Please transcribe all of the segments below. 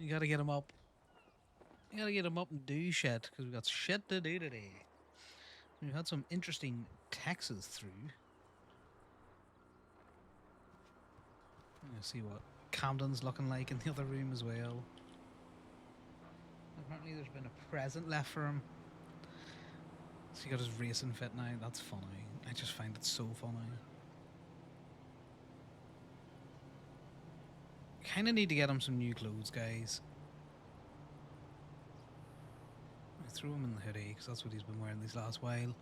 You gotta get him up. You gotta get him up and do shit, because we got shit to do today. We've had some interesting texts through. Let's see what Camden's looking like in the other room as well. Apparently there's been a present left for him. So he got his racing fit now. That's funny. I just find it so funny. Kind of need to get him some new clothes, guys. I threw him in the hoodie because that's what he's been wearing these last while.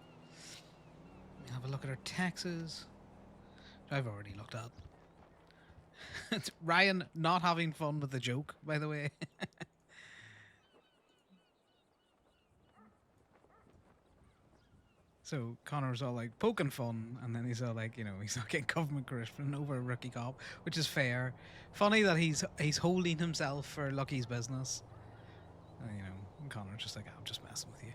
Have a look at our taxes. I've already looked at. It's Ryan not having fun with the joke, by the way. So Connor's all like poking fun, and then he's all like, he's not getting government corruption over a rookie cop, which is fair. Funny that he's holding himself for Lucky's business. And Connor's just like, I'm just messing with you.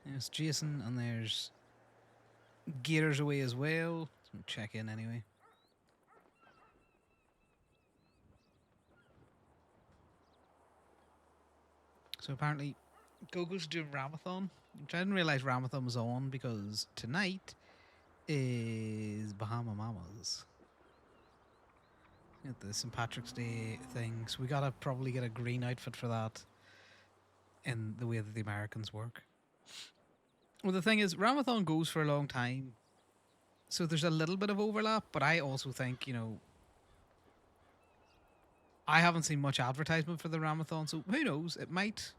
There's Jason, and there's Gators away as well. So check in anyway. So apparently Gogo's doing Ramathon, which I didn't realise Ramathon was on because tonight is Bahama Mamas. At the St. Patrick's Day thing, so we gotta probably get a green outfit for that in the way that the Americans work. Well, the thing is, Ramathon goes for a long time, so there's a little bit of overlap, but I also think, I haven't seen much advertisement for the Ramathon, so who knows, it might...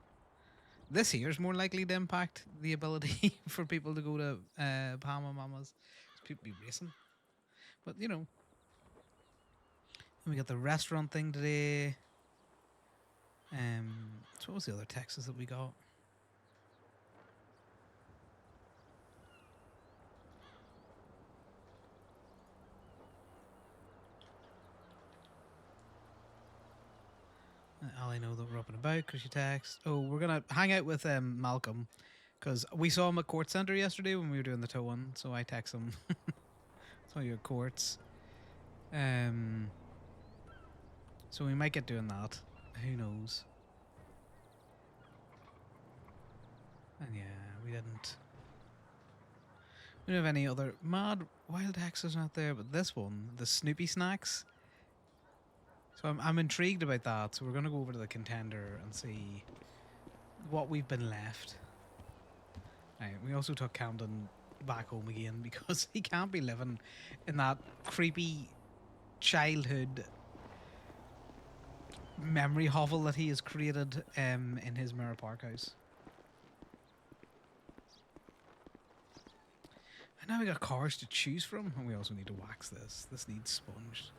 This year's more likely to impact the ability for people to go to Bahama Mamas. People be racing. But, and we got the restaurant thing today. So what was the other Texas that we got? I know that we're up and about because you text. Oh, we're going to hang out with Malcolm because we saw him at Court Centre yesterday when we were doing the tow-in. So I text him. Saw you at Courts. So we might get doing that. Who knows? And yeah, we didn't have any other mad wild hexes out there, but this one, the Snoopy snacks. So I'm intrigued about that. So we're going to go over to the contender and see what we've been left. Right, we also took Camden back home again because he can't be living in that creepy childhood memory hovel that he has created in his Mirror Park house. And now we got cars to choose from, and we also need to wax this. This needs sponged.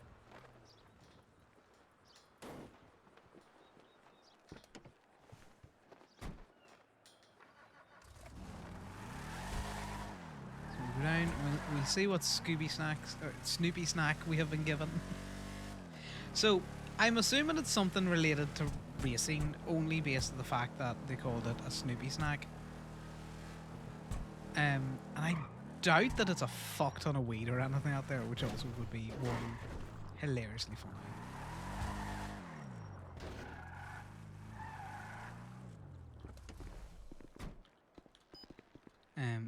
Down. We'll see what Snoopy snack we have been given. So I'm assuming it's something related to racing, only based on the fact that they called it a Snoopy snack. And I doubt that it's a fuck ton of weed or anything out there, which also would be one hilariously funny.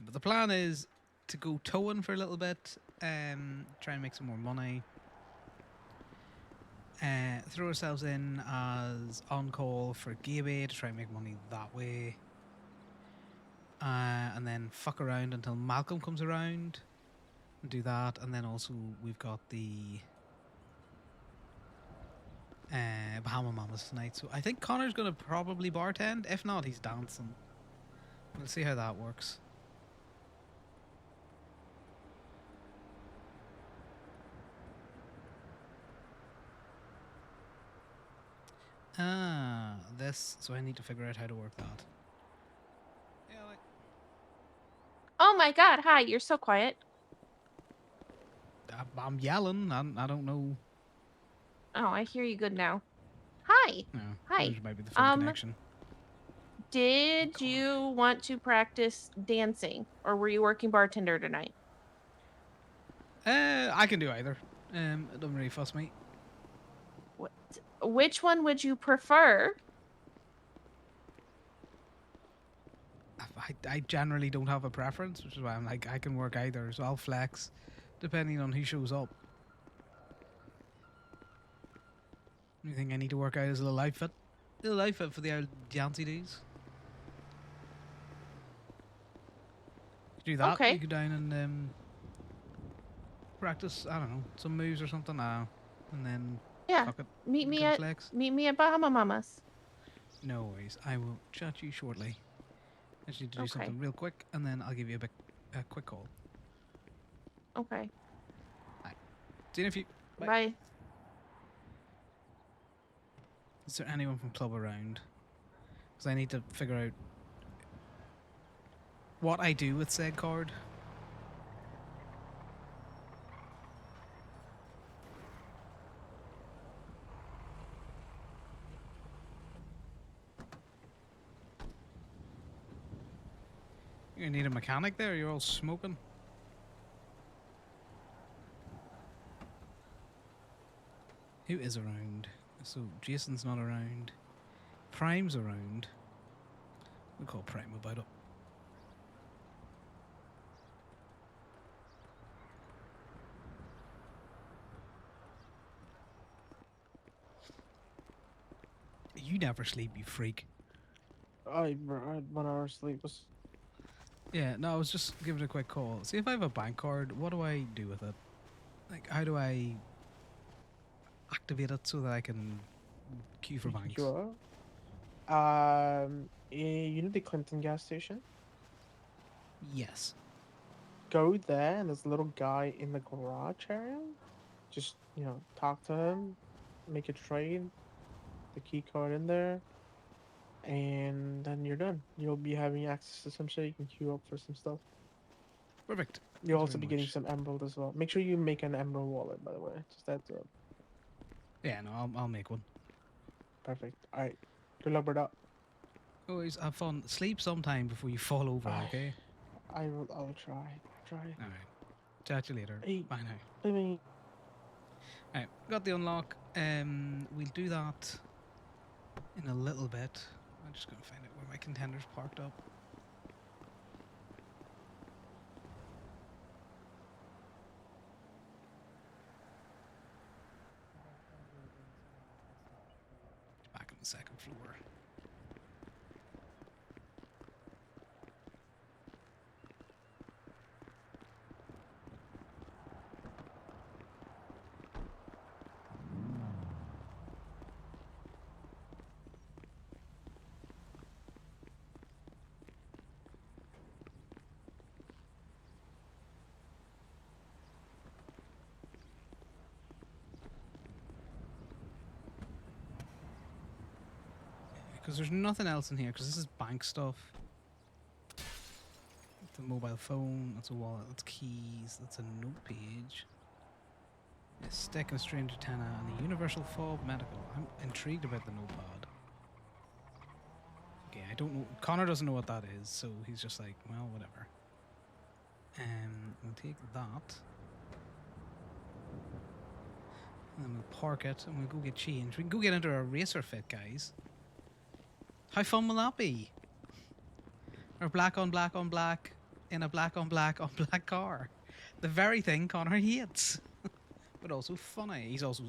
But the plan is to go towing for a little bit, try and make some more money, throw ourselves in as on-call for Gaby to try and make money that way, and then fuck around until Malcolm comes around and do that. And then also we've got the Bahama Mamas tonight, so I think Connor's going to probably bartend. If not, he's dancing. We'll see how that works. This, so I need to figure out how to work that. Yeah, oh my god, hi, you're so quiet. I'm yelling, I don't know. Oh, I hear you good now. Hi. No, Hi. Might be the phone connection. Did you want to practice dancing, or were you working bartender tonight? I can do either. It doesn't really fuss me. What? Which one would you prefer? I generally don't have a preference, which is why I'm like, I can work either, so I'll flex depending on who shows up. You think I need to work out as a little outfit? Little outfit for the old Janty days. You do that, you Okay. go down and practice, I don't know, some moves or something, I don't know. And then, Yeah. fuck it, Meet we me can at flex. meet me at Bahama Mamas. No worries, I will chat you shortly. I just need to do Okay. something real quick, and then I'll give you a quick call. Okay. Hi. See you in a few. Bye. Bye. Is there anyone from club around? Because I need to figure out what I do with said card. You're gonna need a mechanic there, you're all smoking. Who is around? So Jason's not around. Prime's around. We'll call Prime about it. You never sleep, you freak. I had 1 hour sleep. Yeah, no, I was just giving it a quick call. See if I have a bank card, what do I do with it? Like, how do I activate it so that I can queue for banks? You you know the Clinton gas station? Yes. Go there, and there's a little guy in the garage area. Just, talk to him, make a trade, the key card in there, and then you're done. You'll be having access to some shit. You can queue up for some stuff. Perfect. You'll Thanks also very be getting much. some emerald as well. Make sure you make an emerald wallet, by the way. Just that. Yeah, no, I'll make one. Perfect. All right. Good luck with that. Always have fun. Sleep sometime before you fall over, okay? I'll try. Try. Alright. Chat to you later. Hey, Bye now. I mean, Alright, got the unlock. We'll do that in a little bit. I'm just gonna find out where my contender's parked up. Back on the second floor. Because there's nothing else in here, because this is bank stuff. The mobile phone, that's a wallet, that's keys, that's a note page. A stick and a strange antenna, and a universal fob medical. I'm intrigued about the notepad. Okay, I don't know. Connor doesn't know what that is, so he's just like, well, whatever. We'll take that. And then we'll park it, and we'll go get changed. We can go get into a racer fit, guys. How fun will that be? Or black on black on black in a black on black on black car. The very thing Connor hates. But also funny. He's also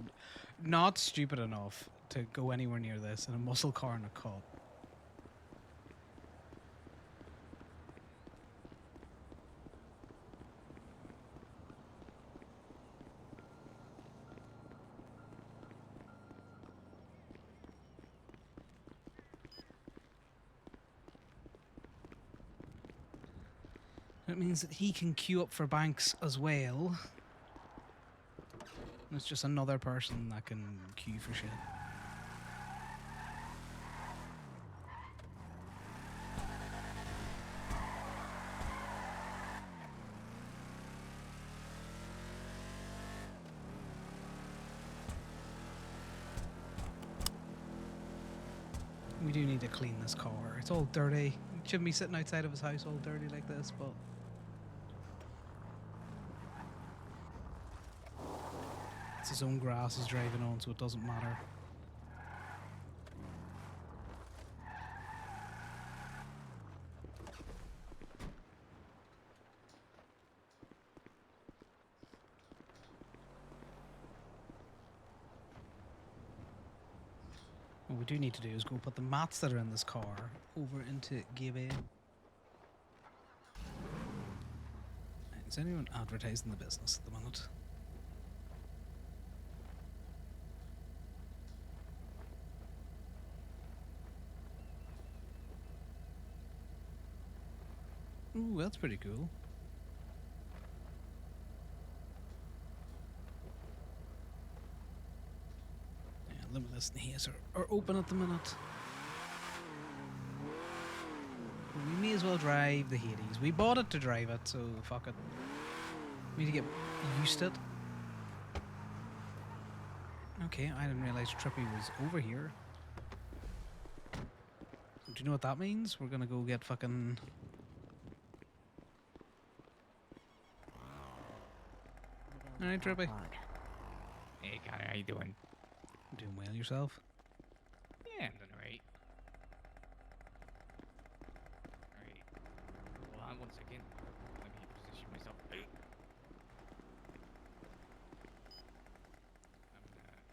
not stupid enough to go anywhere near this in a muscle car and a cup. It means that he can queue up for banks as well. And it's just another person that can queue for shit. We do need to clean this car. It's all dirty. It shouldn't be sitting outside of his house all dirty like this, but It's his own grass he's driving on, so it doesn't matter. What we do need to do is go put the mats that are in this car over into Gibby. Is anyone advertising the business at the minute? Ooh, that's pretty cool. Yeah, limitless inhalers are open at the minute. We may as well drive the Hades. We bought it to drive it, so fuck it. We need to get used to it. Okay, I didn't realize Trippy was over here. Do you know what that means? We're gonna go get fucking... Alright, Trippy. Hey, Connor, how you doing? Doing well yourself? Yeah, I'm doing alright. Alright. Hold on 1 second. Let me position myself.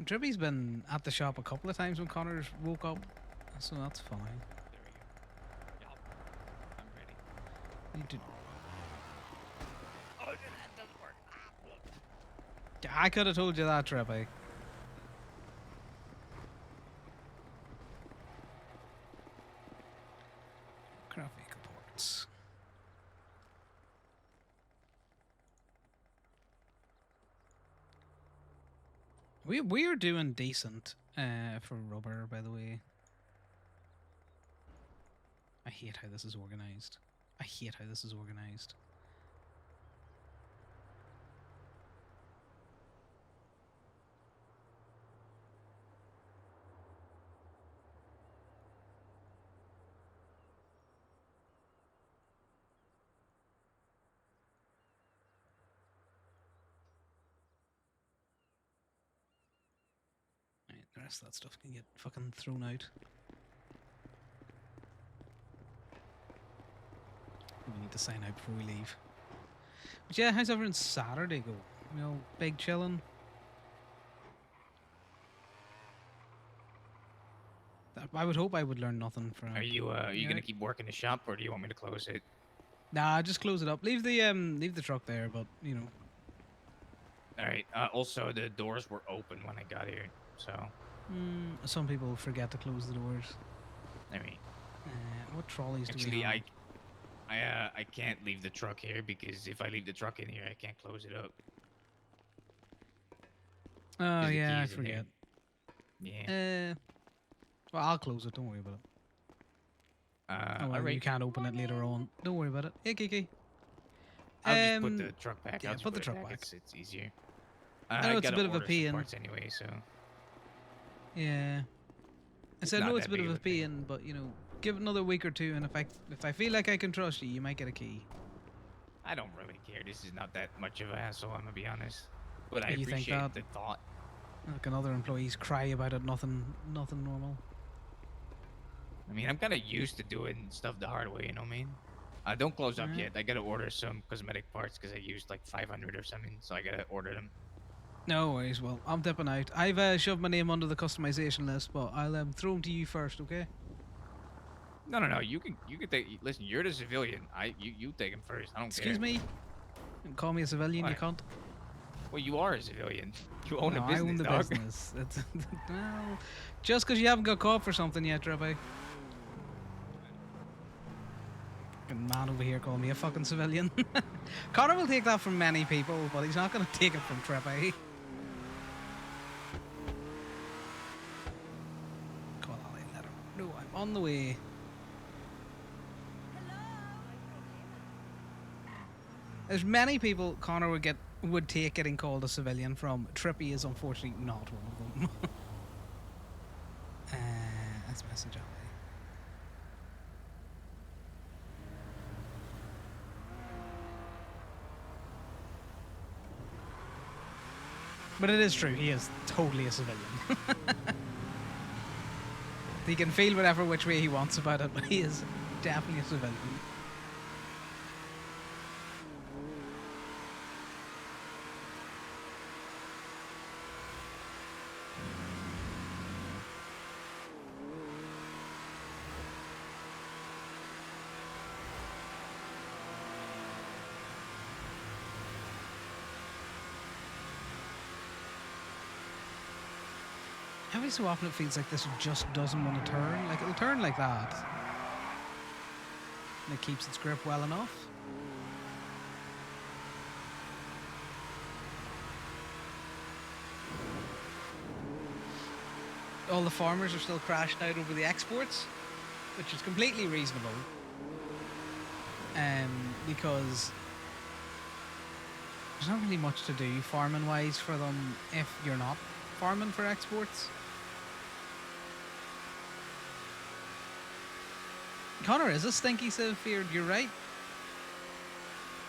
Trippy's been at the shop a couple of times when Connor's woke up, so that's fine. There we go. Yup. I'm ready. Need to... Oh, that doesn't work. I could have told you that, Trippy. Craft vehicle parts. We're doing decent for rubber, by the way. I hate how this is organized. I hate how this is organized. Right, the rest of that stuff can get fucking thrown out. We need to sign out before we leave. But yeah, how's everyone's Saturday go? You know, big chilling. I would hope I would learn nothing from. Are you Yeah. gonna keep working the shop, or do you want me to close it? Nah, just close it up. Leave the truck there, but you know. Alright. Also, the doors were open when I got here, so Some people forget to close the doors. I mean, What trolleys do we actually, have? I can't leave the truck here because if I leave the truck in here, I can't close it up. Oh the yeah, I keys in here. forget. Yeah. Well, I'll close it. Don't worry about it. Oh, well, alright. you can't open it later on. Don't worry about it. Hey, Kiki. I'll just put the truck back. yeah, I'll just put the it truck back. It's easier. I know it's a gotta bit of a order some pain. parts anyway, so Yeah. I said, not no, it's a that bit big of of a a thing. pain, but you know, give it another week or two, and if I feel like I can trust you, you might get a key. I don't really care. This is not that much of a hassle, I'm gonna be honest. But I You think appreciate that? the thought. Like another employees cry about it, nothing normal. I mean, I'm kind of used to doing stuff the hard way, you know what I mean? Don't close up Alright. yet. I gotta order some cosmetic parts because I used like 500 or something, so I gotta order them. No worries. Well, I'm dipping out. I've shoved my name under the customization list, but I'll throw them to you first, okay? No. You can take. Listen, you're the civilian. You take them first. I don't Excuse care. me. And call me a civilian, you What? can't. Well, you are a civilian. You own No, a business, I own the dog. business. It's, well, just because you haven't got caught for something yet, Trippy. Fucking man over here calling me a fucking civilian. Connor will take that from many people, but he's not going to take it from Trippy. Call Ali and let him know I'm on the way. There's many people Connor would take getting called a civilian from. Trippy is unfortunately not one of them. Let's message Ali. But it is true, he is totally a civilian. He can feel whatever which way he wants about it, but he is definitely a civilian. Every so often it feels like this just doesn't want to turn. Like, it'll turn like that. And it keeps its grip well enough. All the farmers are still crashing out over the exports, which is completely reasonable. Because there's not really much to do farming-wise for them if you're not farming for exports. Connor is a stinky civ feared, you're right.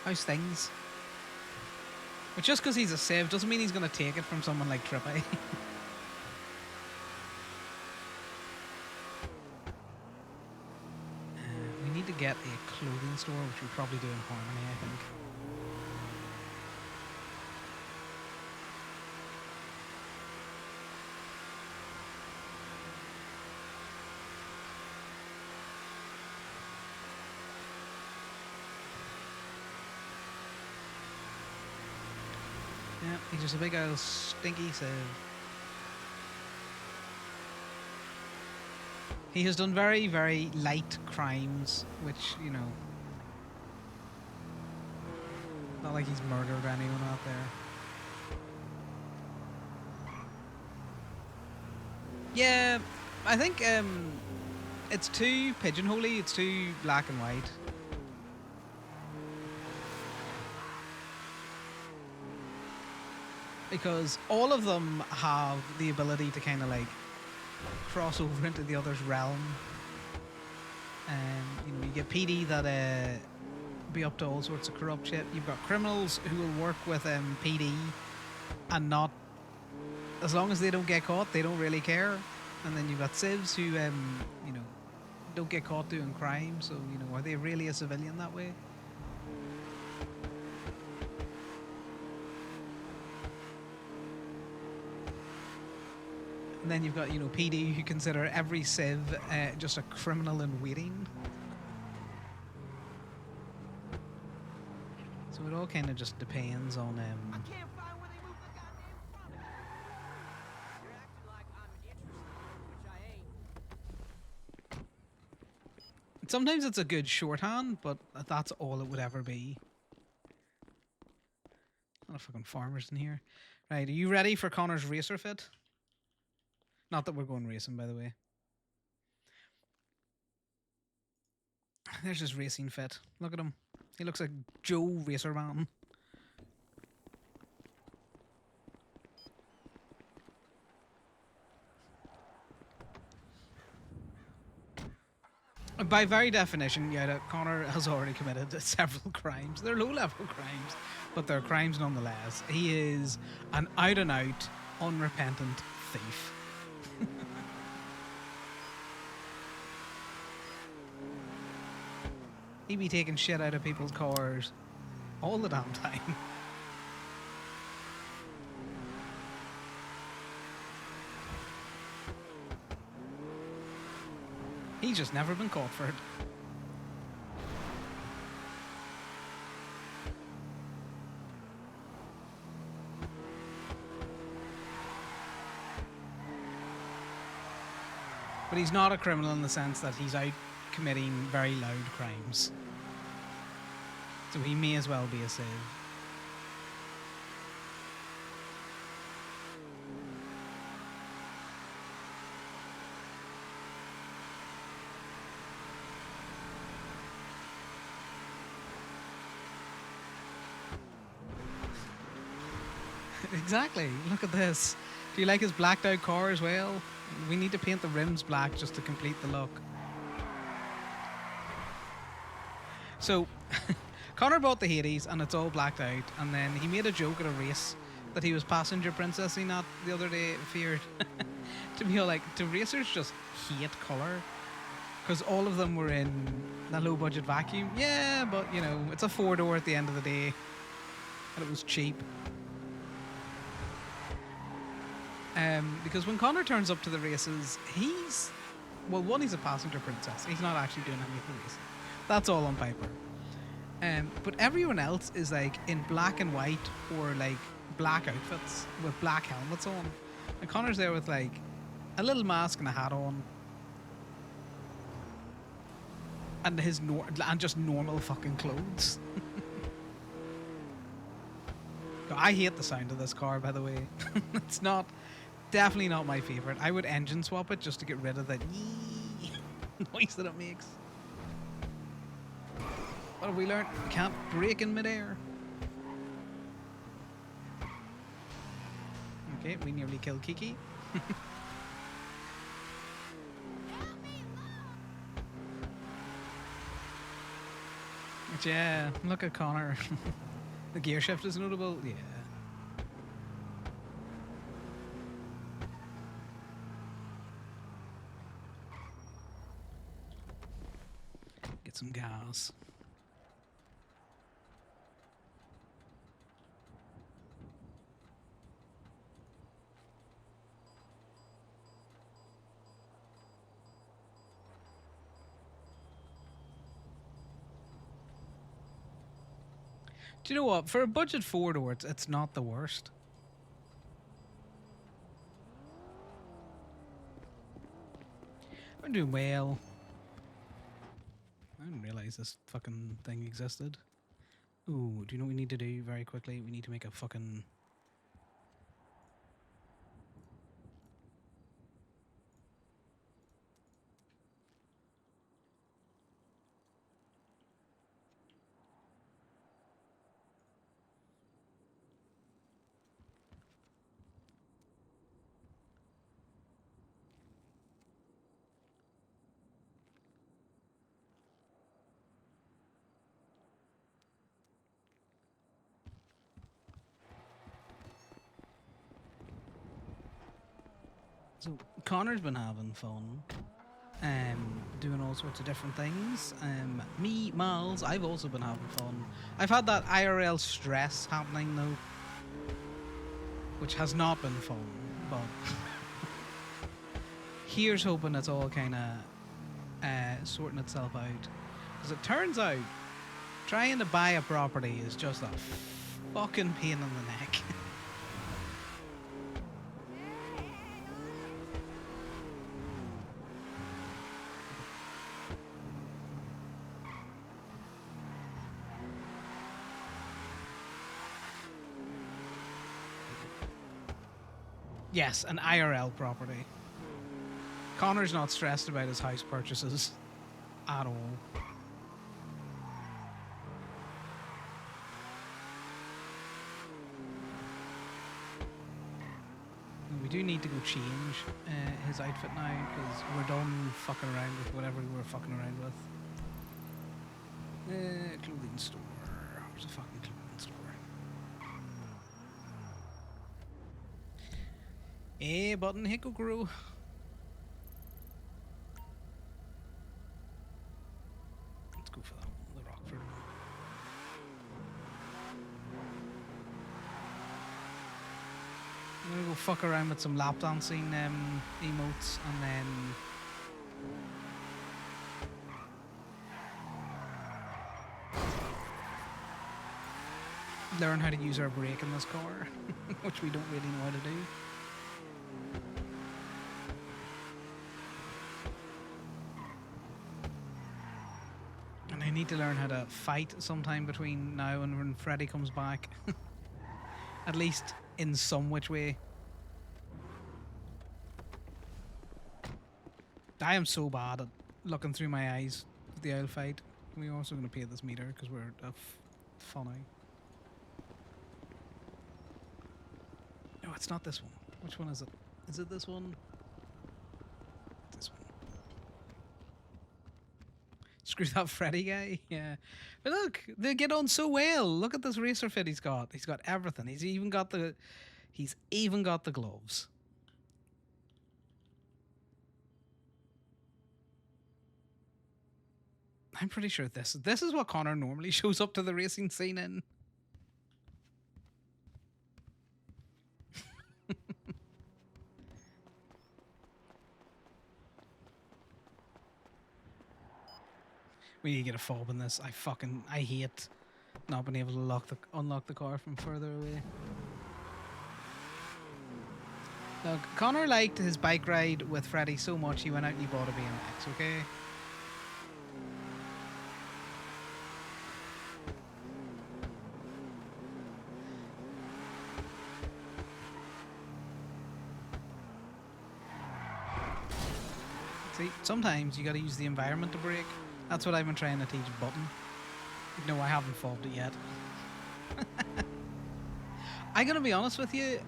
How's things? But just because he's a civ doesn't mean he's going to take it from someone like Trippy. We need to get a clothing store, which we probably do in Harmony, I think. Yeah, he's just a big old stinky civ. He has done very, very light crimes, which, you know, not like he's murdered anyone out there. Yeah, I think it's too pigeonholey, it's too black and white. Because all of them have the ability to kind of like cross over into the other's realm. And you know, you get PD that be up to all sorts of corrupt shit. You've got criminals who will work with PD and not, as long as they don't get caught, they don't really care. And then you've got civs who you know, don't get caught doing crime. So you know, are they really a civilian that way? And then you've got, you know, PD who consider every civ just a criminal in waiting. So it all kind of just depends on. I can't find where they moved the goddamn front. You're acting like I'm interested, which I ain't. Sometimes it's a good shorthand, but that's all it would ever be. A lot of fucking farmers in here. Right, are you ready for Connor's racer fit? Not that we're going racing, by the way. There's his racing fit. Look at him. He looks like Joe Racer Man. By very definition, yeah, Connor has already committed several crimes. They're low-level crimes, but they're crimes nonetheless. He is an out-and-out, unrepentant thief. He be taking shit out of people's cars all the damn time. He's just never been caught for it. But he's not a criminal in the sense that he's out committing very loud crimes. So he may as well be a civ. Exactly. Look at this. Do you like his blacked out car as well? We need to paint the rims black just to complete the look. So, Connor bought the Hades and it's all blacked out, and then he made a joke at a race that he was passenger princessing not the other day feared. To be like, do racers just hate color? Because all of them were in a low budget vacuum. Yeah, but you know, it's a 4-door at the end of the day, and it was cheap. Because when Connor turns up to the races, he's well, one, he's a passenger princess. He's not actually doing any of the racing. That's all on Piper. But everyone else is like in black and white or like black outfits with black helmets on. And Connor's there with like a little mask and a hat on. And and just normal fucking clothes. I hate the sound of this car, by the way. It's definitely not my favorite. I would engine swap it just to get rid of that noise that it makes. What have we learned? We can't brake in midair. Okay, we nearly killed Kiki. But yeah, look at Connor. The gear shift is notable. Yeah. Get some gas. Do you know what? For a budget 4-door, it's not the worst. I'm doing well. I didn't realize this fucking thing existed. Ooh, do you know what we need to do very quickly? We need to make a fucking... So, Connor's been having fun. Doing all sorts of different things. Me, Miles, I've also been having fun. I've had that IRL stress happening though, which has not been fun, but here's hoping it's all kind of sorting itself out. Because it turns out trying to buy a property is just a fucking pain in the neck. Yes, an IRL property. Connor's not stressed about his house purchases at all. We do need to go change his outfit now because we're done fucking around with whatever we were fucking around with. Clothing store. Where's the fucking clothing store? Button Hicko Grow. Let's go for that one, the Rockford one. I'm gonna go fuck around with some lap dancing emotes and then learn how to use our brake in this car, which we don't really know how to do. And I need to learn how to fight sometime between now and when Freddy comes back. At least in some which way. I am so bad at looking through my eyes at the aisle fight. We're also going to pay this meter because we're funny. No, it's not this one. Which one is it? Is it this one? This one. Screw that Freddy guy. Yeah. But look, they get on so well. Look at this racer fit he's got. He's got everything. He's even got the gloves. I'm pretty sure this is what Connor normally shows up to the racing scene in. We need to get a fob in this. I hate not being able to unlock the car from further away. Look, Connor liked his bike ride with Freddy so much he went out and he bought a BMX, okay? See, sometimes you gotta use the environment to brake. That's what I've been trying to teach Button. No, I haven't fobbed it yet. I'm gonna be honest with you,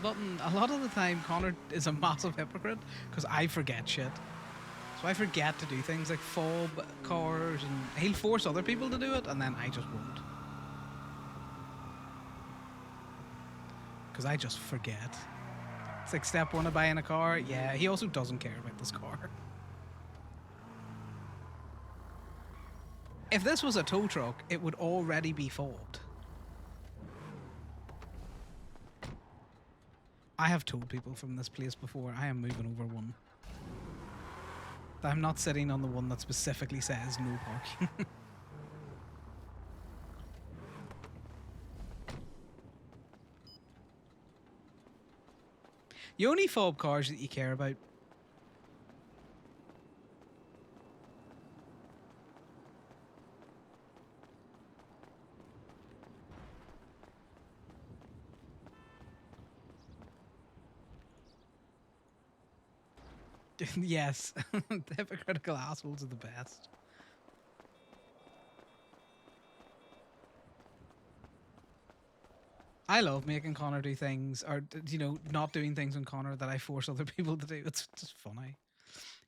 Button, a lot of the time Connor is a massive hypocrite because I forget shit. So I forget to do things like fob cars and he'll force other people to do it and then I just won't. Because I just forget. It's like step one of buying a car. Yeah, he also doesn't care about this car. If this was a tow truck, it would already be fobbed. I have told people from this place before, I am moving over one. I'm not sitting on the one that specifically says no parking. The only fob cars that you care about yes, the hypocritical assholes are the best. I love making Connor do things, or not doing things in Connor that I force other people to do. It's just funny.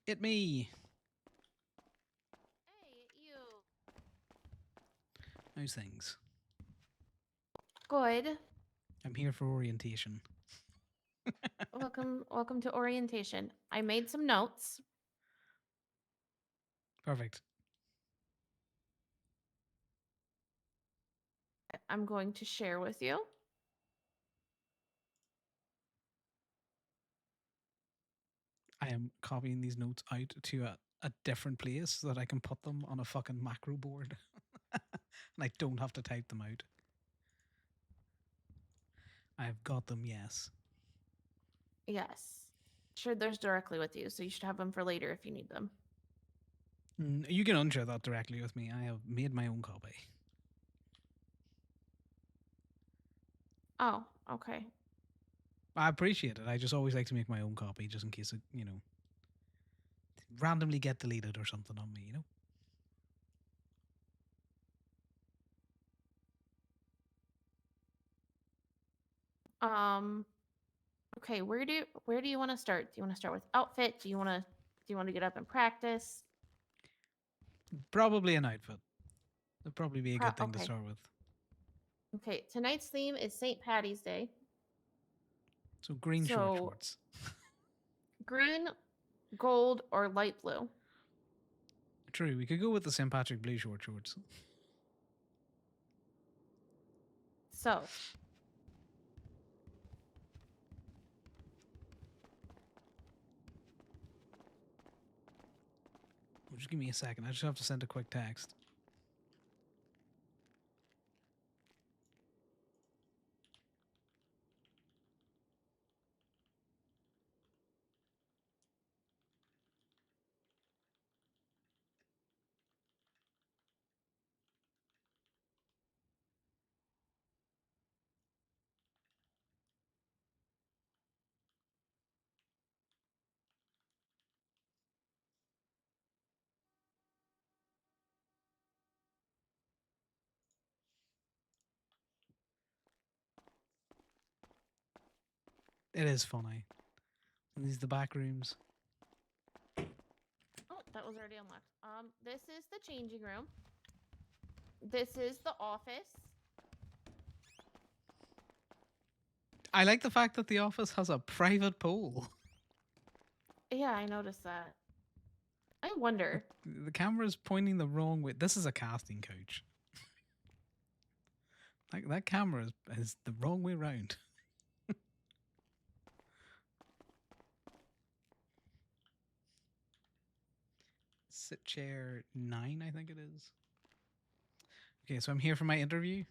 It me. Hey, you. Those things. Good. I'm here for orientation. Welcome to orientation. I made some notes. Perfect. I'm going to share with you. I am copying these notes out to a different place so that I can put them on a fucking macro board. And I don't have to type them out. I've got them, yes. Yes. Sure, there's directly with you, so you should have them for later if you need them. You can unshare that directly with me. I have made my own copy. Oh, okay. I appreciate it. I just always like to make my own copy just in case it, randomly get deleted or something on me, Okay, where do you want to start? Do you want to start with outfit? Do you want to get up and practice? Probably an outfit. That'd probably be a good thing to Okay. start with. Okay, tonight's theme is St. Patty's Day. So green short shorts. Green, gold, or light blue. True, we could go with the St. Patrick blue short shorts. So, Just give me a second. I just have to send a quick text. It is funny. And these are the back rooms. oh, that was already unlocked. This is the changing room. This is the office. I like the fact that the office has a private pool. Yeah, I noticed that. I wonder. The camera's pointing the wrong way. This is a casting couch. Like that camera is the wrong way round. Sit chair 9, I think it is. Okay, so I'm here for my interview.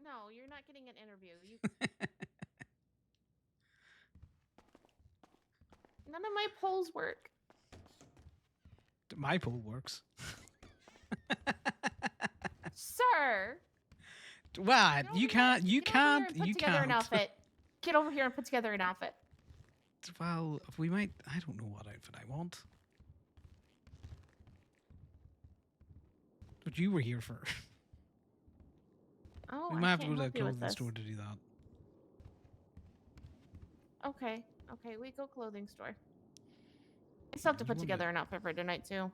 No, you're not getting an interview. You. None of my polls work. My pool works. Sir. What? Get You over can't. here. You Get over here can't. and put You together an can't. outfit. Get over here and put together an outfit. Well, we might. I don't know what outfit I want. What you were here for. Oh, We I might have to can't go to a help you with clothing this. store to do that. Okay. Okay, we go clothing store. I still have to You put want together an outfit for tonight too.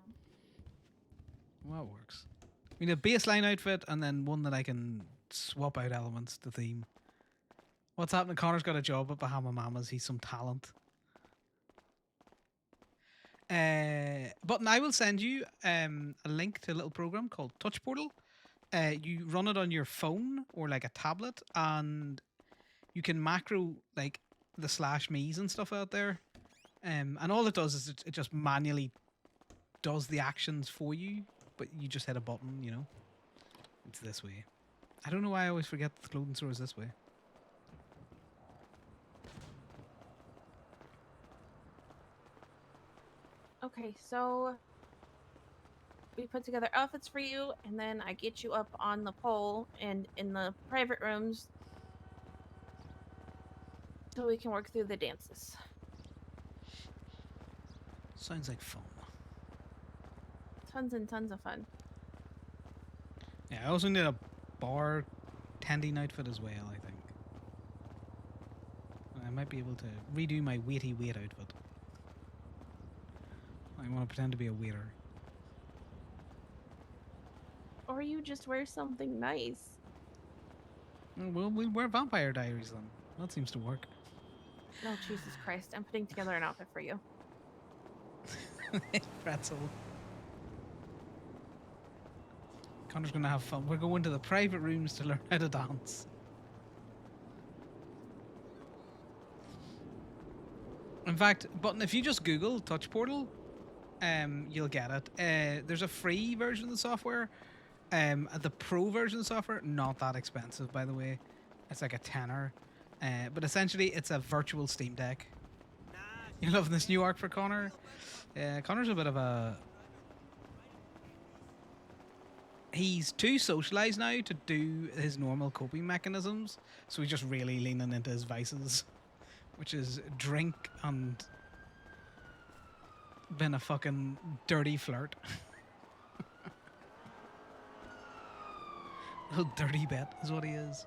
Well, that works. We need a baseline outfit and then one that I can swap out elements to theme. What's happening? Connor's got a job at Bahama Mamas. He's some talent. But I will send you a link to a little program called Touch Portal. You run it on your phone or like a tablet, and you can macro like the /me's and stuff out there. And all it does is it just manually does the actions for you, but you just hit a button, you know. It's this way. I don't know why I always forget the clothing store is this way. Okay, so we put together outfits for you, and then I get you up on the pole and in the private rooms so we can work through the dances. Sounds like fun. Tons and tons of fun. Yeah, I also need a bar tending outfit as well, I think. I might be able to redo my weighty weight outfit. I want to pretend to be a waiter. Or you just wear something nice. Well, we'll wear Vampire Diaries then. That seems to work. Oh, Jesus Christ. I'm putting together an outfit for you. Pretzel. Connor's gonna have fun. We're going to the private rooms to learn how to dance. In fact, Button, if you just Google Touch Portal, you'll get it. There's a free version of the software. The pro version of the software, not that expensive, by the way. It's like a tenner. But essentially, it's a virtual Steam Deck. You loving this new arc for Connor? Connor's a bit of a... He's too socialized now to do his normal coping mechanisms, so he's just really leaning into his vices, which is drink and being a fucking dirty flirt. Little dirty bit is what he is. Is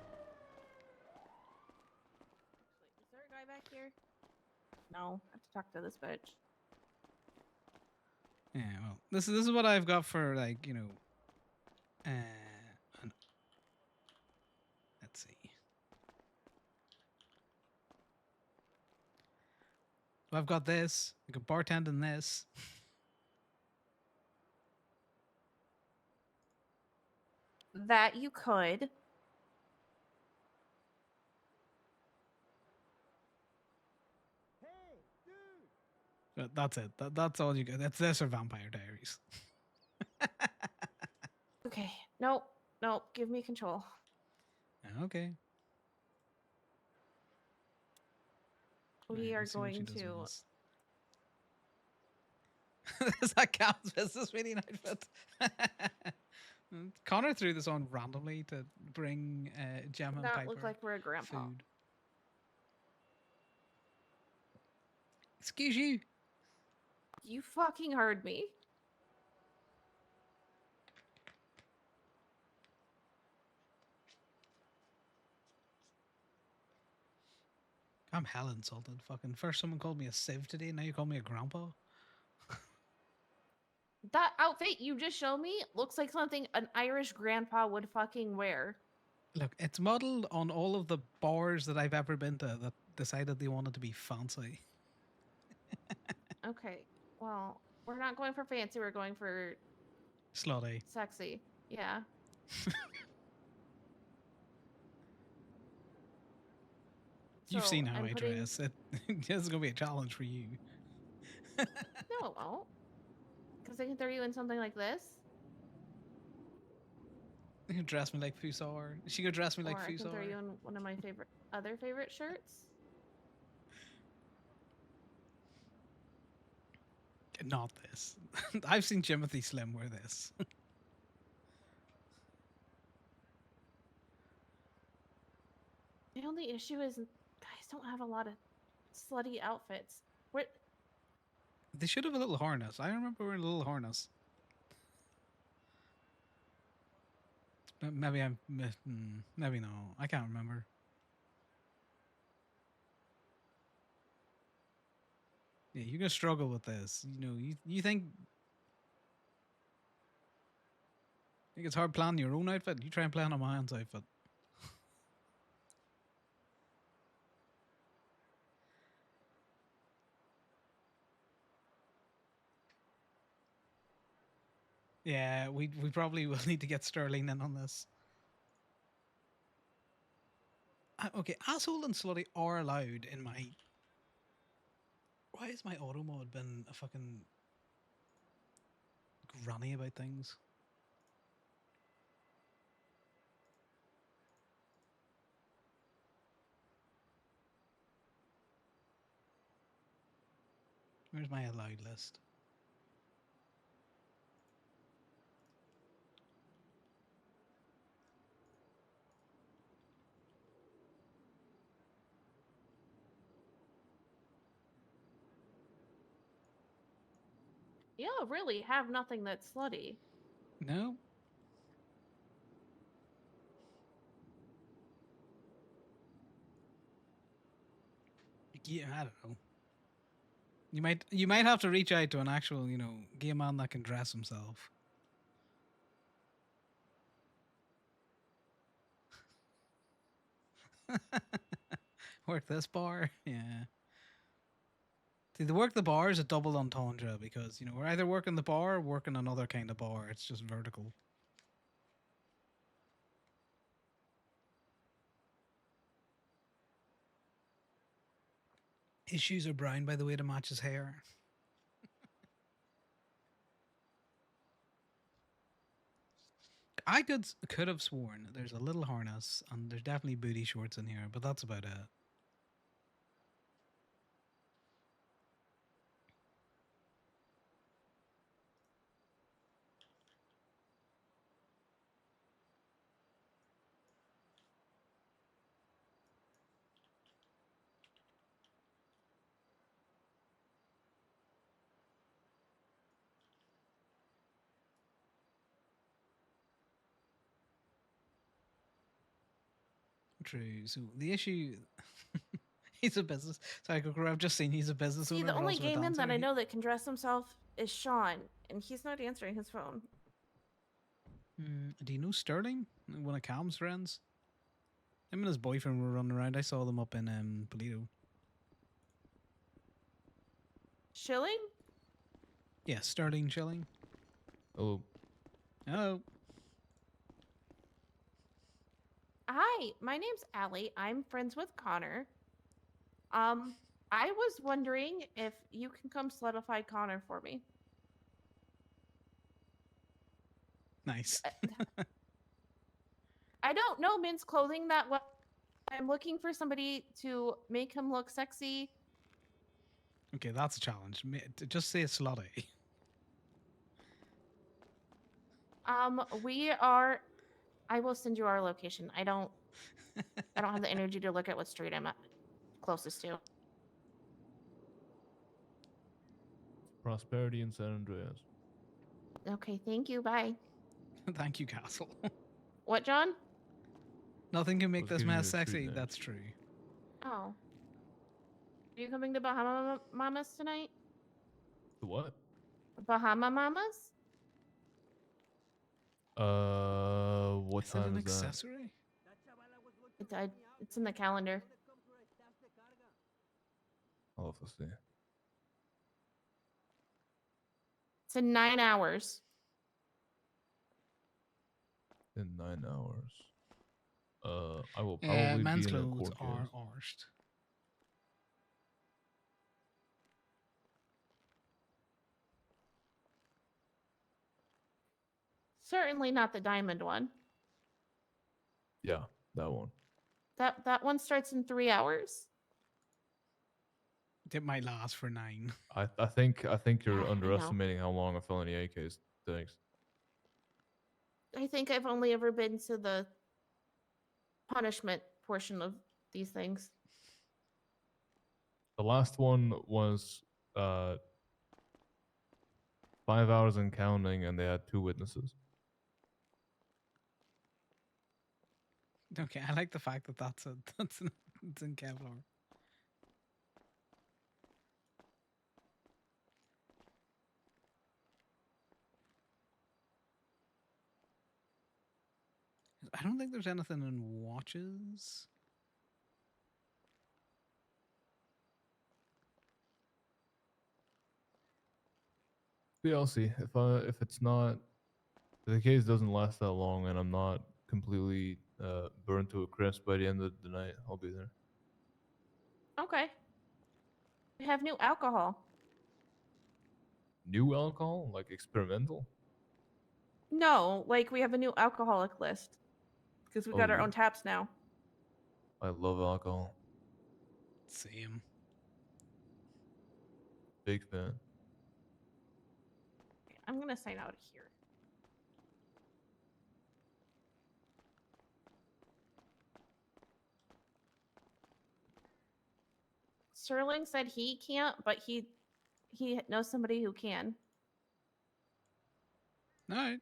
there a guy back here? No. I have to talk to this bitch. Yeah, well, this is what I've got for, like, you know, let's see. So I've got this. I can bartend in this. That you could. That's it. That's all you get. That's this or Vampire Diaries. Okay. Nope. Nope. Give me control. Okay. We Right, are let's see what she going does with to. this. Is that Cal's business meeting outfit? Connor threw this on randomly to bring Gemma and Not Piper look like we're a grandpa. food. Excuse you. You fucking heard me. I'm hell insulted. Fucking first someone called me a sieve today, now you call me a grandpa. That outfit you just showed me looks like something an Irish grandpa would fucking wear. Look, it's modeled on all of the bars that I've ever been to that decided they wanted to be fancy. Okay, well, we're not going for fancy, we're going for Slutty. sexy. Yeah. You've So, seen how I'm I putting... dress. It's going to be a challenge for you. No, it won't. Because I can throw you in something like this. You can dress me like Fusar. She could dress me like Or I can throw you Fusar. in one of my other favorite shirts. Not this. I've seen Timothy Slim wear this. The only issue is guys don't have a lot of slutty outfits. Where They should have a little harness. I remember wearing a little harness. Maybe maybe no. I can't remember. Yeah, you're gonna struggle with this. You know, you think it's hard planning your own outfit? You try and plan on my aunt's outfit. Yeah, we probably will need to get Sterling in on this. Okay, asshole and slutty are allowed in my. Why has my auto mod been a fucking granny about things? Where's my allowed list? you really have nothing that's slutty. No. Yeah, I don't know. You might have to reach out to an actual, gay man that can dress himself. Work this bar, yeah. See, the work the bar is a double entendre because we're either working the bar or working another kind of bar. It's just vertical. His shoes are brown, by the way, to match his hair. I could have sworn there's a little harness and there's definitely booty shorts in here, but that's about it. True. So the issue, he's a business. Sorry, Coco, I've just seen he's a business See, owner. the but only also a gay man dancer. that I know that can dress himself is Sean, and he's not answering his phone. Do you know Sterling? One of Cam's friends? Him and his boyfriend were running around. I saw them up in Polito. Shilling? Yeah, Sterling Chilling. Oh, Hello. Hi, my name's Allie. I'm friends with Connor. I was wondering if you can come slutify Connor for me. Nice. I don't know men's clothing that well. I'm looking for somebody to make him look sexy. Okay, that's a challenge. Just say slutty. We are. I will send you our location. I don't have the energy to look at what street I'm at closest to. Prosperity in San Andreas. Okay, thank you. Bye. Thank you, Castle. What, John? Nothing can make was this giving you mess a treat sexy. next. That's true. Oh. Are you coming to Bahama Mamas tonight? The what? Bahama Mamas? What Is it an time is that? accessory? It's in the calendar. I'll have to see. It's in 9 hours. In 9 hours. I will Yeah, probably men's be in a clothes court are case. arsed. Certainly not the diamond one. Yeah, that one. That one starts in 3 hours. It might last for 9. I think you're Yeah, I know. underestimating how long a felony A case takes. I think I've only ever been to the punishment portion of these things. The last one was 5 hours and counting, and they had 2 witnesses. Okay, I like the fact that it's in Kevlar. I don't think there's anything in watches. Yeah, I'll see if it's not, if the case doesn't last that long, and I'm not completely burned to a crisp by the end of the night. I'll be there. Okay. We have new alcohol. New alcohol, like experimental. No, like we have a new alcoholic list because we got our Oh. own taps now. I love alcohol. Same. Big fan. Okay, I'm gonna sign out of here. Sterling said he can't, but he knows somebody who can. All right.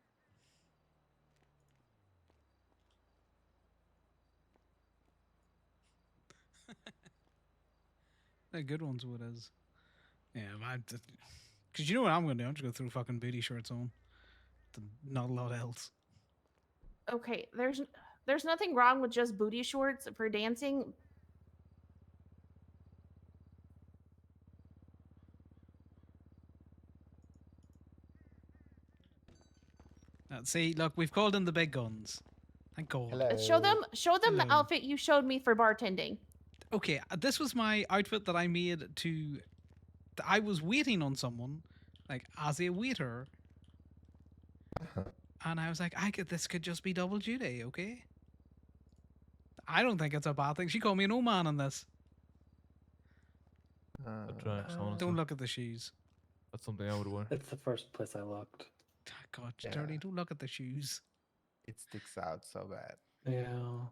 They're good ones, what is. Yeah, because you know what I'm going to do? I'm just going to throw fucking booty shorts on. Not a lot else. Okay, there's nothing wrong with just booty shorts for dancing. See, look, we've called in the big guns. Thank God. Hello. Show them the Hello. outfit you showed me for bartending. Okay, this was my outfit that I made to. I was waiting on someone, like as a waiter, and I was like, this could just be double duty, okay? I don't think it's a bad thing. She called me an old man on this. Tracks, honestly. Don't look at the shoes. That's something I would wear. It's the first place I looked. God, Yeah. dirty. Don't look at the shoes. It sticks out so bad. Yeah.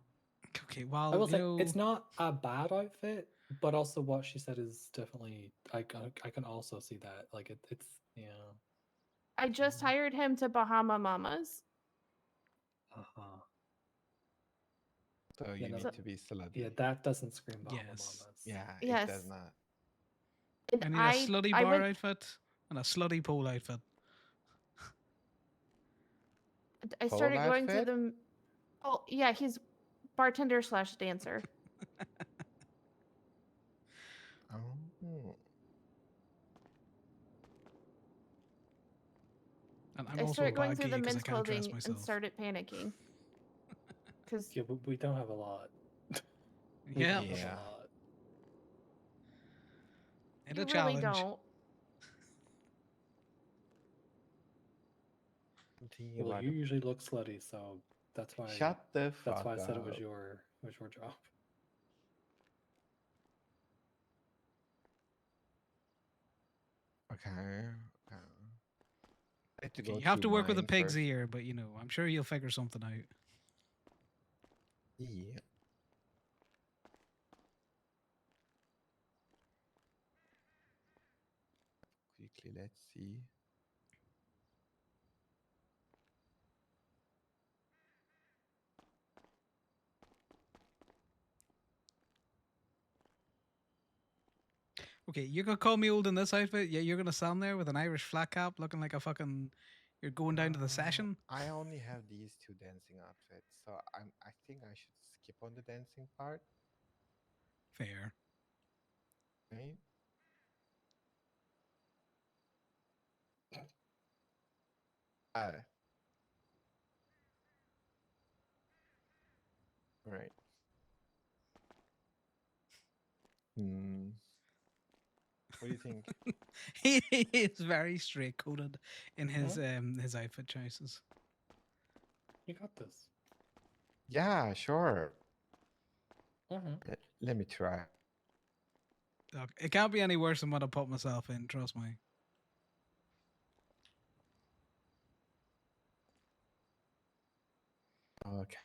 Okay, well, I will you say know, it's not a bad outfit, but also what she said is definitely I can also see that. Like it's yeah. I just hired him to Bahama Mamas. Uh-huh. So you no, need that- to be slutty. Yeah, that doesn't scream Bahama Yes. Mamas. Yeah, Yes. it does not. And I need a slutty I bar went, outfit and a slutty pole outfit. I Pole started going through outfit? them. Oh yeah, he's bartender / dancer. Oh. And I'm I also a started going bad through gay the 'cause I men's can't dress clothing and myself. started panicking. Because Yeah, but we don't have a lot. We Yeah, don't have Yeah. a lot. it's you a really challenge. don't. I'm thinking Well, about you it. usually look slutty, so that's why Shut the fuck that's why I said it was up. your job. Okay. I have to Okay, go you have to through work with a mine pig's first. ear, but you know, I'm sure you'll figure something out. Yeah. Quickly, let's see. Okay, you're gonna call me old in this outfit? Yeah, you're gonna stand there with an Irish flat cap looking like a fucking You're going down to the session? I only have these two dancing outfits, so I think I should skip on the dancing part, Fair. right? Uh, right. Hmm. What do you think? He is very straight coded in Mm-hmm. his outfit choices. You got this. Yeah, sure. Mm-hmm. Let me try. Look, it can't be any worse than what I put myself in, trust me. Okay.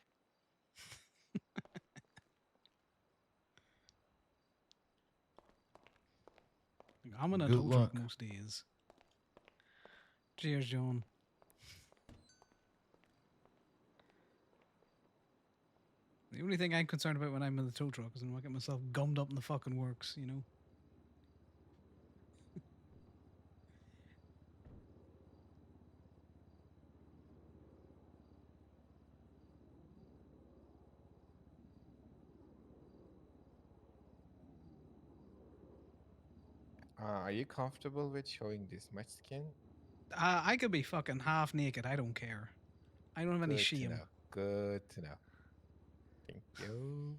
I'm in a Good tow truck luck. most days. Cheers, John. The only thing I'm concerned about when I'm in the tow truck is I'm not getting myself gummed up in the fucking works, you know? Are you comfortable with showing this much skin? I could be fucking half naked. I don't care. I don't have any Good to shame. know. Good to know. Thank you.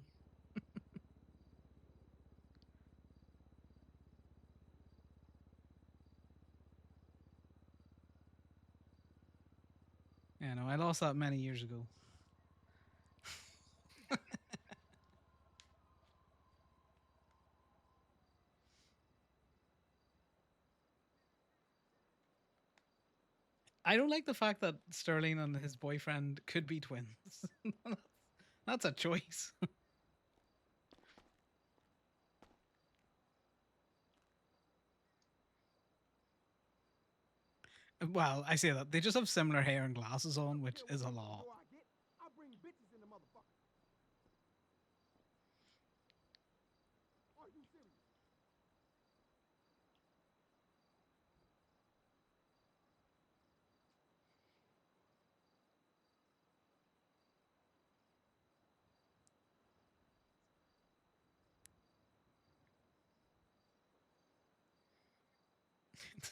Yeah, no, I lost that many years ago. I don't like the fact that Sterling and his boyfriend could be twins. That's a choice. Well, I say that. They just have similar hair and glasses on, which is a lot. I'll bring bitches in the motherfucker. Are you serious?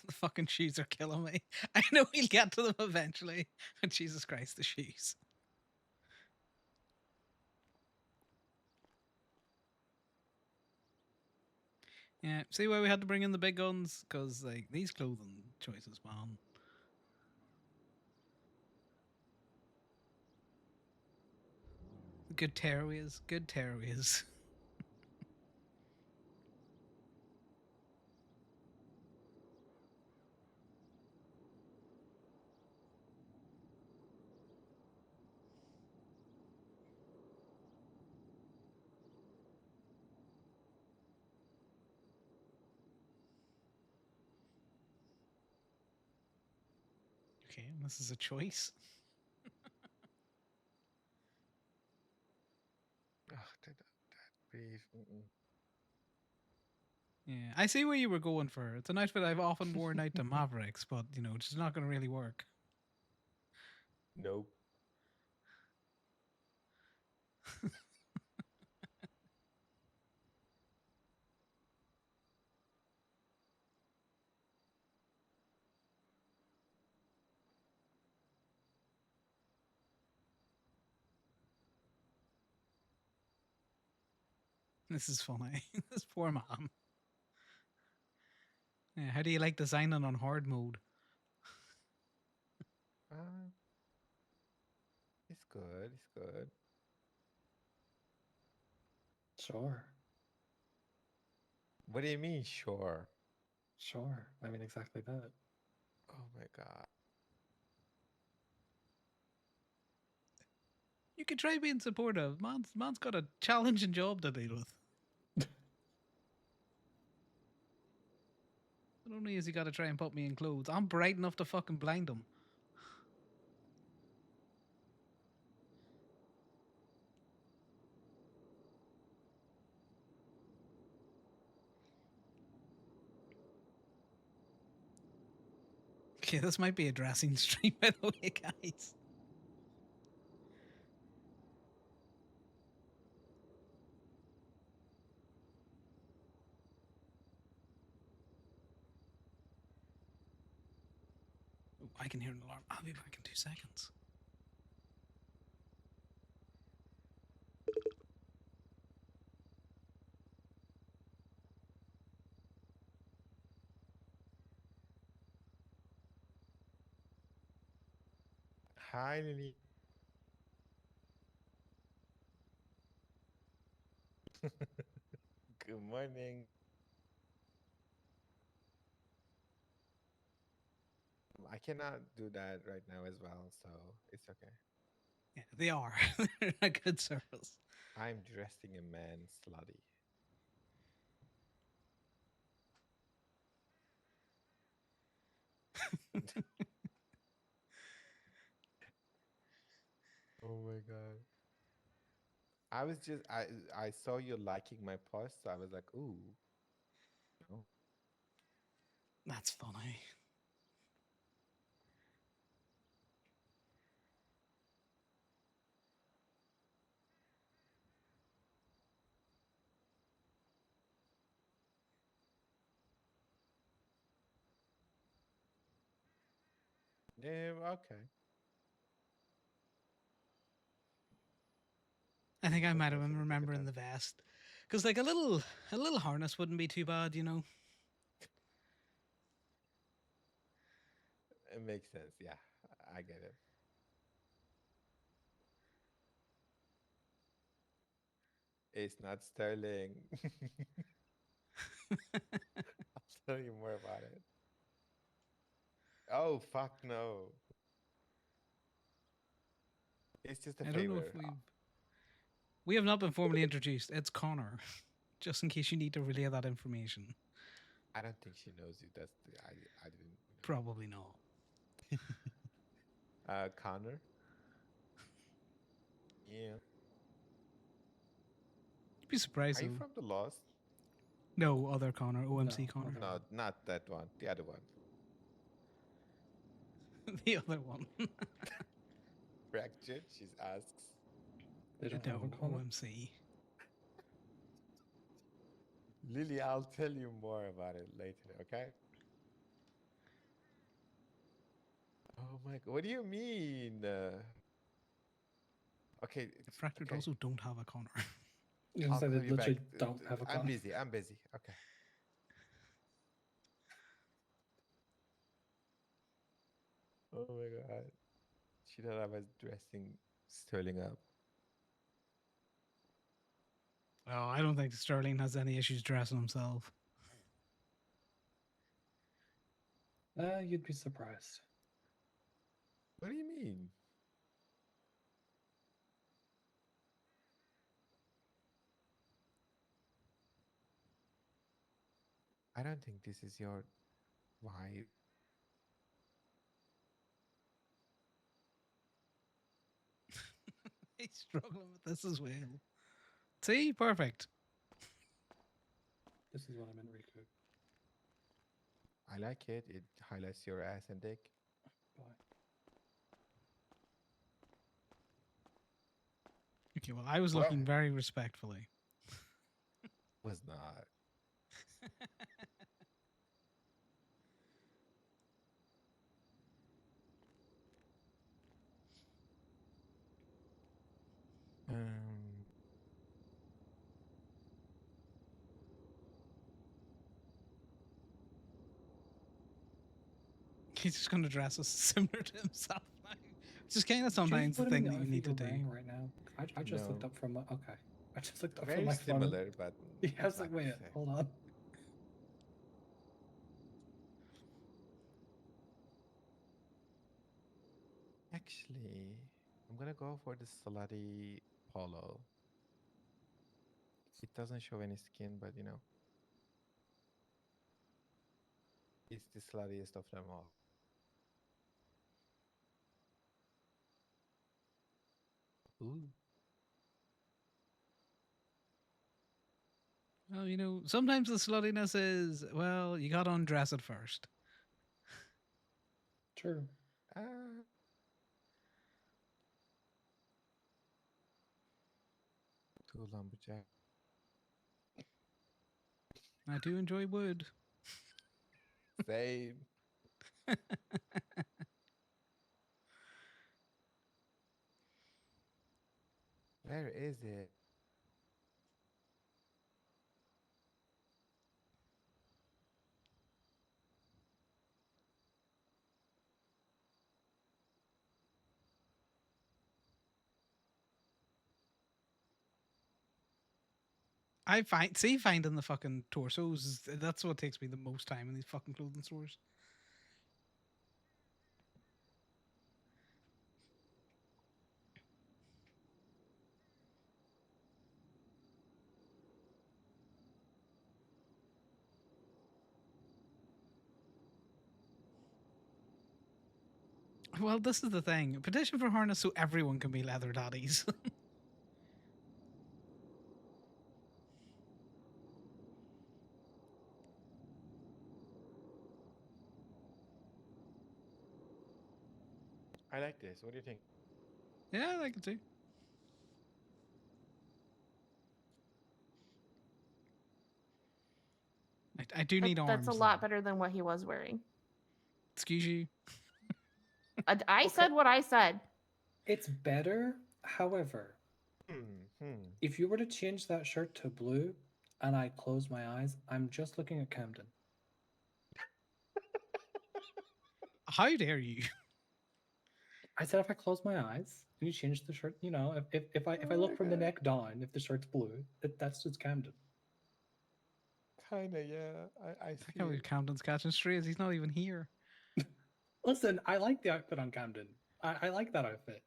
The fucking shoes are killing me. I know we'll get to them eventually. But Jesus Christ, the shoes. Yeah, see why we had to bring in the big guns? Because, like, these clothing choices, man. Good tearaways. Good tearaways. Okay, this is a choice. Oh, that brief. Yeah, I see where you were going for. It's an outfit I've often worn out to Mavericks, but, you know, it's just not going to really work. Nope. This is funny. This poor man. Yeah, how do you like designing on hard mode? Uh, it's good. It's good. Sure. What do you mean, sure? Sure. I mean, exactly that. Oh my god. You could try being supportive. Man's got a challenging job to deal with. Not only has he got to try and put me in clothes, I'm bright enough to fucking blind him. Okay, this might be a dressing stream, by the way, guys. Ooh, I can hear an alarm. I'll be back in 2 seconds. Hi, Lily. Good morning. I cannot do that right now as well, so it's okay. Yeah, they are. They're a good service. I'm dressing a man slutty. Oh my god. I saw you liking my post, so I was like, ooh. Oh. That's funny. Yeah, okay. I think I might have Okay, so been we took it remembering then. the vest. Because like a little harness wouldn't be too bad, you know? It makes sense, yeah. I get it. It's not Sterling. I'll tell you more about it. Oh fuck no. It's just a I don't know if favor. we have not been formally introduced. It's Connor. Just in case you need to relay that information. I don't think she knows you. I didn't, Probably not. Connor? Yeah. You'd be surprised Are you though. from the Lost? No, other Connor, OMC No, Connor. other No, one. not that one. The other one. The other one. Fractured, she asks. They don't have a No, Connor. OMC. Lily, I'll tell you more about it later, okay? Oh my god, what do you mean? Okay, The Fractured okay. also don't have a Connor. You I'll say they call you back. literally don't have a I'm Connor. busy. I'm busy. Okay. Oh my god. She thought I was dressing Sterling up. Oh, I don't think Sterling has any issues dressing himself. You'd be surprised. What do you mean? I don't think this is your vibe. He's struggling with this as well. See, perfect. This is what I meant, Riku. I like it. It highlights your ass and dick. Bye. Okay, well, I was Well- looking very respectfully. Was not. Um, He's just going to dress us similar to himself now. Which is kind of Did you sometimes the put him in thing that you outfit need to you're do. wearing right now. I just looked No. up from my okay. I just looked up very from my phone. similar, but Yeah, I was not like, wait, the same. hold on. Actually, I'm gonna go for the slutty polo. It doesn't show any skin, but it's the sluttiest of them all. Ooh. Well, sometimes the sluttiness is, well, you got to undress it first. Sure. Ah. Two lumberjack. I do enjoy wood. Same. Where is it? I finding the fucking torsos. That's what takes me the most time in these fucking clothing stores. Well, this is the thing. Petition for harness so everyone can be leather daddies. I like this. What do you think? Yeah, I like it too. I do need arms. That's a lot though. better than what he was wearing. Excuse you. I said what I said. It's better. However, if you were to change that shirt to blue and I close my eyes, I'm just looking at Camden. How dare you? I said if I close my eyes and you change the shirt, you know, if I look from the neck down, if the shirt's blue, that's just Camden. Kinda, yeah. I I see can't believe it. Camden's catching strays. He's not even here. Listen, I like the outfit on Camden. I like that outfit.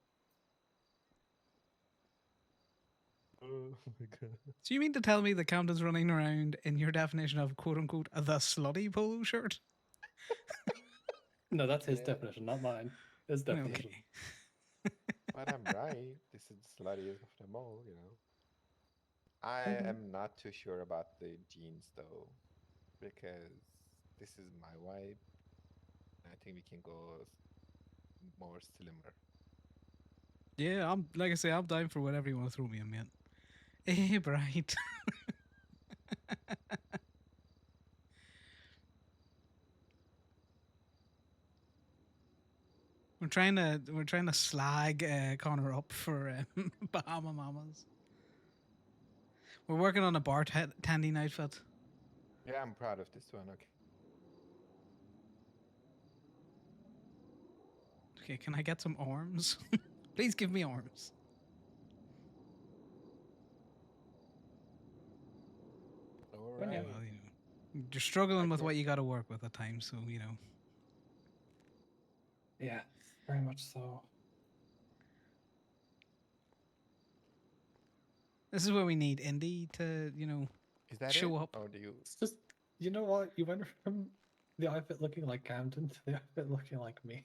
Oh my god. So you mean to tell me that Camden's running around in your definition of quote unquote the slutty polo shirt? No, that's his Yeah. definition, not mine. His definition. Okay. But I'm right. This is the sluttiest of them all, you know. I Okay. am not too sure about the jeans though, because this is my vibe. I think we can go more slimmer. Yeah, I'm like I say, I'm down for whatever you want to throw me in, man. Eh, bright. we're trying to slag Connor up for Bahama Mamas. We're working on a bartending outfit. Yeah, I'm proud of this one. Okay. Okay, can I get some arms? Please give me arms. All Well, yeah. right. Well, you know, you're struggling with Okay. what you got to work with at times, so you know. Yeah, very much so. This is where we need Indy to, you know, Is that show it? up. Or do you? It's just, you know what? You went from the outfit looking like Camden to the outfit looking like me.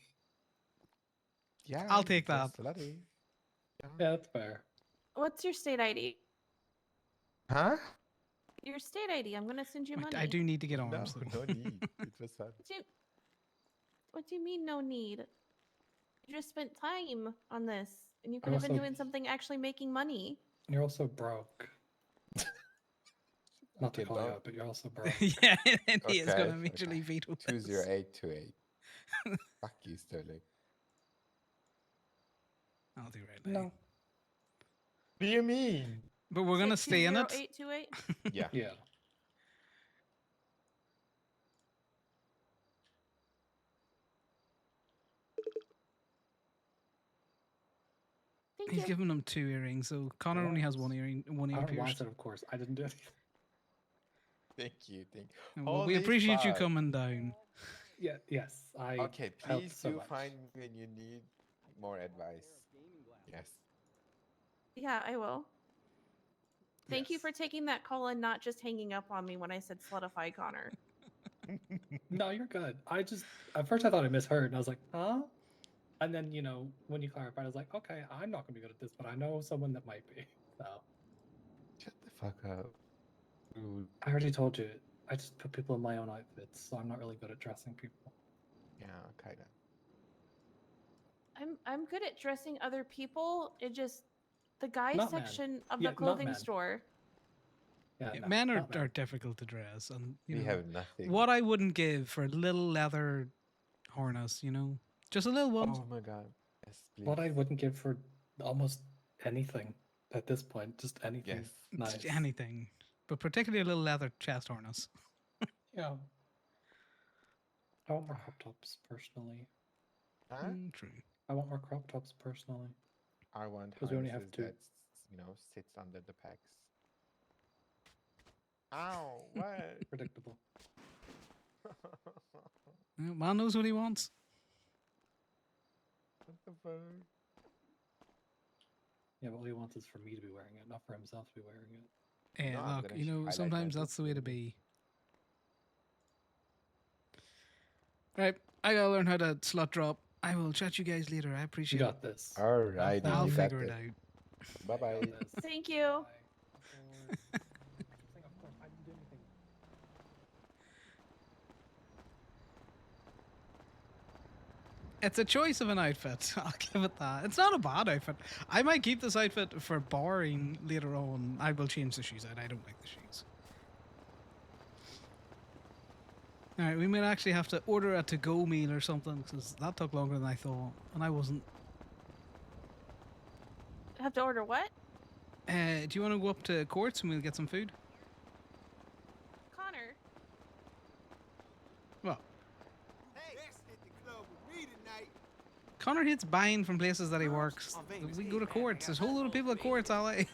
Yeah, I'll take you're that. slutty. Yeah. Yeah, that's fair. What's your state ID? Huh? Your state ID. I'm gonna send you money. I do need to get No, arms, though. no need. It was fun. What do you mean no need? You just spent time on this, and you I could have been also- doing something actually making money. You're also broke. Not to Okay, call you don't- out, but you're also broke. Yeah, Indy is going to Okay, immediately okay. veto this. 20828. Fuck you, Sterling. I'll do right now. No. What do you mean? But we're going to stay in it. 828. Yeah. Yeah. Thank He's you. giving him 2 earrings, so Connor only has Yes. 1 earring, 1 I ear don't know why I pierced. said of course. I didn't do anything. Thank you. Thank you. Well, we Holy appreciate you fuck. coming down. Yeah, yes. I Okay, helped please so do much. find me when you need more advice. Yes. Yeah, I will. Thank you Yes. for taking that call and not just hanging up on me when I said slutify Connor. No, you're good. I just at first I thought I misheard, and I was like, huh? And then, you know, when you clarified, I was like, okay, I'm not gonna be good at this, but I know someone that might be. So Shut the fuck up. Rude. I already told you. I just put people in my own outfits, so I'm not really good at dressing people. Yeah, kinda. I'm good at dressing other people. It just the guys Not men. section of Yeah, the not clothing men. store. Yeah, Yeah, no, men are, not men. difficult to dress, and you We know have nothing. what I wouldn't give for a little leather harness. Just a little one. Oh my god. Yes, please. What I wouldn't give for almost anything at this point, just anything Yes. nice. Anything, but particularly a little leather chest harness. Yeah. I want more crop tops personally. Huh? True. I want more crop tops personally. I want 'Cause we only have harnesses two. that, sits under the pecs. Ow, what? Predictable. Man knows what he wants. What the fuck? Yeah, but all he wants is for me to be wearing it, not for himself to be wearing it. Yeah, No, I'm look, gonna highlight my sometimes boobs that's the way to anyway. be. Right, I gotta learn how to slot drop. I will chat you guys later. I You appreciate it. got this. Alrighty, I'll you got figure it this. out. Bye I bye. got this. Thank you. Bye. Of course. I keep saying of course. I didn't do anything. It's a choice of an outfit. I'll give it that. It's not a bad outfit. I might keep this outfit for barring later on. I will change the shoes out. I don't like the shoes. Alright, we might actually have to order a to-go meal or something, because that took longer than I thought, and I wasn't. Have to order what? Do you want to go up to Courts and we'll get some food? Connor. Well, Hey, let's hit the club with me tonight. Connor hates buying from places that he works. We go to Courts. There's a whole lot of people at Courts, LA.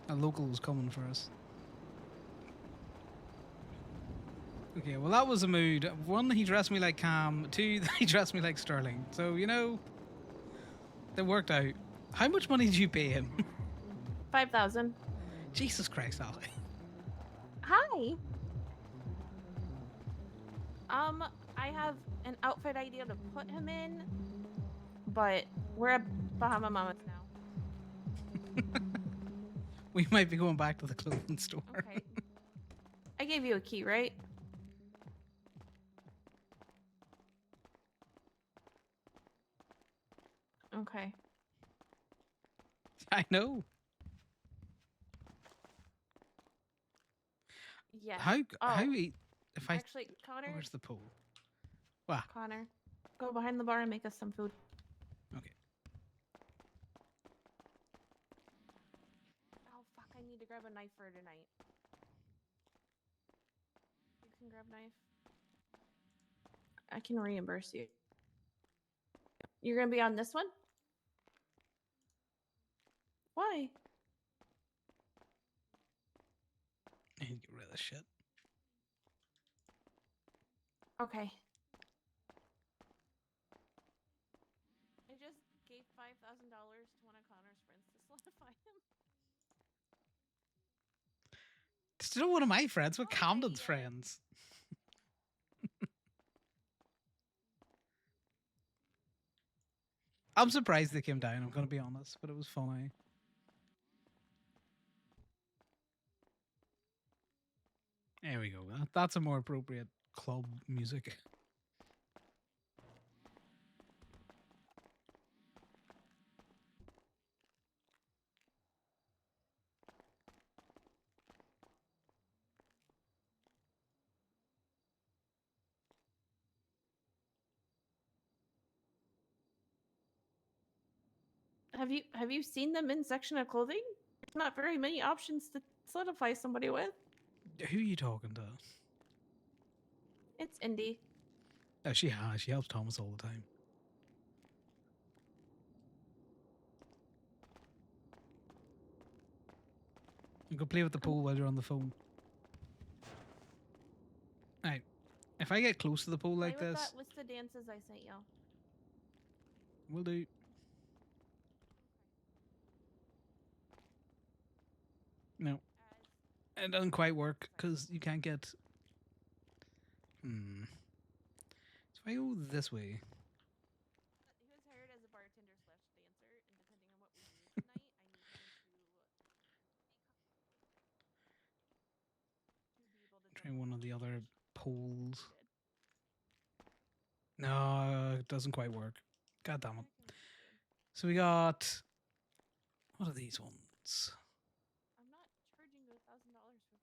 A local was coming for us. Okay, well that was a mood. One, he dressed me like Cam. Two, he dressed me like Sterling. So, that worked out. How much money did you pay him? 5,000. Jesus Christ, Ali. Hi. I have an outfit idea to put him in, but we're at Bahama Mamas now. We might be going back to the clothing store. Okay. I gave you a key, right? Okay. I know. Yes. How Oh, if I actually, Connor, where's the pool? Wow. Connor, go behind the bar and make us some food. Okay. Oh fuck! I need to grab a knife for tonight. You can grab knife. I can reimburse you. You're gonna be on this one? Why? I need to get rid of this shit. Okay. I just gave $5,000 to one of Connor's friends to solidify him. Still one of my friends. With Why? Camden's friends. I'm surprised they came down, I'm gonna be honest, but it was funny. There we go. That's a more appropriate club music. Have you seen the men's section of clothing? There's not very many options to solidify somebody with. Who are you talking to? It's Indy. Oh, she has. She helps Thomas all the time. You can play with the pool while you're on the phone. Right. If I get close to the pool Play like with this, that list of dances I sent you. we'll do. No, it doesn't quite work because you can't get. So if I go this way, He was hired as a bartender slash dancer, and depending on what we do tonight, I need him to poles. No, it doesn't quite work. God damn it. So we got, what are these ones? I'm not charging you $1,000 for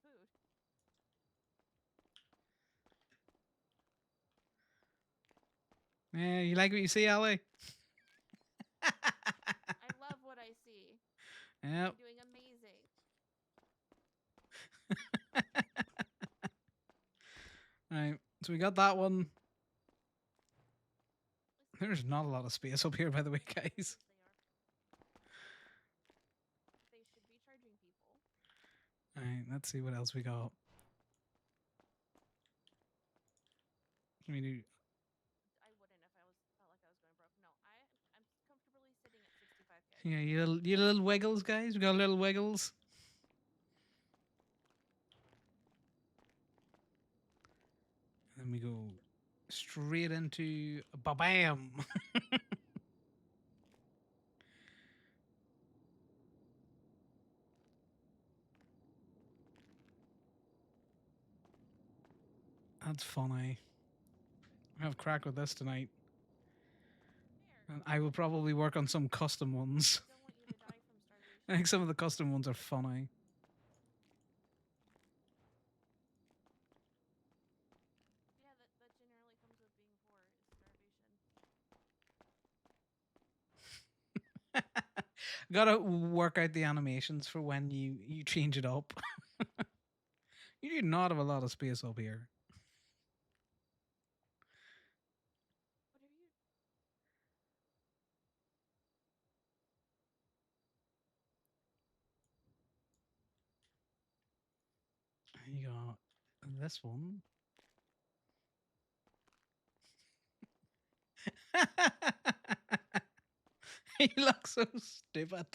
food. Yeah, you like what you see, Ali? I love what I see. Yep. You're doing amazing. Right, so we got that one. There's not a lot of space up here, by the way, guys. They should be charging people. Alright, let's see what else we got. We do. I wouldn't if I felt like I was going broke. No, I'm comfortably sitting at 65K. Yeah, you little wiggles, guys. We got little wiggles. And then we go straight into ba-bam. That's funny. I have crack with this tonight. And I will probably work on some custom ones. I don't want you to die from starvation. I think some of the custom ones are funny. Yeah, that generally comes with being poor is starvation. Gotta work out the animations for when you change it up. You do not have a lot of space up here. What are you? You got this one. He looks so stupid.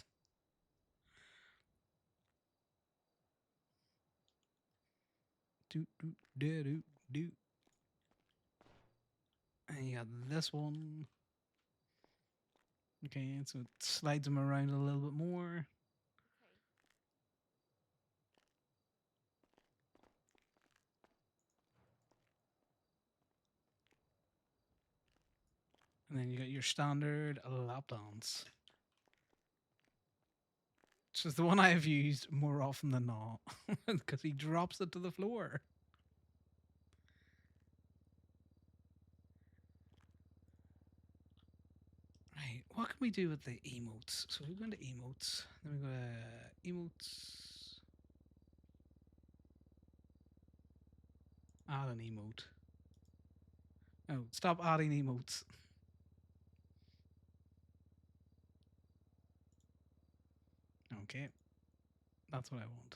Do do do do do. And you got this one. Okay, so it slides them around a little bit more. Okay. And then you got your standard lap dance. Which is the one I have used more often than not. Because he drops it to the floor. Right, what can we do with the emotes? So we go into emotes. Then we go to emotes. Add an emote. Oh, stop adding emotes. Okay. That's what I want.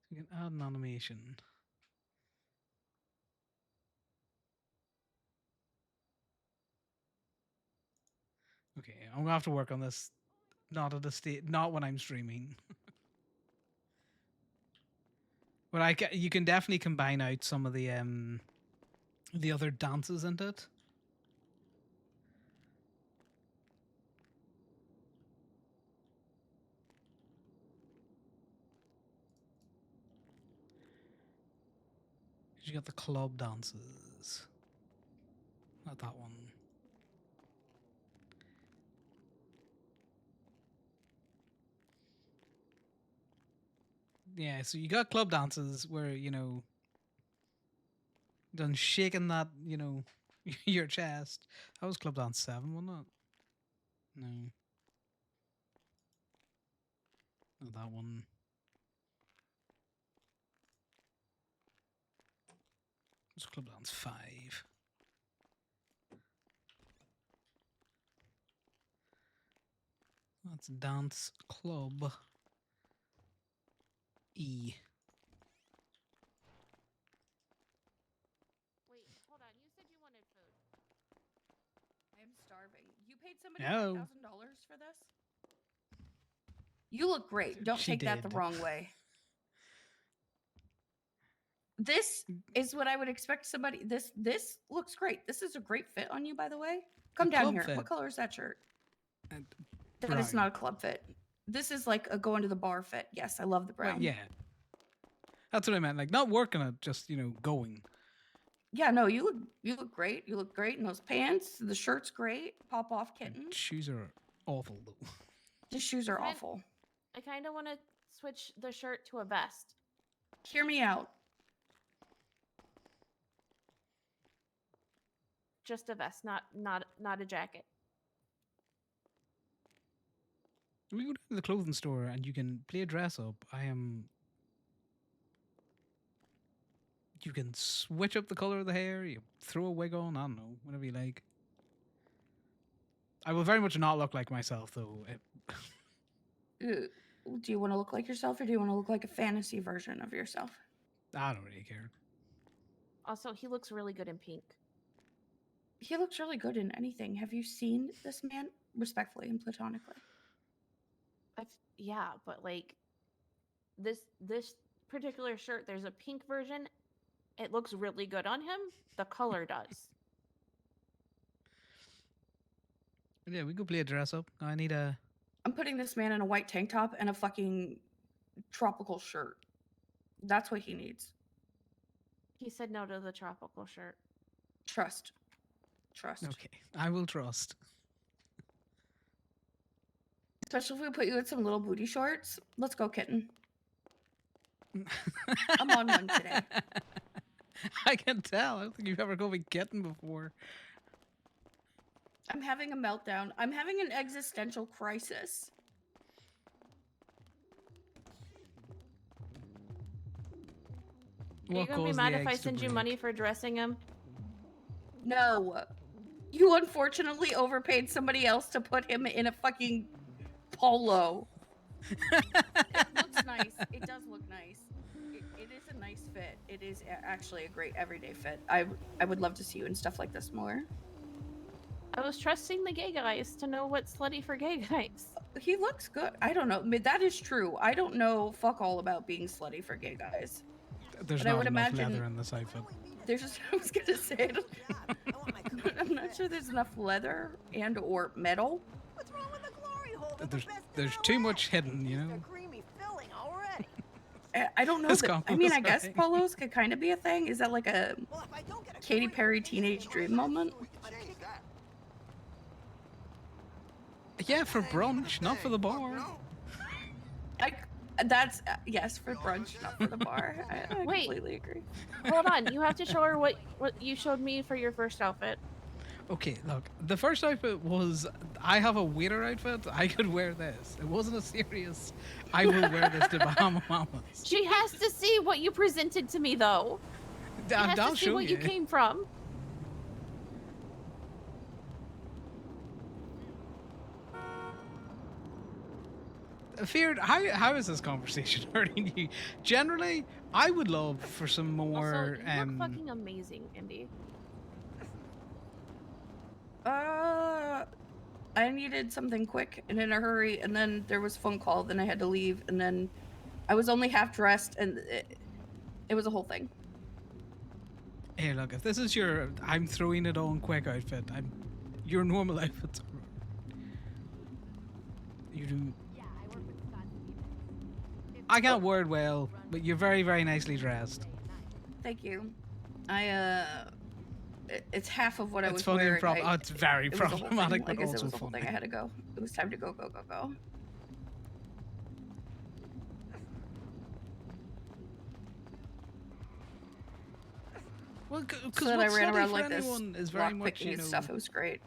So you can add an animation. Okay, I'm gonna have to work on this. Not at a state. Not when I'm streaming. But you can definitely combine out some of the other dances into it. You got the club dances. Not that one. Yeah, so you got club dances where, done shaking that, your chest. That was Club Dance 7, wasn't it? No. Not that one. It was Club Dance 5. That's Dance Club E. Wait, hold on. You said you wanted food. I'm starving. You paid somebody No. $5,000 for this? You look great. Don't She take that the did. wrong way. This is what I would expect somebody. This looks great. This is a great fit on you, by the way. Come down club here. fit. What color is that shirt? And That is brown. not a club fit. This is like a going to the bar fit. Yes, I love the Well, brown. yeah. That's what I meant. Like, not working it, just, going. Yeah, no, you look great. You look great in those pants. The shirt's great. Pop off kitten. Shoes are awful, though. The shoes are Kind- awful. I kind of want to switch the shirt to a vest. Hear me out. Just a vest, not a jacket. We go down to the clothing store and you can play dress up. You can switch up the color of the hair. You throw a wig on. I don't know, whatever you like. I will very much not look like myself, though. Do you want to look like yourself, or do you want to look like a fantasy version of yourself? I don't really care. Also, he looks really good in pink. He looks really good in anything. Have you seen this man? Respectfully and platonically. Yeah, but like this particular shirt, there's a pink version. It looks really good on him. The color does. Yeah, we go play a dress up. I need a. I'm putting this man in a white tank top and a fucking tropical shirt. That's what he needs. He said no to the tropical shirt. Trust. Okay, I will trust. Especially if we put you in some little booty shorts. Let's go, kitten. I'm on one today. I can tell. I don't think you've ever called me kitten before. I'm having a meltdown. I'm having an existential crisis. Are you gonna be mad if I send you money for dressing him? No. You unfortunately overpaid somebody else to put him in a fucking polo. It looks nice. It does look nice. It is a nice fit. It is actually a great everyday fit. I would love to see you in stuff like this more. I was trusting the gay guys to know what's slutty for gay guys. He looks good. I don't know. I mean, that is true. I don't know fuck all about being slutty for gay guys. There's But I not would enough imagine- leather in this outfit. There's just, I was gonna say, I'm not sure there's enough leather and or metal. What's wrong with the glory hole? They're the There's best in there's LA. too much hidden, you Just know. a creamy filling already. I don't know. This That, I mean, I combo's guess right. polos could kind of be a thing. Is that like a Well, if I don't get a Katy glory Perry hole, teenage dream moment? Yeah, for brunch, not for the bar. That's yes for brunch, not for the bar. I Wait. completely agree. Hold on, you have to show her what you showed me for your first outfit. Okay, look, the first outfit was I have a waiter outfit. I could wear this. It wasn't a serious. I will wear this to Bahama Mamas. She has to see what you presented to me, though. She has I'll to see show what you. you came from. Feared, how is this conversation hurting you? Generally, I would love for some more. Also, you look fucking amazing, Indy. I needed something quick and in a hurry, and then there was a phone call. Then I had to leave, and then I was only half dressed, and it was a whole thing. Here, look, if this is your I'm throwing it on quick outfit, your normal outfits. You do. Yeah, I work with Scott Stevens. I can't word well, but you're very, very nicely dressed. Thank you. It's half of what I It's was funny and wearing. it's very it was a whole problematic, thing. but Like I said, also it was a whole funny. thing. I had to go. It was time to go. Well, because So then I what's ran slutty around for like this, anyone is very much, picking you and know, stuff. It was great.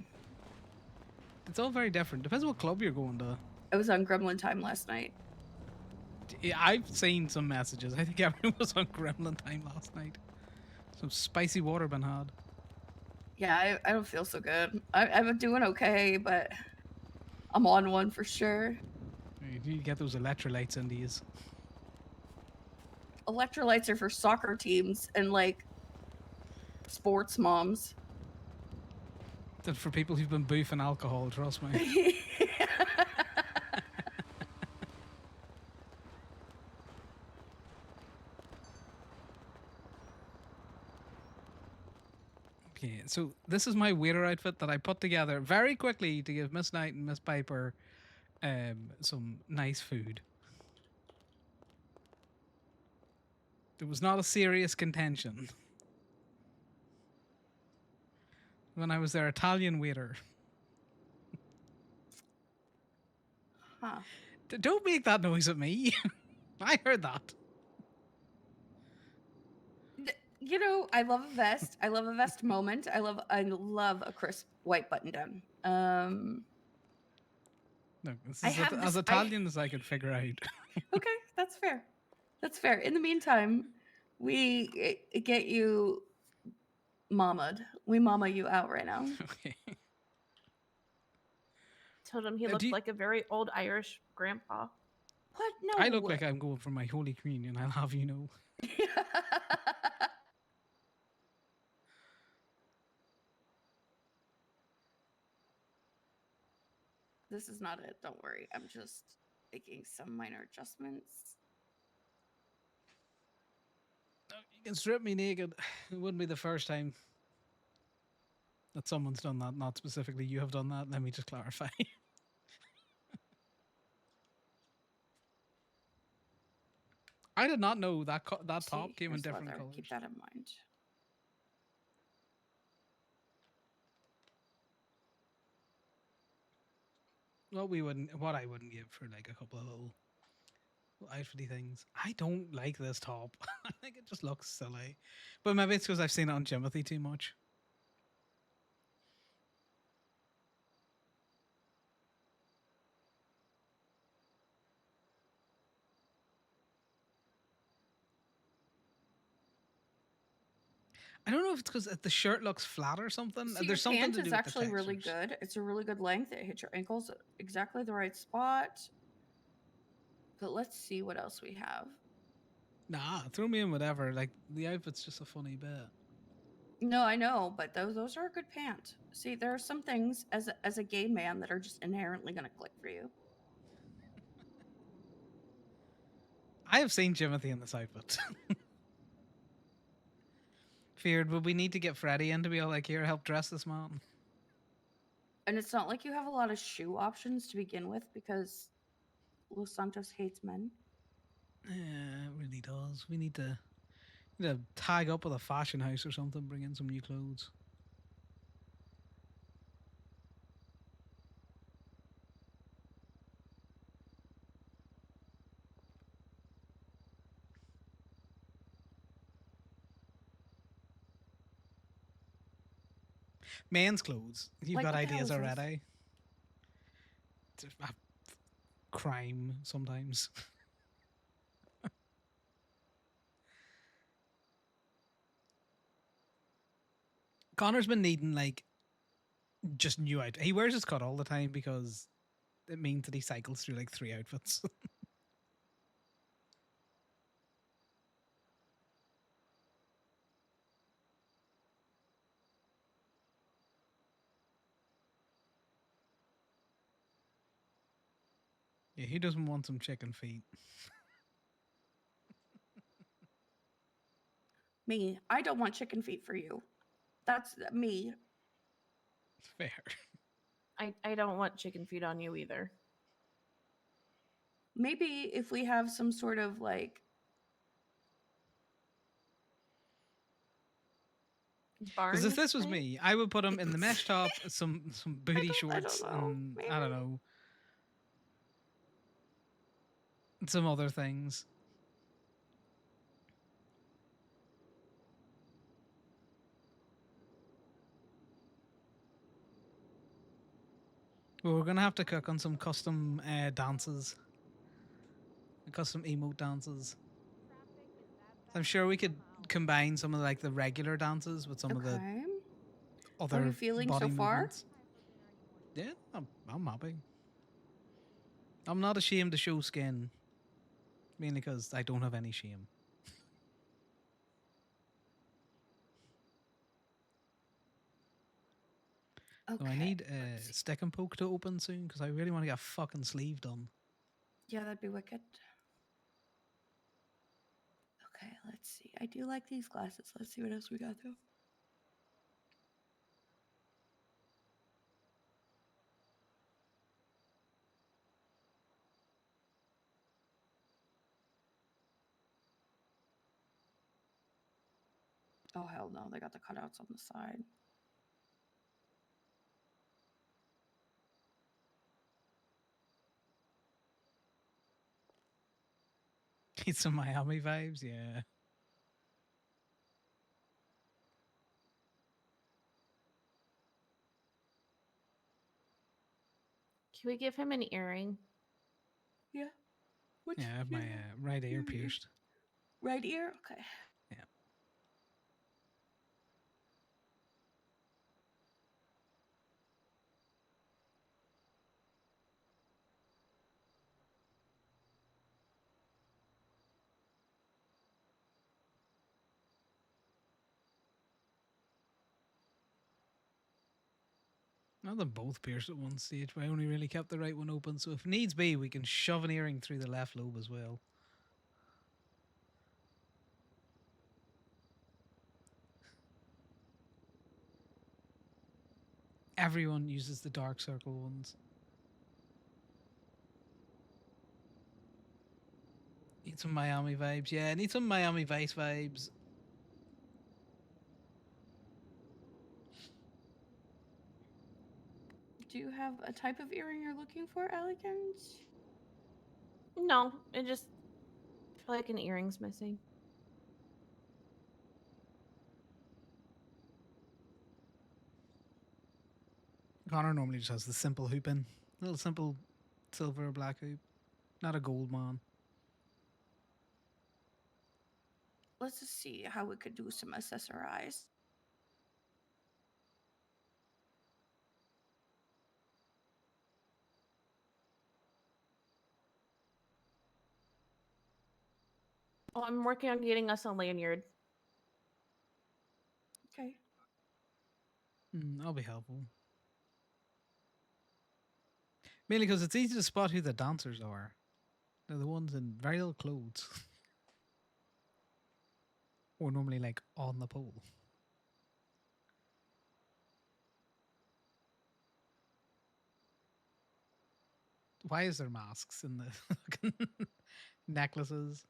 it's all very different. Depends what club you're going to. I was on Gremlin time last night. Yeah, I've seen some messages. I think everyone was on Gremlin time last night. Some spicy water been had. Yeah, I don't feel so good. I'm doing okay, but I'm on one for sure. You need to get those electrolytes in these. Electrolytes are for soccer teams and like sports moms. That's for people who've been boofing alcohol, trust me. Okay, so this is my waiter outfit that I put together very quickly to give Miss Knight and Miss Piper some nice food. It was not a serious contention. When I was their Italian waiter. Huh. Don't make that noise at me. I heard that. You know, I love a vest. I love a vest moment. I love a crisp white button down. No, this I is have as this- Italian as I could figure out. Okay, that's fair. That's fair. In the meantime, we get you mamaed. We mama you out right now. Okay. Told him he Do looked you- like a very old Irish grandpa. What? No. I look like I'm going for my Holy Communion, I'll have you know. This is not it. Don't worry. I'm just making some minor adjustments. You can strip me naked. It wouldn't be the first time that someone's done that. Not specifically you have done that. Let me just clarify. I did not know that that top See, came in here's different leather. colors. Keep that in mind. What I wouldn't give for like a couple of little outfitty things. I don't like this top. I think it just looks silly. But maybe it's because I've seen it on Timothy too much. I don't know if it's because the shirt looks flat or something. So your There's something pant to do is with actually the really textures. good. It's a really good length. It hits your ankles at exactly the right spot. But let's see what else we have. Nah, throw me in whatever. Like the outfit's just a funny bit. No, I know, but those are a good pant. See, there are some things as a gay man that are just inherently going to click for you. I have seen Timothy in this outfit. Feared, would we need to get Freddie in to be all like, here, help dress this man? And it's not like you have a lot of shoe options to begin with because Los Santos hates men. Yeah, it really does. We need to tag up with a fashion house or something, bring in some new clothes. Men's clothes. You've Like, got what the hell ideas is this? already. It's a crime sometimes. Connor's been needing like just new outfits. He wears his cut all the time because it means that he cycles through like 3 outfits. Yeah, he doesn't want some chicken feet. Me, I don't want chicken feet for you. That's me. Fair. I don't want chicken feet on you either. Maybe if we have some sort of like Because if Barn this was thing? me, I would put him in the mesh top, some booty I shorts, don't know, and I maybe. don't know, some other things. Well, we're gonna have to cook on some custom dances, custom emote dances. I'm sure we could combine some of like the regular dances with some of the Okay. other How are you feeling body so far? movements. Yeah, I'm happy. I'm not ashamed to show skin, mainly because I don't have any shame. Okay. So I need let's see. stick and poke to open soon because I really want to get a fucking sleeve done. Yeah, that'd be wicked. Okay, let's see. I do like these glasses. Let's see what else we got though. Oh hell no, they got the cutouts on the side. Get some Miami vibes, yeah. Can we give him an earring? Yeah. Which Yeah, I have my right ear pierced. right ear? Okay. Yeah. Not them both pierced at one stage, but I only really kept the right one open, so if needs be, we can shove an earring through the left lobe as well. Everyone uses the dark circle ones. Need some Miami vibes. Yeah, need some Miami Vice vibes. Do you have a type of earring you're looking for, Elegant? No, I just feel like an earring's missing. Connor normally just has the simple hoop in. Little simple silver or black hoop. Not a gold man. Let's just see how we could do some accessorize. Oh, I'm working on getting us a lanyard. Okay. I'll be helpful. Mainly because it's easy to spot who the dancers are. They're the ones in very little clothes. Or normally like on the pole. Why is there masks in the necklaces?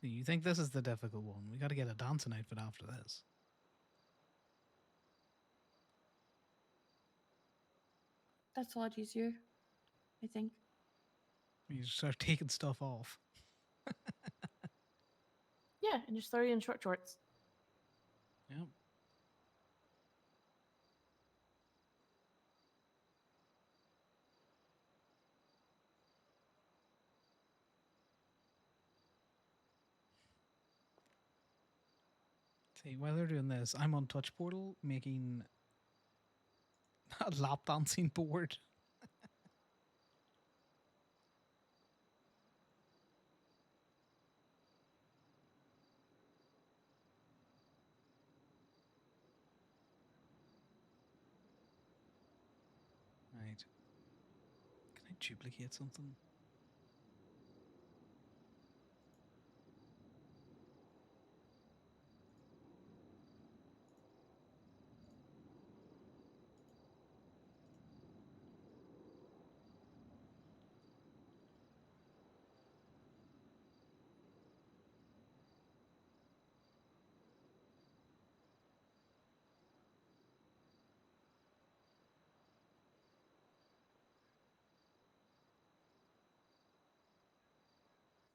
You think this is the difficult one? We got to get a dancing outfit after this. That's a lot easier, I think. You just start taking stuff off. Yeah, and just throw you in short shorts. Yep. See, while they're doing this, I'm on Touch Portal making a lap dancing board. Right. Can I duplicate something?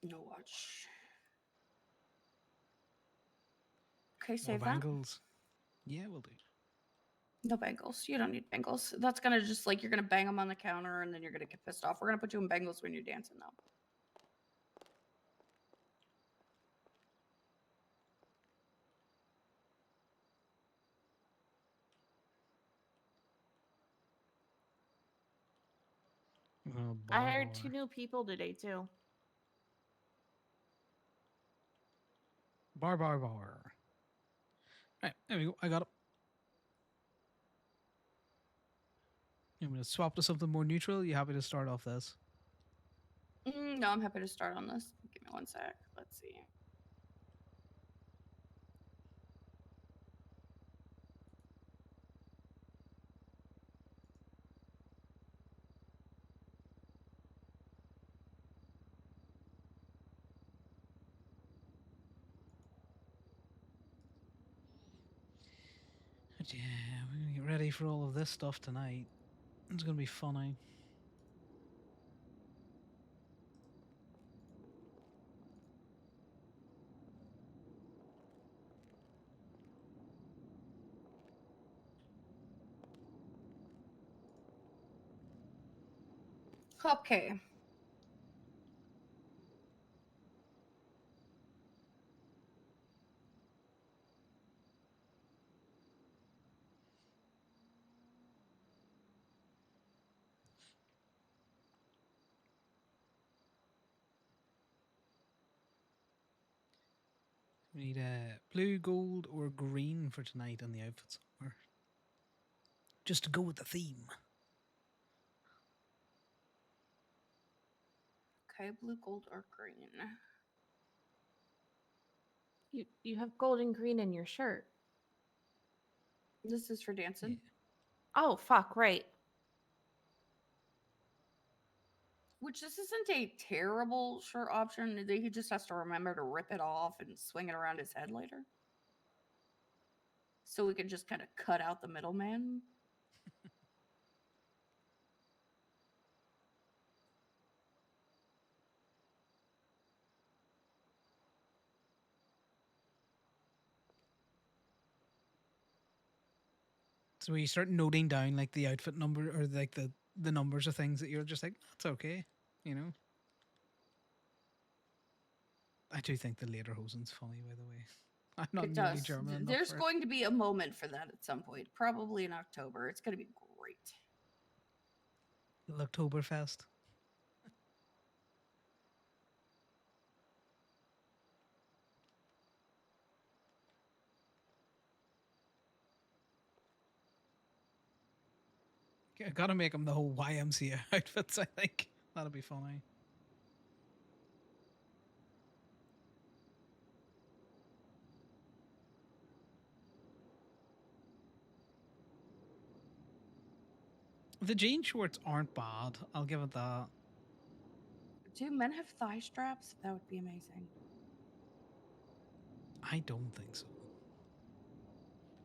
No watch. Okay, More save that. bangles. Yeah, we'll do. No bangles. You don't need bangles. That's gonna just like you're gonna bang them on the counter and then you're gonna get pissed off. We're gonna put you in bangles when you're dancing though. I hired 2 new people today too. Bar. Right, there we go. I got it. I'm going to swap to something more neutral. You happy to start off this? No, I'm happy to start on this. Give me one sec. Let's see. But yeah, we're gonna get ready for all of this stuff tonight. It's gonna be funny. Okay. We need blue, gold, or green for tonight on the outfits. Or just to go with the theme. Okay, blue, gold, or green. You have gold and green in your shirt. This is for dancing. Oh fuck, right. Which this isn't a terrible shirt option. He just has to remember to rip it off and swing it around his head later. So we can just kind of cut out the middleman. So we start noting down like the outfit number or like the numbers of things that you're just like, that's okay, you know. I do think the lederhosen's funny, by the way. I'm not It nearly does. German enough There's for it. going to be a moment for that at some point, probably in October. It's going to be great. Oktoberfest. I gotta make them the whole YMCA outfits, I think. That'll be funny. The jean shorts aren't bad. I'll give it that. Do men have thigh straps? That would be amazing. I don't think so.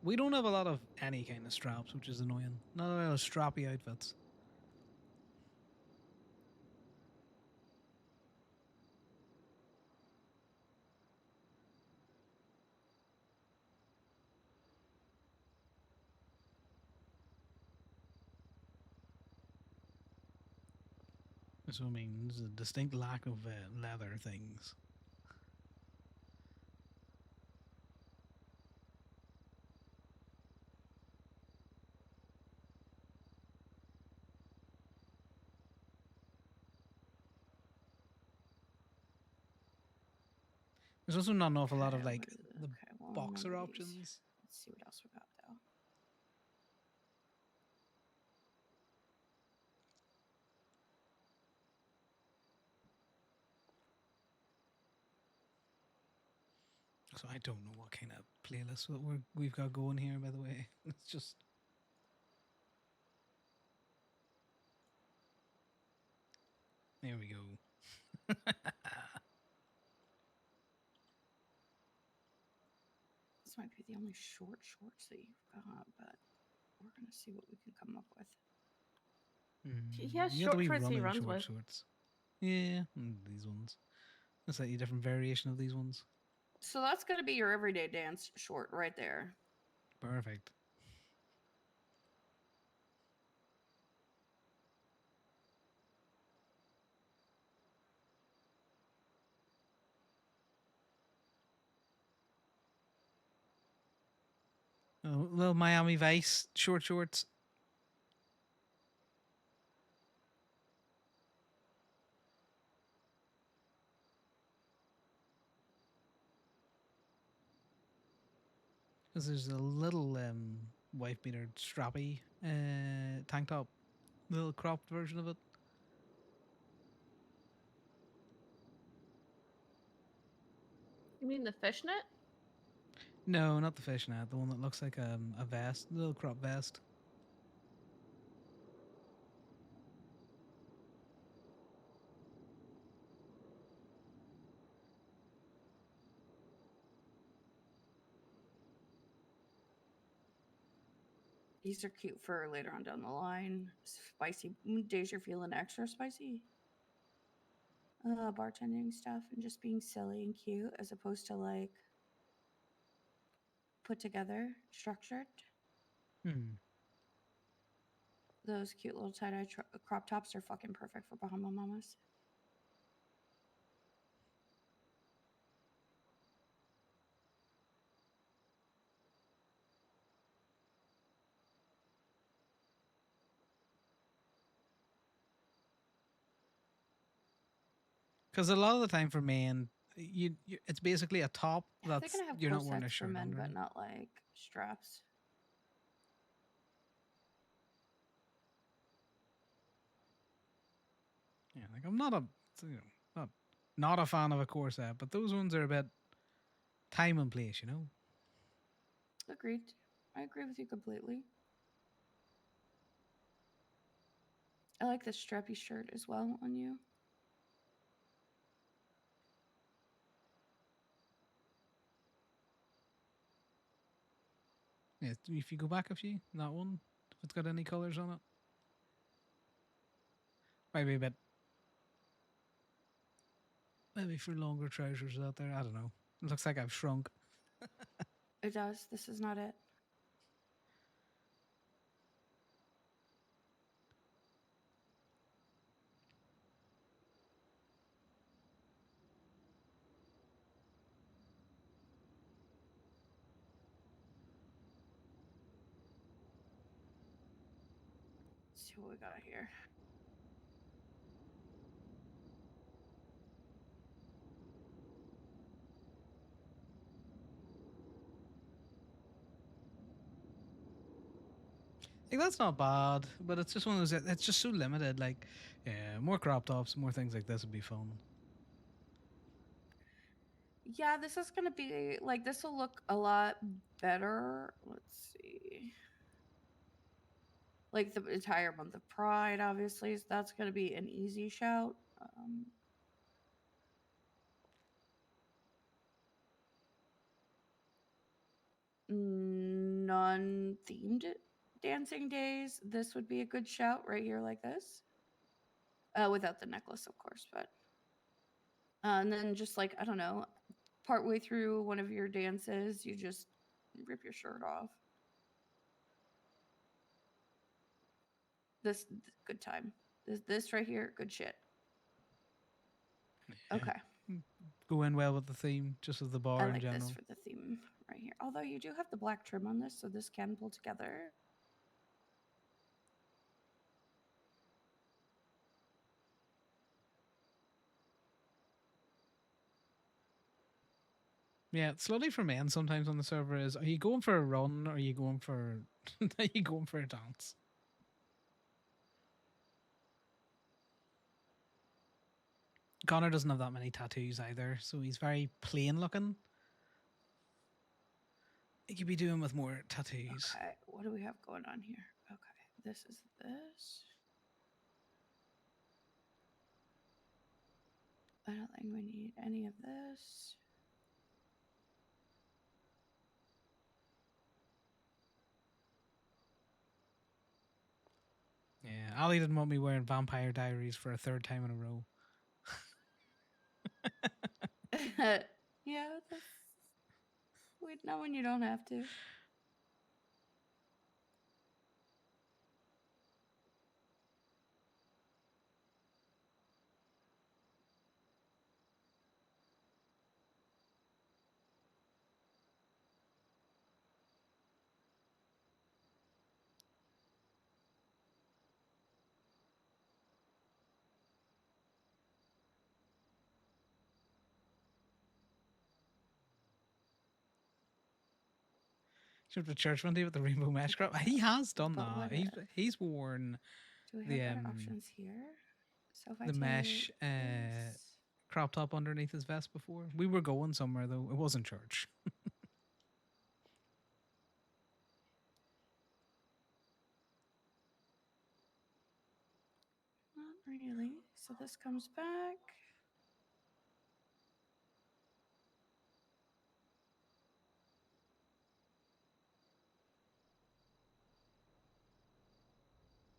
We don't have a lot of any kind of straps, which is annoying. Not a lot of strappy outfits. So I mean, there's a distinct lack of leather things. There's also not an awful lot of Okay, like what is it? the Okay, well, boxer remember these. options. Let's see what else we got though. So I don't know what kind of playlist that we've got going here. By the way, it's just there we go. This might be the only shorts that you've got, but we're gonna see what we can come up with. He has You got the short wee shorts he running runs short with. shorts. Yeah, these ones. A slightly different variation of these ones. So that's gonna be your everyday dance short right there. Perfect. Oh, little Miami Vice short shorts. Because there's a little wife beater strappy tank top, little cropped version of it. You mean the fishnet? No, not the fishnet. The one that looks like a vest, a little crop vest. These are cute for later on down the line. Spicy days you're feeling extra spicy. Bartending stuff and just being silly and cute as opposed to like put together, structured. Hmm. Those cute little tie-dye crop tops are fucking perfect for Bahama Mamas. Because a lot of the time for men, it's basically a top They're that's gonna have you're not wearing a corsets for shirt men, under. but not like straps. Yeah, like I'm not a you know not a fan of a corset, but those ones are a bit time and place, you know. Agreed. I agree with you completely. I like this strappy shirt as well on you. Yeah, if you go back a few, that one, if it's got any colors on it, maybe a bit, maybe for longer trousers out there. I don't know. It looks like I've shrunk. It does. This is not it. Let's see what we got here. Like that's not bad, but it's just one of those. It's just so limited. Like, yeah, more crop tops, more things like this would be fun. Yeah, this is gonna be like this will look a lot better. Let's see. Like the entire month of Pride, obviously, so that's gonna be an easy shout. Non-themed dancing days. This would be a good shout right here, like this. Without the necklace, of course, but and then just like I don't know, partway through one of your dances, you just rip your shirt off. This good time. This right here, good shit. Yeah. Okay, Go in well with the theme, just with the I bar in like general. this for the theme right here. Although you do have the black trim on this, so this can pull together. Yeah, slowly for men sometimes on the server is: are you going for a run? Or are you going for? Are you going for a dance? Connor doesn't have that many tattoos either, so he's very plain looking. He could be doing with more tattoos. Okay, what do we have going on here? Okay, this is this. I don't think we need any of this. Yeah, Ali didn't want me wearing Vampire Diaries for a third time in a row. Yeah, that's sweet. Not when you don't have to. Should the church one day with the rainbow mesh crop? He has done But that. what He's worn do we have the better options here? So if I the take mesh this, crop top underneath his vest before. We were going somewhere though. It wasn't church. Not really. So this comes back.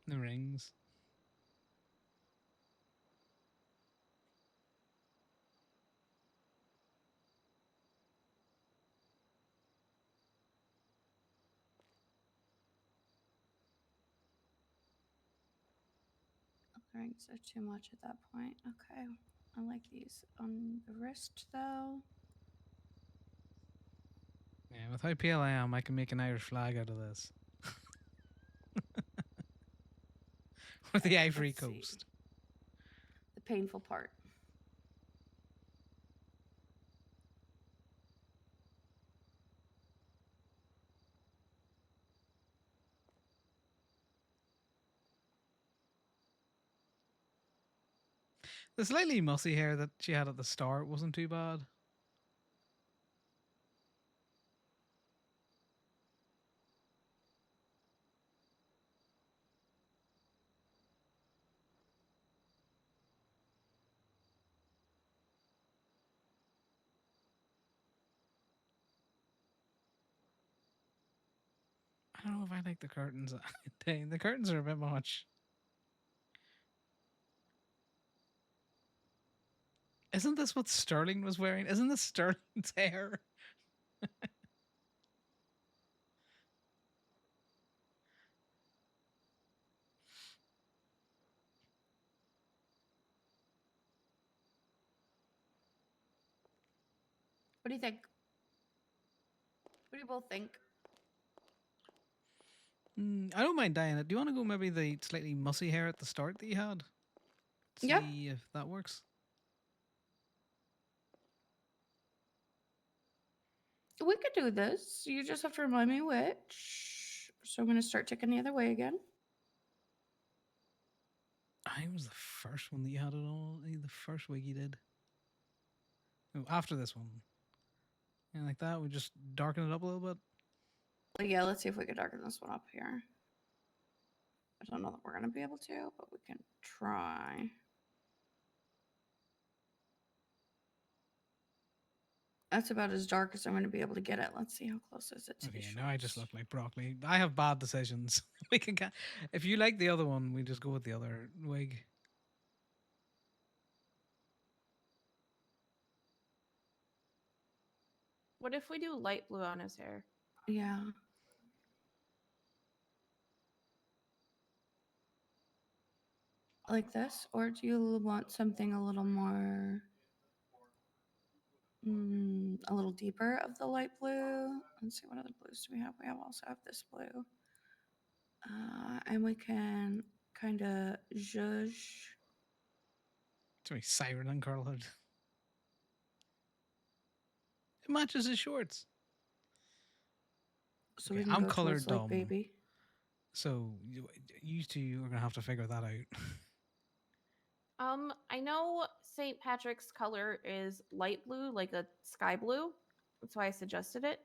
The rings. Rings are too much at that point. Okay. I like these on the wrist though. Yeah, with how pale I am, I can make an Irish flag out of this. Or the Ivory Let's see. Coast. The painful part. The slightly mussy hair that she had at the start wasn't too bad. I don't know if I like the curtains. Dang, the curtains are a bit much. Isn't this what Sterling was wearing? Isn't this Sterling's hair? What do you think? What do you both think? I don't mind dyeing it. Do you want to go maybe the slightly mussy hair at the start that you had? See Yep. if that works. We could do this. You just have to remind me which. So I'm going to start ticking the other way again. I was the first one that you had it on. The first wig you did. Oh, after this one. Yeah, like that. We just darken it up a little bit. Well, yeah, let's see if we can darken this one up here. I don't know that we're going to be able to, but we can try. That's about as dark as I'm going to be able to get it. Let's see how close is it to Okay, these now I just shorts. look like broccoli. I have bad decisions. We can. If you like the other one, we just go with the other wig. What if we do light blue on his hair? Yeah. Like this? Or do you want something a little more, a little deeper of the light blue? Let's see, what other blues do we have? We also have this blue. And we can kind of zhuzh. It's very siren and curlhood. It matches his shorts. So Okay, we can I'm go colored towards like dumb. baby. So you two are gonna have to figure that out. I know St. Patrick's color is light blue, like a sky blue. That's why I suggested it.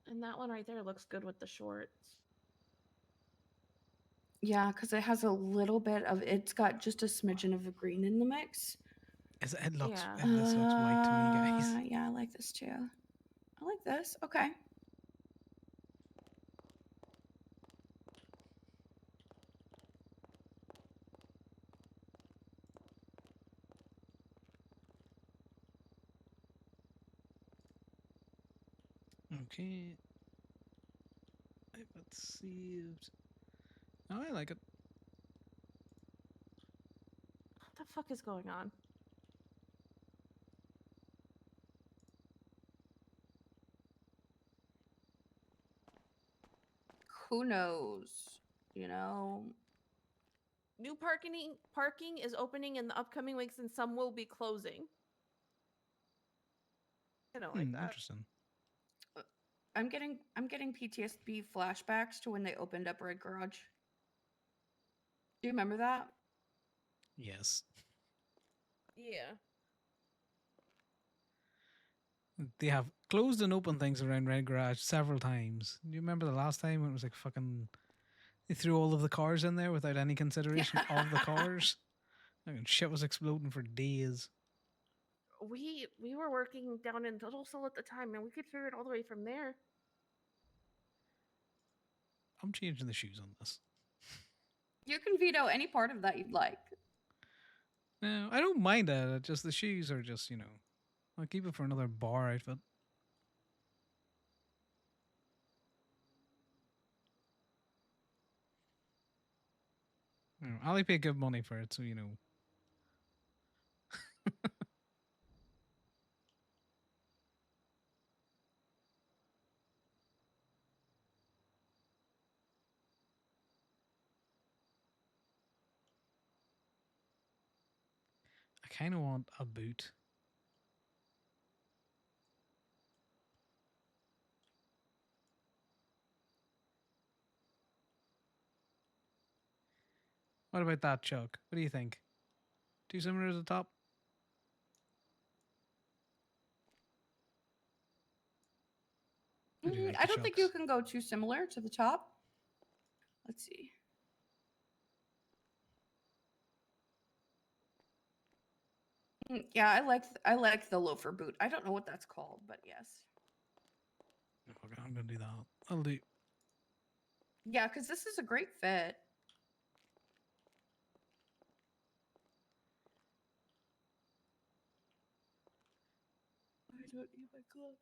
And that one right there looks good with the shorts. Yeah, because it has a little bit of, it's got just a smidgen of a green in the mix. This looks Yeah. this looks white to me, guys. Yeah, I like this too. I like this. Okay. Okay. Let's see. Oh, I like it. What the fuck is going on? Who knows? You know? New parking is opening in the upcoming weeks and some will be closing. I don't like that. Interesting. I'm getting PTSD flashbacks to when they opened up Red Garage. Do you remember that? Yes. Yeah. They have closed and opened things around Red Garage several times. Do you remember the last time when it was like fucking... They threw all of the cars in there without any consideration of the cars? Like, shit was exploding for days. We were working down in Tulsa at the time, and we could hear it all the way from there. I'm changing the shoes on this. You can veto any part of that you'd like. No, I don't mind that. Just the shoes are just, I'll keep it for another bar outfit. Ali paid good money for it, so I kind of want a boot. What about that, Chuck? What do you think? Too similar to the top? Or do you like I the don't think you Chucks? can go too similar to the top. Let's see. Yeah, I like the loafer boot. I don't know what that's called, but yes. Okay, I'm gonna do that. I'll do. Yeah, because this is a great fit. I don't need my gloves.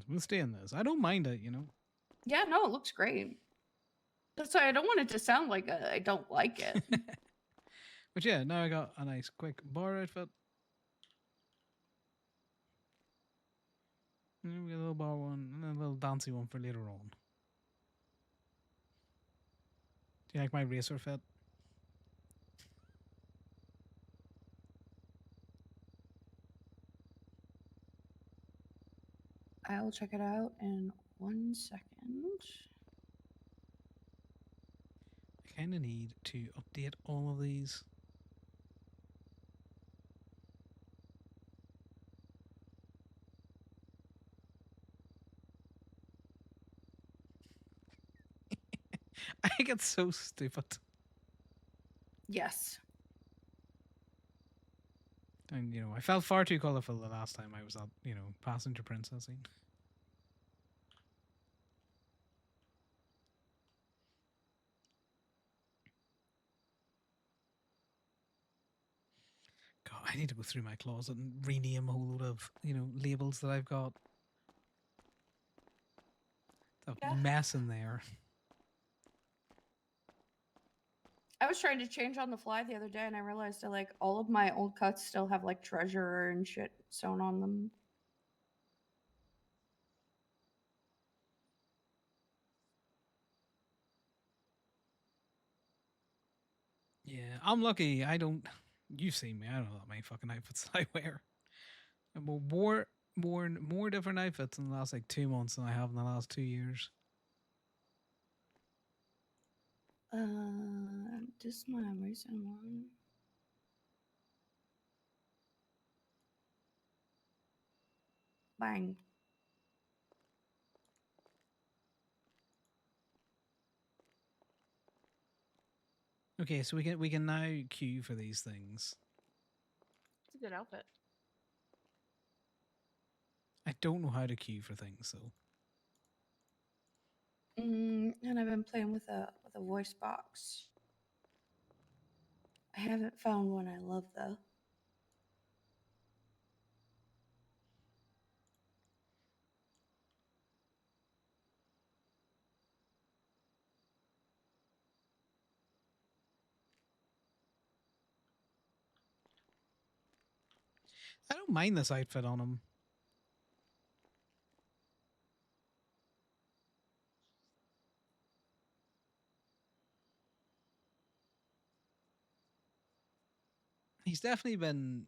We'll stay in this. I don't mind it, Yeah, no, it looks great. That's why I don't want it to sound like I don't like it. But yeah, now I got a nice quick bar outfit. And we got a little bar one and a little dancey one for later on. Do you like my racer fit? I'll check it out in 1 second. I kind of need to update all of these. I get so stupid. Yes. And, I felt far too colourful the last time I was at, passenger princessing. God, I need to go through my closet and rename a whole load of, labels that I've got. It's a mess in there. I was trying to change on the fly the other day and I realized I like all of my old cuts still have like treasure and shit sewn on them. Yeah, I'm lucky. I don't. You've seen me. I don't know that many fucking outfits I wear. I've worn more different outfits in the last like 2 months than I have in the last 2 years. This is my recent one. Bang. Okay, so we can now queue for these things. It's a good outfit. I don't know how to queue for things though. And I've been playing with a voice box. I haven't found one I love though. I don't mind this outfit on him. he's definitely been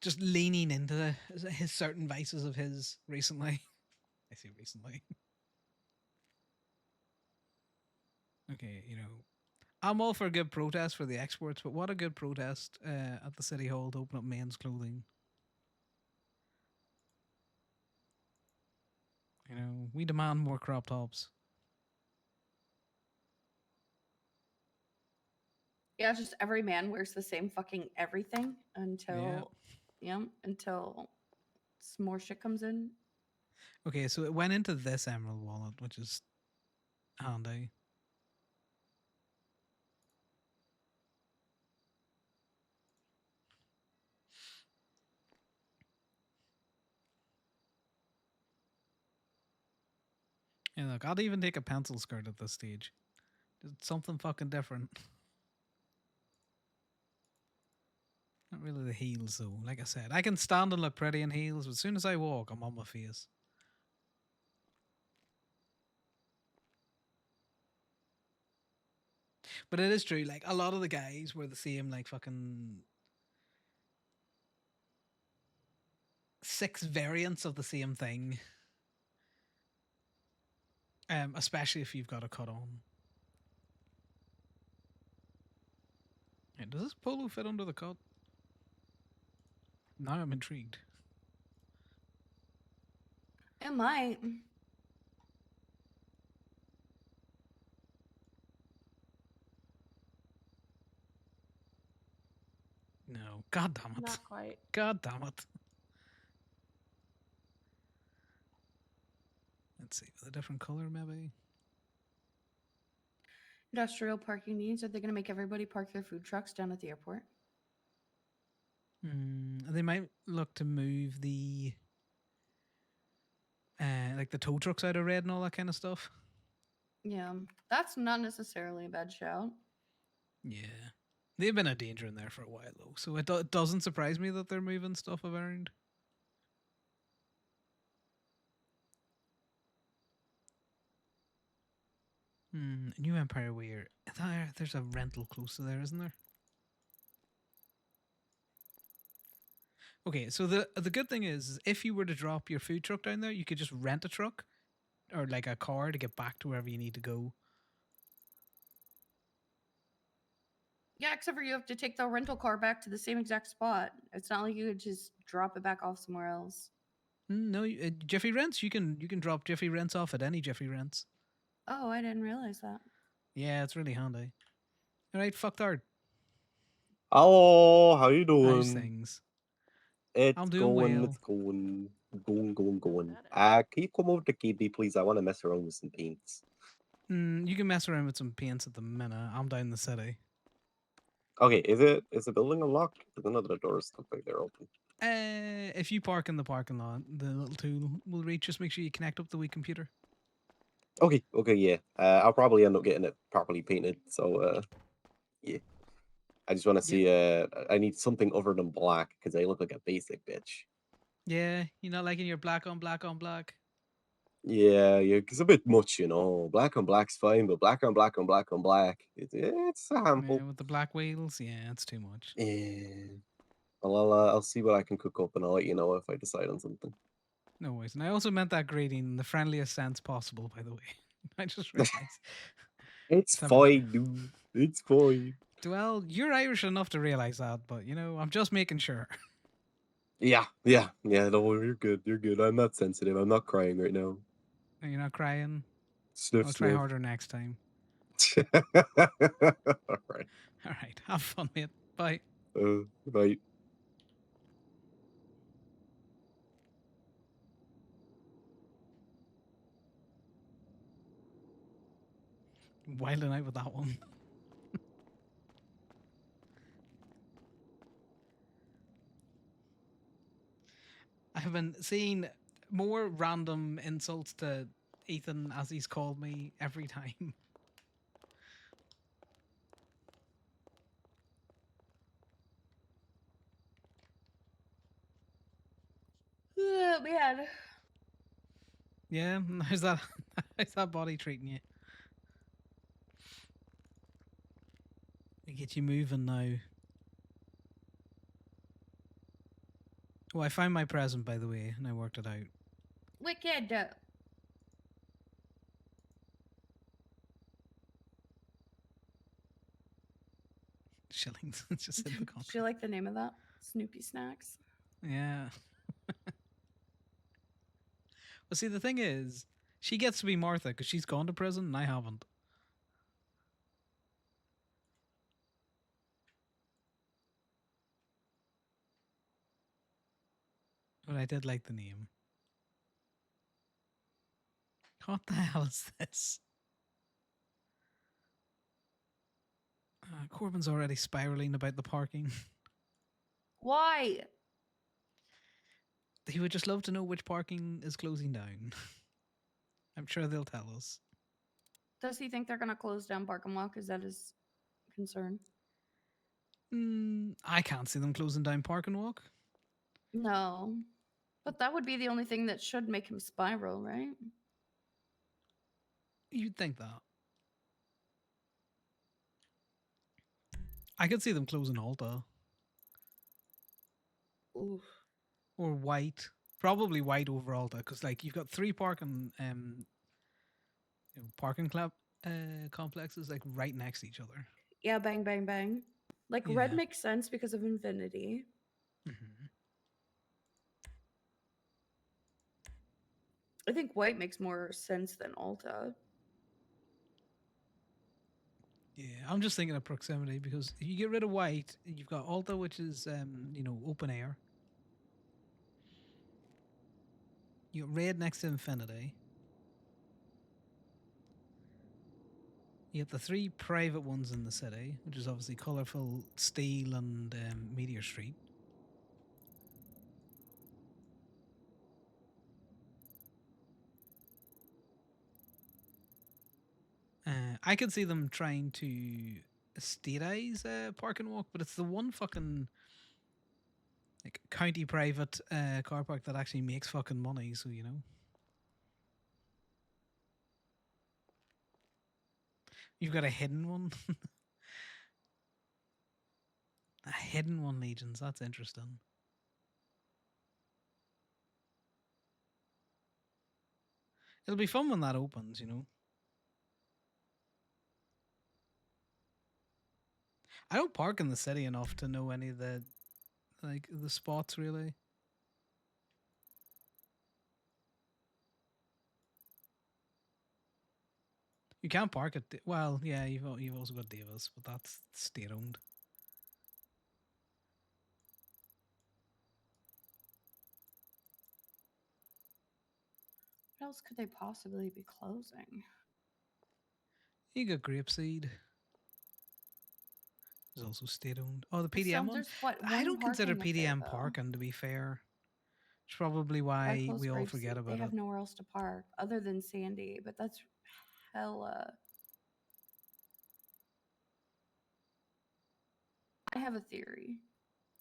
just leaning into his certain vices of his recently. I say recently. Okay, you know, I'm all for a good protest for the exports, but what a good protest at the city hall to open up men's clothing. You know, we demand more crop tops. Yeah, just every man wears the same fucking everything until until some more shit comes in. Okay, so it went into this emerald wallet, which is handy. Yeah, look, I'd even take a pencil skirt at this stage. Just something fucking different. Not really the heels though. Like I said, I can stand and look pretty in heels, but as soon as I walk, I'm on my face. But it is true, like a lot of the guys wear the same like fucking 6 variants of the same thing. Especially if you've got a cut on. Yeah, does this polo fit under the cut? Now I'm intrigued. It might. No. God damn it. Not quite. God damn it. Let's see, with a different color maybe. Industrial parking needs. Are they going to make everybody park their food trucks down at the airport? They might look to move the like the tow trucks out of red and all that kind of stuff. Yeah, that's not necessarily a bad shout. Yeah. They've been a danger in there for a while though, so it doesn't surprise me that they're moving stuff around. New Empire Weir. There's a rental close to there, isn't there? Okay, so the good thing is if you were to drop your food truck down there, you could just rent a truck or like a car to get back to wherever you need to go. Yeah, except for you have to take the rental car back to the same exact spot. It's not like you could just drop it back off somewhere else. No, Jiffy Rents. You can drop Jiffy Rents off at any Jiffy Rents. Oh, I didn't realize that. Yeah, it's really handy. All right, fucked art. Hello, how you How's doing? things? It's I'm doing going, well. it's going. Better. Can you come over to KB, please? I want to mess around with some paints. You can mess around with some paints at the minute. I'm down in the city. Okay, is the building unlocked? Because none of the doors look like they're open. If you park in the parking lot, the little tool will reach. Just make sure you connect up the wee computer. Okay, yeah. I'll probably end up getting it properly painted. So, yeah. I just want to see. I need something other than black because I look like a basic bitch. Yeah, you're not liking your black on black on black. Yeah, it's a bit much, you know. Black on black's fine, but black on black on black on black, it's a handful. Yeah, with the black wheels, yeah, it's too much. Yeah. I'll see what I can cook up and I'll let you know if I decide on something. No worries. And I also meant that grading in the friendliest sense possible, by the way. I just realized. It's Let's have a- fine, dude. It's fine. Well, you're Irish enough to realize that, but you know, I'm just making sure. Yeah. Don't worry, you're good. You're good. I'm not sensitive. I'm not crying right now. You're not crying. Sniff, I'll try sniff. harder next time. All right. All right. Have fun, mate. Bye. Bye. Wilding out with that one. I have been seeing more random insults to Ethan as he's called me every time. Oh, man. Yeah, how's that? How's that body treating you? get you moving now. Oh, I found my present, by the way, and I worked it out. Wicked. Shillings. Just hit the Do contract. you like the name of that? Snoopy Snacks. Yeah. Well, see, the thing is, she gets to be Martha because she's gone to prison and I haven't. But I did like the name. What the hell is this? Corbin's already spiraling about the parking. Why? He would just love to know which parking is closing down. I'm sure they'll tell us. Does he think they're gonna close down Park and Walk? Is that his concern? I can't see them closing down Park and Walk. No. But that would be the only thing that should make him spiral, right? You'd think that. I could see them closing Alta. Oof. Or White. Probably White over Alta, because like you've got 3 parking parking complexes like right next to each other. Yeah, bang, bang, bang. Like red Yeah. makes sense because of Infinity. Mm-hmm. I think white makes more sense than Alta. Yeah, I'm just thinking of proximity because if you get rid of White, you've got Alta, which is open air. You got Red next to Infinity. You have the 3 private ones in the city, which is obviously Colourful, Steel, and Meteor Street. I could see them trying to stateize Park and Walk, but it's the one fucking like county private car park that actually makes fucking money. So you've got a hidden one, a hidden one, Legions. That's interesting. It'll be fun when that opens. I don't park in the city enough to know any of the spots really. You can't park at well, yeah. You've also got Davis, but that's state owned. What else could they possibly be closing? You got Grapeseed. Is also state owned. Oh, the So PDM one. there's what, I one don't consider parking up there, PDM though. parking, to be fair. It's probably Why why close we all Grapeseed? forget about They have it. nowhere else to park other than Sandy, but that's hella. I have a theory.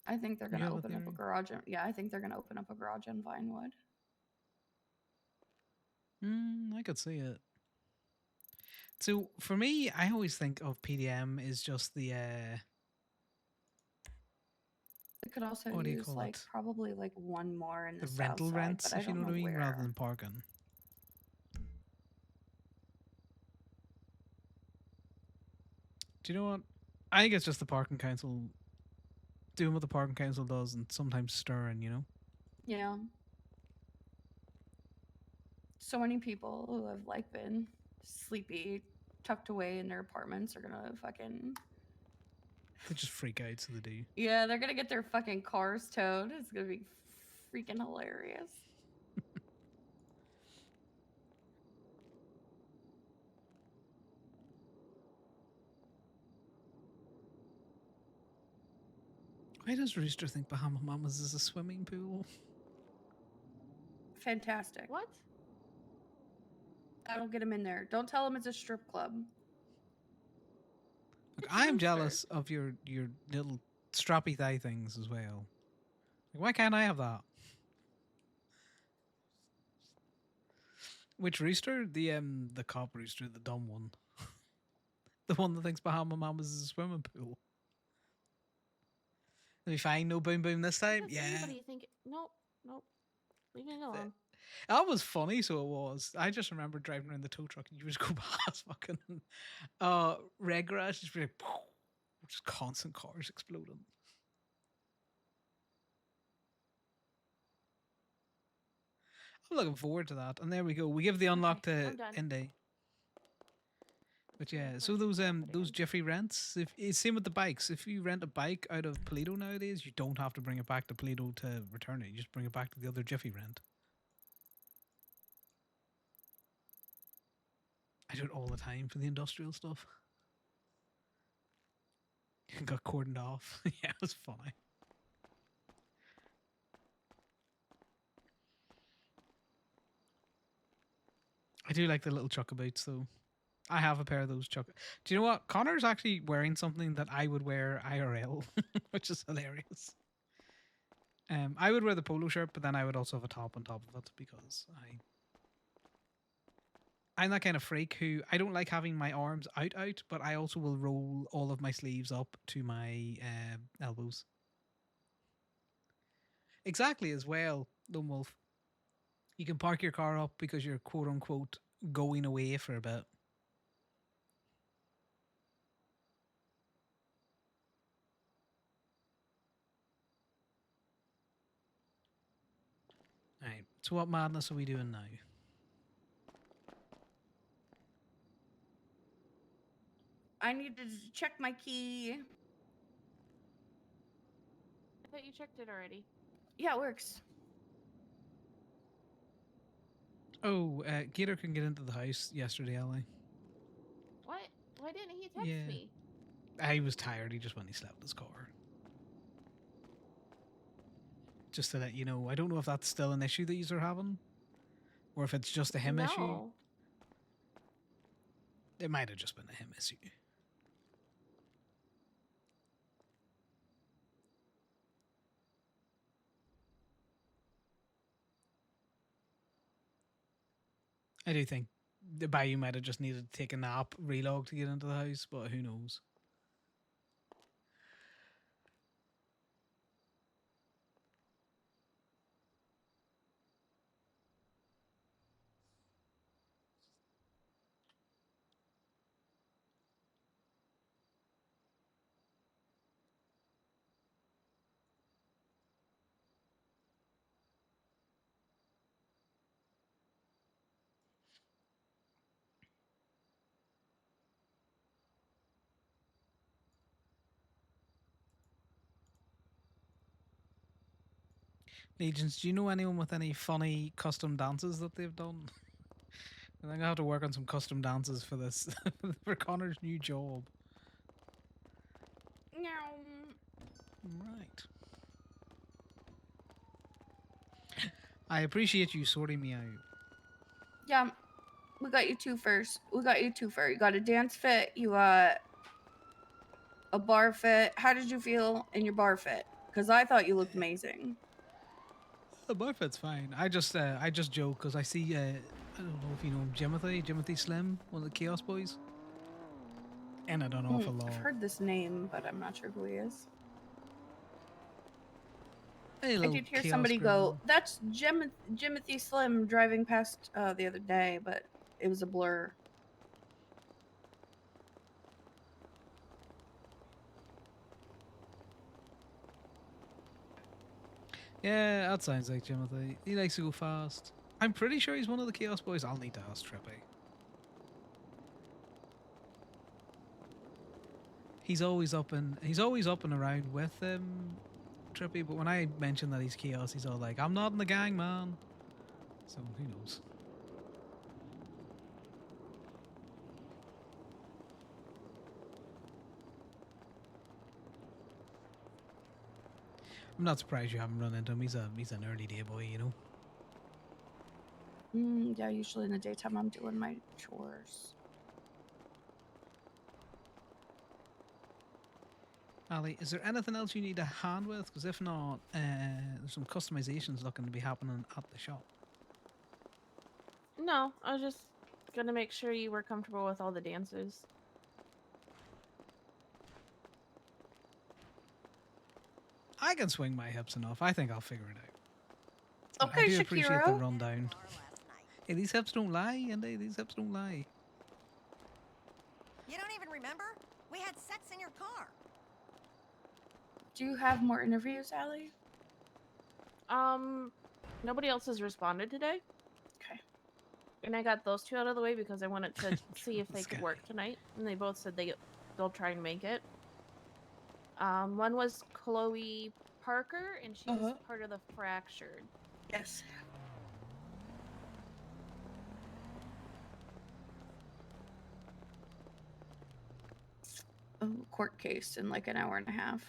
I think they're You gonna have a open up a theory? garage. Yeah, I think they're gonna open up a garage in Vinewood. I could see it. So for me, I always think of PDM is just the They could also what do you use call like it? probably like one more in the, The south rental side, rents, but I if you don't know what I know mean, where. rather than parking. Do you know what? I think it's just the parking council doing what the parking council does and sometimes stirring. Yeah. So many people who have like been sleepy, tucked away in their apartments are gonna fucking. They just freak out, so they do. Yeah, they're gonna get their fucking cars towed. It's gonna be freaking hilarious. Why does Rooster think Bahama Mamas is a swimming pool? Fantastic. What? That'll get him in there. Don't tell him it's a strip club. Look, It's I'm Rooster. jealous of your little strappy thigh things as well. Like, why can't I have that? Which rooster? The cop rooster, the dumb one. The one that thinks Bahama Mamas is a swimming pool. It'll be fine. No boom boom this time. Does Yeah. anybody think? Nope, nope. Leave it alone. That was funny, so it was. I just remember driving around the tow truck and you just go past fucking red garage, just be like, just constant cars exploding. I'm looking forward to that. And there we go. We give the unlock Okay, to I'm done. Indy. But Yeah, yeah, of so course it's those happening. Jiffy rents. If it's same with the bikes. If you rent a bike out of Toledo nowadays, you don't have to bring it back to Toledo to return it. You just bring it back to the other Jiffy rent. I do it all the time for the industrial stuff. Got cordoned off. Yeah, it was funny. I do like the little chucka boots though. I have a pair of those chucka. Do you know what? Connor's actually wearing something that I would wear IRL, which is hilarious. I would wear the polo shirt, but then I would also have a top on top of it because I'm that kind of freak who I don't like having my arms out, but I also will roll all of my sleeves up to my elbows. Exactly as well, Lone Wolf. You can park your car up because you're quote unquote going away for a bit. Alright, so what madness are we doing now? I need to check my key. I thought you checked it already. Yeah, it works. Oh, Gator couldn't get into the house yesterday, Ellie. What? Why didn't he text Yeah. me? He was tired. He just went and slept in his car. Just to let you know, I don't know if that's still an issue that you are having, or if it's just a him issue. No. It might have just been a him issue. I do think the Bayou might have just needed to take a nap, relog to get into the house, but who knows? Legions, do you know anyone with any funny custom dances that they've done? I think I have to work on some custom dances for this, for Connor's new job. No. Right. I appreciate you sorting me out. Yeah, we got you two first. We got you two first. You got a dance fit. You got a bar fit. How did you feel in your bar fit? Because I thought you looked amazing. The bar fit's fine. I just joke because I see I don't know if you know him, Jimothy Slim, one of the Chaos Boys. And I don't know if a lot. I've heard this name, but I'm not sure who he is. Hey, I little did hear Chaos somebody go, criminal. "That's Jimothy Slim," driving past the other day, but it was a blur. Yeah, that sounds like Jimothy. He likes to go fast. I'm pretty sure he's one of the Chaos Boys. I'll need to ask Trippy. He's always up and around with Trippy, but when I mention that he's Chaos, he's all like, "I'm not in the gang, man." So who knows? I'm not surprised you haven't run into him. He's an early day boy, you know. Yeah, usually in the daytime I'm doing my chores. Ali, is there anything else you need a hand with? Because if not, there's some customizations looking to be happening at the shop. No, I was just gonna make sure you were comfortable with all the dances. I can swing my hips enough. I think I'll figure it out. But I Okay, do appreciate the Shakiro. rundown. Bar last night. Hey, these hips don't lie, Andy. These hips don't lie. You don't even remember? We had sex in your car. Do you have more interviews, Allie? Nobody else has responded today. Okay. And I got those two out of the way because I wanted to see if they This could guy. work tonight, and they both said they'll try and make it. One was Chloe Parker, and she was part of the Fractured. Yes. Oh, court case in like an hour and a half.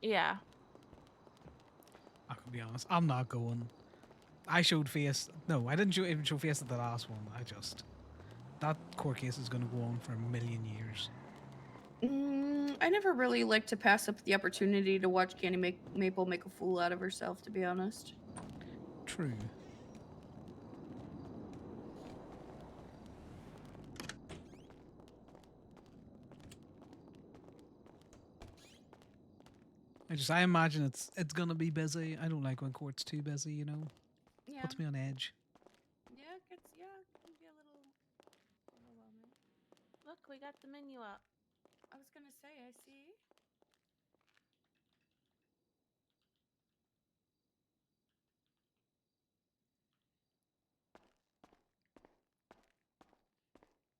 Yeah. I can be honest. I'm not going. I showed face. No, I didn't even show face at the last one. That court case is going to go on for a million years. I never really like to pass up the opportunity to watch Candy Maple make a fool out of herself, to be honest. True. I imagine it's gonna be busy. I don't like when court's too busy. You know, Yeah. puts me on edge. Yeah, it can be a little overwhelming. Look, we got the menu up. I was gonna say, I see.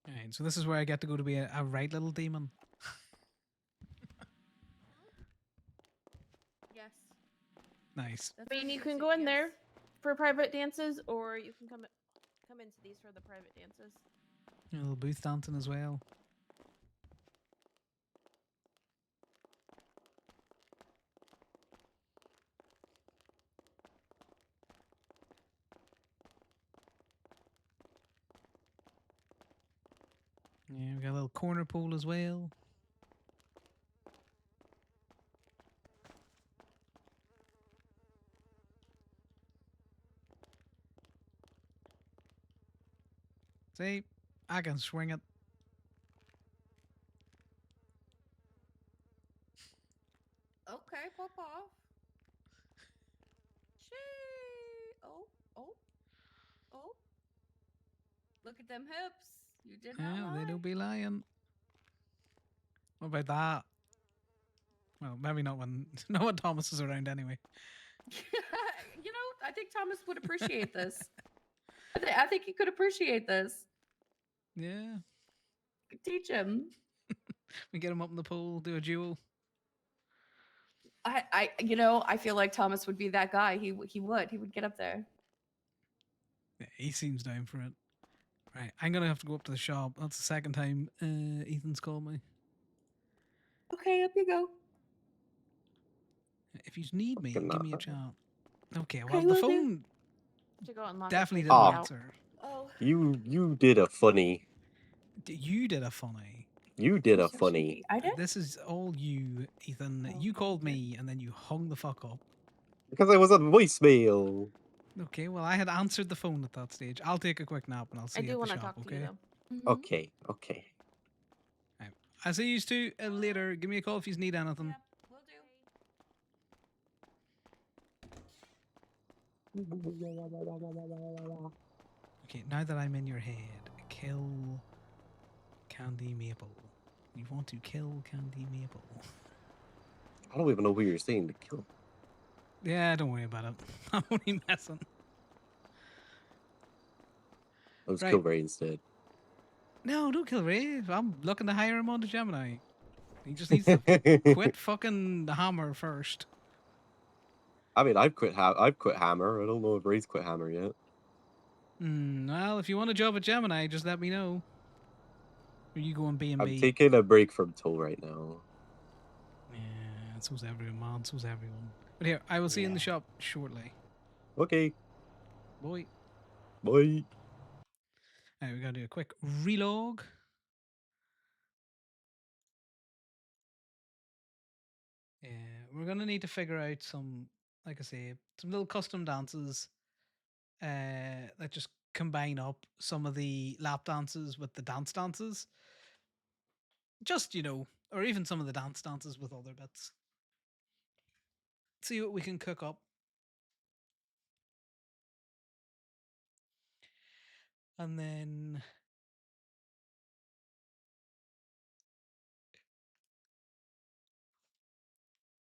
Alright, so this is where I get to go to be a right little demon. Yes. Nice. That's I mean, what you she can said, go in yes. there for private dances, or you can come into these for the private dances. A little booth dancing as well. Yeah, we got a little corner pool as well. See, I can swing it. Okay, pop off. She. Oh. Look at them hips. You did not Yeah, lie. they don't be lying. What about that? Well, maybe not when not when Thomas is around anyway. You know, I think Thomas would appreciate this. I think he could appreciate this. Yeah, Could teach him. we get him up in the pool, do a duel. I feel like Thomas would be that guy. He would get up there. Yeah, he seems down for it. Right, I'm gonna have to go up to the shop. That's the second time Ethan's called me. Okay, up you go. If you need me, Fucking give me a not. shout. Okay, well Okay, the will do. phone To go and lock definitely his didn't Oh. out. answer. Oh, You did a funny. You did a funny. You did you're a so funny. sweet. I did. This is all you, Ethan. Oh, You called thank me and then you hung the fuck up. Because I was on voicemail. Okay, well I had answered the phone at that stage. I'll take a quick nap and I'll see I you do at the want to shop. talk to Okay. you though. Mhm. Okay. Right. I'll see you two later. Give me a call if you need anything. Yeah, will do. Okay, now that I'm in your head, kill Candy Maple. You want to kill Candy Maple. I don't even know who you're saying to kill. Yeah, don't worry about it. I'm only messing. Let's Right. kill Ray instead. No, don't kill Ray. I'm looking to hire him on to Gemini. He just needs to quit fucking the hammer first. I mean, I've quit Hammer. I don't know if Ray's quit Hammer yet. Well, if you want a job at Gemini, just let me know. Or you go on B&B. I'm taking a break from Toll right now. Yeah, so's everyone, man. So's everyone. But here, I will see you in the shop shortly. Okay, Boy. bye. Alright, we gotta do a quick relog. Yeah, we're gonna need to figure out some, like I say, some little custom dances that just combine up some of the lap dances with the dance dances. Just, or even some of the dance dances with other bits. see what we can cook up. And then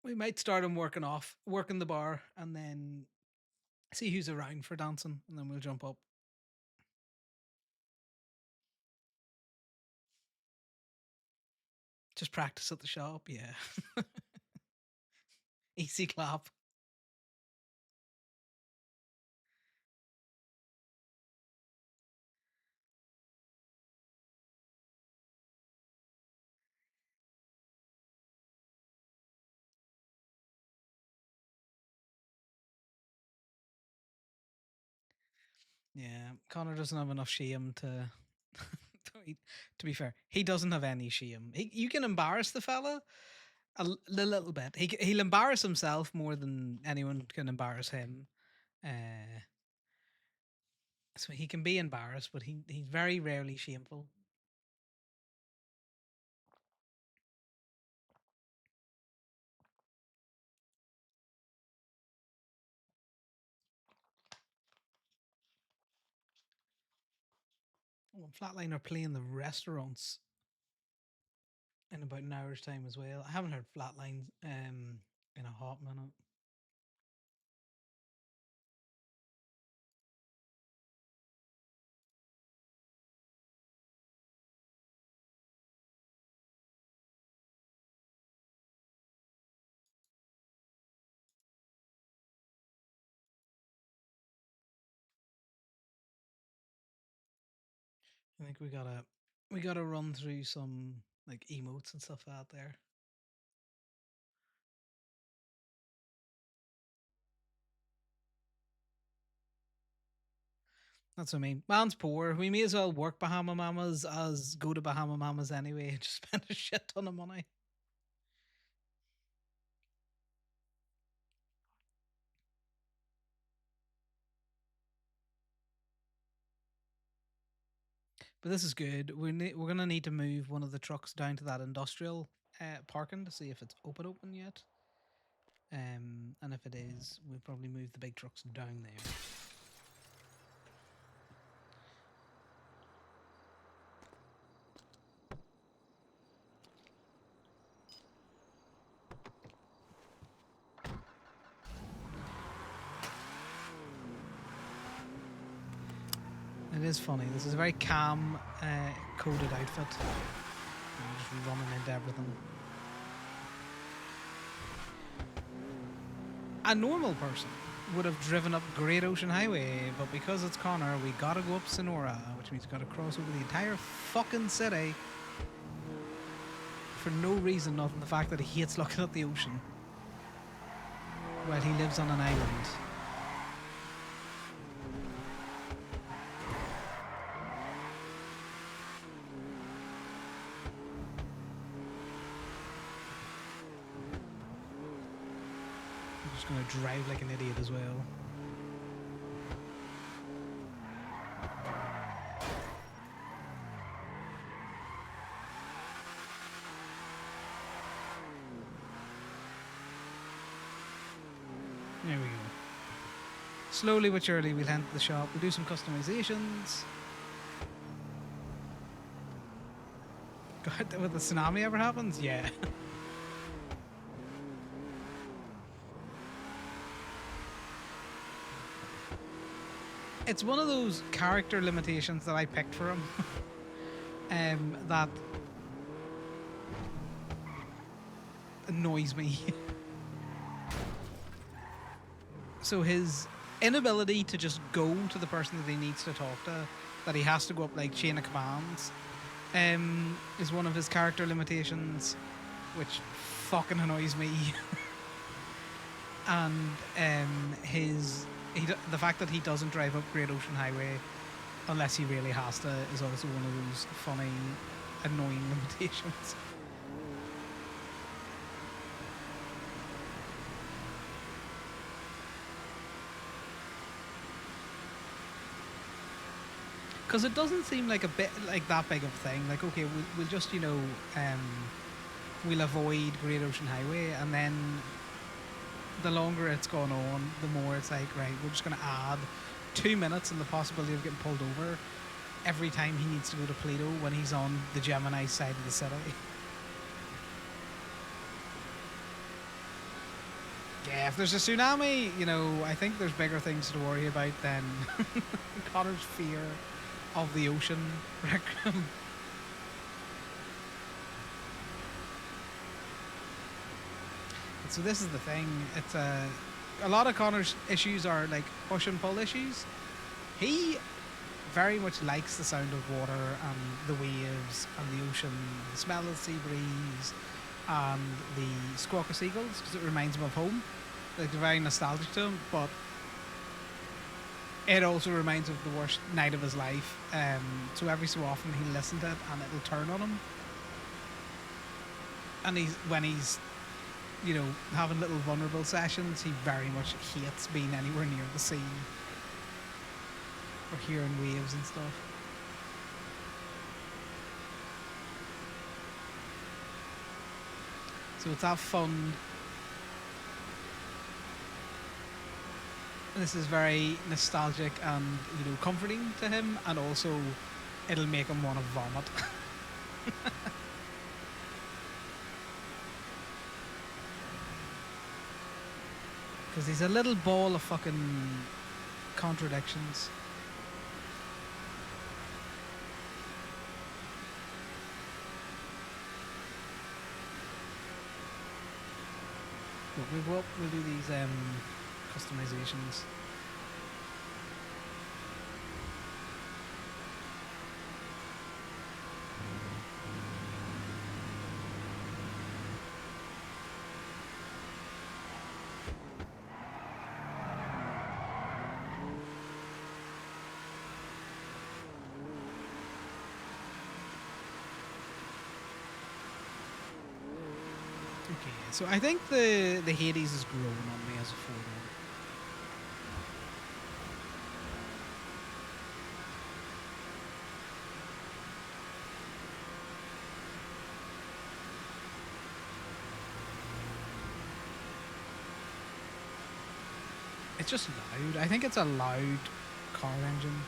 we might start him working the bar, and then see who's around for dancing, and then we'll jump up. Just practice at the shop, yeah. Easy clap. Yeah, Connor doesn't have enough shame to. To be fair, he doesn't have any shame. You can embarrass the fella little bit. He'll embarrass himself more than anyone can embarrass him. So he can be embarrassed, but he's very rarely shameful. Well, Flatline are playing the restaurants in about an hour's time as well. I haven't heard Flatline in a hot minute. I think we gotta run through some like emotes and stuff out there. That's what I mean. Man's poor. We may as well work Bahama Mamas as go to Bahama Mamas anyway and just spend a shit ton of money. But this is good. We're gonna need to move one of the trucks down to that industrial parking to see if it's open yet. And if it is, we'll probably move the big trucks down there. It is funny. This is a very calm, coded outfit. Just running into everything. A normal person would have driven up Great Ocean Highway, but because it's Connor, we gotta go up Sonora, which means we gotta cross over the entire fucking city for no reason other than the fact that he hates looking at the ocean while he lives on an island. Gonna drive like an idiot as well. There we go. Slowly but surely we'll enter the shop. We'll do some customizations. God, when the tsunami ever happens? Yeah. It's one of those character limitations that I picked for him. That annoys me. So his inability to just go to the person that he needs to talk to, that he has to go up like chain of commands, is one of his character limitations, which fucking annoys me. And the fact that he doesn't drive up Great Ocean Highway unless he really has to is also one of those funny, annoying limitations. Because it doesn't seem like that big of a thing. Like, okay, we'll just, we'll avoid Great Ocean Highway, and then the longer it's gone on, the more it's like, right, we're just going to add 2 minutes and the possibility of getting pulled over every time he needs to go to Pluto when he's on the Gemini side of the city. Yeah, if there's a tsunami, you know, I think there's bigger things to worry about than Connor's fear of the ocean. So this is the thing. It's a lot of Connor's issues are like push and pull issues. He very much likes the sound of water and the waves and the ocean, the smell of the sea breeze, and the squawk of seagulls because it reminds him of home. Like they're very nostalgic to him, but it also reminds him of the worst night of his life. So every so often he'll listen to it and it'll turn on him. And when he's you know, having little vulnerable sessions, he very much hates being anywhere near the sea or hearing waves and stuff. So it's that fun. This is very nostalgic and, you know, comforting to him, and also it'll make him want to vomit. Because he's a little ball of fucking contradictions. But we'll do these customizations. Okay, so I think the Hades is growing on me as a four-door. It's just loud. I think it's a loud car engine.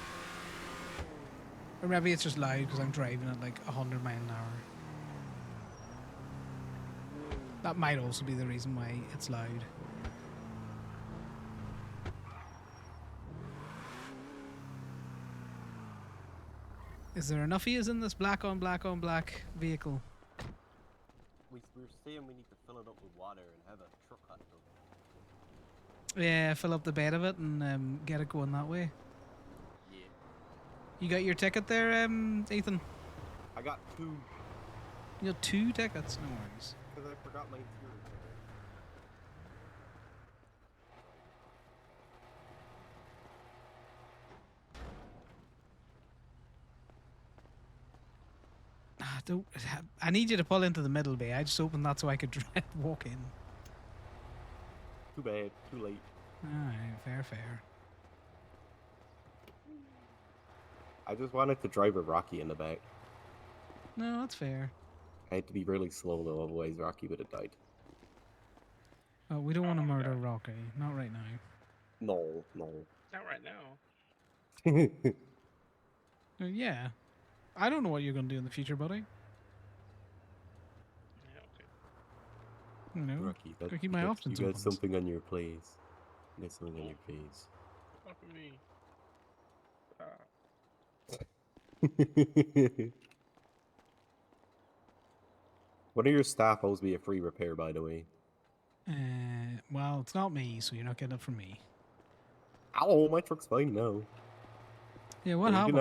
Or maybe it's just loud because I'm driving at like 100 miles an hour. That might also be the reason why it's loud. Is there enough ears in this black on black vehicle? We're saying we need to fill it up with water and have a truck hot dog. Yeah, fill up the bed of it and get it going that way. Yeah. You got your ticket there, Ethan? I got 2. You got 2 tickets? No worries. Because I forgot my interior. I need you to pull into the middle bay. I just opened that so I could walk in. Too bad. Too late. Alright, fair. I just wanted to drive a Rocky in the back. No, that's fair. I had to be really slow though, otherwise Rocky would have died. Oh, we don't want to murder Rocky. Not right now. No. Not right now. Yeah. I don't know what you're going to do in the future, buddy. Yeah, okay. No. Rocky, Gotta keep my options you got open. something on your plate. You got something on your face. Not for me. One of your staff owes me a free repair, by the way. Well, it's not me, so you're not getting it from me. Ow, my truck's fine now. Yeah, what He happened?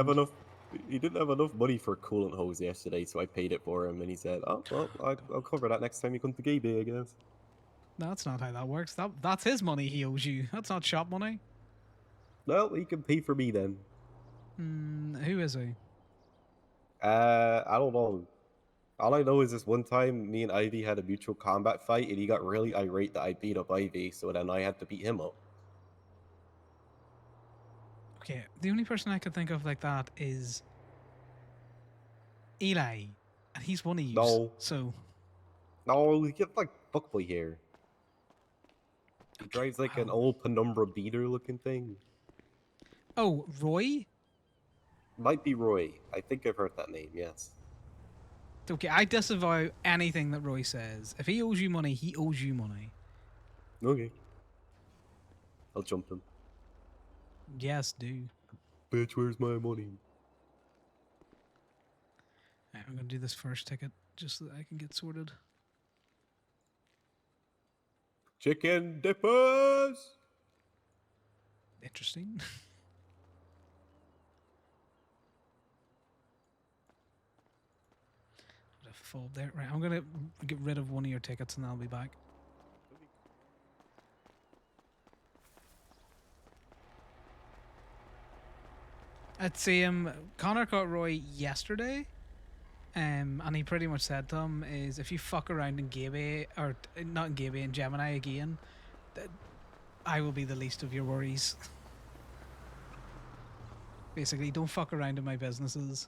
didn't have enough money for coolant hose yesterday, so I paid it for him, and he said, "Oh, well, I'll cover that next time you come to Gay Bay, I guess." That's not how that works. That's his money he owes you. That's not shop money. Well, he can pay for me then. Who is he? I don't know. All I know is this one time, me and Ivy had a mutual combat fight, and he got really irate that I beat up Ivy, so then I had to beat him up. Okay, the only person I could think of like that is Eli, and he's one of you. No. So No, he got like fuckboy hair. He drives like an wow. old Penumbra beater looking thing. Oh, Roy? Might be Roy. I think I've heard that name, yes. Okay, I disavow anything that Roy says. If he owes you money, he owes you money. Okay. I'll jump him. Yes, do. Bitch, where's my money? Right, I'm gonna do this first ticket just so that I can get sorted. Chicken dippers! Interesting. Fold there. Right, I'm gonna get rid of one of your tickets and I'll be back. I'd see him. Connor caught Roy yesterday, and he pretty much said to him is if you fuck around in Gaby or not in Gaby in Gemini again, I will be the least of your worries. Basically, don't fuck around in my businesses.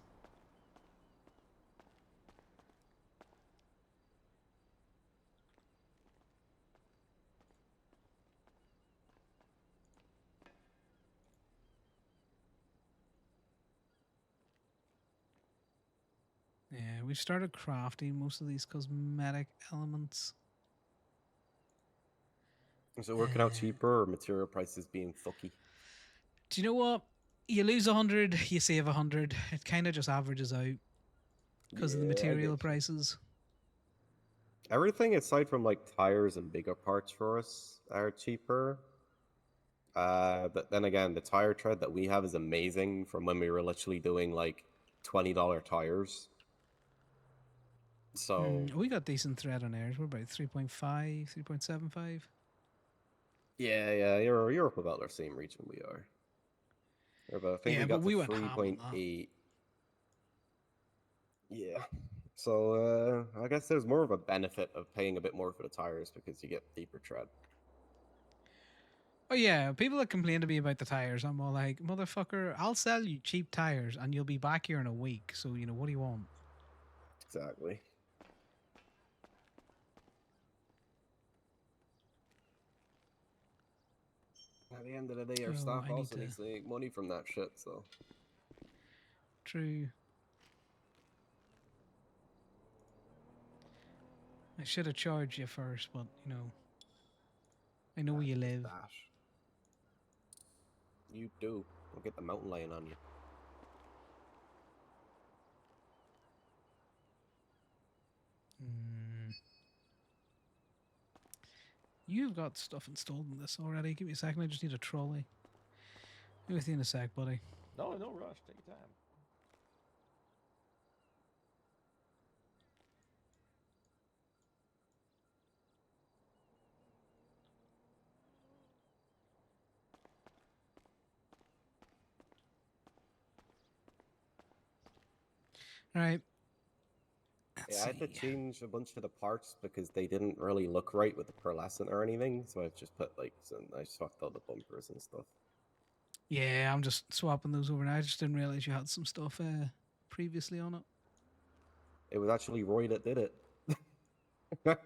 Yeah, we've started crafting most of these cosmetic elements. Is it working out cheaper or material prices being fucky? Do you know what? You lose 100, you save 100. It kind of just averages out because of the Yeah, I get material you. prices. Everything aside from like tires and bigger parts for us are cheaper. But then again, the tire tread that we have is amazing from when we were literally doing like $20 tires. So We got decent thread on ours. We're about 3.5, 3.75. yeah, you're up about our same region we are. But I think Yeah, we but got we to went ham on that. 3.8. Yeah. So I guess there's more of a benefit of paying a bit more for the tires because you get deeper tread. Oh yeah, people that complain to me about the tires, I'm all like, motherfucker, I'll sell you cheap tires and you'll be back here in a week. So, you know, what do you want? Exactly. At the end of the day, our Oh, staff I need also to- needs to make money from that shit, so. True. I should have charged you first, but, you know, I know where you live. Dash. You do. Don't get the mountain lion on you. You've got stuff installed in this already. Give me a second. I just need a trolley. Be with you in a sec, buddy. No rush. Take your time. All right. Yeah, I had to change a bunch of the parts because they didn't really look right with the pearlescent or anything. So I've just put like I swapped out the bumpers and stuff. Yeah, I'm just swapping those over now. I just didn't realize you had some stuff previously on it. It was actually Roy that did it. I'm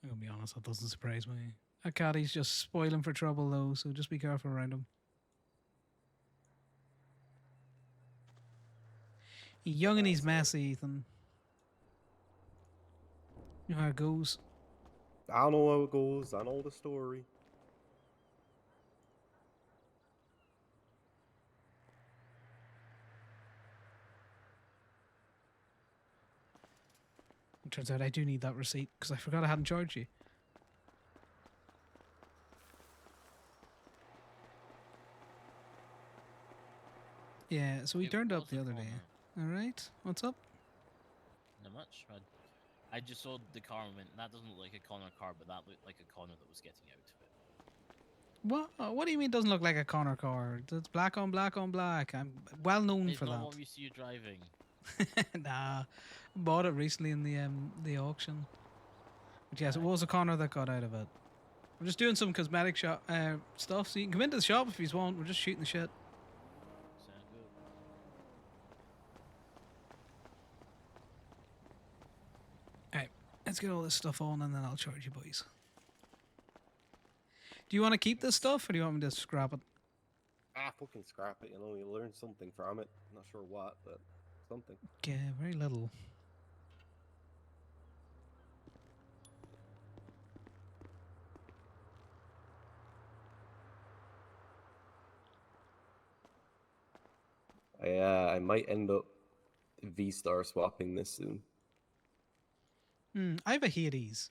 gonna be honest, that doesn't surprise me. That caddy's just spoiling for trouble though, so just be careful around him. He's young and he's messy, Ethan. You know how it goes. I know how it goes. I know the story. It turns out I do need that receipt because I forgot I hadn't charged you. Yeah, so we turned up the other day. All right, what's up? Not much. I just saw the car and went, that doesn't look like a Connor car, but that looked like a Connor that was getting out of it. What do you mean doesn't look like a Connor car? It's black on black on black. I'm well known It's for not that. what we see you driving. Nah, bought it recently in the auction. But yes, it was a Connor that got out of it. We're just doing some cosmetic shop stuff, so you can come into the shop if you want. We're just shooting the shit. Sound good. Let's get all this stuff on and then I'll charge you boys. Do you want to keep this stuff or do you want me to scrap it? Fucking scrap it, you know, you learn something from it. Not sure what, but something. Yeah, very little. I might end up V-Star swapping this soon. I have a Hades.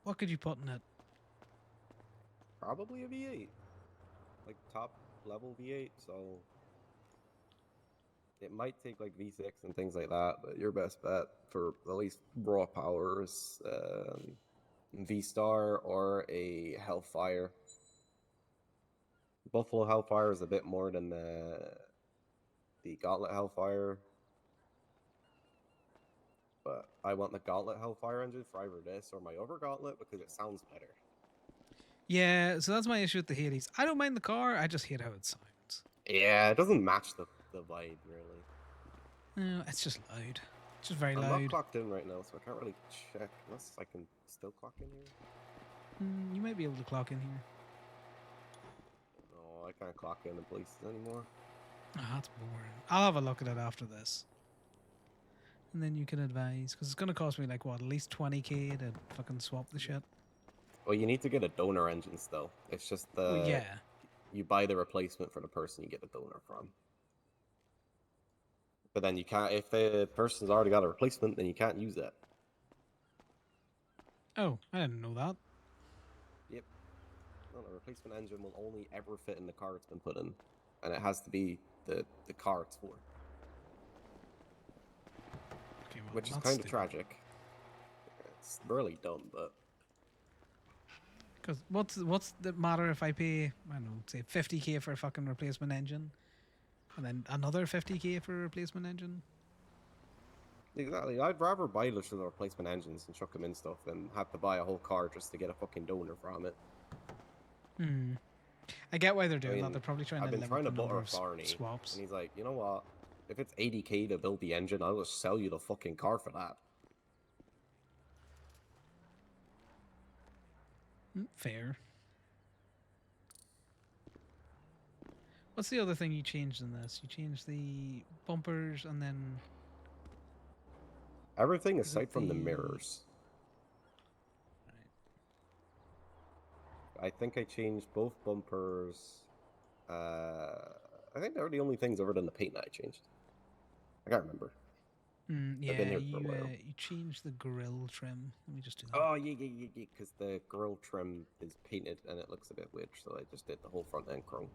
What could you put in it? Probably a V8. Like top level V8, so it might take like V6 and things like that, but your best bet for at least raw power is V-Star or a Hellfire. Buffalo Hellfire is a bit more than the Gauntlet Hellfire, but I want the Gauntlet Hellfire engine for either this or my other Gauntlet because it sounds better. Yeah, so that's my issue with the Hades. I don't mind the car, I just hate how it sounds. Yeah, it doesn't match the vibe really. No, it's just loud. It's just very I'm loud. not clocked in right now, so I can't really check unless I can still clock in here. You might be able to clock in here. No, I can't clock in places anymore. Ah, that's boring. I'll have a look at it after this. And then you can advise, because it's going to cost me like, what, at least 20k to fucking swap the shit? Well, you need to get a donor engine still. It's just the... Well, yeah. You buy the replacement for the person you get the donor from. But then you can't... If the person's already got a replacement, then you can't use that. Oh, I didn't know that. Yep. No, the replacement engine will only ever fit in the car it's been put in. And it has to be the car it's for. Okay, well, Which is that's kind of stupid. tragic. It's really dumb, but... Because what's the matter if I pay, I don't know, say 50k for a fucking replacement engine, and then another 50k for a replacement engine? Exactly. I'd rather buy the replacement engines and chuck them in stuff than have to buy a whole car just to get a fucking donor from it. I get why they're doing I mean, that. They're probably trying I've to been limit trying to the number butter of Farney, swaps. and he's like, you know what? If it's 80k to build the engine, I'll just sell you the fucking car for that. Fair. What's the other thing you changed in this? You changed the bumpers and then... Everything Is it aside from the the- mirrors. I think I changed both bumpers. I think they're the only things other than the paint that I changed. I can't remember. yeah, I've been here for a you while. you changed the grill trim. Let me just do that. Oh, yeah, because the grill trim is painted and it looks a bit weird, so I just did the whole front end chrome.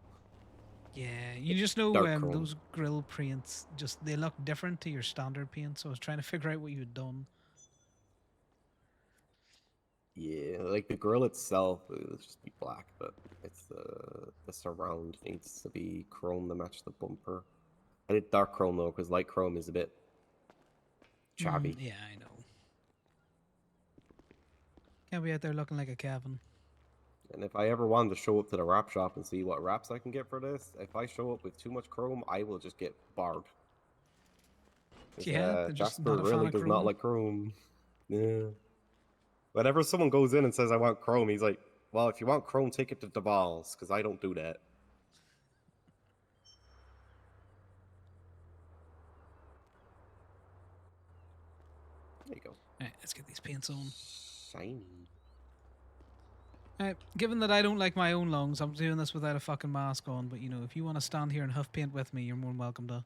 Yeah, you just know Dark chrome. those grill paints, just they look different to your standard paint, so I was trying to figure out what you had done. Yeah, like the grill itself will just be black, but it's the surround needs to be chrome to match the bumper. I did dark chrome though, because light chrome is a bit chabby. Yeah, I know. Can't be out there looking like a Kevin. And if I ever wanted to show up to the wrap shop and see what wraps I can get for this, if I show up with too much chrome, I will just get barred. 'Cause, Yeah, they're just Jasper not a fan really of does not chrome. like chrome. Yeah. Whenever someone goes in and says I want chrome, he's like, well, if you want chrome, take it to Duval's, because I don't do that. There you go. Alright, let's get these paints on. Shiny. Alright, given that I don't like my own lungs, I'm doing this without a fucking mask on, but you know, if you want to stand here and huff paint with me, you're more than welcome to.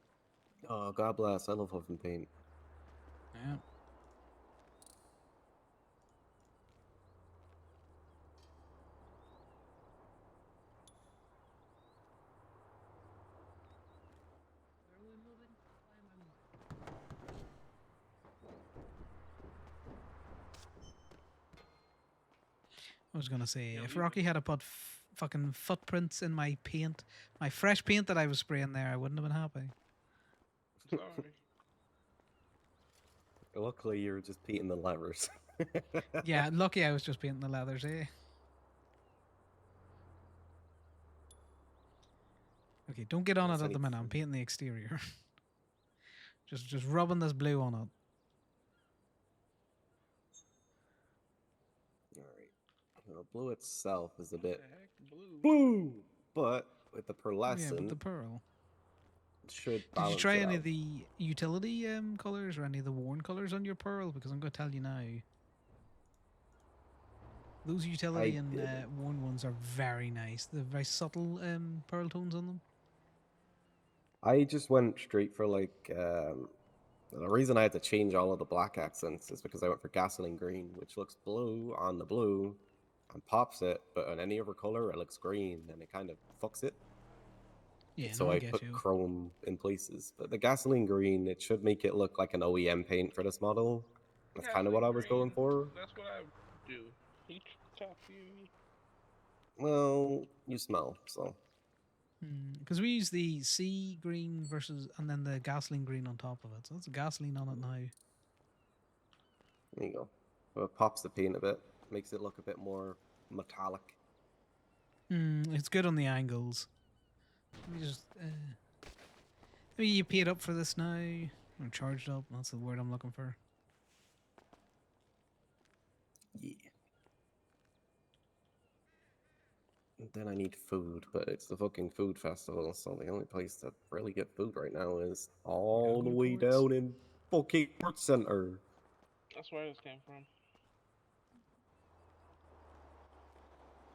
Oh, God bless. I love huffing paint. Yeah. I was gonna say, if Rocky had put fucking footprints in my paint, my fresh paint that I was spraying there, I wouldn't have been happy. Sorry. Luckily, you're just painting the levers. Yeah, lucky I was just painting the leathers, eh? Okay, don't get on Yes, it I at the need minute. I'm painting the exterior. just rubbing this blue on it. Blue itself is a What bit the heck? Blue. blue, but with the Oh, yeah, but pearlescent, the pearl. it should Did you balance try it any out. of the utility colors or any of the worn colors on your pearl? Because I'm going to tell you now, those utility I and didn't. worn ones are very nice. They're very subtle pearl tones on them. I just went straight for like the reason I had to change all of the black accents is because I went for gasoline green, which looks blue on the blue and pops it, but on any other color it looks green and it kind of fucks it. Yeah, So no, I I get put you. chrome in places. But the gasoline green, it should make it look like an OEM paint for this model. That's kind of what I was going for. That's what I do. He talk to you. Well, you smell, so. Because we use the sea green versus, and then the gasoline green on top of it. So that's gasoline on it now. There you go. So it pops the paint a bit, makes it look a bit more metallic. It's good on the angles. Let me just. Maybe you paid up for this now. Or charged up. That's the word I'm looking for. Yeah. And then I need food, but it's the fucking food festival, so the only place to really get food right now is all the way down in fucking Port Center. That's where this came from.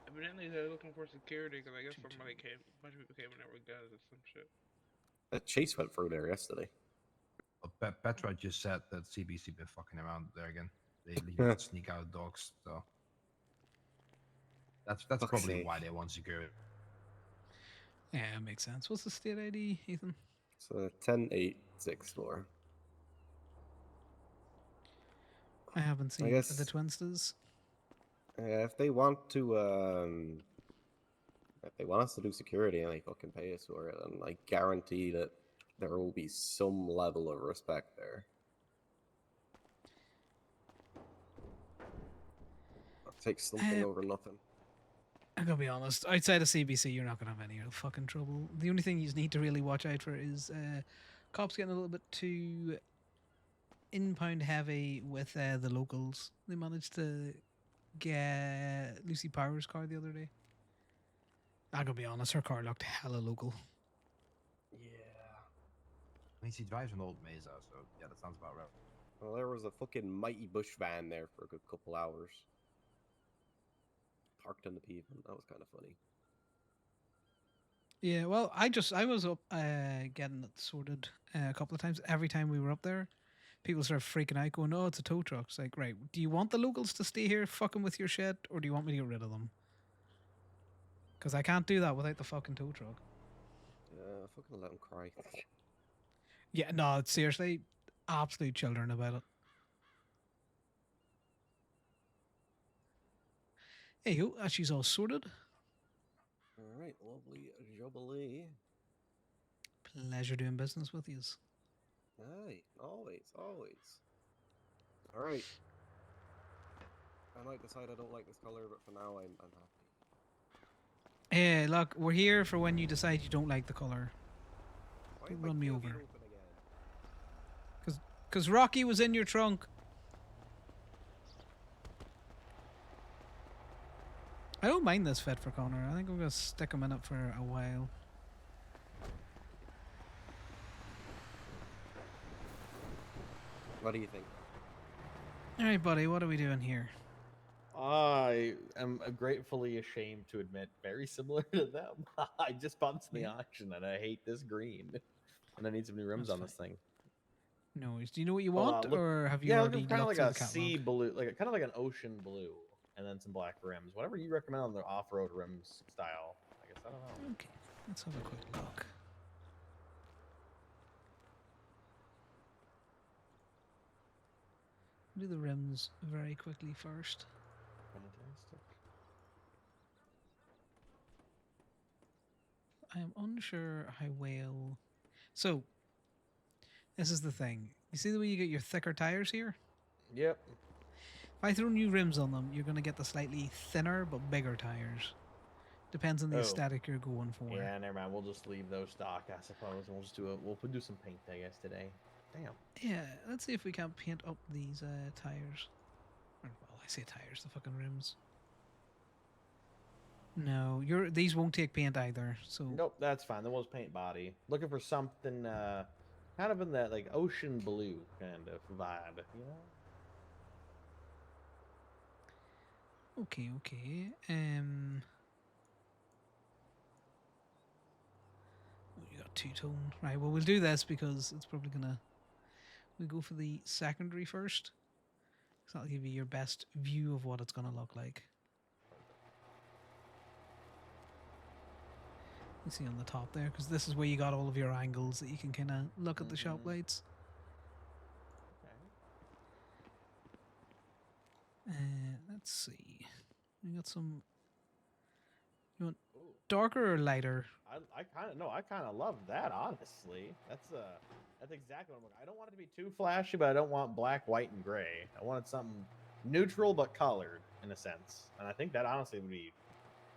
Evidently, they're looking for security because I guess somebody came, a bunch of people came in there with guns or some shit. Chase went through there yesterday. Petra just said that CBC been fucking around there again. They need to sneak out dogs, so that's Fuck's probably sake. why they want security. Yeah, makes sense. What's the state ID, Ethan? So 10-8-6-4. I haven't seen guess- the Twinsters. If they want to, if they want us to do security and they fucking pay us for it, then I guarantee that there will be some level of respect there. I'll take something over nothing. I'm gonna be honest. Outside of CBC, you're not gonna have any real fucking trouble. The only thing you need to really watch out for is cops getting a little bit too in-pound heavy with the locals. They managed to get Lucy Power's car the other day. I'm gonna be honest. Her car looked hella local. Yeah. I mean, she drives an old Mesa, so yeah, that sounds about right. Well, there was a fucking mighty bush van there for a good couple hours. Parked in the pavement. That was kind of funny. Yeah, well, I was up getting it sorted a couple of times. Every time we were up there, people started freaking out, going, "Oh, it's a tow truck." It's like, right, do you want the locals to stay here fucking with your shit, or do you want me to get rid of them? Because I can't do that without the fucking tow truck. Yeah, fucking let them cry. Yeah, no, it's seriously, absolute children about it. Hey, yo, she's all sorted. All right, lovely jubilee. Pleasure doing business with you. Aye, always, always. All right. I might decide I don't like this color, but for now, I'm happy. Hey, look, we're here for when you decide you don't like the color. Why Don't is my run me tailgate over. open again? Because Rocky was in your trunk. I don't mind this fit for Connor. I think I'm going to stick him in it for a while. What do you think? All right, buddy, what are we doing here? I am gratefully ashamed to admit, very similar to them. I just bumped in the auction and I hate this green. And I need some new rims That's on this thing. No worries. Do you know what you Hold want, on, look- or have you yeah, already kind of looked like through a the sea catalog? blue, kind of like an ocean blue, and then some black rims. Whatever you recommend on the off-road rims style. I guess I don't know. Okay, let's have a quick look. Do the rims very quickly first. Fantastic. I am unsure how well. So, this is the thing. You see the way you get your thicker tires here? Yep. If I throw new rims on them, you're going to get the slightly thinner but bigger tires. Depends on the Oh. aesthetic you're going for. Yeah, never mind. We'll just leave those stock, I suppose. And we'll just we'll do some paint, I guess, today. Damn. Yeah, let's see if we can't paint up these tires. Or, well, I say tires, the fucking rims. No, these won't take paint either. So Nope, that's fine. Then we'll just paint body. Looking for something kind of in that like ocean blue kind of vibe, you know? okay. Oh, you got two-tone. Right, well, we'll do this because it's probably gonna... We'll go for the secondary first. So that'll give you your best view of what it's gonna look like. You see on the top there, because this is where you got all of your angles that you can kind of look at the shop lights. Let's see. We got some... You want darker or lighter? I kind of love that, honestly. That's exactly what I'm looking. I don't want it to be too flashy, but I don't want black, white, and gray. I wanted something neutral but colored in a sense. And I think that honestly would be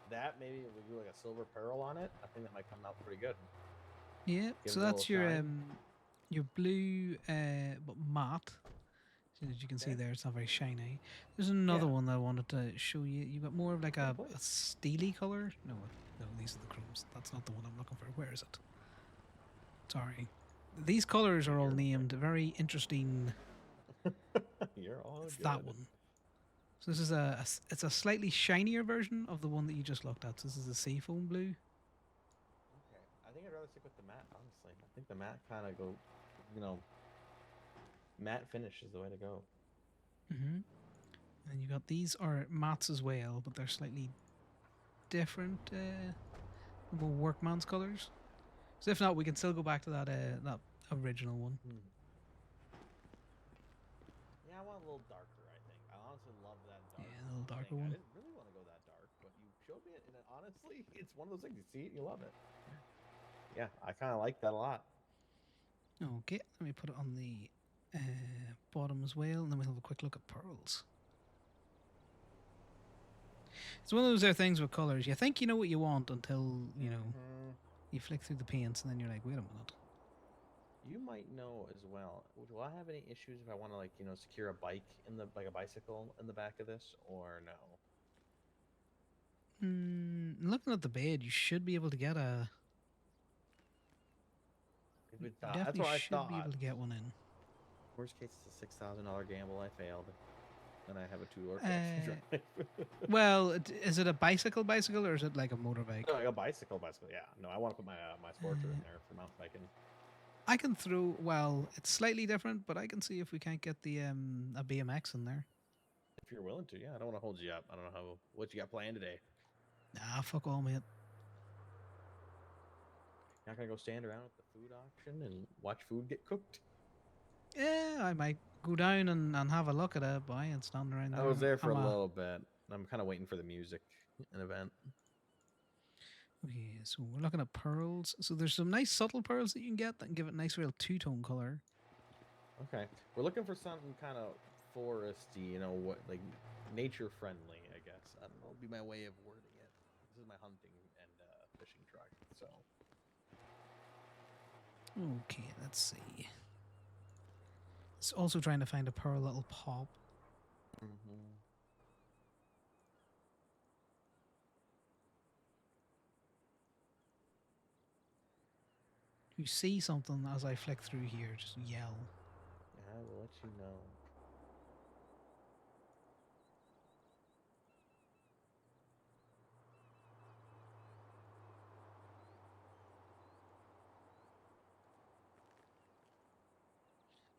that. Maybe if we do like a silver pearl on it, I think that might come out pretty good. Yeah, Give so it a that's little your shine. your blue but matte. So as you can see there, it's not very shiny. There's another one that I wanted to show you. You got more of like a steely color. No, these are the chromes. That's not the one I'm looking for. Where is it? Sorry. These colors are all named very interesting. You're all It's good. that one. So this is it's a slightly shinier version of the one that you just looked at. So this is a seafoam blue. Okay. I think I'd rather stick with the matte, honestly. I think the matte kind of go, matte finish is the way to go. Mm-hmm. And you got these are mattes as well, but they're slightly different. More workman's colors. So if not, we can still go back to that that original one. Yeah, I want a little darker, I think. I honestly love that dark. Yeah, a little darker thing. one. I didn't really want to go that dark, but you showed me it, and honestly, it's one of those things. You see it, you love it. Yeah, I kind of like that a lot. Okay, let me put it on the bottom as well, and then we'll have a quick look at pearls. It's one of those things with colors. You think you know what you want until, you flick through the paints, and then you're like, wait a minute. You might know as well. Do I have any issues if I want to secure a bike in the a bicycle in the back of this, or no? Looking at the bed, you should be able to get a... You That's definitely what I should thought. be able to get one in. Worst case, it's a $6,000 gamble. I failed, and I have a two-door taxi drive. Well, is it a bicycle, or is it like a motorbike? No, like a bicycle. Yeah. No, I want to put my my Sporter in there for mountain biking. I can throw... Well, it's slightly different, but I can see if we can't get the a BMX in there. If you're willing to, yeah. I don't want to hold you up. I don't know what you got planned today. Nah, fuck all, mate. You're not gonna go stand around at the food auction and watch food get cooked? Yeah, I might go down and have a look at it, but I ain't standing around there. I was there for a little bit. I'm kind of waiting for the music and event. Okay, so we're looking at pearls. So there's some nice subtle pearls that you can get that can give it a nice real two-tone color. Okay, we're looking for something kind of foresty, like nature friendly, I guess. I don't know, it'll be my way of wording it. This is my hunting and fishing truck, so. Okay, let's see. It's also trying to find a pearl that'll pop. If you see something as I flick through here, just yell. I will let you know.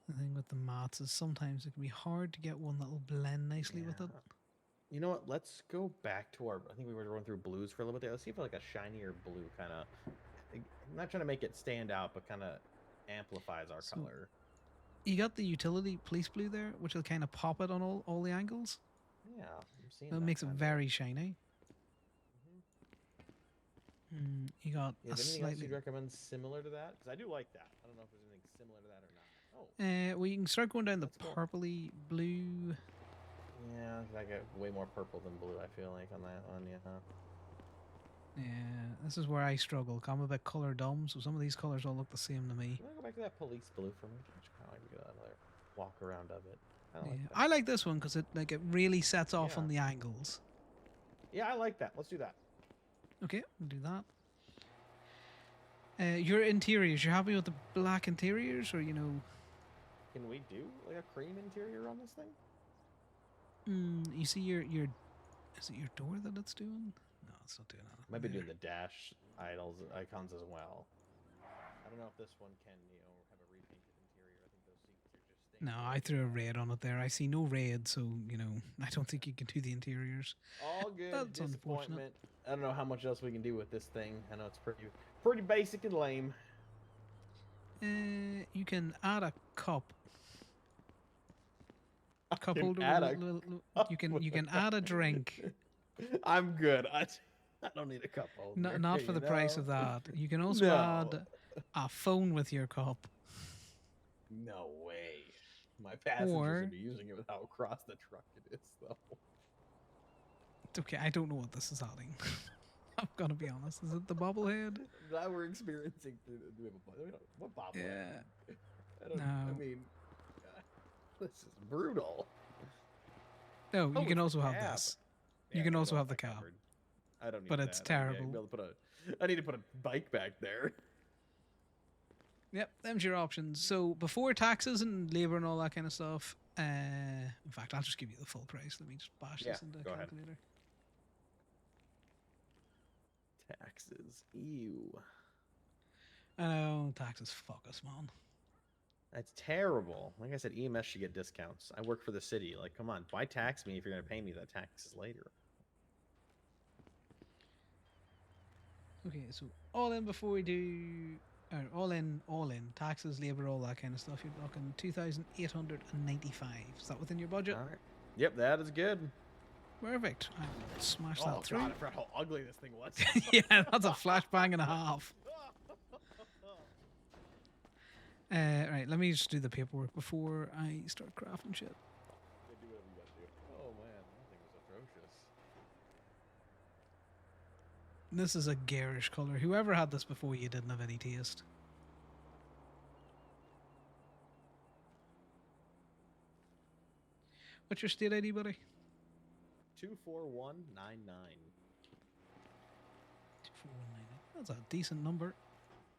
The thing with the mats is sometimes it can be hard to get one that'll blend nicely with it. You know what? Let's go back to our. I think we were going through blues for a little bit there. Let's see if like a shinier blue kind of. I'm not trying to make it stand out, but kind of amplifies our color. You got the utility police blue there, which will kind of pop it on all the angles. Yeah, I'm seeing It that makes it kinda. very shiny. You got Yeah, a is anything else slightly... you'd recommend similar to that? Because I do like that. I don't know if there's anything similar to that or not. Oh. Well, you can start going down the That's cool. purpley blue. Yeah, I get way more purple than blue, I feel like, on that one, yeah. Yeah, this is where I struggle. 'Cause I'm a bit color dumb, so some of these colors all look the same to me. You want to go back to that police blue for me? Just kind of like we got another walk around of it. I Yeah. like that. I like this one because it really sets off on the angles. Yeah, I like that. Let's do that. Okay, we'll do that. Your interiors, you're happy with the black interiors, or Can we do like a cream interior on this thing? you see your is it your door that it's doing? No, it's not doing that. Might be doing the dash icons as well. I don't know if this one can, have a repainted interior. I think those seats are just stained. No, I threw a red on it there. I see no red, so I don't think you can do the interiors. All good. That's unfortunate. Disappointment. I don't know how much else we can do with this thing. I know it's pretty basic and lame. You can add a cup. Cup can holder. add with a little- you can add a drink. I'm good. I don't need a cup holder. Not for the price of that. You can also add a phone with your cup. No way. My passengers Or- would be using it with how across the truck it is, though. It's okay. I don't know what this is adding. I'm gonna be honest. Is it the bobblehead? That we're experiencing. Do we have what bobblehead? Yeah. I don't. No. I mean, this is brutal. No, Oh, you can it's also the have cab. this. Yeah, You can I also got have the that cab. covered. I don't need But that. it's I need to terrible. be able to I need to put a bike back there. Yep, them's your options. So before taxes and labour and all that kind of stuff, in fact, I'll just give you the full price. Let me just bash this into a go ahead. calculator. Taxes. Ew. I know, taxes fuck us, man. That's terrible. Like I said, EMS should get discounts. I work for the city. Like, come on, why tax me if you're going to pay me that taxes later? Okay, so all in before we do, all in, taxes, labour, all that kind of stuff. You're looking 2,895. Is that within your budget? All right. Yep, that is good. Perfect. I will smash Oh that through. god, I forgot how ugly this thing was. Yeah, that's a flashbang and a half. Right, let me just do the paperwork before I start crafting shit. Do whatever you gotta do. Oh man, that thing was atrocious. This is a garish colour. Whoever had this before you didn't have any taste. What's your state ID, buddy? 24199. 2419. That's a decent number.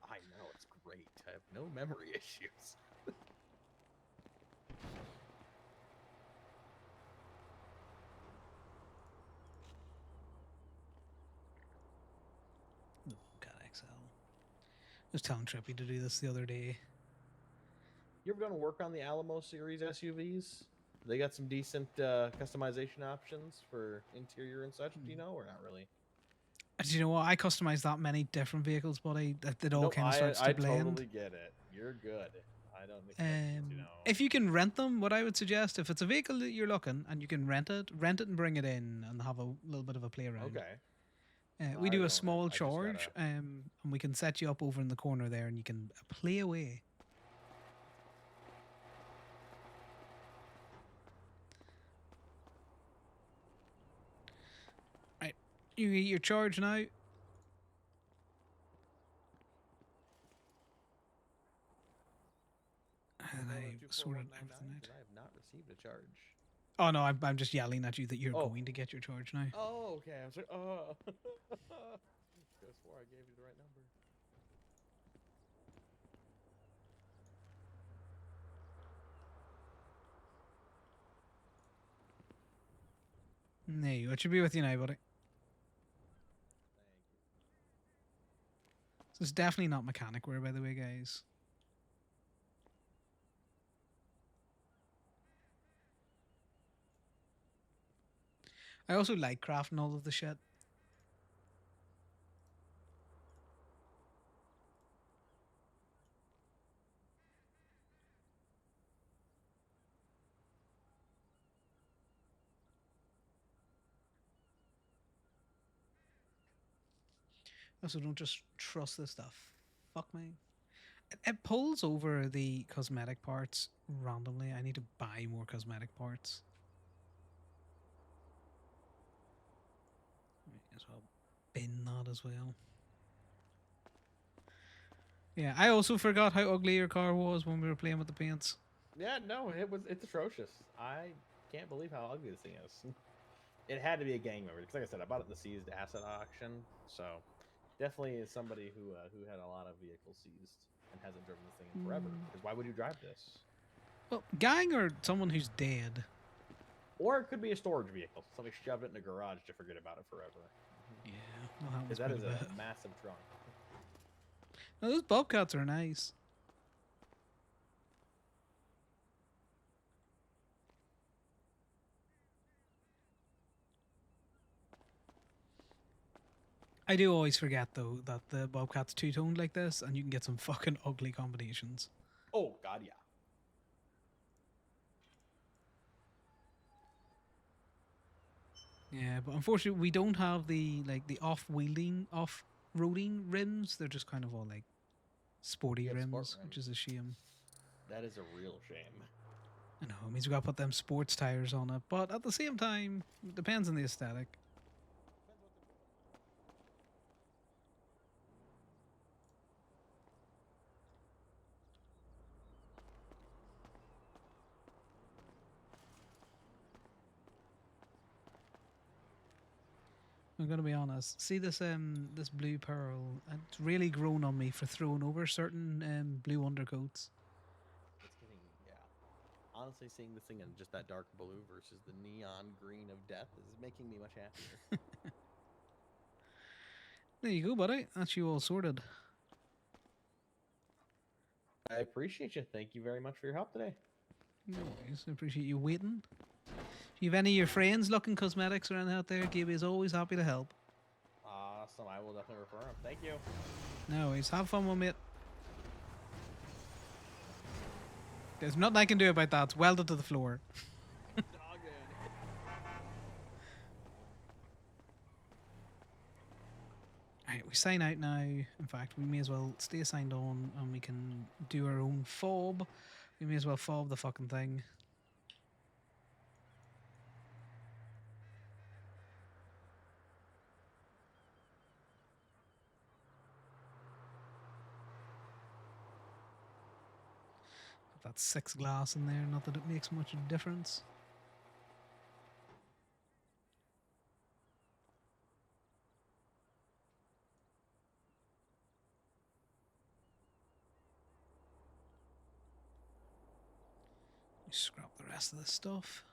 I know, it's great. I have no memory issues. God, XL. I was telling Trippy to do this the other day. You ever gonna work on the Alamo series SUVs? They got some decent customization options for interior and such. Do you know, or not really? Do you know what? I customize that many different vehicles, buddy, that it all Nope, kind of starts to I blend. totally get it. You're good. I don't expect you to know. If you can rent them, what I would suggest, if it's a vehicle that you're looking and you can rent it and bring it in and have a little bit of a play around. Okay. We I do a don't. small I just charge, gotta- and we can set you up over in the corner there, and you can play away. Right, you get your charge now. And I sorted everything out. I have not received a charge. Oh no, I'm just yelling at you that you're Oh. going to get your charge now. Oh, okay. I was like, oh. Could have swore I gave you the right number. There you go. It should be with you now, buddy. So it's definitely not mechanic wear, by the way, guys. I also like crafting all of the shit. Also, don't just trust this stuff. Fuck me. It pulls over the cosmetic parts randomly. I need to buy more cosmetic parts. Might as well bin that as well. Yeah, I also forgot how ugly your car was when we were playing with the paints. Yeah, no, it's atrocious. I can't believe how ugly this thing is. it had to be a gang member because, like I said, I bought it in the seized asset auction, so definitely is somebody who had a lot of vehicles seized and hasn't driven this thing in forever. Because why would you drive this? Well, gang or someone who's dead. Or it could be a storage vehicle. Somebody shoved it in a garage to forget about it forever. Yeah, well, that was Because that is quite a a bit. massive trunk. No, those Bobcats are nice. I do always forget though that the Bobcat's two-toned like this, and you can get some fucking ugly combinations. Oh God, yeah. Yeah, but unfortunately we don't have the off-roading rims. They're just kind of all like sporty You have rims, sport which is a shame. That is a real shame. I know, it means we gotta put them sports tires on it, but at the same time, it depends on the aesthetic. I'm gonna be honest. See this blue pearl? It's really grown on me for throwing over certain blue undercoats. It's getting, yeah. Honestly, seeing this thing in just that dark blue versus the neon green of death is making me much happier. There you go, buddy. That's you all sorted. I appreciate you. Thank you very much for your help today. No worries. I appreciate you waiting. If you have any of your friends looking cosmetics or anything out there, Gaby is always happy to help. Awesome. I will definitely refer them. Thank you. No worries. Have fun with it. There's nothing I can do about that. It's welded to the floor. It's all good. Alright, we sign out now. In fact, we may as well stay signed on and we can do our own fob. We may as well fob the fucking thing. Put that 6 glass in there, not that it makes much of a difference. Scrap the rest of this stuff.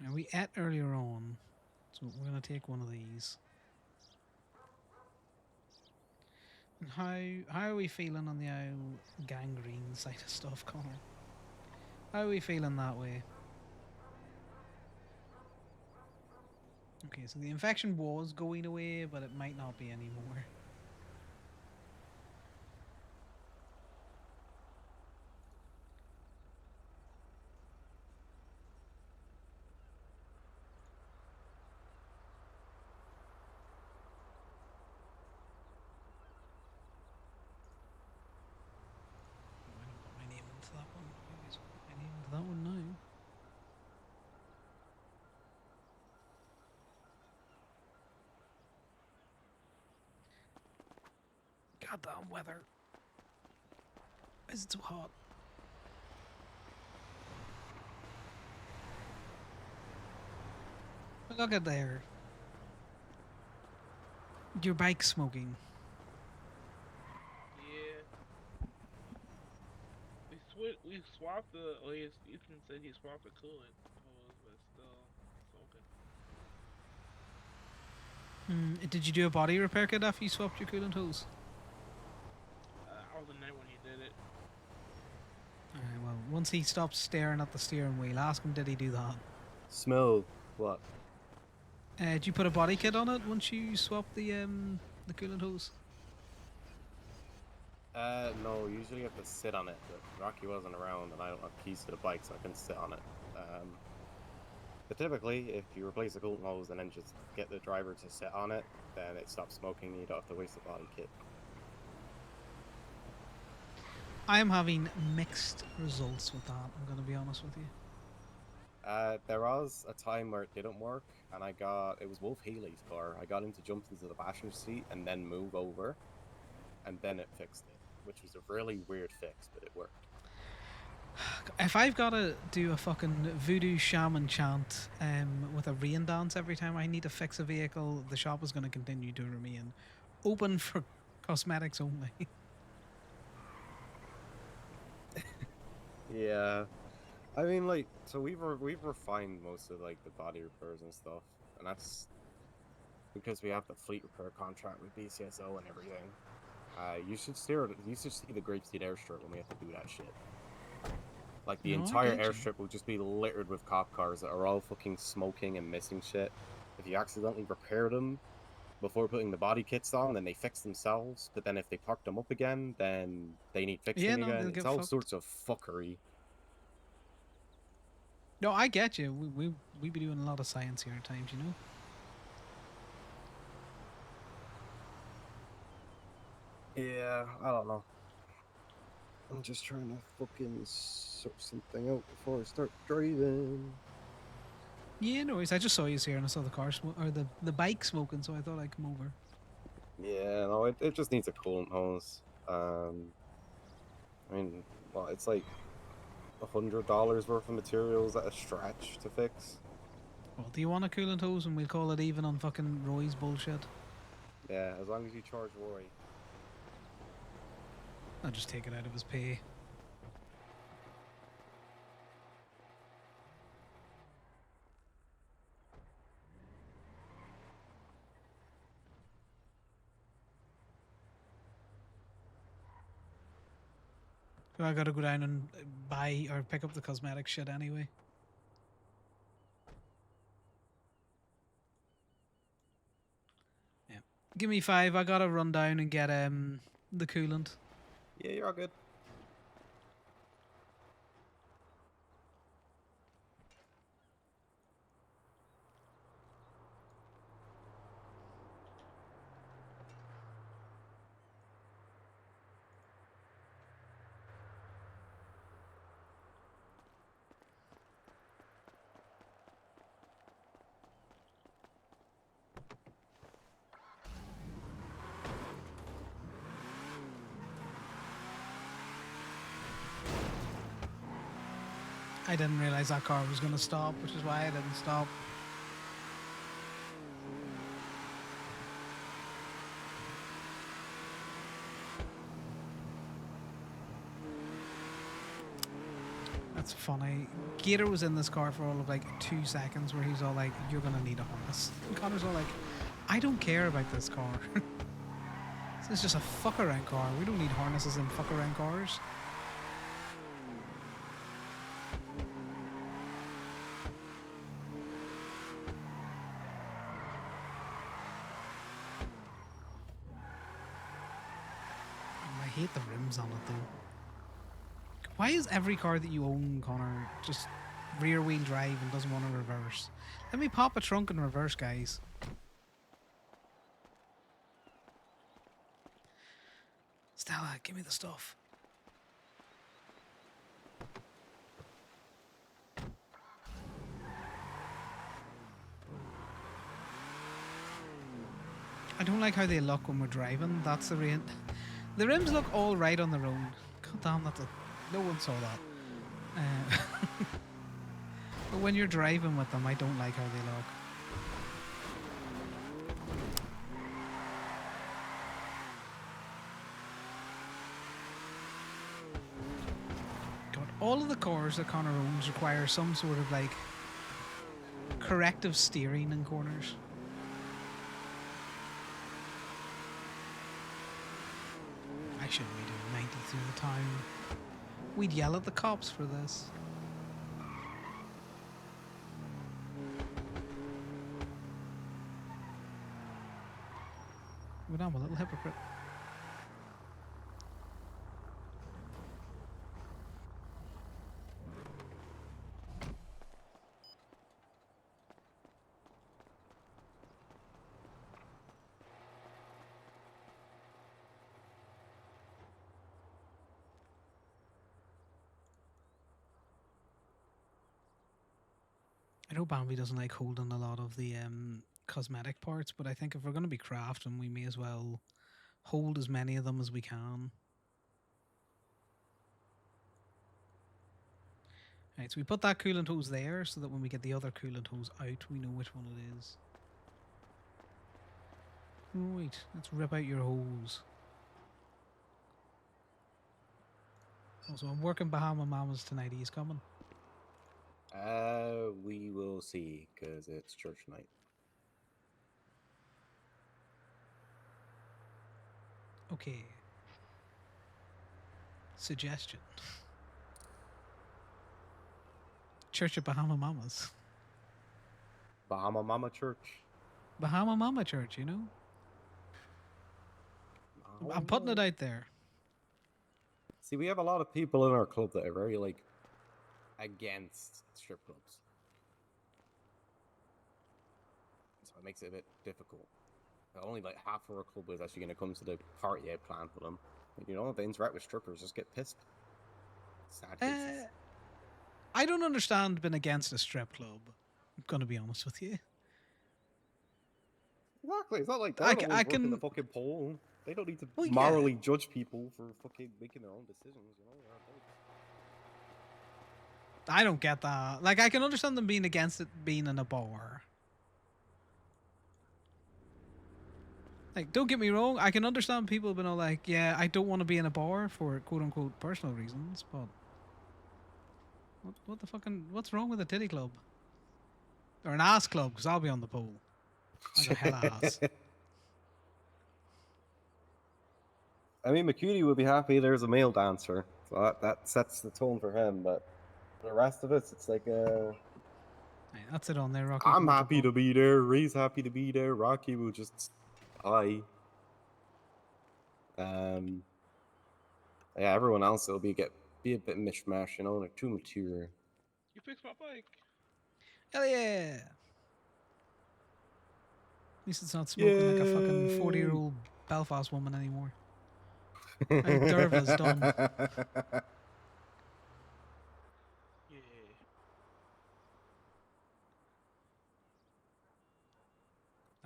Now we ate earlier on, so we're gonna take one of these. And how are we feeling on the old gangrene side of stuff, Connor? How are we feeling that way? Okay, so the infection was going away, but it might not be anymore. I don't put my name into that one. I always put my name into that one now. Goddamn weather. Why is it so hot? Look at there. Your bike's smoking. Yeah. We swapped the. Oh, Ethan said he swapped the coolant hose, but it's still smoking. Did you do a body repair kit after you swapped your coolant hose? I was the night when he did it. Alright, well, once he stops staring at the steering wheel, ask him did he do that. Smell what? Did you put a body kit on it once you swapped the coolant hose? No, usually you have to sit on it, but Rocky wasn't around and I don't have keys to the bike, so I couldn't sit on it. But typically, if you replace the coolant hose and then just get the driver to sit on it, then it stops smoking and you don't have to waste the body kit. I am having mixed results with that, I'm going to be honest with you. There was a time where it didn't work, and it was Wolf Healy's car. I got him to jump into the passenger seat and then move over, and then it fixed it, which was a really weird fix, but it worked. If I've got to do a fucking voodoo shaman chant with a rain dance every time I need to fix a vehicle, the shop is going to continue to remain open for cosmetics only. Yeah. I mean, like, so we've refined most of, like, the body repairs and stuff, and that's because we have the fleet repair contract with BCSO and everything. You should see the Grapeseed airstrip when we have to do that shit. Like, the No, I entire get you. airstrip will just be littered with cop cars that are all fucking smoking and missing shit. If you accidentally repair them before putting the body kits on, then they fix themselves. But then if they park them up again, then they need fixing Yeah, no, again. they'll It's get all fucked. sorts of fuckery. No, I get you. We be doing a lot of science here at times, you know. Yeah, I don't know. I'm just trying to fucking sort something out before I start driving. Yeah, no worries. I just saw you here and I saw the car or the bike smoking, so I thought I'd come over. Yeah, no, it just needs a coolant hose. I mean, well, it's like $100 worth of materials at a stretch to fix. Well, do you want a coolant hose and we'll call it even on fucking Roy's bullshit? Yeah, as long as you charge Roy. I'll just take it out of his pay. So I gotta go down and buy or pick up the cosmetic shit anyway. Yeah. Give me 5. I gotta run down and get the coolant. Yeah, you're all good. I didn't realize that car was gonna stop, which is why I didn't stop. That's funny. Gator was in this car for all of like 2 seconds where he's all like, "You're gonna need a harness." And Connor's all like, "I don't care about this car. This is just a fuck around car. We don't need harnesses in fuck around cars." I hate the rims on it though. Why is every car that you own, Connor, just rear wheel drive and doesn't want to reverse? Let me pop a trunk and reverse, guys. Stella, give me the stuff. I don't like how they look when we're driving. That's the rain. The rims look all right on their own. God damn, no one saw that. But when you're driving with them, I don't like how they look. God, all of the cars that Connor owns require some sort of like corrective steering in corners. I shouldn't be doing 90 through the town. We'd yell at the cops for this. But I'm a little hypocrite. know Bambi doesn't like holding a lot of the cosmetic parts, but I think if we're going to be crafting, we may as well hold as many of them as we can. Right, so we put that coolant hose there so that when we get the other coolant hose out, we know which one it is. Right, let's rip out your hose. Also, I'm working Bahama Mamas tonight. He's coming. We will see, because it's church night. Okay. Suggestion. Church of Bahama Mamas. Bahama Mama Church. Bahama Mama Church, you know? I'm putting it out there. See, we have a lot of people in our club that are very, like, against strip clubs. So it makes it a bit difficult. Only like half of our club is actually going to come to the party I planned for them. You know, if they interact with strippers, just get pissed. Sad cases. I don't understand being against a strip club. I'm going to be honest with you. Exactly. It's not like they're the ones working the fucking pole. They don't need to morally judge people for fucking making their own decisions, you know? I don't get that. Like, I can understand them being against it being in a bar. Like, don't get me wrong. I can understand people being all like, yeah, I don't want to be in a bar for quote-unquote personal reasons, but... What the fucking... What's wrong with a titty club? Or an ass club, because I'll be on the pole. Like a hell ass. I mean, McCurdy would be happy there's a male dancer. So that sets the tone for him, but the rest of us, it's like, Right, that's it on there, Rocky. I'm happy to be there. Ray's happy to be there. Rocky will just... Hi. Yeah, everyone else will be a bit mishmash, you know, they're too mature. You fixed my bike. Hell yeah! At least it's not smoking like a fucking 40-year-old Belfast woman anymore. I think Derva's done.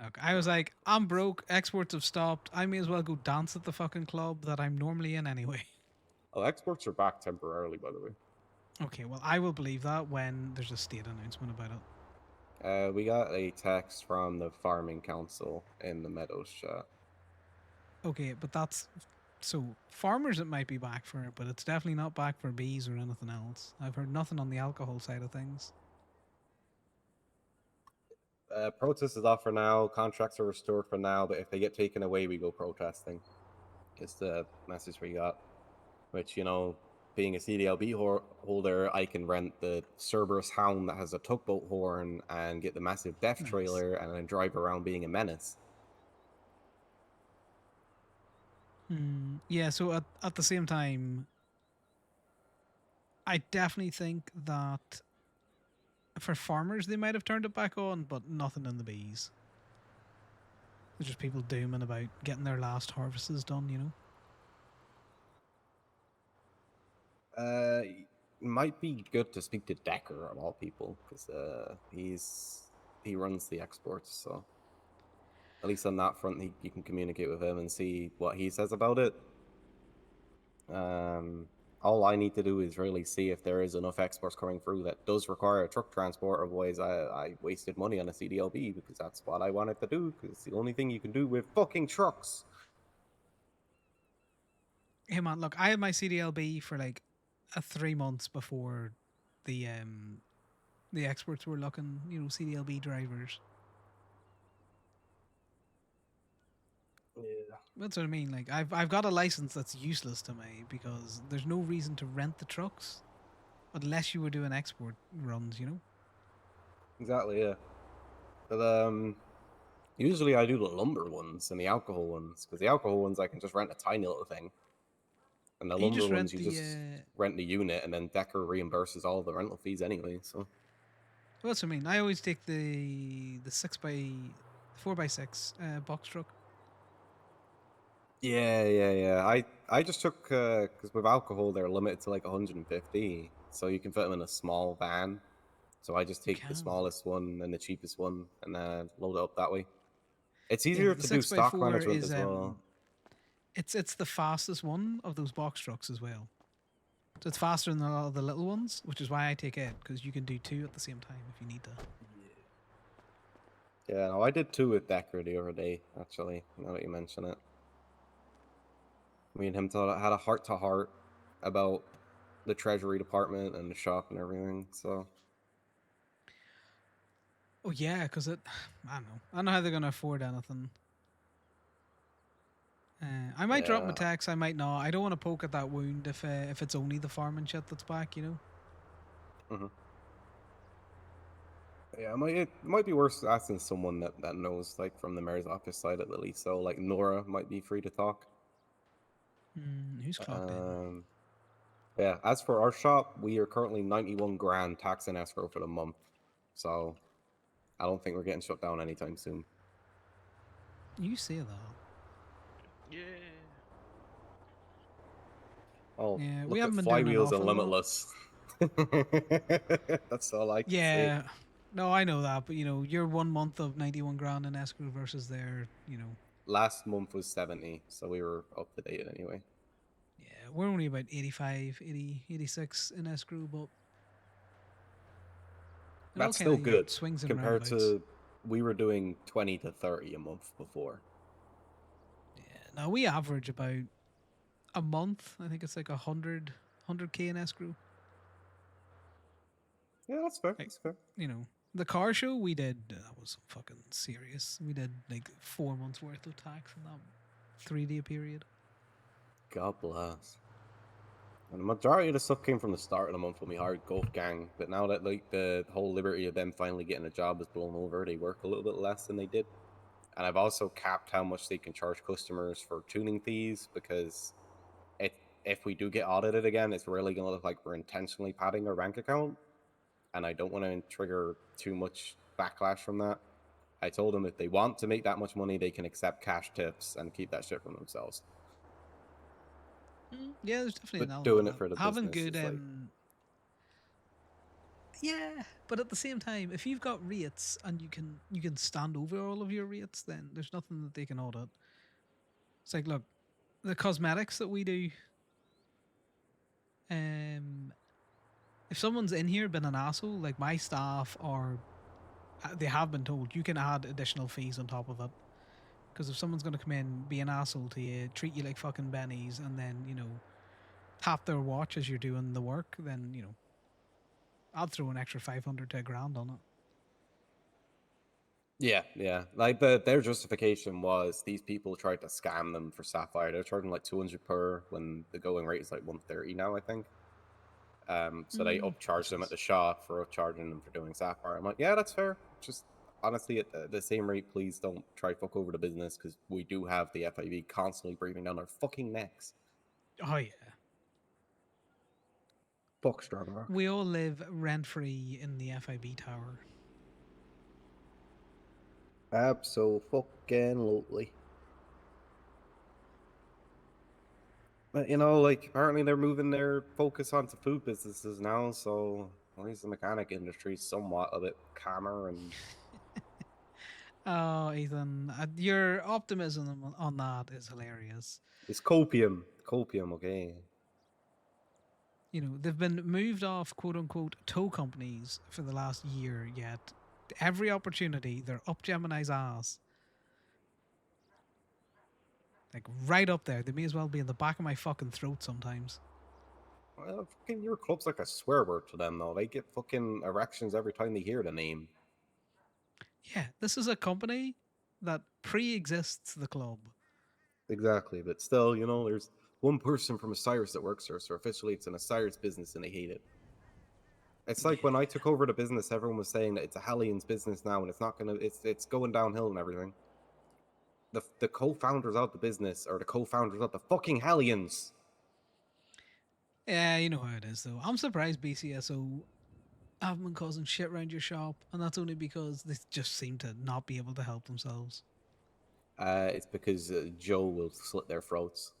Okay, I was like, I'm broke, exports have stopped, I may as well go dance at the fucking club that I'm normally in anyway. Oh, exports are back temporarily, by the way. Okay, well, I will believe that when there's a state announcement about it. We got a text from the farming council in the Meadows chat. Okay, but that's... So, farmers it might be back for, but it's definitely not back for bees or anything else. I've heard nothing on the alcohol side of things. Protest is off for now. Contracts are restored for now, but if they get taken away, we go protesting. It's the message we got. Which, you know, being a CDLB holder, I can rent the Cerberus Hound that has a tugboat horn and get the massive death trailer and then drive around being a menace. Yeah, so at the same time, I definitely think that for farmers they might have turned it back on, but nothing in the bees. There's just people dooming about getting their last harvests done, you know? It might be good to speak to Decker of all people, because he runs the exports, so at least on that front you can communicate with him and see what he says about it. All I need to do is really see if there is enough exports coming through that does require a truck transport, otherwise I wasted money on a CDLB, because that's what I wanted to do, because it's the only thing you can do with fucking trucks. Hey man, look, I had my CDLB for like 3 months before the experts were looking, you know, CDLB drivers. Yeah. That's what I mean. Like, I've got a license that's useless to me because there's no reason to rent the trucks unless you were doing export runs, you know? Exactly, yeah. But usually I do the lumber ones and the alcohol ones, because the alcohol ones I can just rent a tiny little thing. And the lumber ones, you just rent the unit, and then Decker reimburses all the rental fees anyway. So well, that's what I mean. I always take the 4x6 box truck. Yeah. I just took because with alcohol they're limited to like 150, so you can fit them in a small van. So I just take the Can. smallest one and the cheapest one and then load it up that way. It's Yeah, easier but the to do stock 6x4 management is as well. it's the fastest one of those box trucks as well. So it's faster than a lot of the little ones, which is why I take it, because you can do two at the same time if you need to. Yeah, no, I did two with Decker the other day, actually, now that you mention it. Me and him had a heart-to-heart about the Treasury Department and the shop and everything, so... Oh yeah, because I don't know how they're gonna afford anything. I might drop my Yeah. tax, I might not. I don't want to poke at that wound if it's only the farming shit that's back, you know. Mm-hmm. Yeah, it might be worth asking someone that knows, like, from the mayor's office side at least. So, like, Nora might be free to talk. Who's clocked in? Yeah, as for our shop, we are currently 91 grand tax and escrow for the month. So, I don't think we're getting shut down anytime soon. You say that. Yeah. Oh, Yeah, we look at haven't been doing an flywheels and awful lot. limitless. That's all I can say. Yeah, no, I know that, but you know, your 1 month of 91 grand in escrow versus their, you know, Last month was 70, so we were up to date anyway. yeah, we're only about 85, 80, 86 in escrow, but That's still good swings and compared roundabouts. to we were doing 20 to 30 a month before. Yeah, now we average about a month. I think it's like 100K in escrow. Yeah, that's fair. That's fair. You know, the car show we did, that was fucking serious. We did like 4 months worth of tax in that 3-day period. God bless. And the majority of the stuff came from the start of the month when we hired Golf Gang, but now that like the whole liberty of them finally getting a job is blown over, they work a little bit less than they did. And I've also capped how much they can charge customers for tuning fees because if we do get audited again, it's really going to look like we're intentionally padding our bank account. And I don't want to trigger too much backlash from that. I told them if they want to make that much money, they can accept cash tips and keep that shit for themselves. Yeah, there's definitely an But element doing of it for the that. Having business good, is like... yeah, but at the same time, if you've got rates and you can stand over all of your rates, then there's nothing that they can audit. It's like, look, the cosmetics that we do. If someone's in here been an asshole, like my staff are, they have been told you can add additional fees on top of it. Because if someone's gonna come in, be an asshole to you, treat you like fucking bennies, and then tap their watch as you're doing the work, then I'd throw an extra 500 to $1,000 on it. Yeah. Like their justification was these people tried to scam them for Sapphire. They're charging like 200 per when the going rate is like 130 now, I think. So they upcharged them at the shop for upcharging them for doing Sapphire. I'm like, yeah, that's fair. Just honestly, at the same rate, please don't try to fuck over the business because we do have the FIB constantly breathing down our fucking necks. Oh yeah. Fuck strong rock. We all live rent free in the FIB tower. Absolutely. But like apparently they're moving their focus onto food businesses now, so at least the mechanic industry is somewhat a bit calmer and. Oh, Ethan, your optimism on that is hilarious. It's copium, okay. They've been moved off quote unquote tow companies for the last year, yet every opportunity they're up Gemini's ass. Like right up there. They may as well be in the back of my fucking throat sometimes. Well, fucking your club's like a swear word to them, though. They get fucking erections every time they hear the name. Yeah, this is a company that pre-exists the club. Exactly, but still, there's one person from Osiris that works there, so officially it's an Osiris business and they hate it. It's like when I took over the business, everyone was saying that it's a Hellions business now and it's going downhill and everything. The co-founders of the business are the co-founders of the fucking Hellions. Yeah, you know how it is though. I'm surprised BCSO haven't been causing shit around your shop, and that's only because they just seem to not be able to help themselves. It's because Joe will slit their throats.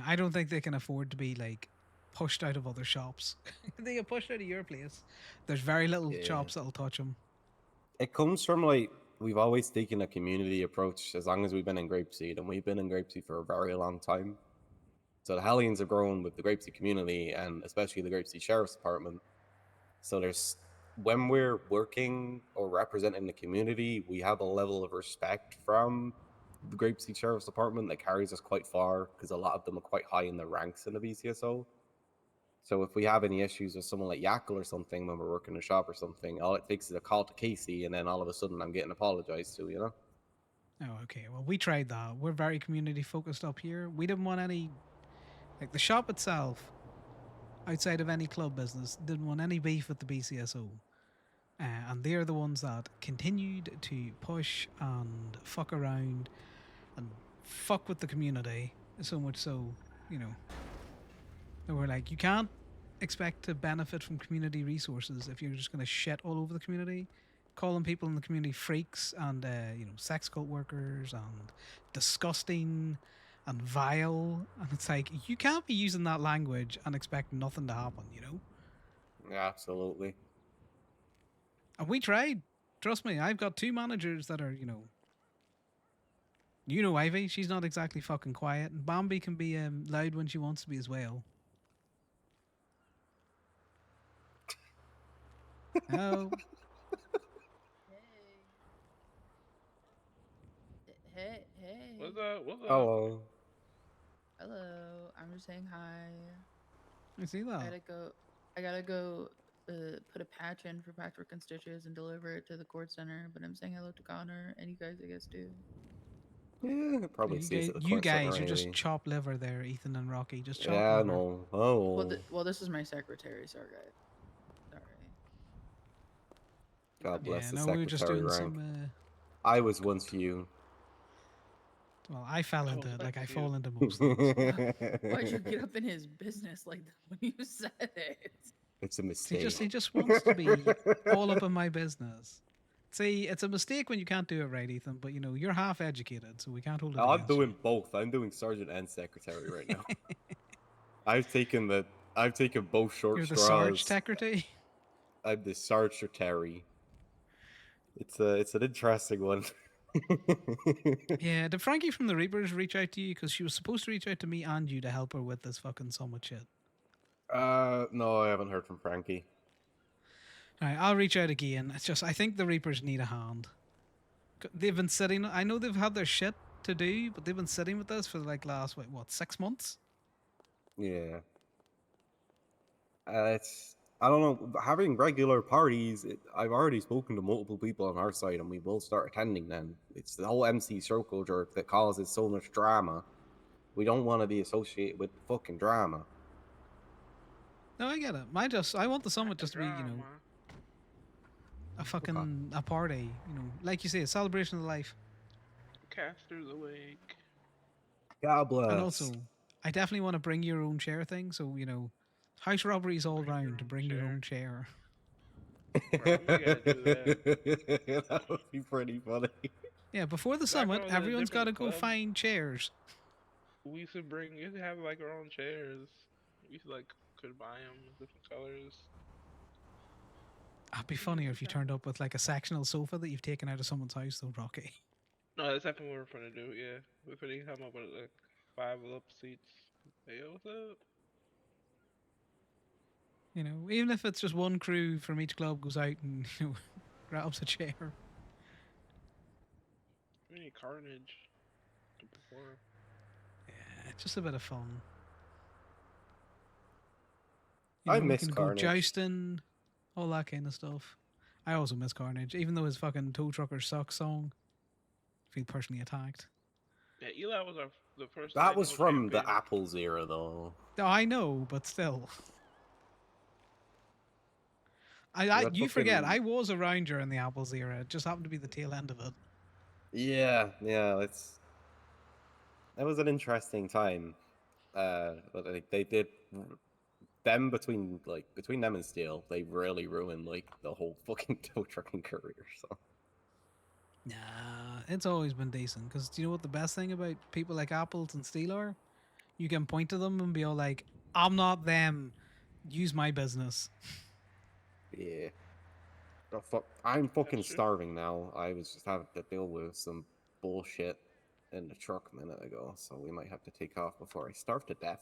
I don't think they can afford to be like pushed out of other shops. They get pushed out of your place. There's very little Yeah. shops that'll touch them. It comes from like we've always taken a community approach as long as we've been in Grapeseed, and we've been in Grapeseed for a very long time. So the Hellions have grown with the Grapeseed community and especially the Grapeseed Sheriff's Department. So there's when we're working or representing the community, we have a level of respect from the Grapeseed Sheriff's Department that carries us quite far because a lot of them are quite high in the ranks in the BCSO. So if we have any issues with someone like Yackle or something when we're working in a shop or something, all it takes is a call to Casey, and then all of a sudden I'm getting apologized to, you know? Oh, okay. Well, we tried that. We're very community focused up here. We didn't want any, like the shop itself, outside of any club business, didn't want any beef with the BCSO. And they're the ones that continued to push and fuck around and fuck with the community. So much so, you know, they were like, you can't expect to benefit from community resources if you're just going to shit all over the community, calling people in the community freaks and you know, sex cult workers and disgusting and vile. And it's like, you can't be using that language and expect nothing to happen, you know? Yeah, absolutely. And we tried. Trust me, I've got 2 managers that are, you know Ivy, she's not exactly fucking quiet, and Bambi can be loud when she wants to be as well. Oh, Hey, hey. What's up? What's up? Hello. Hello. I'm just saying hi. I see that. I gotta go put a patch in for Patchwork and Stitches and deliver it to the court center, but I'm saying hello to Connor and you guys, I guess, too. Yeah, probably You sees guys, it at the you court center guys are just anyway. chop liver there, Ethan and Rocky. Just chop Yeah, liver. no. Oh. Well, this is my secretary. Sorry. Sorry. God bless Yeah, the no, secretary we were just doing rank. some. I was once you. Well, I fell into it, like I once fall you. into most things. Why'd you get up in his business like that when you said it? It's a mistake. He just wants to be all up in my business. See, it's a mistake when you can't do it right, Ethan. But you know, you're half educated, so we can't hold it I'm against doing both. I'm doing sergeant and secretary right now. I've taken both short You're the straws. Sarge secretary. I'm the Sarge Terry. It's an interesting one. Yeah, did Frankie from the Reapers reach out to you? Because she was supposed to reach out to me and you to help her with this fucking summit shit. No, I haven't heard from Frankie. All right, I'll reach out again. It's just I think the Reapers need a hand. They've been sitting. I know they've had their shit to do, but they've been sitting with us for like last 6 months. Yeah. It's I don't know, having regular parties. I've already spoken to multiple people on our side, and we will start attending them. It's the whole MC circle jerk that causes so much drama. We don't want to be associated with fucking drama. No, I get it. I want the summit just to be, you know, a party. You know, like you say, a celebration of life. Casters awake. God bless. And also, I definitely want to bring your own chair thing. So you know, house robberies all round to bring your own chair. That would be pretty funny. Yeah, before the Back summit, when I was at a everyone's got to different go club, find chairs. We used to have like our own chairs. We used to could buy them in different colors. It'd be funnier if you turned up with like a sectional sofa that you've taken out of someone's house, though, Rocky. No, that's definitely what we're gonna do. Yeah, we're gonna come up with like 5 up seats. Hey, yo, what's up? You know, even if it's just one crew from each club goes out and you know, grabs a chair. We need Carnage to perform. Yeah, it's just a bit of fun. I we miss can Carnage. go jousting, all that kind of stuff. I also miss Carnage, even though his fucking Tow Trucker Sucks song. I feel personally attacked. Yeah, Eli was the first. That was from the Apples era, though. Oh, I know, but still. You forget, I was around during the Apples era. It just happened to be the tail end of it. Yeah, that was an interesting time. But they did them between them and Steel, they really ruined the whole fucking tow trucking career. So nah, it's always been decent. Because do you know what the best thing about people like Apples and Steel are? You can point to them and be all like, I'm not them. Use my business. Yeah. Oh, fuck. I'm fucking true. starving now. I was just having to deal with some bullshit in the truck a minute ago, so we might have to take off before I starve to death.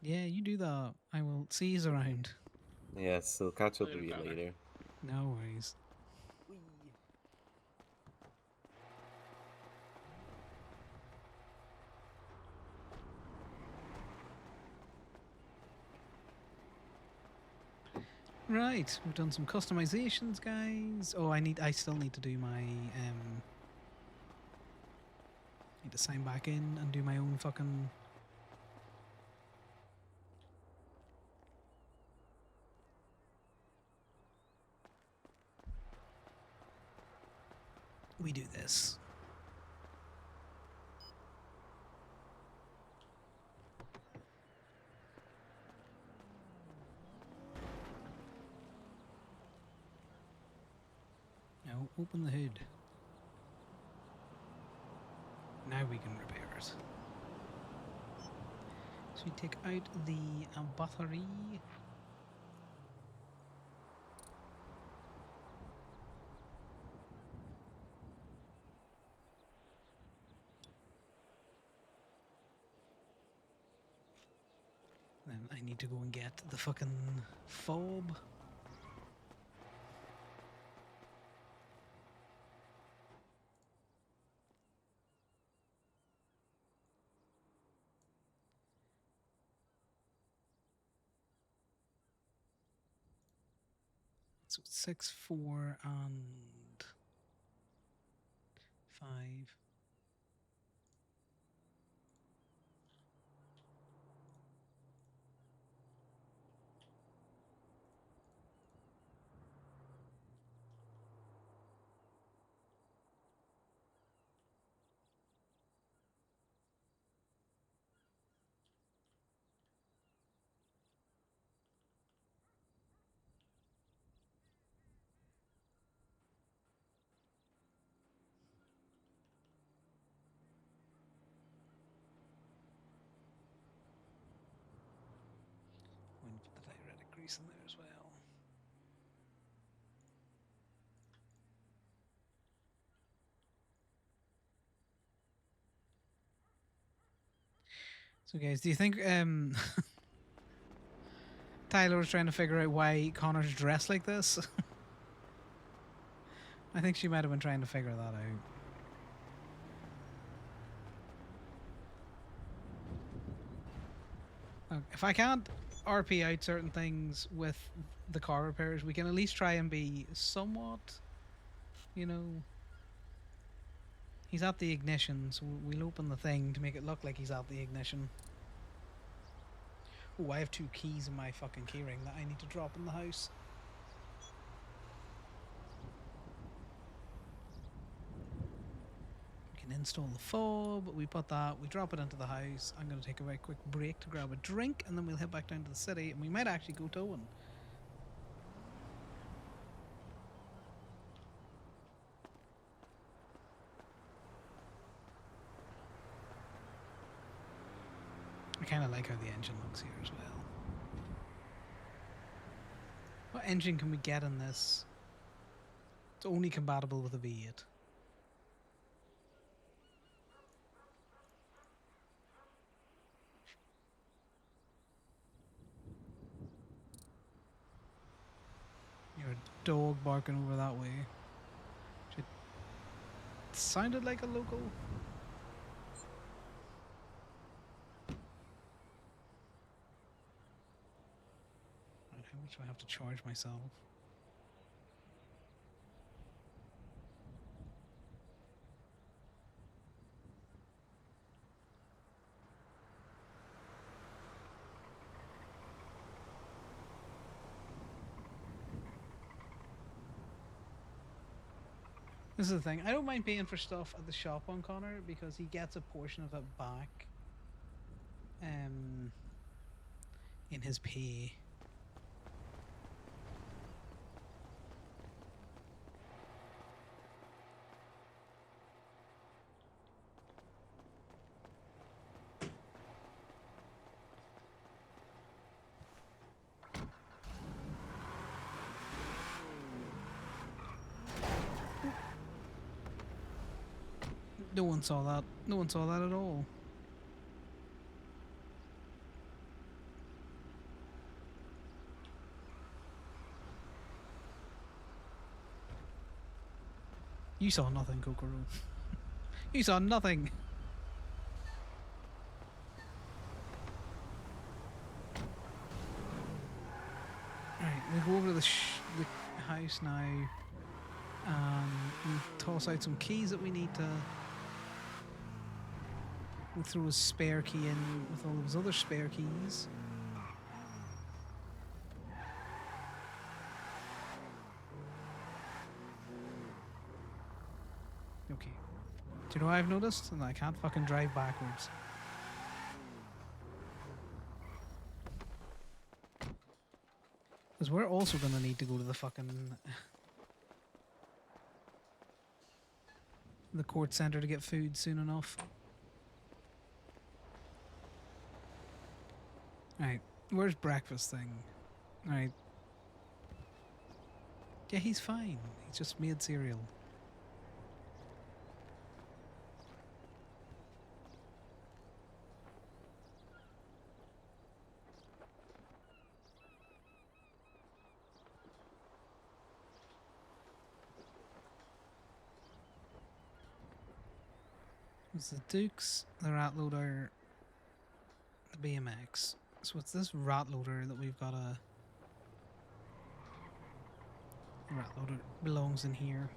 Yeah, you do that. I will see you around. Yeah, so catch up with Later, you Connor. later. No worries. Wee. Right, we've done some customizations, guys. Oh, I still need to do my need to sign back in and do my own fucking. We do this. Now open the hood. Now we can repair it. So we take out the battery. Then I need to go and get the fucking fob. So 6, 4, and 5. Going to put the diuretic grease in there as well. So, guys, do you think Tyler was trying to figure out why Connor's dressed like this? I think she might have been trying to figure that out. If I can't RP out certain things with the car repairs, we can at least try and be somewhat, you know. He's at the ignition, so we'll open the thing to make it look like he's at the ignition. Oh, I have 2 keys in my fucking keyring that I need to drop in the house. We can install the fob, we put that, we drop it into the house. I'm going to take a very quick break to grab a drink, and then we'll head back down to the city, and we might actually go towing. I kind of like how the engine looks here as well. What engine can we get in this? It's only compatible with a V8. You're a dog barking over that way. It sounded like a local. Right, how much do I have to charge myself? This is the thing. I don't mind paying for stuff at the shop on Connor because he gets a portion of it back in his pay. No one saw that. No one saw that at all. You saw nothing, Kokoro. You saw nothing. Right, we go over to the house now. We toss out some keys that we need to. We'll throw a spare key in with all of his other spare keys. Okay. Do you know what I've noticed? And I can't fucking drive backwards. Because we're also going to need to go to the fucking... the court centre to get food soon enough. Right, where's breakfast thing? Right. Yeah, he's fine. He just made cereal. It's the Dukes, the Rat Loader, the BMX. So it's this Rat Loader that we've got a... Rat Loader belongs in here.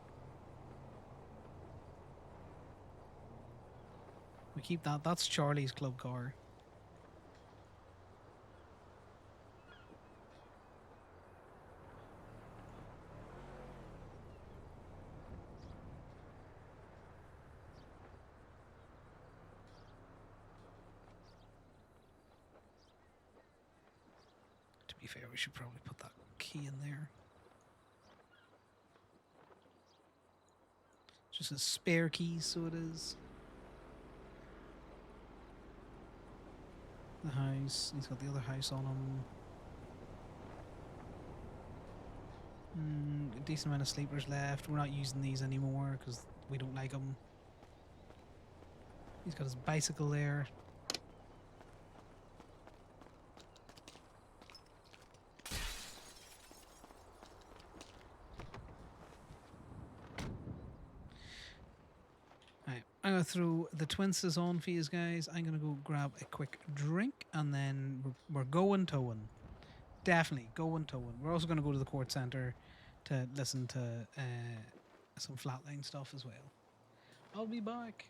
We keep that. That's Charlie's club car. To be fair, we should probably put that key in there. Just a spare key, so it is. The house. He's got the other house on him. A decent amount of sleepers left. We're not using these anymore because we don't like them. He's got his bicycle there. I'm going to throw the twinses on for you guys. I'm going to go grab a quick drink and then we're going towing. Definitely going towing. We're also going to go to the court centre to listen to some flatline stuff as well. I'll be back.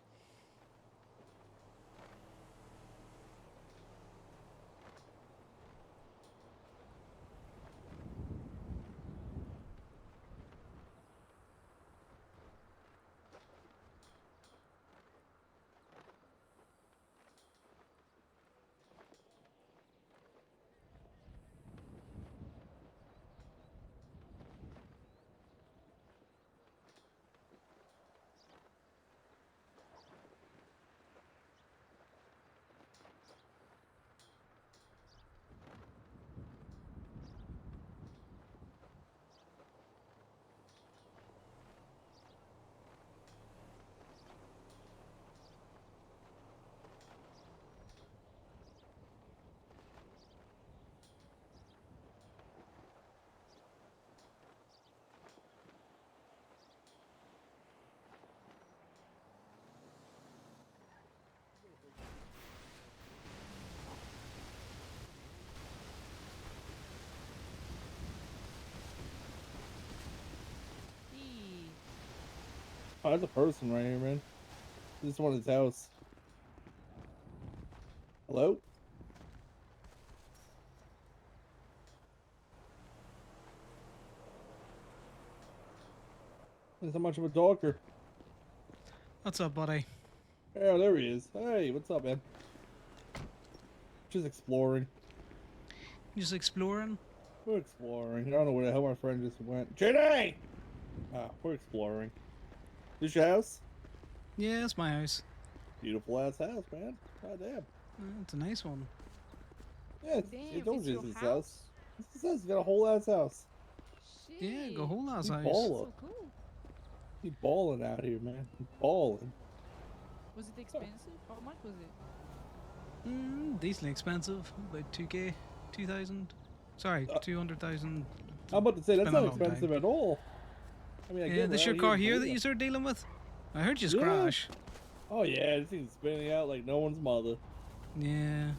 Oh, there's a person right here, man. This is one of his house. Hello? He's not much of a talker. What's up, buddy? Oh, there he is. Hey, what's up, man? Just exploring. Just exploring? We're exploring. I don't know where the hell my friend just went. JD! We're exploring. This your house? Yeah, it's my house. Beautiful ass house, man. God damn. It's a nice one. Yeah, Damn, it's always it's your his house? house. It's his house. He's got a whole ass house. Yeah, go whole ass He house. ballin'. So cool. He balling out here, man. He balling. Was it expensive? How much was it? Decently expensive. About 2k, 2,000. Sorry, 200,000. I'm about to say It's that's been a not long time. expensive at all. I mean, I Yeah, get this we're your out car in here that Korea. you're dealing with? I heard you Yeah. crash. Oh yeah, this thing's spinning out like no one's mother. Yeah.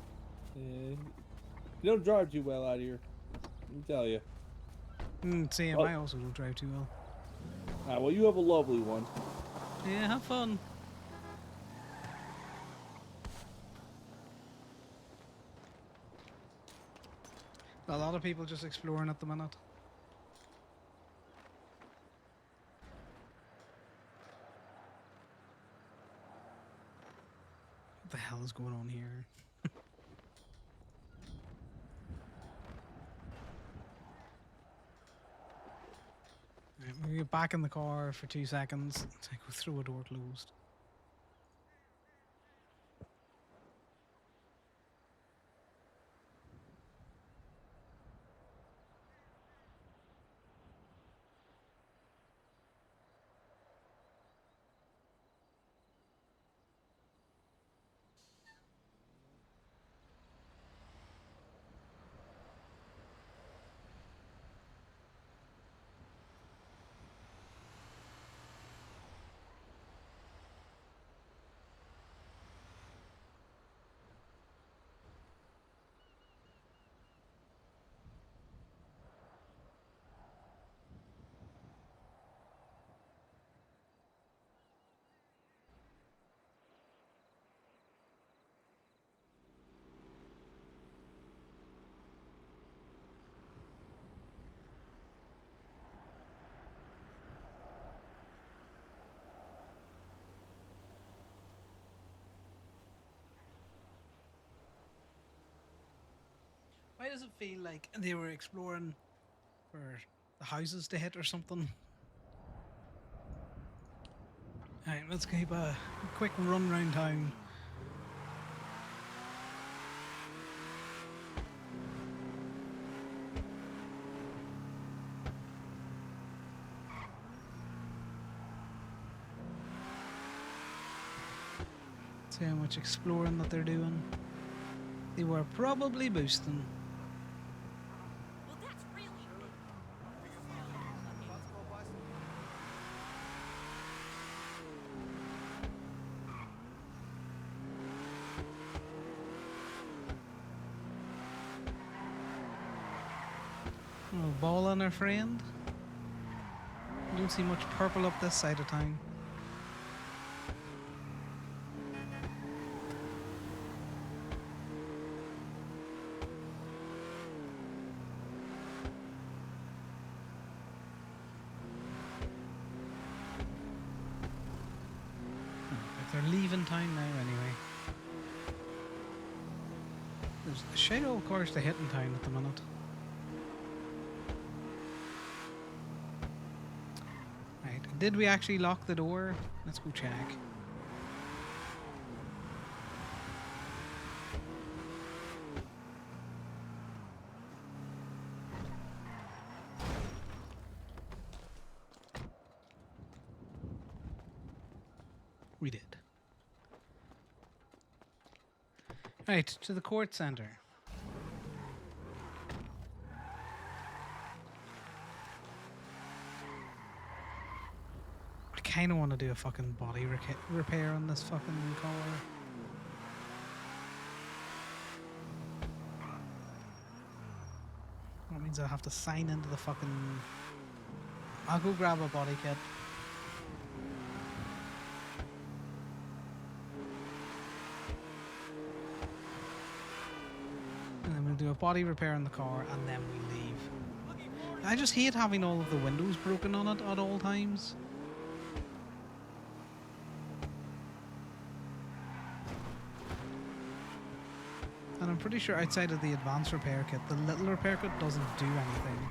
Yeah. You don't drive too well out here. Let me tell you. Same. I also don't drive too well. Ah, well, you have a lovely one. Yeah, have fun. A lot of people just exploring at the minute. What the hell is going on here? Right, we're gonna get back in the car for 2 seconds. I go through a door closed. Why does it feel like they were exploring for the houses to hit or something? Alright, let's keep a quick run round town. See how much exploring that they're doing. They were probably boosting. Well, that's really Let's go bust. Oh, ball on our friend. You don't see much purple up this side of town. They're leaving town now anyway. There's a shit old cars to hit in town at the minute. Right, did we actually lock the door? Let's go check. We did. Right, to the court center. I kind of want to do a fucking body repair on this fucking car. That means I have to sign into the fucking... I'll go grab a body kit. And then we'll do a body repair on the car and then we leave. I just hate having all of the windows broken on it at all times. And I'm pretty sure outside of the advanced repair kit, the little repair kit doesn't do anything.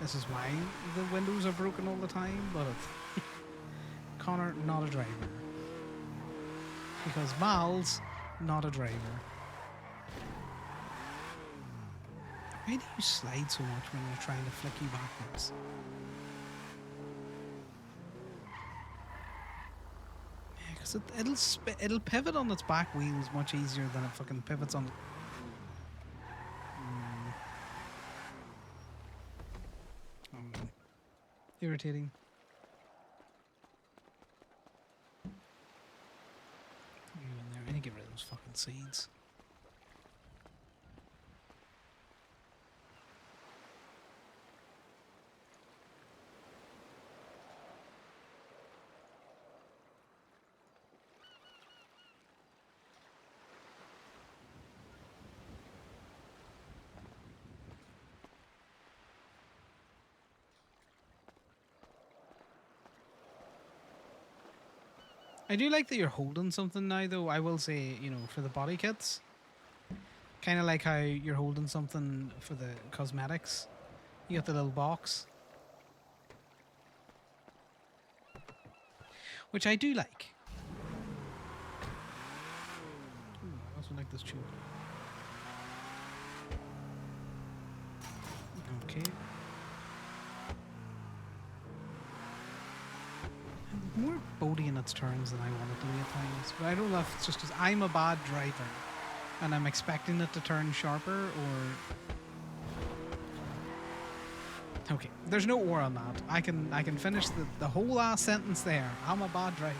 This is why the windows are broken all the time, but it's Connor, not a driver. Because Miles, not a driver. Why do you slide so much when you're trying to flick you backwards? Yeah, because Because it'll pivot on its back wheels much easier than it fucking pivots on. Irritating. You in there? I need to get rid of those fucking seeds. I do like that you're holding something now, though. I will say, you know, for the body kits, kind of like how you're holding something for the cosmetics. You got the little box, which I do like. Ooh, I also like this tube. Okay. More boaty in its turns than I want it to be at times. But I don't know if it's just because I'm a bad driver and I'm expecting it to turn sharper or... Okay, there's no or on that. I can finish the whole last sentence there. I'm a bad driver.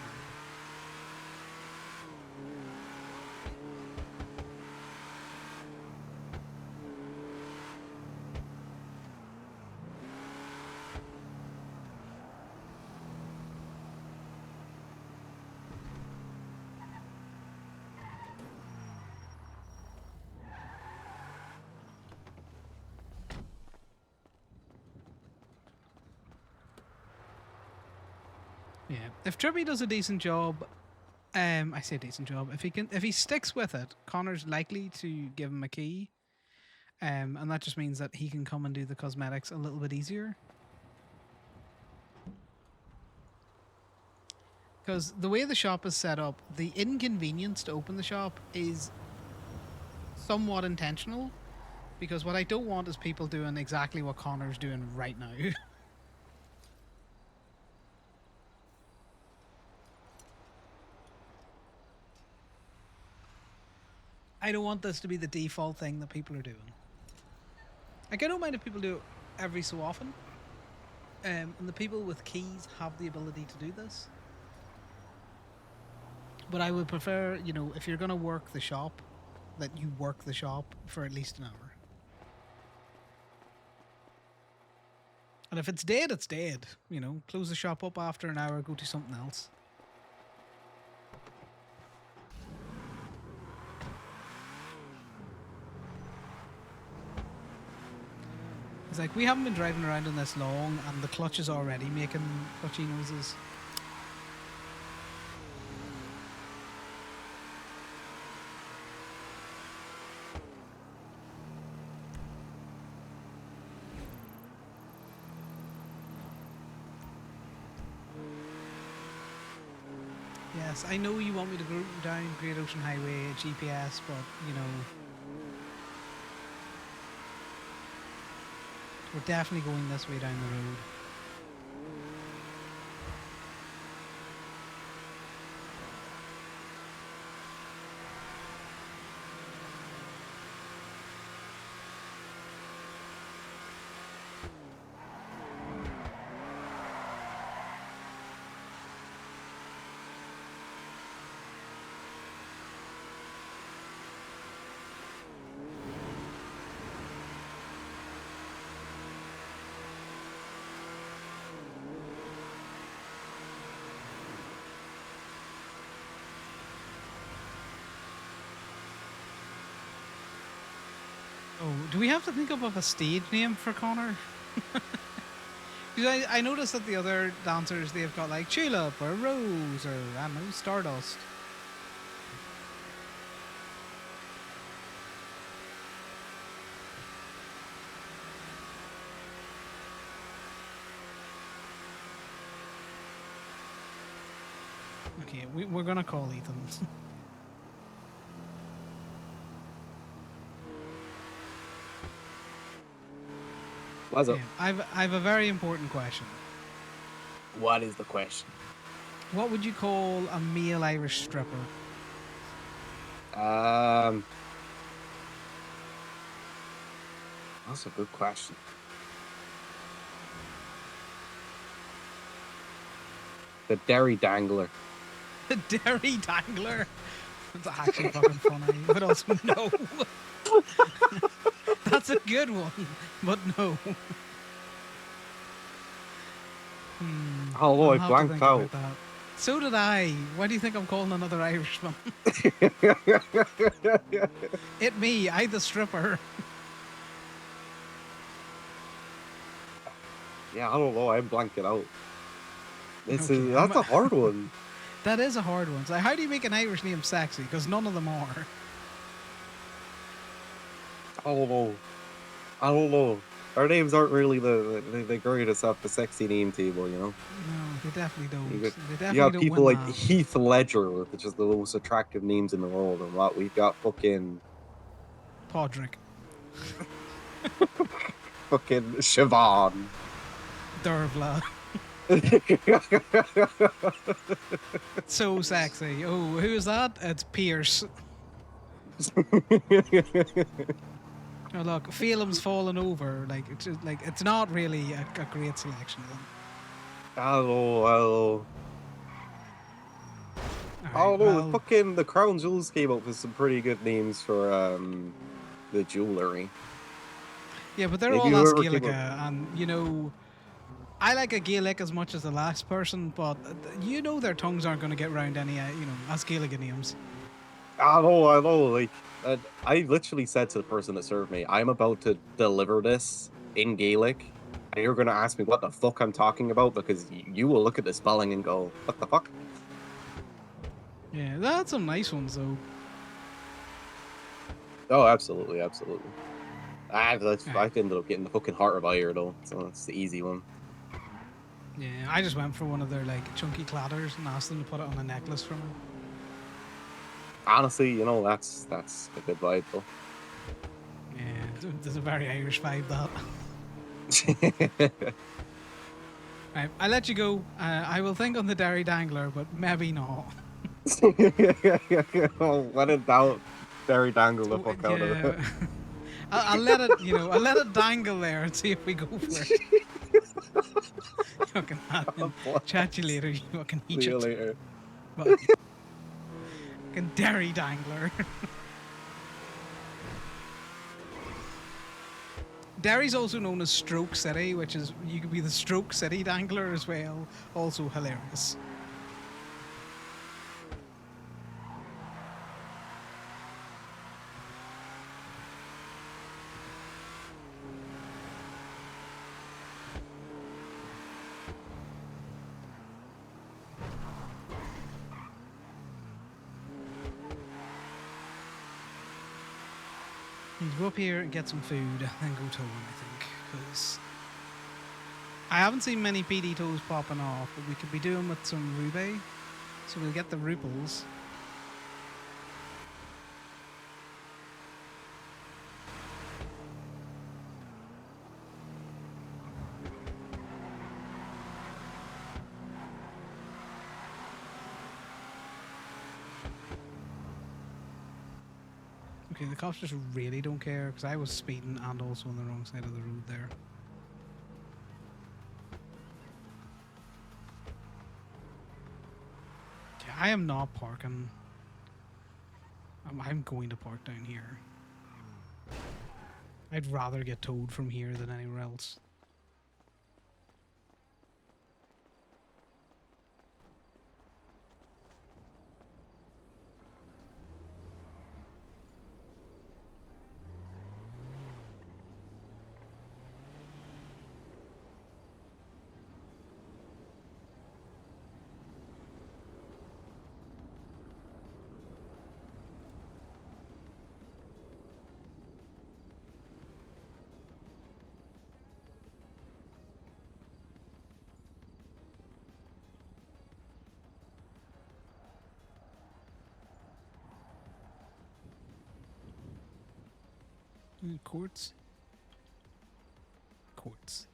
Yeah, if Trippy does a decent job, I say decent job. If he sticks with it, Connor's likely to give him a key, and that just means that he can come and do the cosmetics a little bit easier. Because the way the shop is set up, the inconvenience to open the shop is somewhat intentional. Because what I don't want is people doing exactly what Connor's doing right now. I don't want this to be the default thing that people are doing. Like, I don't mind if people do it every so often. And the people with keys have the ability to do this. But I would prefer, you know, if you're going to work the shop, that you work the shop for at least an hour. And if it's dead, it's dead. You know, close the shop up after an hour, go do something else. It's like, we haven't been driving around in this long, and the clutch is already making clutchy noises. Yes, I know you want me to go down Great Ocean Highway GPS, but, you know, we're definitely going this way down the road. Oh, do we have to think of a stage name for Connor? Because I noticed that the other dancers, they've got like Tulip or Rose or, I don't know, Stardust. Okay, we're gonna call Ethan. What's up? Okay, I have a very important question. What is the question? What would you call a male Irish stripper? That's a good question. The Derry Dangler. The Derry Dangler. That's actually fucking funny, but also no. That's a good one, but no. Oh, I'll I have to blanked think out. about that. So did I. Why do you think I'm calling another Irishman? It me, I the stripper. Yeah, I don't know. I'm blanking out. That's Okay, a hard one. That is a hard one. So how do you make an Irish name sexy? Because none of them are. I don't know. I don't know. Our names aren't really the greatest off the sexy name table, you know? No, they definitely don't. You, They got, definitely you have don't people win like that. Heath Ledger, which is the most attractive names in the world, and what we've got fucking Podrick. fucking Siobhan. Dervla. So sexy. Oh, who is that? It's Pierce. Oh look, Phelan's fallen over. Like it's just, like it's not really a great selection of them. Hello. Oh no, well- fucking the Crown Jewels came up with some pretty good names for the jewelry. Yeah, but they're If all you as ever came Gaelic, up- and you know, I like a Gaelic as much as the last person, but you know their tongues aren't going to get round any, you know, as Gaelic names. I know. Like, I literally said to the person that served me, I'm about to deliver this in Gaelic, and you're going to ask me what the fuck I'm talking about because you will look at the spelling and go, what the fuck? Yeah, that's some nice ones though. Oh, absolutely. I ended up getting the fucking Heart of Ire though, so that's the easy one. Yeah, I just went for one of their like chunky cladders and asked them to put it on a necklace for me. Honestly, you know, that's a good vibe though. Yeah, there's a very Irish vibe that. Right, I'll let you go. I will think on the Derry Dangler, but maybe not. Oh, when in doubt, Derry Dangle the fuck out of it. I'll let it, you know, I'll let it dangle there and see if we go for it. Fucking man. Chat you later, you fucking See you Egypt. later. Bye. Fucking Derry Dangler. Derry's also known as Stroke City, which is, you could be the Stroke City Dangler as well. Also hilarious. Need to go up here and get some food, and then go to one, I think, because I haven't seen many PD toes popping off, but we could be doing with some Rube, so we'll get the Ruples. Okay, the cops just really don't care, because I was speeding and also on the wrong side of the road there. Okay, I am not parking. I'm going to park down here. I'd rather get towed from here than anywhere else. Courts? Courts.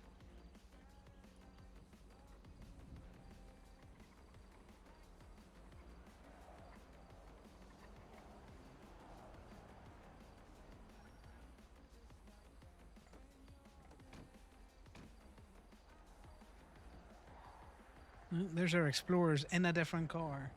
There's our explorers in a different car.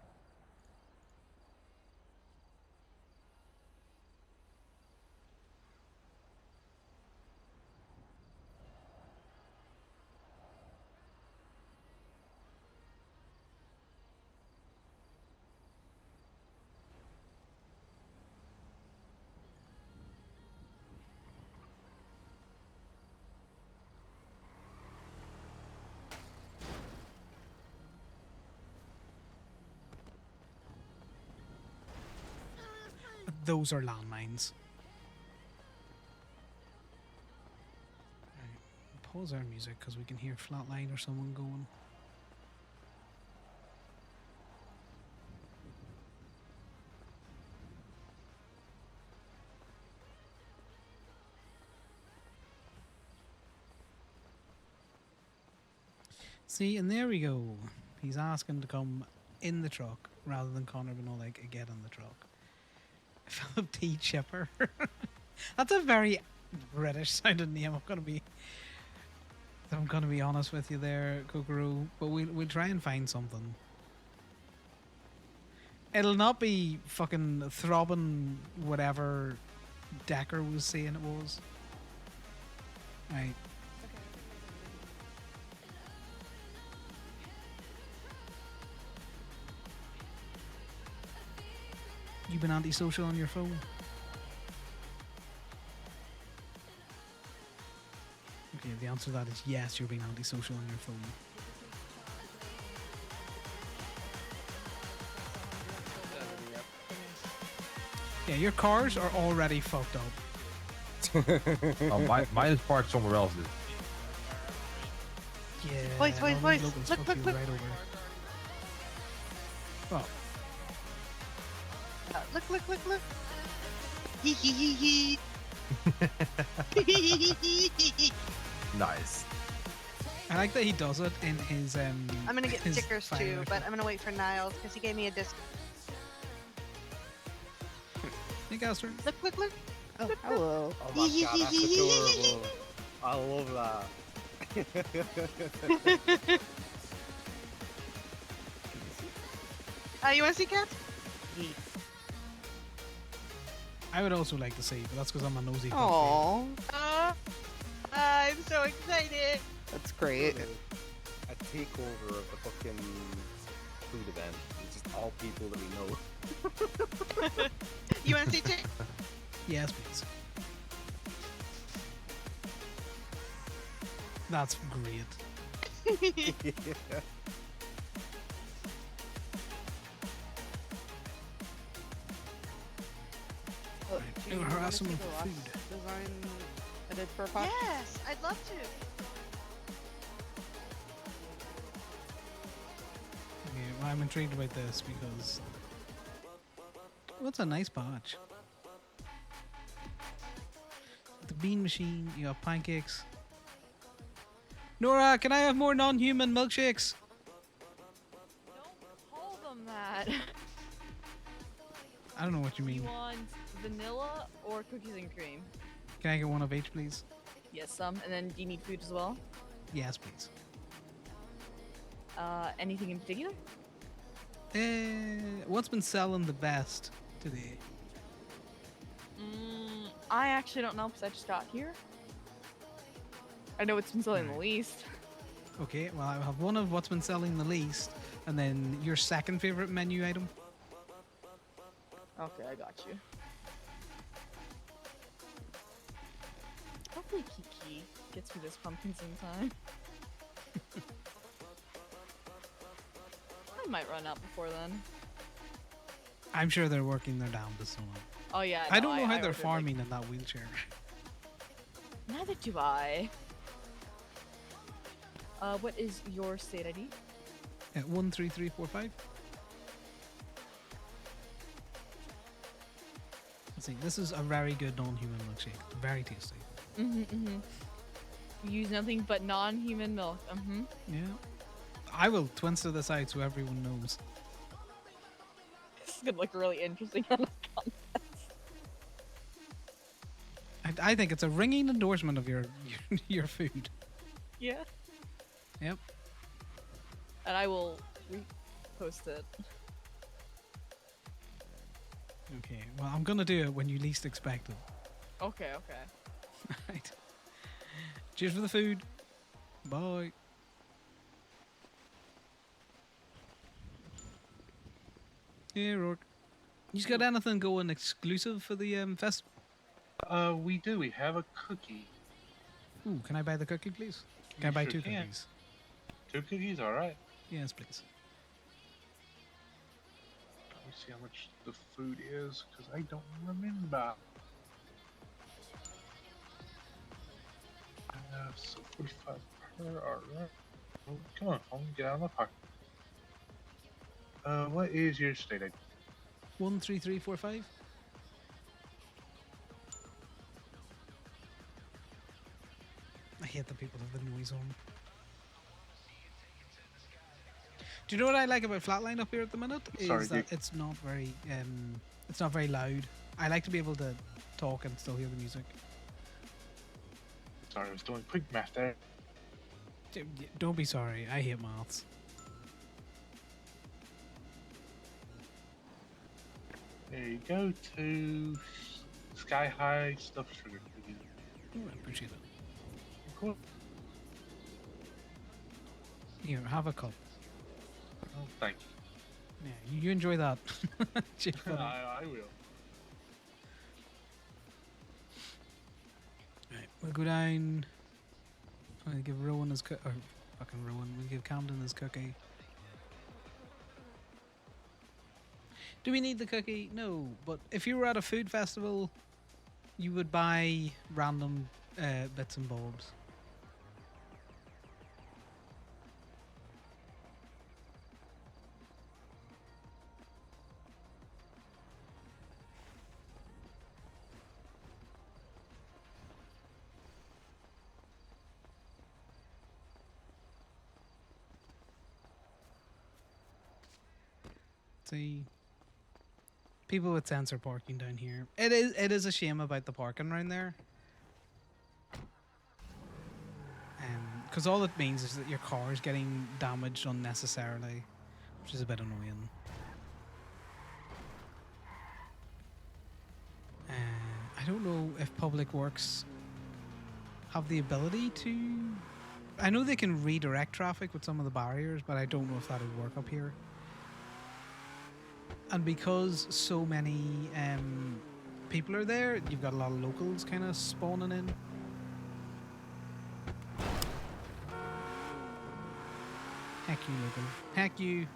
Those are landmines. Right. Pause our music because we can hear Flatline or someone going. See, and there we go. He's asking to come in the truck rather than Connor being all like, get in the truck. Philip T. Chipper. That's a very British sounding name. I'm gonna be honest with you there, Kokoro. But we'll try and find something. It'll not be fucking throbbing whatever Decker was saying it was. Right. You've been antisocial on your phone? Okay, the answer to that is yes, you're being antisocial on your phone. Yeah, your cars are already fucked up. Oh, mine is parked somewhere else. Dude. Yeah. Boys, all these boys. locals Look, fuck look, you look. right over. Oh. Look. Hee hee hee hee. Nice. I like that he does it in his I'm gonna get his stickers fire too, but rifle. I'm gonna wait for Niles because he gave me a disc. Hey, Gaster. Look. Oh, hello. Oh my god, that's adorable. I love that. You wanna see cats? I would also like to see, but that's because I'm a nosy. Aww. I'm so excited. That's great. A takeover of the fucking food event. It's just all people that we know. You wanna see Tick? Yes, please. That's great. Do you We'll wanna harass see him the for last food. design I did for a pot? Yes, I'd love to. Okay, well, I'm intrigued about this because what's a nice batch? The bean machine, you have pancakes. Nora, can I have more non-human milkshakes? Call them that. I don't know what you You mean. want vanilla or cookies and cream? Can I get one of each, please? Yes, some. And then do you need food as well? Yes, please. Anything in particular? What's been selling the best today? I actually don't know because I just got here. I know it's been selling the least. Okay, well, I have one of what's been selling the least, and then your second favorite menu item. Okay, I got you. Hopefully Kiki gets me this pumpkin sometime. I might run out before then. I'm sure they're working their damnedest on it. Oh yeah, I no, don't know how they're ordered, farming in that wheelchair. Neither do I. What is your state ID? 13345. Let's see. This is a very good non-human milkshake. Very tasty. Use nothing but non-human milk. Yeah. I will twinster this out so everyone knows. This is gonna look really interesting on the contest. I think it's a ringing endorsement of your food. Yeah. Yep. and I will repost it. Okay, well, I'm gonna do it when you least expect it. Okay, okay. Right. Cheers for the food. Bye. Hey, Rourke. You got anything going exclusive for the festival? We do. We have a cookie. Ooh, can I buy the cookie, please? Can I You buy sure 2 can. cookies? 2 cookies, all right. Yes, please. Let me see how much the food is, because I don't remember. So 45 per, all right. Oh, come on, home, get out of my pocket. What is your state ID? 13345. I hate the people with the noise on. Do you know what I like about Flatline up here at the minute? Sorry, Is that it's not very loud. I like to be able to talk and still hear the music. Sorry, I was doing quick math there. Don't be sorry. I hate maths. There you go, 2 Sky High stuffed sugar cookies. Ooh, I appreciate it. Cool. Here, have a cup. Oh, thank you. Yeah, you enjoy that. Cheers, buddy. I will. Right, we'll go down. We'll give Rowan his or fucking Rowan. We'll give Camden his cookie. Do we need the cookie? No, but if you were at a food festival, you would buy random bits and bobs. See, people with sensor parking down here. It is a shame about the parking around there. Because all it means is that your car is getting damaged unnecessarily, which is a bit annoying. I don't know if Public Works have the ability to... I know they can redirect traffic with some of the barriers, but I don't know if that would work up here. And because so many people are there, you've got a lot of locals kind of spawning in. Heck you, local. Heck you.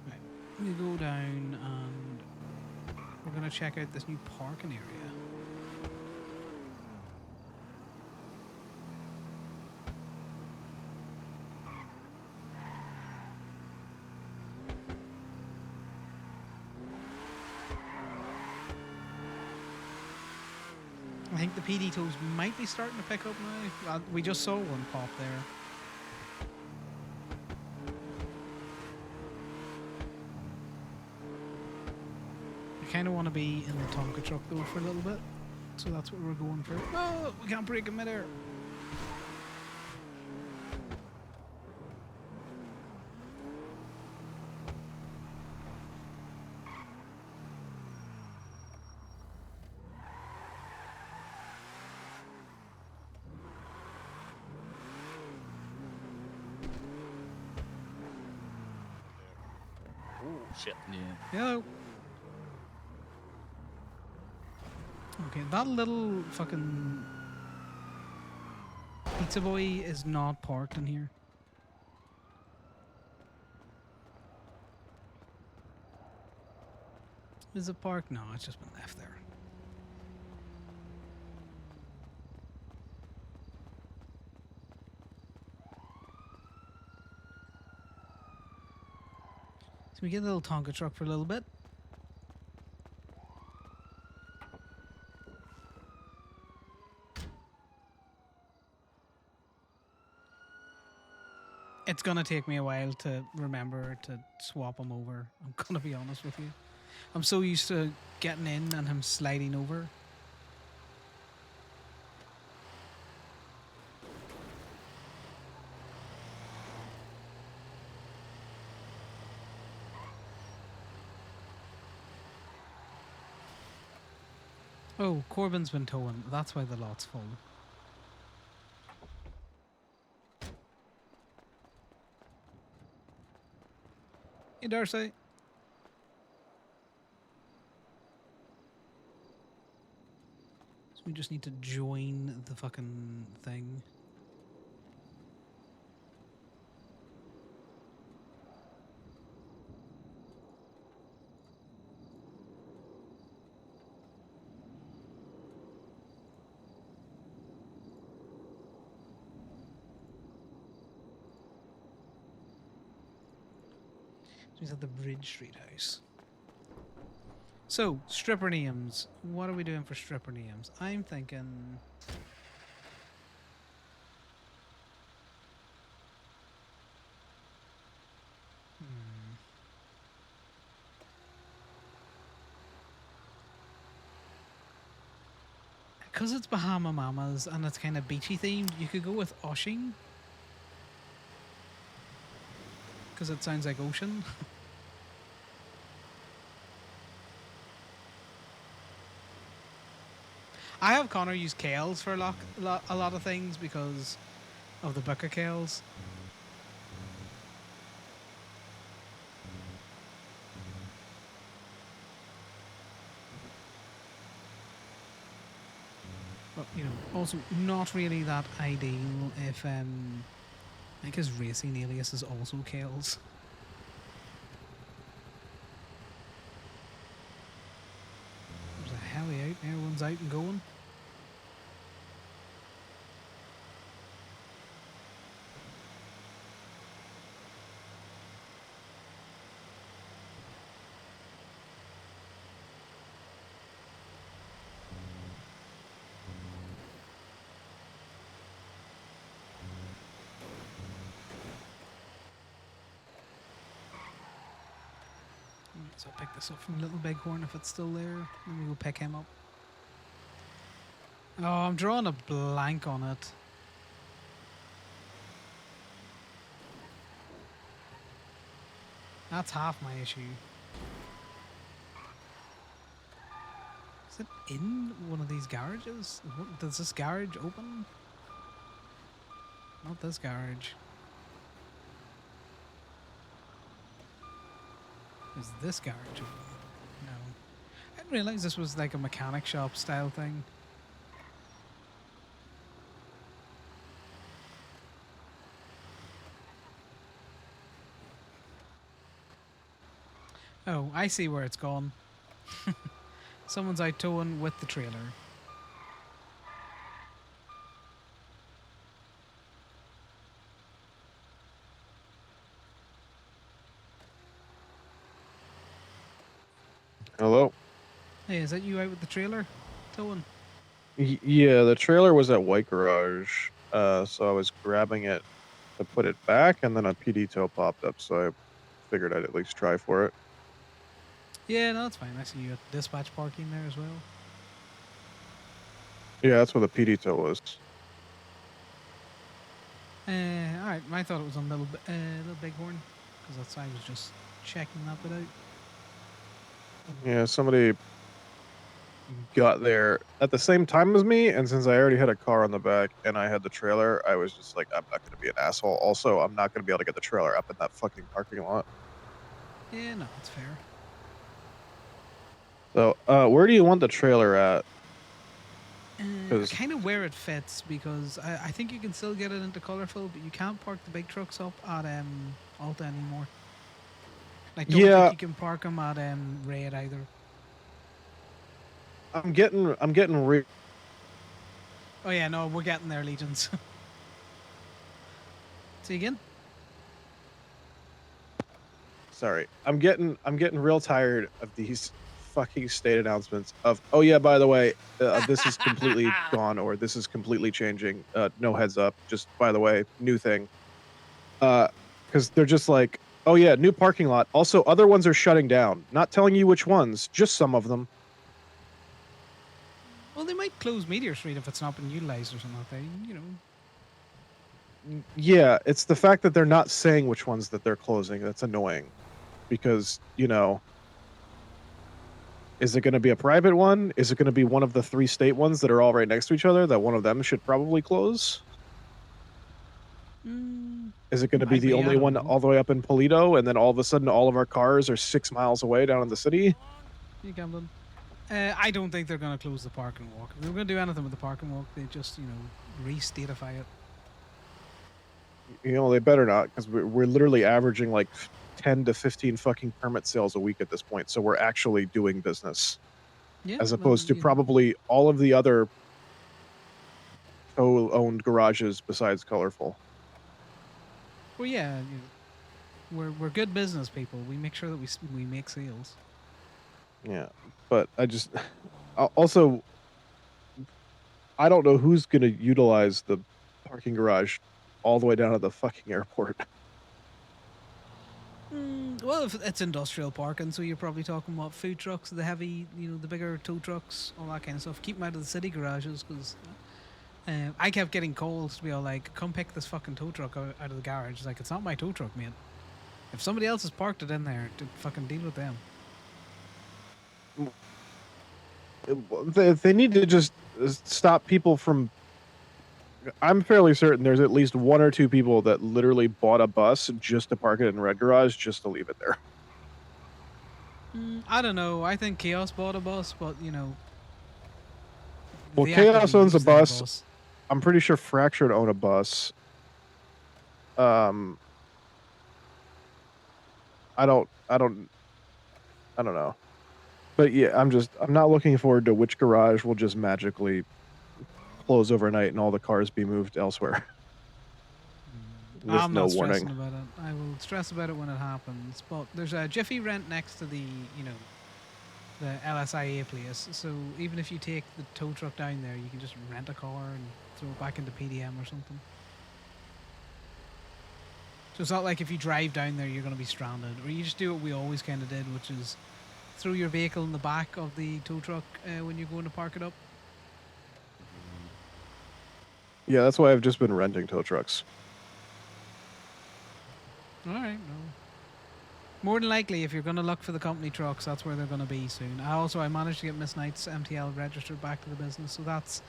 Right, we go down and we're going to check out this new parking area. I think the PD tools might be starting to pick up now. We just saw one pop there. I kind of want to be in the Tonka truck though for a little bit, so that's what we're going for. Oh, we can't break in midair. Oh shit. Yeah. Hello. Okay, that little fucking pizza boy is not parked in here. Is it parked? No, it's just been left there. So we get a little Tonka truck for a little bit. It's gonna take me a while to remember to swap him over. I'm gonna be honest with you. I'm so used to getting in and him sliding over. Oh, Corbin's been towing. That's why the lot's full. Hey, Darcy. So we just need to join the fucking thing. So he's at the Bridge Street house. So, stripper names. What are we doing for stripper names? I'm thinking... Because it's Bahama Mamas and it's kind of beachy themed, you could go with Oshing. Because it sounds like ocean. I have Connor use Kales for a lot of things because of the book of Kales. But, you know, also not really that ideal if, I think his racing alias is also Kales. There's a heli out, everyone's out and going. So I'll pick this up from Little Bighorn if it's still there. Let me go pick him up. Oh, I'm drawing a blank on it. That's half my issue. Is it in one of these garages? Does this garage open? Not this garage. Is this garage open? No. I didn't realize this was like a mechanic shop style thing. Oh, I see where it's gone. Someone's out towing with the trailer. Hello. Hey, is that you out with the trailer? Towing? Yeah, the trailer was at White Garage, so I was grabbing it to put it back, and then a PD tow popped up, so I figured I'd at least try for it. Yeah, no, that's fine. I see you at dispatch parking there as well. Yeah, that's where the PD tow was. Alright, I thought it was on Little Bighorn, because that's I was just checking that bit out. Yeah, somebody got there at the same time as me, and since I already had a car on the back and I had the trailer, I was just like, I'm not going to be an asshole. Also, I'm not going to be able to get the trailer up in that fucking parking lot. Yeah, no, it's fair. So, where do you want the trailer at? Kind of where it fits, because I think you can still get it into colorful, but you can't park the big trucks up at Alta anymore. Like, don't think you can park them at Red either. I'm getting re. Oh yeah, no, we're getting there, Legions. See again? Sorry, I'm getting real tired of these fucking state announcements of, oh yeah, by the way, this is completely gone, or this is completely changing. No heads up, just by the way, new thing. Because they're just like, oh yeah, new parking lot. Also, other ones are shutting down. Not telling you which ones, just some of them. Well, they might close Meteor Street if it's not been utilized or something, you know. Yeah, it's the fact that they're not saying which ones that they're closing that's annoying. Because, you know, Is it going to be a private one? Is it going to be one of the 3 state ones that are all right next to each other that one of them should probably close? Is it going to be Might the be, I only don't one know. all the way up in Polito, and then all of a sudden all of our cars are 6 miles away down in the city? You gambling? I don't think they're going to close the park and walk. If they were going to do anything with the park and walk, they just, re-statify it. You know, they better not, because we're literally averaging like 10 to 15 fucking permit sales a week at this point. So we're actually doing business. Yeah, As well, opposed to probably all of the other co-owned garages besides Colorful. Well, yeah, we're good business people. We make sure that we make sales. Yeah, but I just also I don't know who's going to utilize the parking garage all the way down to the fucking airport. Well, if it's industrial parking, so you're probably talking about food trucks, the heavy, the bigger tow trucks, all that kind of stuff. Keep them out of the city garages, because I kept getting calls to be all like, "Come pick this fucking tow truck out of the garage." It's like, it's not my tow truck, mate. If somebody else has parked it in there, to fucking deal with them. They need to just stop people from. I'm fairly certain there's at least 1 or 2 people that literally bought a bus just to park it in Red Garage just to leave it there. I don't know. I think Chaos bought a bus, but Well, they Chaos actively owns a use their bus. I'm pretty sure Fractured own a bus. I don't know. But yeah, I'm not looking forward to which garage will just magically close overnight and all the cars be moved elsewhere. With I'm no not stressing warning. about it. I will stress about it when it happens. But there's a Jiffy Rent next to the the LSIA place. So even if you take the tow truck down there, you can just rent a car and throw it back into PDM or something. So it's not like if you drive down there, you're going to be stranded. Or you just do what we always kind of did, which is throw your vehicle in the back of the tow truck when you're going to park it up. Yeah, that's why I've just been renting tow trucks. All right. No. More than likely, if you're going to look for the company trucks, that's where they're going to be soon. I managed to get Miss Knight's MTL registered back to the business, so that's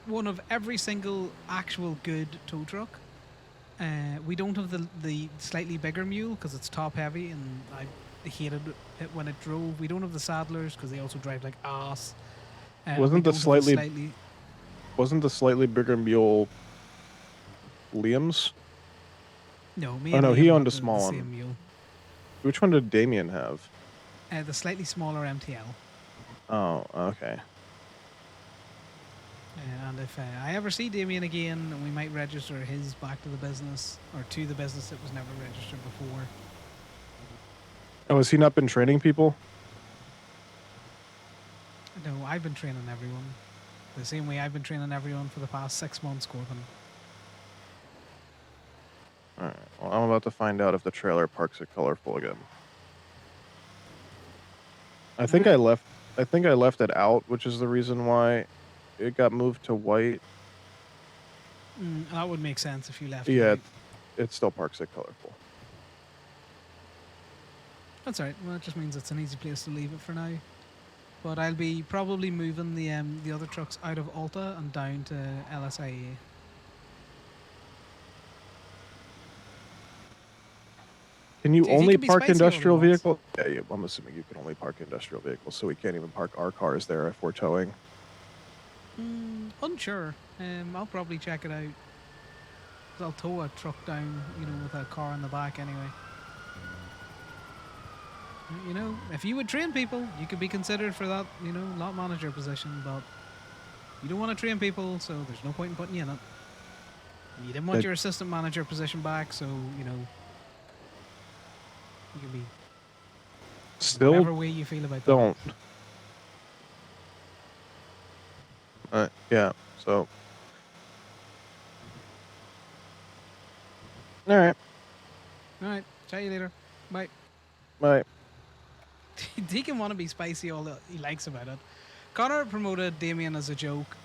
one of every single actual good tow truck. We don't have the slightly bigger mule because it's top heavy, and I hated it when it drove. We don't have the Saddlers because they also drive like ass. Wasn't the slightly bigger mule Liam's? No, me Oh and no, Liam he have owned a the small same one. mule. Which one did Damien have? The slightly smaller MTL. Oh, okay. And if I ever see Damien again, we might register his back to the business, or to the business that was never registered before. Oh, has he not been training people? No, I've been training everyone. The same way I've been training everyone for the past 6 months, Corbin. Alright, well, I'm about to find out if the trailer parks at Colorful again. I think I left it out, which is the reason why it got moved to white. That would make sense if you left. Yeah, Right? it still parks at Colorful. That's alright. Well, it just means it's an easy place to leave it for now. But I'll be probably moving the other trucks out of Alta and down to LSIA. Can you Do you think only it'd be park spicy all at industrial once? vehicles? Yeah, I'm assuming you can only park industrial vehicles, so we can't even park our cars there if we're towing. Unsure. I'll probably check it out. 'Cause I'll tow a truck down, with a car in the back anyway. If you would train people, you could be considered for that, lot manager position, but you don't want to train people, so there's no point in putting you in it. You didn't want your assistant manager position back, so, you can be Still whatever way you feel about don't. Yeah, so. Alright. that. Alright, chat you later. Bye. Bye. Deacon want to be spicy all that he likes about it. Conor promoted Damien as a joke.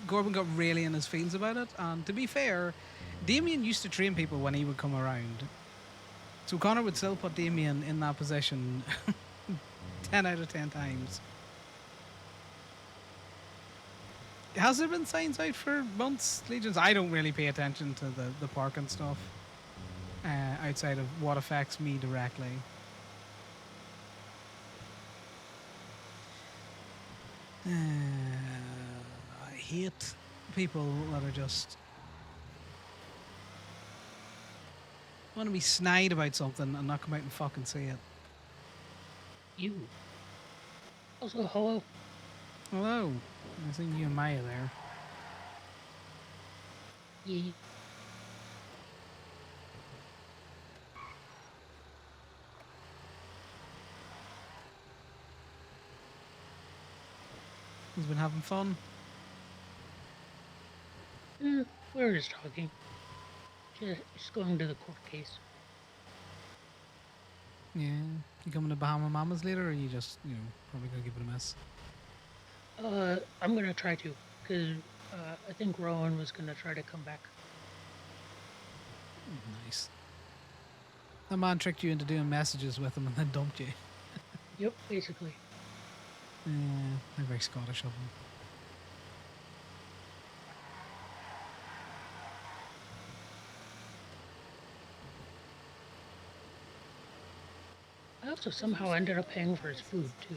Corbin got really in his feels about it, and to be fair, Damien used to train people when he would come around. So Conor would still put Damien in that position 10 out of 10 times. Has there been signs out for months, Legions? I don't really pay attention to the parking stuff outside of what affects me directly. I hate people that are just want to be snide about something and not come out and fucking say it. You. Also, hello. Hello. I think you and Maya there. Yeah. Who's been having fun? We're just talking. Just going to the court case. Yeah. You coming to Bahama Mamas later, or are you just, probably gonna give it a miss? I'm gonna try to, because I think Rowan was gonna try to come back. Nice. That man tricked you into doing messages with him and then dumped you. Yep, basically. Yeah, they're very Scottish of him. I also somehow ended up paying for his food too.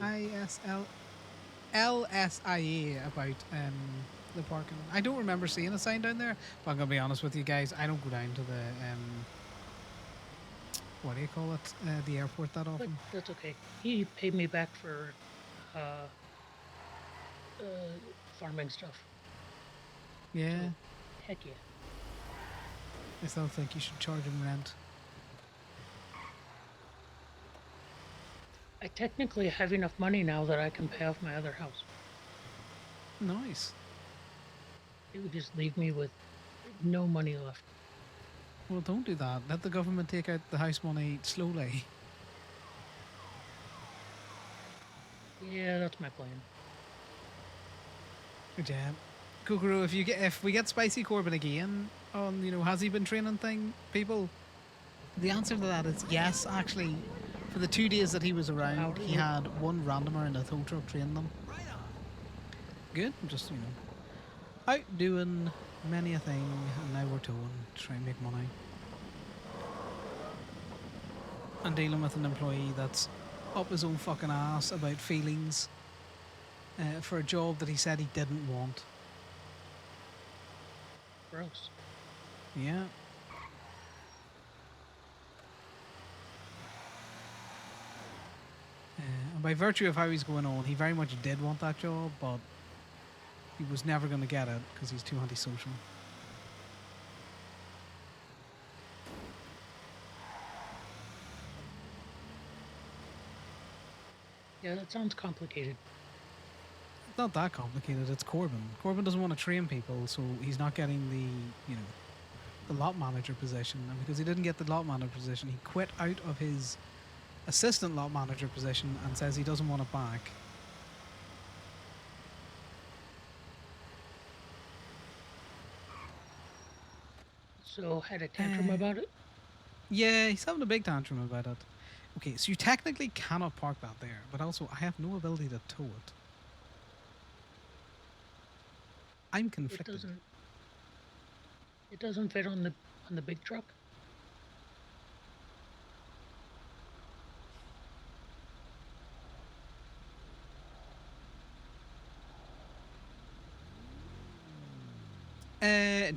LSIA about the parking. I don't remember seeing a sign down there, but I'm gonna be honest with you guys. I don't go down to the what do you call it? The airport that But often. that's okay. He paid me back for farming stuff. Yeah. Heck yeah. I still think you should charge him rent. I technically have enough money now that I can pay off my other house. Nice. It would just leave me with no money left. Well, don't do that. Let the government take out the house money slowly. Yeah, that's my plan. Good job. Kukuru, if we get Spicy Corbin again on, has he been training people? The answer to that is yes, actually. For the 2 days that he was around, he had one randomer in a tow truck training them. Good. Just, out doing many a thing, and now we're towing to try and make money. And dealing with an employee that's up his own fucking ass about feelings for a job that he said he didn't want. Gross. Yeah. And by virtue of how he's going on, he very much did want that job, but he was never going to get it because he's too antisocial. Yeah, that sounds complicated. It's not that complicated. It's Corbin. Corbin doesn't want to train people, so he's not getting the lot manager position. And because he didn't get the lot manager position, he quit out of his assistant lot manager position and says he doesn't want it back. So, had a tantrum about it? Yeah, he's having a big tantrum about it. Okay, so you technically cannot park that there, but also I have no ability to tow it. I'm conflicted. It doesn't fit on the big truck?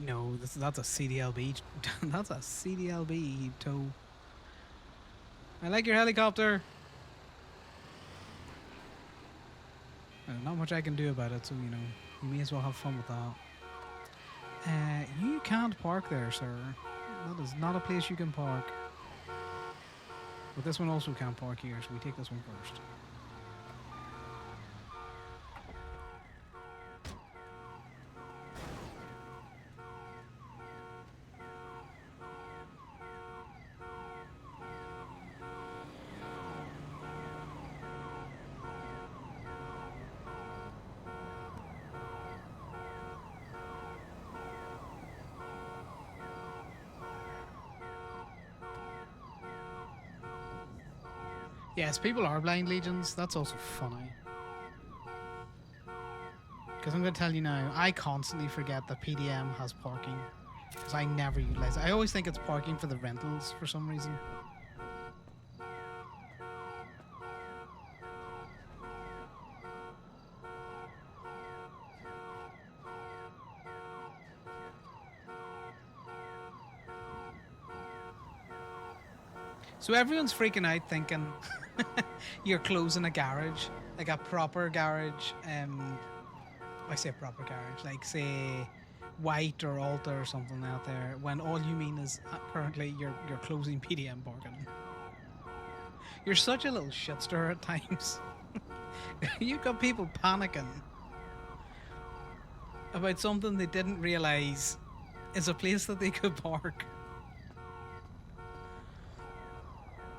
No, that's a CDLB. That's a CDLB tow. I like your helicopter. Not much I can do about it, so you may as well have fun with that. You can't park there, sir. That is not a place you can park. But this one also can't park here, so we take this one first. Yes, people are blind legions. That's also funny. Because I'm going to tell you now, I constantly forget that PDM has parking. Because I never utilize it. I always think it's parking for the rentals for some reason. So everyone's freaking out thinking you're closing a garage, like a proper garage. I say proper garage, like say White or Alta or something out there. When all you mean is apparently you're closing PDM parking. You're such a little shitster at times. You've got people panicking about something they didn't realize is a place that they could park.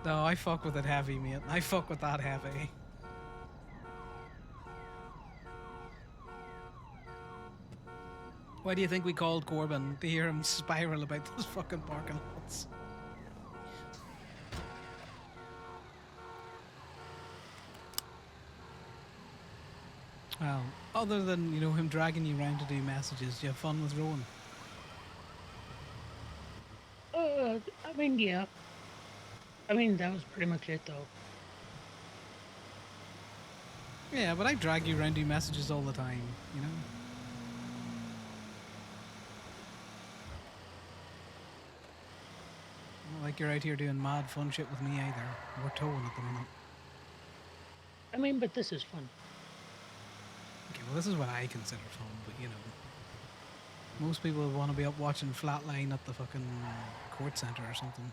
No, I fuck with it heavy, mate. I fuck with that heavy. Why do you think we called Corbin to hear him spiral about those fucking parking lots? Well, other than, you know, him dragging you around to do messages, do you have fun with Rowan? I mean, yeah. I mean, that was pretty much it, though. Yeah, but I drag you around do messages all the time, you know? Not like you're out here doing mad fun shit with me either. We're towing at the minute. I mean, but this is fun. Okay, well, this is what I consider fun, but you know. Most people would want to be up watching Flatline at the fucking court centre or something.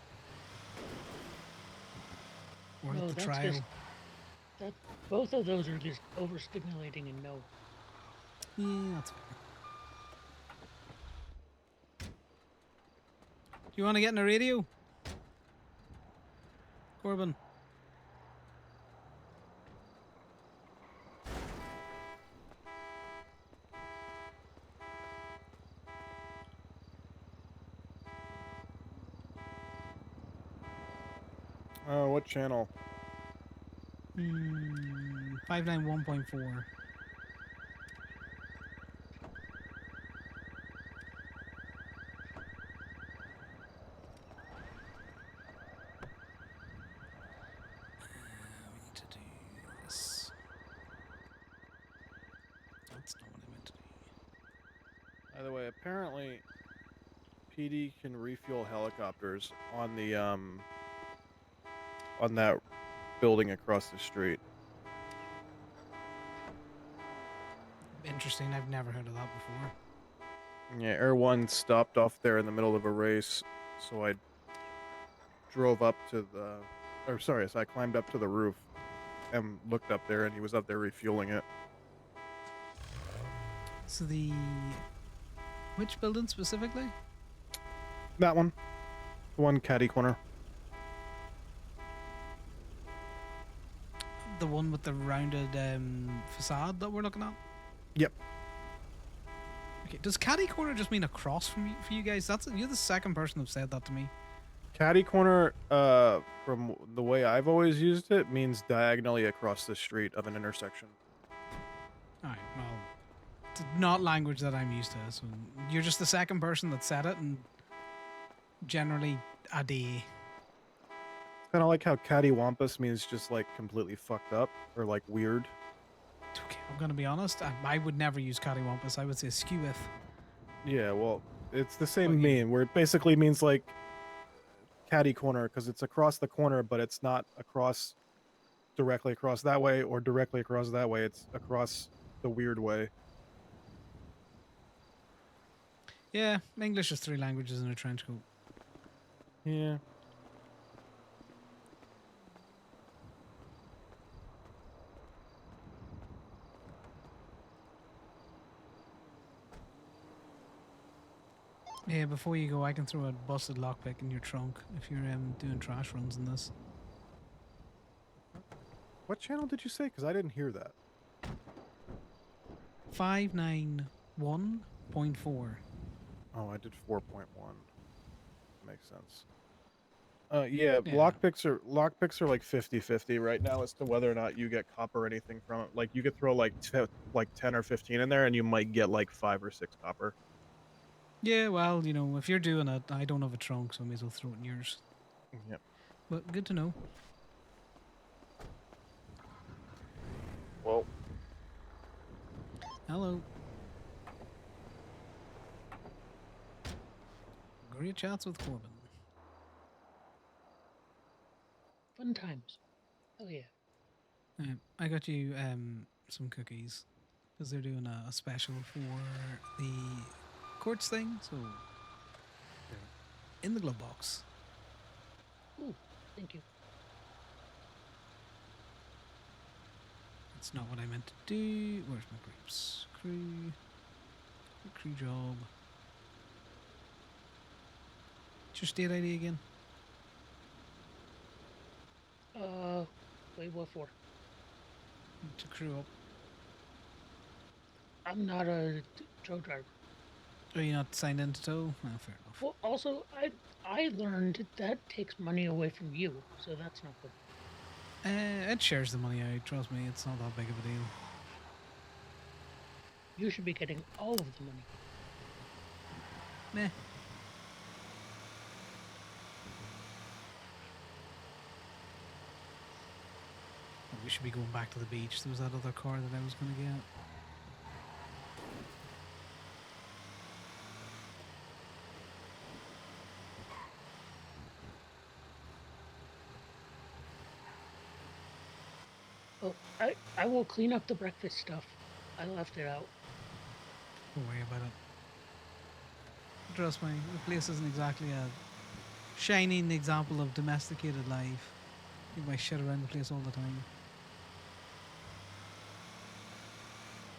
Or No, at the that's trial. just that. Both of those are just overstimulating and no. Yeah, that's fair. Do you want to get in the radio? Corbin? What channel? 591.4. We need to do this. That's not what I meant to do. By the way, apparently PD can refuel helicopters on the on that building across the street. Interesting, I've never heard of that before. Yeah, Air One stopped off there in the middle of a race, so I drove up to the, or sorry, so I climbed up to the roof and looked up there, and he was up there refueling it. So which building specifically? That one, the one caddy corner. The one with the rounded facade that we're looking at? Yep. Okay, does caddy corner just mean across from for you guys? You're the second person who've said that to me. Caddy corner, from the way I've always used it, means diagonally across the street of an intersection. Alright, well, it's not language that I'm used to, so you're just the second person that said it, and generally a day. Kind of like how cattywampus means just like completely fucked up or like weird. Okay, I'm gonna be honest, I would never use cattywampus, I would say skeweth. Yeah, well, it's the same mean, where it basically means like caddy corner because it's across the corner, but it's not directly across that way or directly across that way. It's across the weird way. Yeah, English is 3 languages in a trench coat. Yeah. Yeah, before you go, I can throw a busted lockpick in your trunk if you're doing trash runs in this. What channel did you say? Because I didn't hear that. 591.4. Oh, I did 4.1. Makes sense. Yeah, Yeah. lockpicks are like 50-50 right now as to whether or not you get copper or anything from it. Like you could throw like 10 or 15 in there and you might get like 5 or 6 copper. Yeah, well, you know, if you're doing it, I don't have a trunk, so I may as well throw it in yours. Yep. But good to know. Well, Hello. Great chats with Corbin. Fun times. Oh yeah. I got you some cookies because they're doing a special for the courts thing, so they're in the glove box. Ooh, thank you. That's not what I meant to do. Where's my grapes? Crew job. What's your state ID again? Wait, what for? To crew up. I'm not a tow driver. Are you not signed into tow? Oh, fair enough. Well, also, I learned that takes money away from you, so that's not good. It shares the money out. Trust me, it's not that big of a deal. You should be getting all of the money. Meh. We should be going back to the beach. There was that other car that I was going to get. Oh, I will clean up the breakfast stuff. I left it out. Don't worry about it. Trust me, the place isn't exactly a shining example of domesticated life. Leave my shit around the place all the time.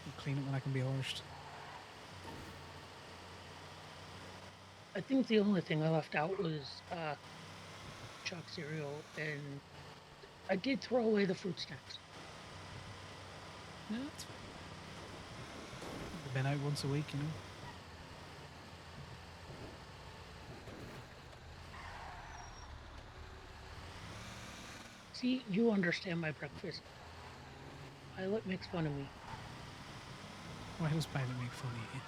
I'll clean it when I can be arsed. I think the only thing I left out was chalk cereal, and I did throw away the fruit snacks. Yeah, that's fine. I've been out once a week, you know. See, you understand my breakfast. Pilot makes fun of me. Why does Pilot make fun of you?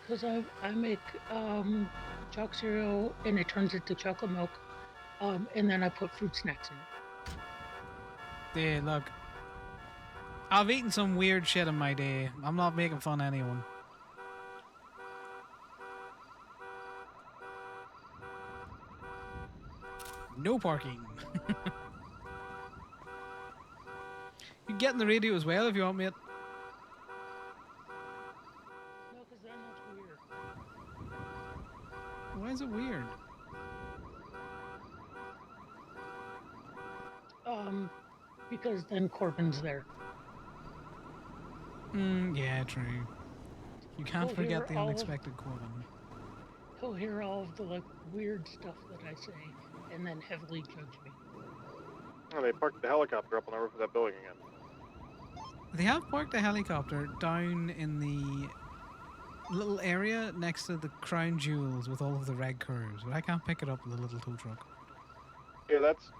Because I make chalk cereal and it turns into chocolate milk, and then I put fruit snacks in it. Yeah, look. I've eaten some weird shit in my day. I'm not making fun of anyone. No parking. You can get in the radio as well if you want, mate. No, because then that's weird. Why is it weird? Because then Corbin's there. Yeah, true. You can't He'll forget hear the all of- unexpected Corbin. He'll hear all of the like weird stuff that I say, and then heavily judge me. oh, they parked the helicopter up on the roof of that building again. They have parked a helicopter down in the little area next to the crown jewels with all of the red curves, but I can't pick it up with a little tow truck. Yeah, that's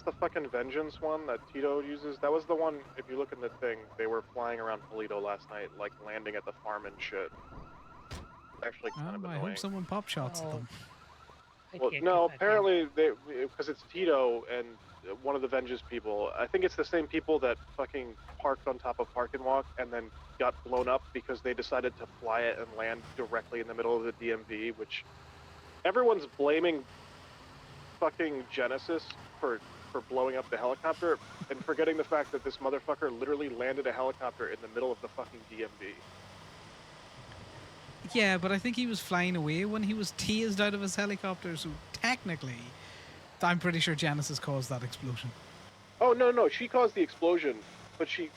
the fucking Vengeance one that Tito uses. That was the one, if you look in the thing, they were flying around Toledo last night, like landing at the farm and shit. Actually kind of I annoying. hope someone pop shots at them. Well, no, apparently because it's Tito and one of the Vengeance people. I think it's the same people that fucking parked on top of Park and Walk and then got blown up because they decided to fly it and land directly in the middle of the DMV, which everyone's blaming fucking Genesis for blowing up the helicopter and forgetting the fact that this motherfucker literally landed a helicopter in the middle of the fucking DMV. Yeah, but I think he was flying away when he was tased out of his helicopter, so technically, I'm pretty sure Genesis caused that explosion. Oh, no, she caused the explosion, but she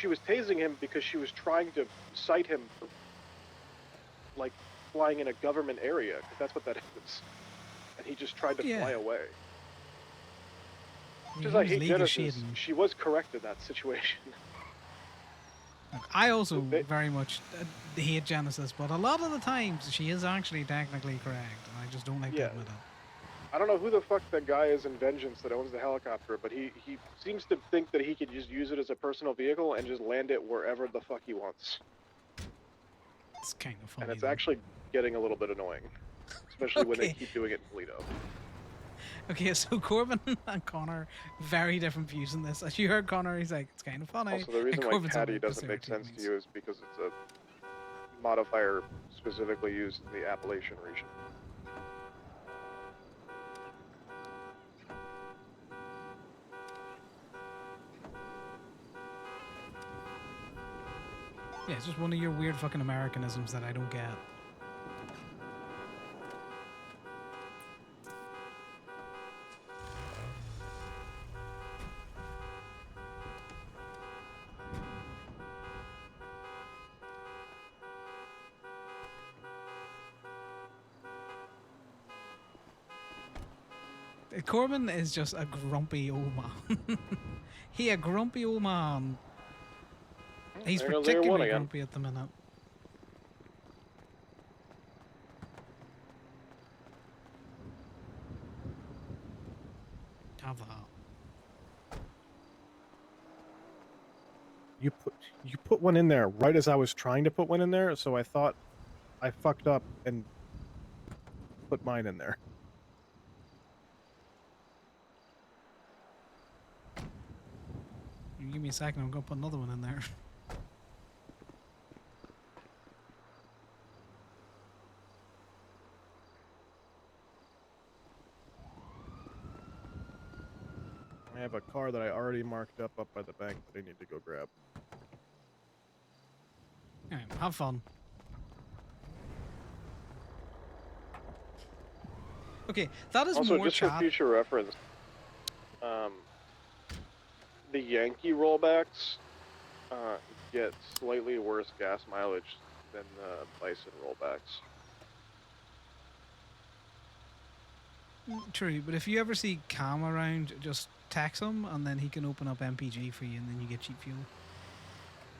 was tasing him because she was trying to sight him, like, flying in a government area, because that's what that is. And he just tried to fly away. Just I hate Genesis, she was correct in that situation. Look, I also very much hate Genesis, but a lot of the times she is actually technically correct, and I just don't like to Yeah. admit it. I don't know who the fuck that guy is in Vengeance that owns the helicopter, but he seems to think that he could just use it as a personal vehicle and just land it wherever the fuck he wants. It's kind of funny. And it's though. actually getting a little bit annoying, especially when they Okay. keep doing it in Toledo. Okay, so Corbin and Connor, very different views on this. As you heard Connor, he's like, it's kind of funny. Also, the reason and why Corbin's caddy like, doesn't make sense to you is because it's a modifier specifically used in the Appalachian region. Yeah, it's just one of your weird fucking Americanisms that I don't get. Corbin is just a grumpy old man. He a grumpy old man. He's There goes layer one particularly again. grumpy at the minute. Have that. You put one in there right as I was trying to put one in there, so I thought I fucked up and put mine in there. You give me a second, I'm gonna put another one in there. I have a car that I already marked up by the bank that I need to go grab. Alright, have fun. Okay, that is Also, more just chat. for future reference, the Yankee rollbacks get slightly worse gas mileage than the Bison rollbacks. True, but if you ever see Cam around, just text him and then he can open up MPG for you and then you get cheap fuel.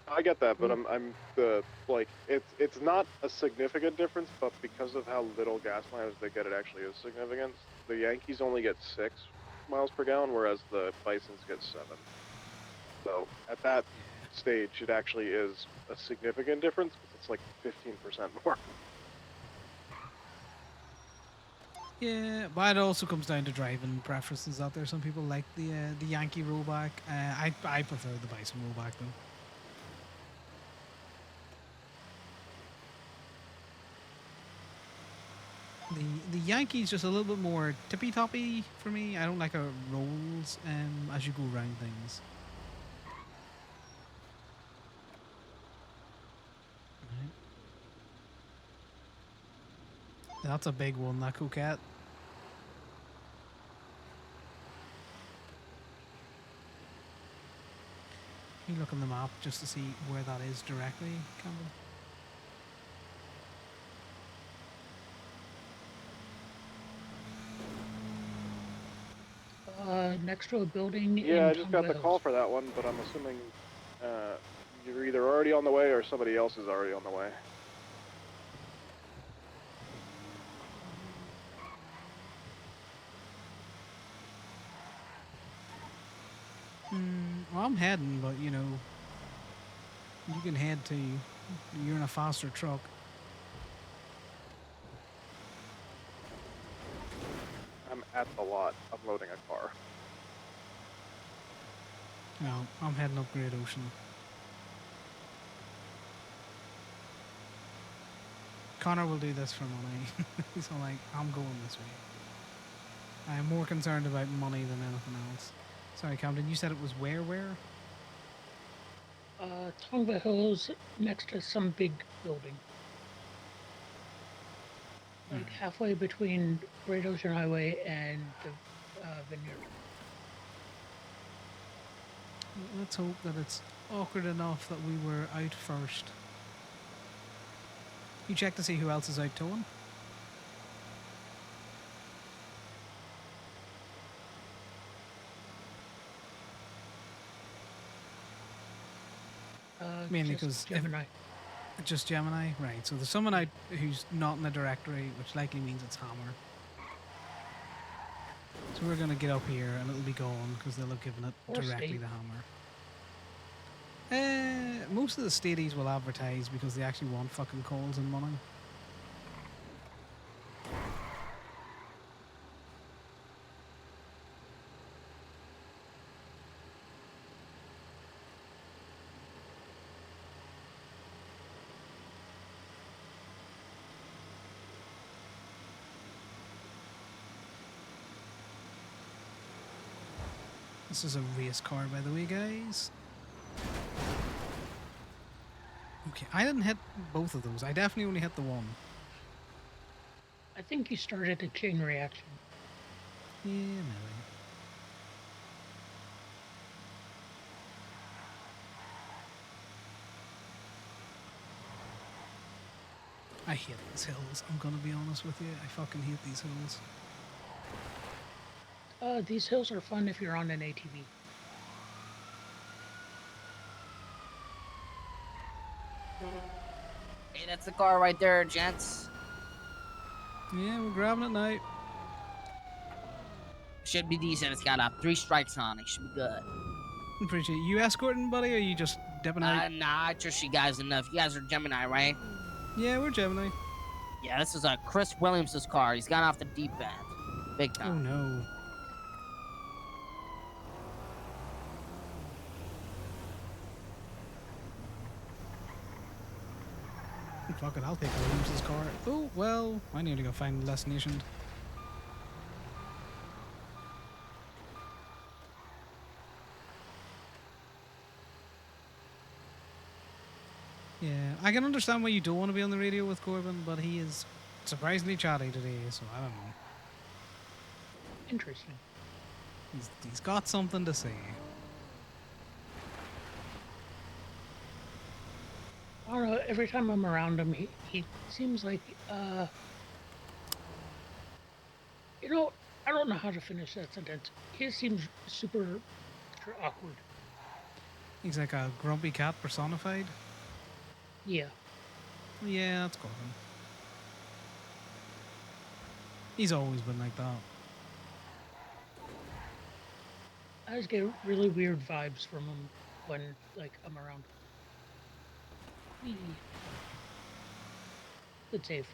I get that, but I'm the like it's not a significant difference, but because of how little gas mileage they get, it actually is significant. The Yankees only get 6 miles per gallon, whereas the Bisons get 7. So at that stage, it actually is a significant difference. It's like 15% more. Yeah, but it also comes down to driving preferences out there. Some people like the Yankee rollback. I prefer the Bison rollback though. The Yankees just a little bit more tippy toppy for me. I don't like how it rolls as you go around things. Right. That's a big one, that coquette. Can you look on the map just to see where that is directly, Campbell? Next to a building. Yeah, in I just got the Tunbridge call Wells. for that one, but I'm assuming you're either already on the way or somebody else is already on the way. Well, I'm heading, but you know, you can head too. You're in a faster truck. I'm at the lot unloading a car. No, I'm heading up Great Ocean. Connor will do this for money. He's all like, I'm going this way. I'm more concerned about money than anything else. Sorry, Camden, you said it was where? Tonga Hills next to some big building. Like halfway between Great Ocean Highway and the vineyard. Let's hope that it's awkward enough that we were out first. You check to see who else is out towing? Mainly just because Gemini. just Gemini, right? So there's someone out who's not in the directory, which likely means it's Hammer. So we're gonna get up here and it'll be gone because they'll have given it Or directly state. to Hammer. Most of the stadies will advertise because they actually want fucking calls and money. This is a race car, by the way, guys. Okay, I didn't hit both of those. I definitely only hit the one. I think you started a chain reaction. Yeah, maybe. I hate these hills. I'm gonna be honest with you. I fucking hate these hills. These hills are fun if you're on an ATV. Hey, that's the car right there, gents. Yeah, we're grabbing it now. Should be decent. It's got 3 strikes on it. Should be good. Appreciate it. You escorting, buddy, or are you just dipping out? Nah, I trust you guys enough. You guys are Gemini, right? Yeah, we're Gemini. Yeah, this is Chris Williams' car. He's gone off the deep end. Big Oh time. no. Fuck it, I'll take Williams' car. Oh, well, I need to go find the destination. Yeah, I can understand why you don't want to be on the radio with Corbin, but he is surprisingly chatty today, so I don't know. Interesting. He's got something to say. I don't know, every time I'm around him, he seems like, you know, I don't know how to finish that sentence. He seems super awkward. He's like a grumpy cat personified. Yeah. Yeah, that's Corbin. He's always been like that. I just get really weird vibes from him when, like, I'm around. Whee. Good save.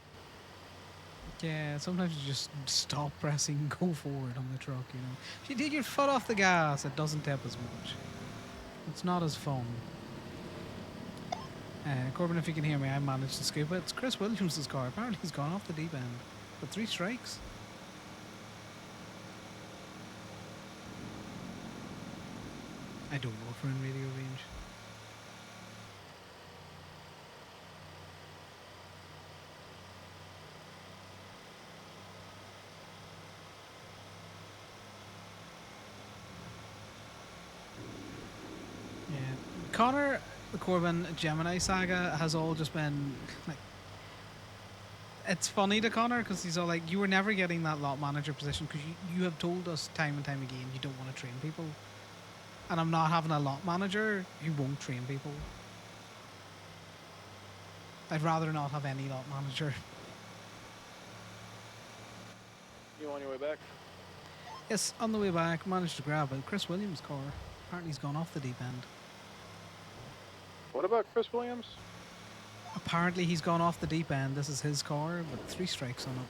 Yeah, sometimes you just stop pressing go forward on the truck, you know. If you take your foot off the gas, it doesn't tip as much. It's not as fun. Corbin, if you can hear me, I managed to scoop it. It's Chris Williams' car. Apparently he's gone off the deep end. With 3 strikes. I don't know if we're in radio range. Yeah. Connor, the Corbin, Gemini saga has all just been like. It's funny to Connor because he's all like, you were never getting that lot manager position because you have told us time and time again you don't want to train people. And I'm not having a lot manager who won't train people. I'd rather not have any lot manager. You on your way back? Yes, on the way back, managed to grab it. Chris Williams' car. Apparently he's gone off the deep end. What about Chris Williams? Apparently he's gone off the deep end. This is his car, with 3 strikes on it.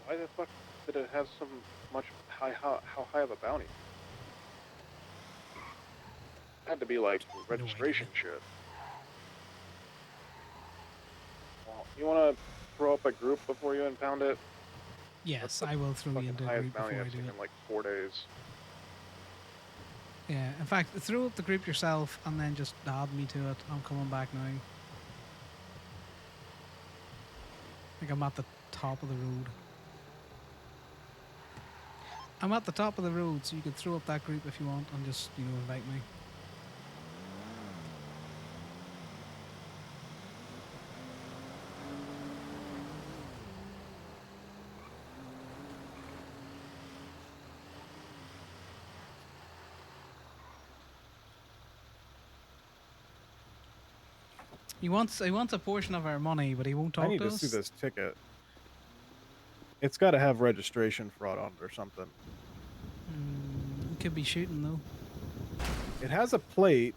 Why the fuck did it have so much how high of a bounty? Had to be like registration shit. Well, you want to throw up a group before you impound it? Yes, I will throw you into a Highest group before bounty I I've do seen it. in like 4 days. Yeah, in fact, throw up the group yourself and then just add me to it. I'm coming back now. I think I'm at the top of the road. I'm at the top of the road, so you can throw up that group if you want and just, you know, invite me. He wants a portion of our money, but he won't talk I need to to us. see this ticket. It's got to have registration fraud on it or something. Could be shooting though. It has a plate.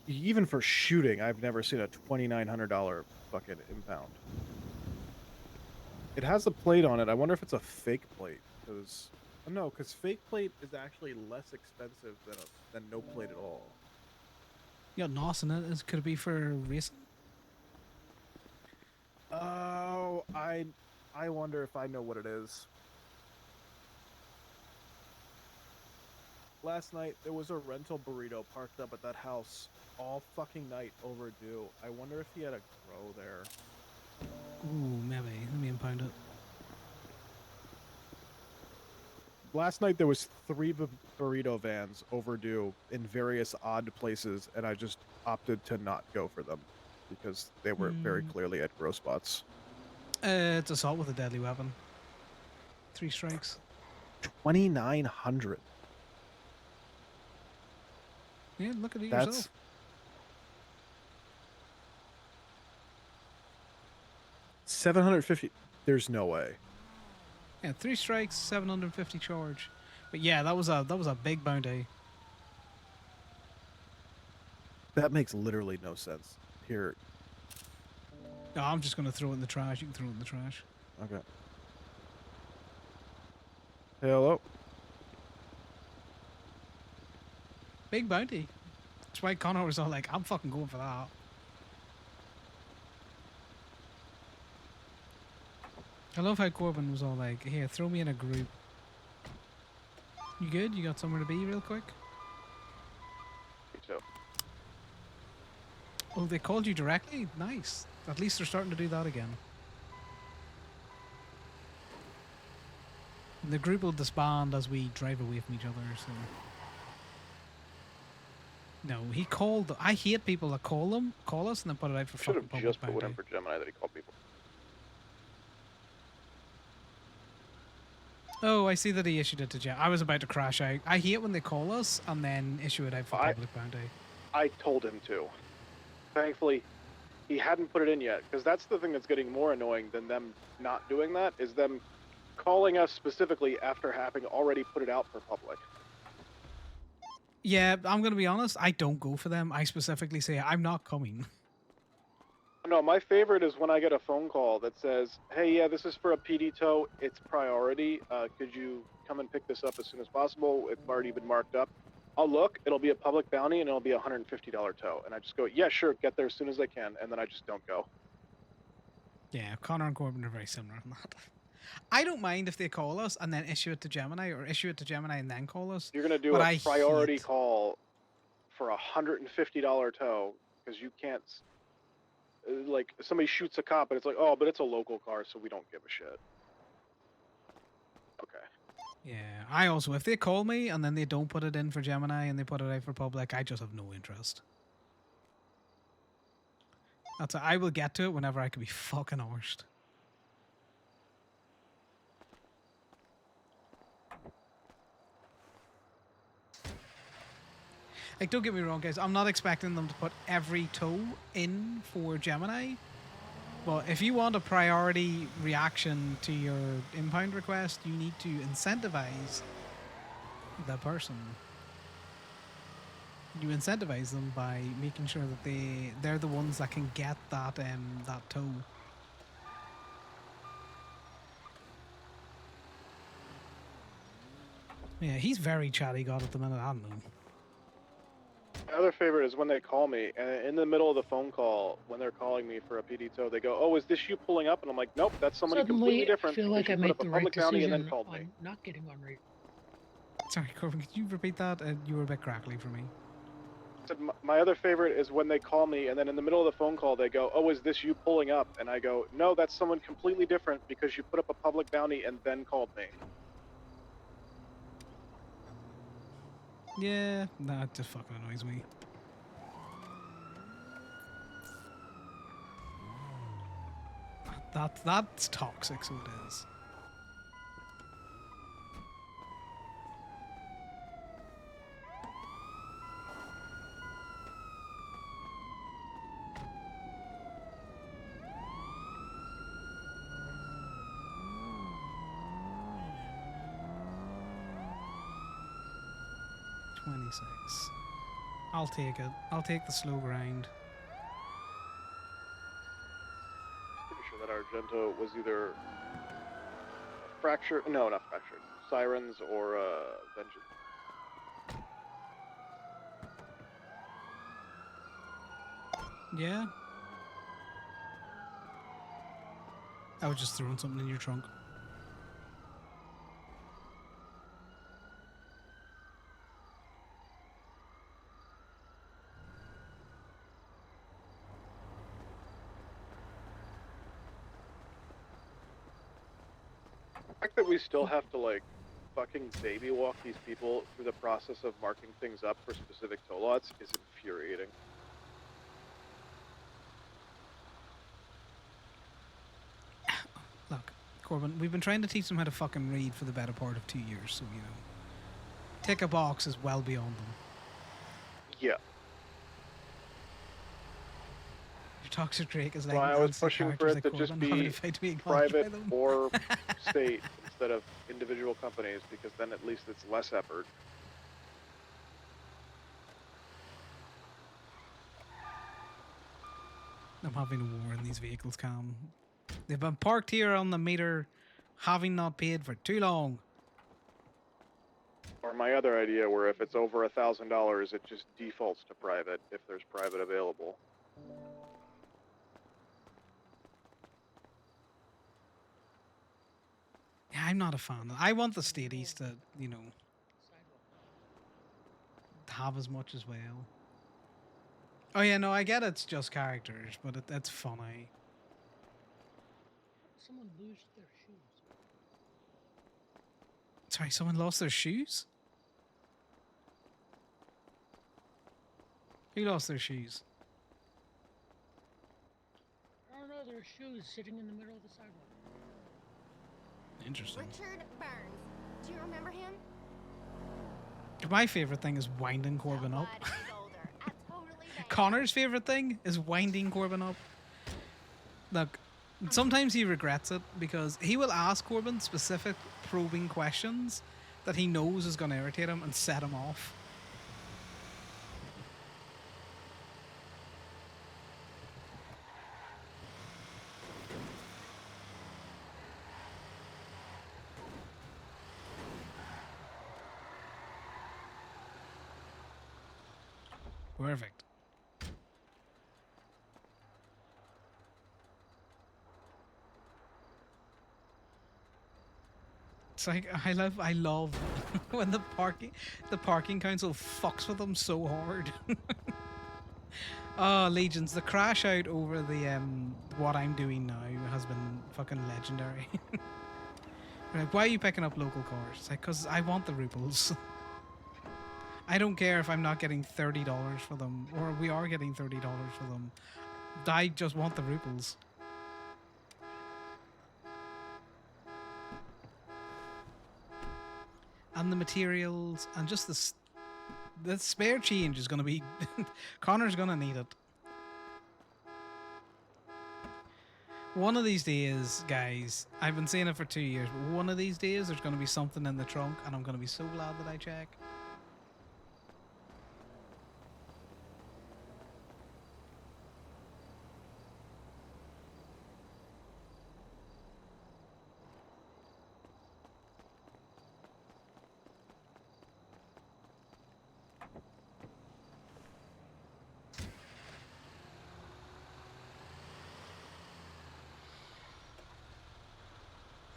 Even for shooting, I've never seen a $2,900 fucking impound. It has a plate on it. I wonder if it's a fake plate. Because no, because fake plate is actually less expensive than no plate at all. You got NOS in it. Could it be for racing? Oh, I wonder if I know what it is. Last night, there was a rental burrito parked up at that house all fucking night overdue. I wonder if he had a grow there. Ooh, maybe. Let me impound it. Last night, there was 3 burrito vans overdue in various odd places, and I just opted to not go for them because they were very clearly at grow spots. It's assault with a deadly weapon. 3 strikes. 2,900. Yeah, look at it That's yourself. $750. There's no way. Yeah, 3 strikes, 750 charge. But yeah, that was a big bounty. That makes literally no sense. Here. No, I'm just gonna throw it in the trash. You can throw it in the trash. Okay. Hello. Big bounty. That's why Connor was all like, I'm fucking going for that. I love how Corbin was all like, here, throw me in a group. You good? You got somewhere to be real quick? So. Oh, they called you directly? Nice. At least they're starting to do that again. The group will disband as we drive away from each other, so... No, he called... I hate people that call us, and then put it out for Should fucking have public just put one bounty. in for Gemini that he called people. Oh, I see that he issued it to Gemini. I was about to crash out. I hate when they call us and then issue it out for public bounty. I told him to. Thankfully, he hadn't put it in yet, because that's the thing that's getting more annoying than them not doing that, is them calling us specifically after having already put it out for public. Yeah, I'm going to be honest. I don't go for them. I specifically say, I'm not coming. No, my favorite is when I get a phone call that says, hey, yeah, this is for a PD tow. It's priority. Could you come and pick this up as soon as possible? It's already been marked up. I'll look. It'll be a public bounty, and it'll be a $150 tow. And I just go, yeah, sure, get there as soon as I can. And then I just don't go. Yeah, Connor and Corbin are very similar on that. I don't mind if they call us and then issue it to Gemini, or issue it to Gemini and then call us. You're going to do but a I priority call for a $150 tow because you can't... Like, somebody shoots a cop, and it's like, oh, but it's a local car, so we don't give a shit. Okay. Yeah, I also, if they call me and then they don't put it in for Gemini and they put it out for public, I just have no interest. I will get to it whenever I can be fucking arsed. Like, don't get me wrong, guys. I'm not expecting them to put every tow in for Gemini. But if you want a priority reaction to your impound request, you need to incentivize the person. You incentivize them by making sure that they're the ones that can get that that tow. Yeah, he's very chatty god at the minute. I don't know. My other favorite is when they call me, and in the middle of the phone call, when they're calling me for a PD tow, they go, "Oh, is this you pulling up?" And I'm like, "Nope, that's somebody completely Suddenly, I different." feel because like you I put made up a the right public bounty and then decision called me. on not getting on radio. Sorry, Corbin, could you repeat that? You were a bit crackly for me. I said, my other favorite is when they call me, and then in the middle of the phone call, they go, "Oh, is this you pulling up?" And I go, "No, that's someone completely different because you put up a public bounty and then called me." Yeah, that just fucking annoys me. That's toxic, so it is. 26. I'll take it. I'll take the slow grind. Pretty sure that Argento was either fractured. No, not fractured. Sirens or Vengeance. Yeah. I was just throwing something in your trunk. The fact that we still have to like fucking baby walk these people through the process of marking things up for specific tow lots is infuriating. Look, Corbin, we've been trying to teach them how to fucking read for the better part of 2 years, so, you know. Tick a box is well beyond them. Yeah. Your toxic Drake is like So I was Nancy pushing for characters it like to just Corbin, having be to fight to be acknowledged by private them. or state instead of individual companies, because then at least it's less effort. I'm having a war in these vehicles, Cam. They've been parked here on the meter, having not paid for too long. Or my other idea, where if it's over $1,000, it just defaults to private if there's private available. Yeah, I'm not a fan. I want the stadies to, you know, have as much as well. Oh yeah, no, I get it's just characters, but it's funny. Someone lose their shoes. Sorry, someone lost their shoes? Who lost their shoes? I don't know, there are shoes sitting in the middle of the sidewalk. Interesting. Richard Burns. Do you remember him? My favorite thing is winding Corbin up. Connor's favorite thing is winding Corbin up. Look, sometimes he regrets it because he will ask Corbin specific probing questions that he knows is going to irritate him and set him off. Perfect. It's like I love when the parking council fucks with them so hard. Oh, Legions, the crash out over the what I'm doing now has been fucking legendary. Like, why are you picking up local cars? It's like, cause I want the rubles. I don't care if I'm not getting $30 for them, or we are getting $30 for them. I just want the rubles. And the materials, and just the spare change is going to be... Connor's going to need it. One of these days, guys, I've been saying it for 2 years, but one of these days there's going to be something in the trunk, and I'm going to be so glad that I check.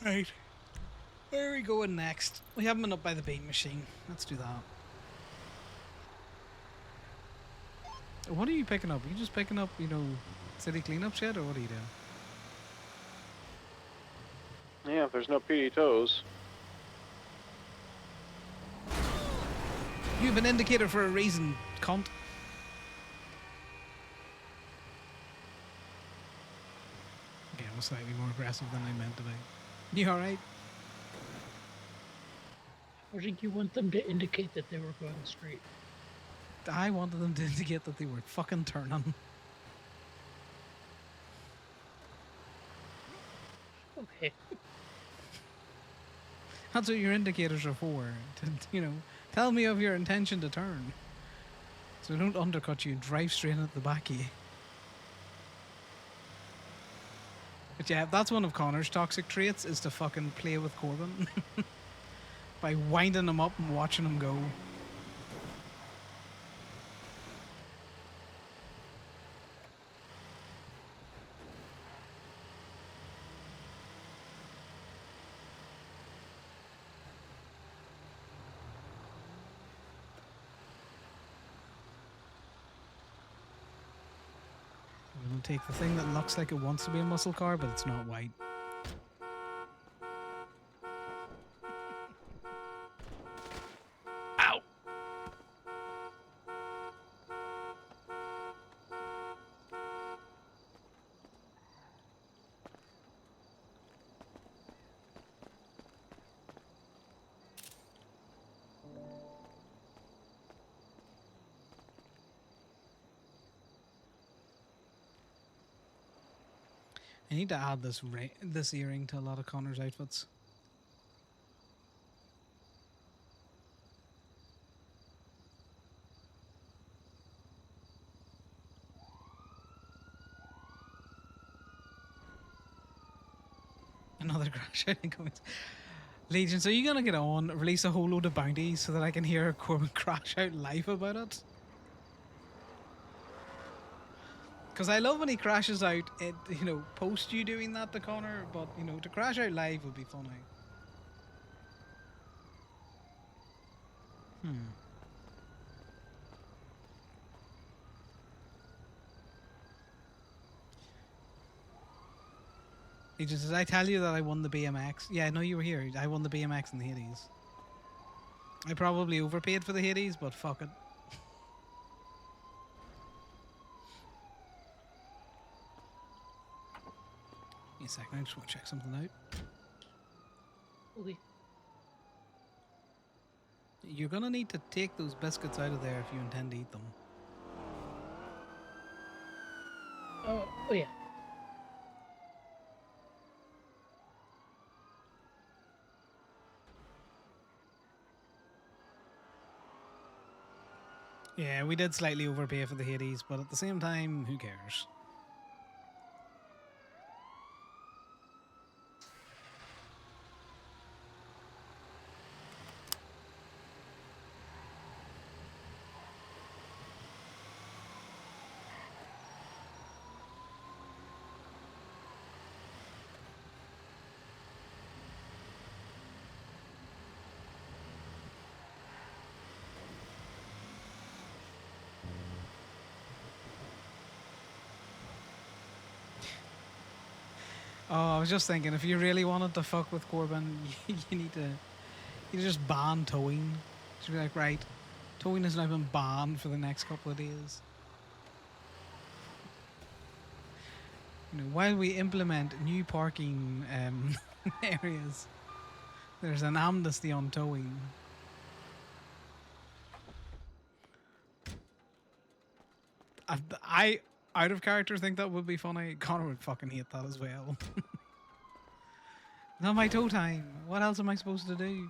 Right. Where are we going next? We haven't been up by the bait machine. Let's do that. What are you picking up? Are you just picking up, you know, city cleanup shit, or what are you doing? Yeah, if there's no PD tows. You've been indicated for a reason, cunt. Okay, I was slightly more aggressive than I meant to be. You alright? I think you want them to indicate that they were going straight. I wanted them to indicate that they were fucking turning. Okay. That's what your indicators are for. To, tell me of your intention to turn. So don't undercut you and drive straight at the back of you. But yeah, that's one of Connor's toxic traits, is to fucking play with Corbin. By winding him up and watching him go. We're gonna take the thing that looks like it wants to be a muscle car, but it's not white. Ow! I need to add this earring to a lot of Connor's outfits. Another crash out incoming. Legions, are you gonna get on, release a whole load of bounties so that I can hear Corbin crash out live about it? Because I love when he crashes out, post you doing that to Connor, but, to crash out live would be funny. He just says, I tell you that I won the BMX. Yeah, I know you were here. I won the BMX in the Hades. I probably overpaid for the Hades, but fuck it. Give me a second, I just want to check something out. Okay. You're gonna need to take those biscuits out of there if you intend to eat them. Oh yeah. Yeah, we did slightly overpay for the Hades, but at the same time, who cares? Oh, I was just thinking, if you really wanted to fuck with Corbin, you need to just ban towing. Should be like, right, towing has now been banned for the next couple of days. While we implement new parking areas, there's an amnesty on towing. I out of character think that would be funny. Connor would fucking hate that as well. Not my tow time. What else am I supposed to do?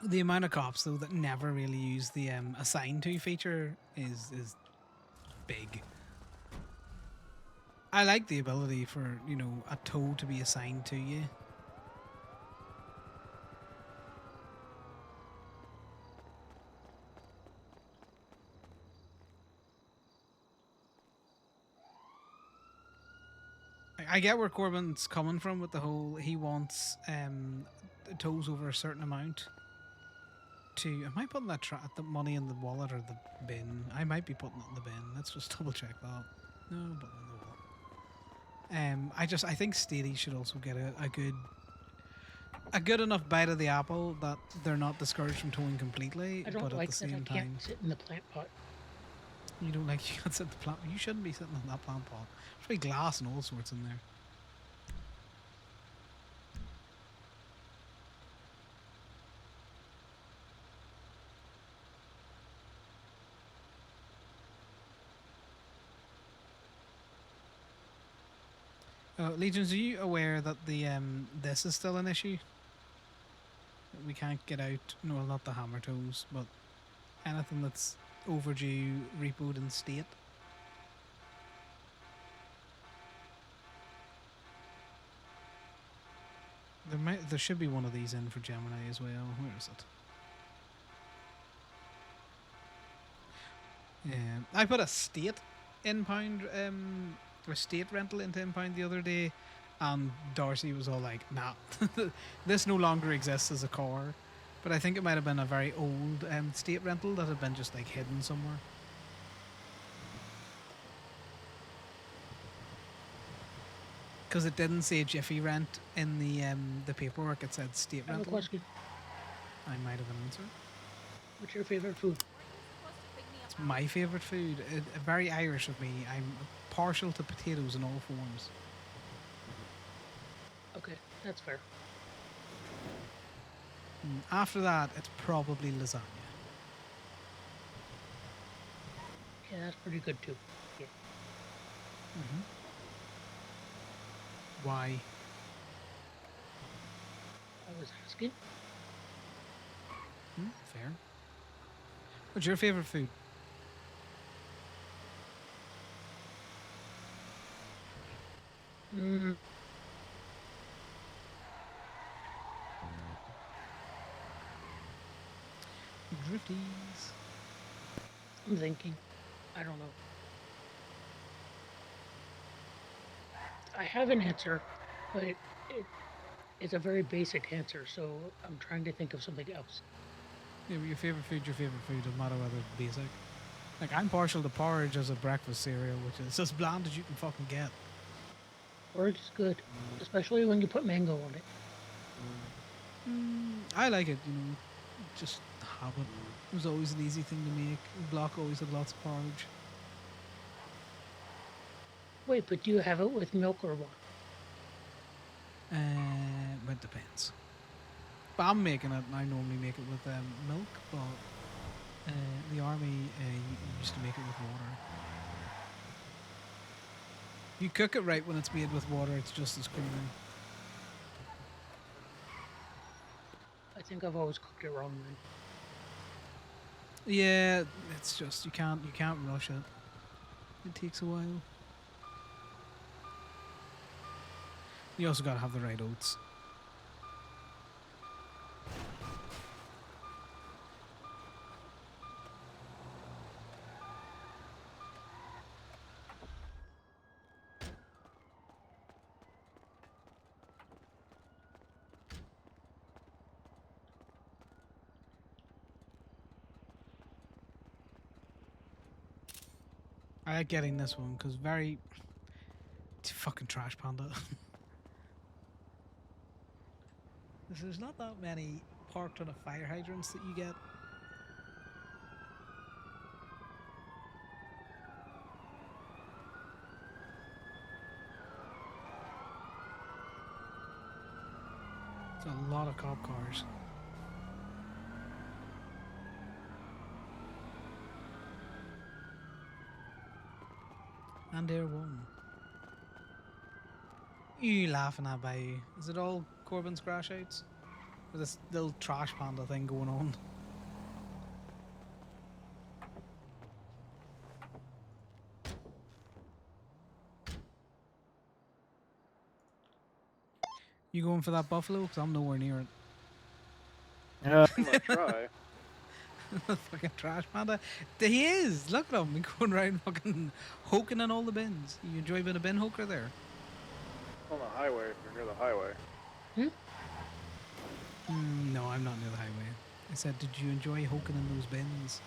The amount of cops though that never really use the assign to feature is big. I like the ability for, a tow to be assigned to you. I get where Corbin's coming from with the whole he wants tows over a certain amount. Am I putting the money in the wallet or the bin? I might be putting it in the bin. Let's just double check that. No, but in the wallet. I think Stady should also get a good enough bite of the apple that they're not discouraged from towing completely. I don't but like at the that I same can't time, sit in the plant pot. You don't like you can't sit in the plant. You shouldn't be sitting on that plant pot. There's probably glass and all sorts in there. Legions, are you aware that the this is still an issue? We can't get out. No, not the hammer toes, but anything that's overdue repoed in state. There should be one of these in for Gemini as well. Where is it? I put a state impound a state rental into impound the other day, and Darcy was all like, "Nah, this no longer exists as a car." But I think it might have been a very old state rental that had been just like hidden somewhere. Because it didn't say Jiffy Rent in the paperwork, it said state I have a rental. question. I might have an answer. What's your favorite food? It's my favourite food. Very Irish of me. I'm partial to potatoes in all forms. Okay, that's fair. After that, it's probably lasagna. Yeah, that's pretty good too. Yeah. Why? I was asking. Fair. What's your favourite food? Mm, Drifties. I'm thinking. I don't know. I have an answer, but it's a very basic answer, so I'm trying to think of something else. Yeah, but your favourite food, no matter whether it's basic. Like, I'm partial to porridge as a breakfast cereal, which is as bland as you can fucking get. Porridge is good, especially when you put mango on it. I like it, just habit. It was always an easy thing to make. Block always had lots of porridge. Wait, but do you have it with milk or what? It depends. But I'm making it, and I normally make it with milk, but the army used to make it with water. You cook it right when it's made with water, it's just as creamy. I think I've always cooked it wrong then. Yeah, it's just you can't rush it. It takes a while. You also gotta have the right oats. I like getting this one because it's fucking trash panda. There's not that many parked on a fire hydrants that you get. It's a lot of cop cars. And Air 1. You laughing at by? Is it all Corbin's crash outs? With this little trash panda thing going on? You going for that buffalo? Because I'm nowhere near it. I'm gonna try. Fucking trash panda. There he is! Look at him! He's going around fucking hoking in all the bins. You enjoy being a bin hoker there? On the highway, if you're near the highway. No, I'm not near the highway. I said, did you enjoy hoking in those bins?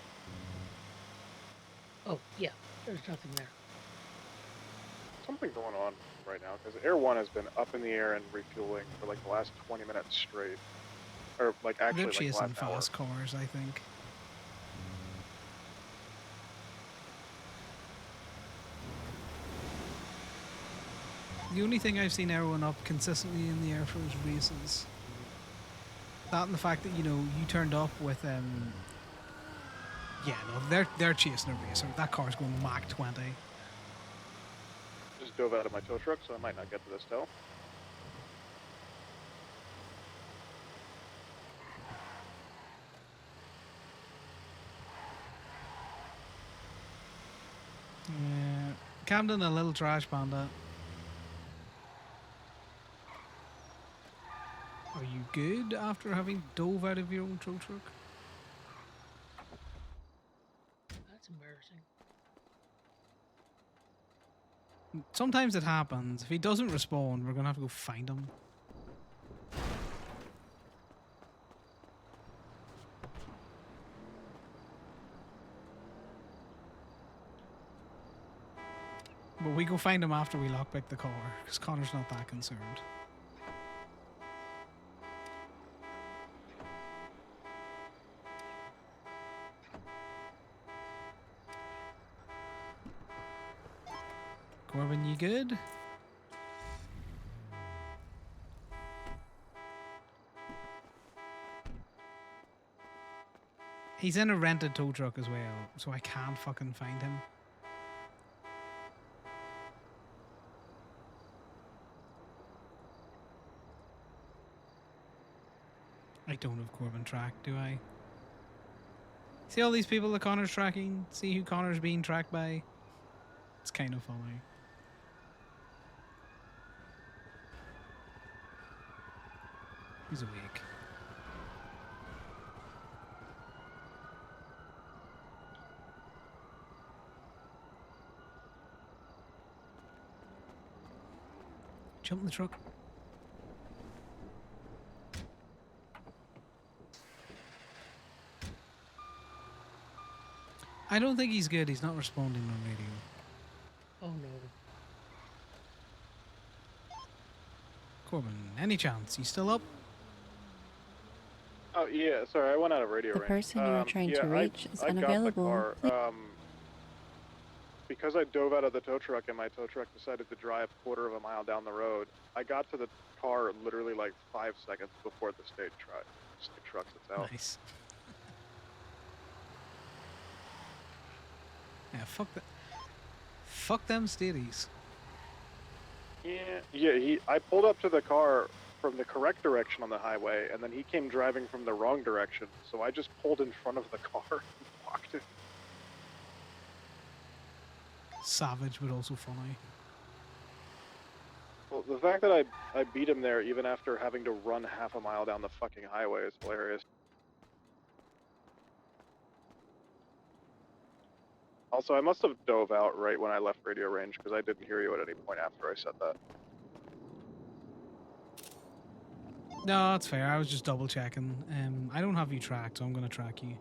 Oh, yeah, there's nothing there. Something going on right now because Air 1 has been up in the air and refueling for like the last 20 minutes straight. Or like actually They're like the chasing last hour. fast cars, I think. The only thing I've seen everyone up consistently in the air for is races. That and the fact that, you know, you turned up with yeah, no, they're chasing a racer. That car's going Mach 20. Just dove out of my tow truck, so I might not get to this tow. Yeah. Camden, a little trash panda. Are you good after having dove out of your own tow truck? That's embarrassing. Sometimes it happens. If he doesn't respond, we're gonna have to go find him. But we go find him after we lockpick the car, because Connor's not that concerned. Corbin, you good? He's in a rented tow truck as well, so I can't fucking find him. I don't have Corbin tracked, do I? See all these people that Connor's tracking? See who Connor's being tracked by? It's kind of funny. He's awake. Jump in the truck. I don't think he's good. He's not responding on radio. Oh no. Corbin, any chance? You still up? Oh yeah, sorry, I went out of radio The range. person you are trying to reach is unavailable. Got the car. Because I dove out of the tow truck and my tow truck decided to drive a quarter of a mile down the road, I got to the car literally like 5 seconds before the state truck that's out. Nice. Yeah, fuck that. Fuck them stadies. Yeah. I pulled up to the car from the correct direction on the highway, and then he came driving from the wrong direction. So I just pulled in front of the car and walked it. Savage, but also funny. Well, the fact that I beat him there even after having to run half a mile down the fucking highway is hilarious. Also, I must have dove out right when I left radio range because I didn't hear you at any point after I said that. No, that's fair. I was just double checking. I don't have you tracked, so I'm gonna track you.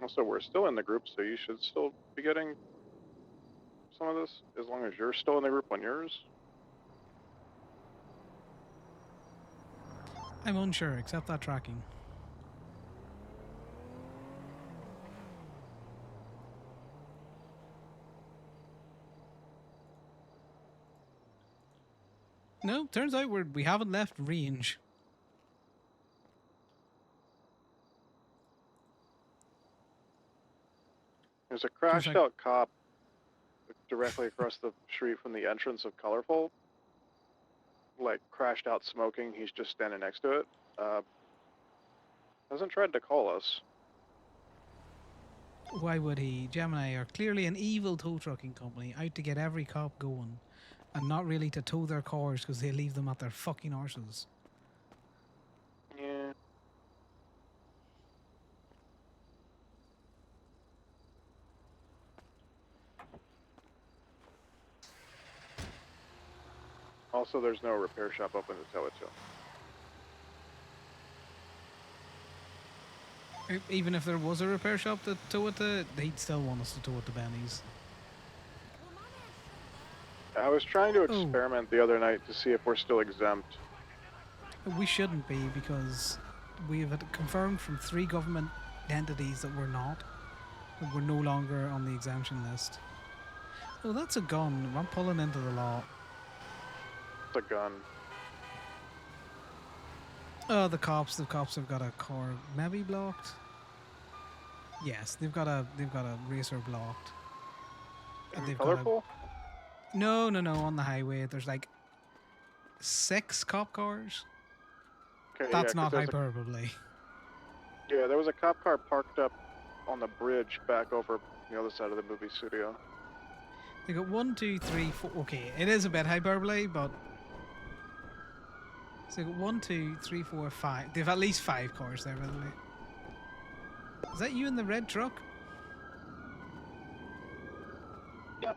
Also, we're still in the group, so you should still be getting some of this, as long as you're still in the group on yours. I'm unsure, accept that tracking. No, turns out we haven't left range. There's a crashed out cop directly across the street from the entrance of Colorful. Like, crashed out smoking. He's just standing next to it. Hasn't tried to call us. Why would he? Gemini are clearly an evil tow trucking company out to get every cop going and not really to tow their cars because they leave them at their fucking arses. Yeah. Also, there's no repair shop open to tow it to. Even if there was a repair shop to tow it to, they'd still want us to tow it to Benny's. I was trying to experiment the other night to see if we're still exempt. We shouldn't be because we have confirmed from 3 government entities that we're not. We're no longer on the exemption list. Oh, that's a gun. I'm pulling into the lot. It's a gun. Oh, the cops have got a car maybe blocked. Yes, they've got a racer blocked. And they've Colorful? No, on the highway. There's like 6 cop cars. Okay, That's yeah, 'cause not there's hyperbole. Yeah, there was a cop car parked up on the bridge back over the other side of the movie studio. They got 1, 2, 3, 4. Okay, it is a bit hyperbole, but so they got 1, 2, 3, 4, 5. They've at least 5 cars there, by the way. Is that you in the red truck? Yep.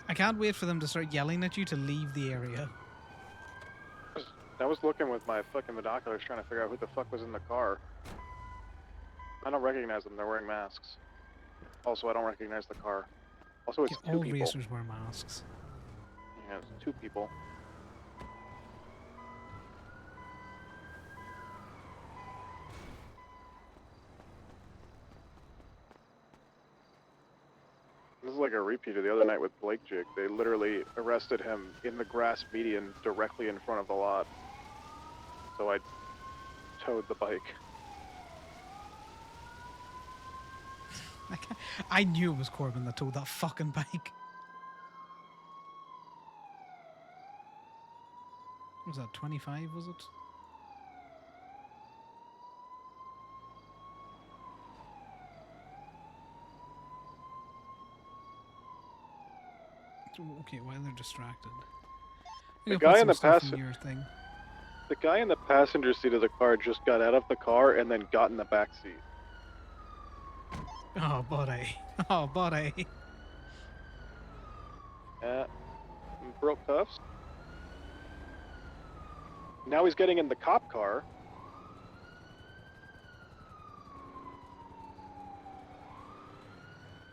I can't wait for them to start yelling at you to leave the area. I was looking with my fucking binoculars trying to figure out who the fuck was in the car. I don't recognize them. They're wearing masks. Also, I don't recognize the car. Also, it's Yeah, two all people. racers wear masks. Yeah, it's 2 people. This is like a repeat of the other night with Blake Jig. They literally arrested him in the grass median directly in front of the lot. So I towed the bike. I knew it was Corbin that towed that fucking bike. What was that, 25, was it? Okay, while they're distracted. The guy in the passenger thing. The guy in the passenger seat of the car just got out of the car and then got in the back seat. Oh, buddy. Oh, buddy. Broke cuffs. Now he's getting in the cop car.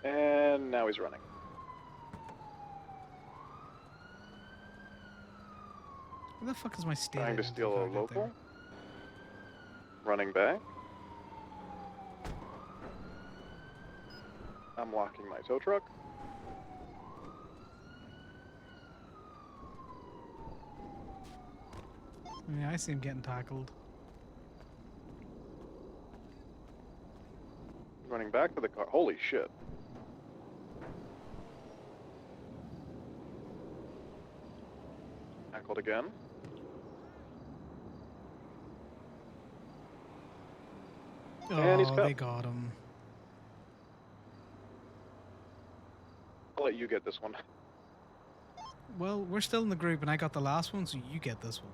And now he's running. Where the fuck is my state? Trying to steal a local. Running back. I'm locking my tow truck. Yeah, I see him getting tackled. Running back to the car. Holy shit. Tackled again. And he's Oh, cut. they got him. I'll let you get this one. Well, we're still in the group, and I got the last one, so you get this one.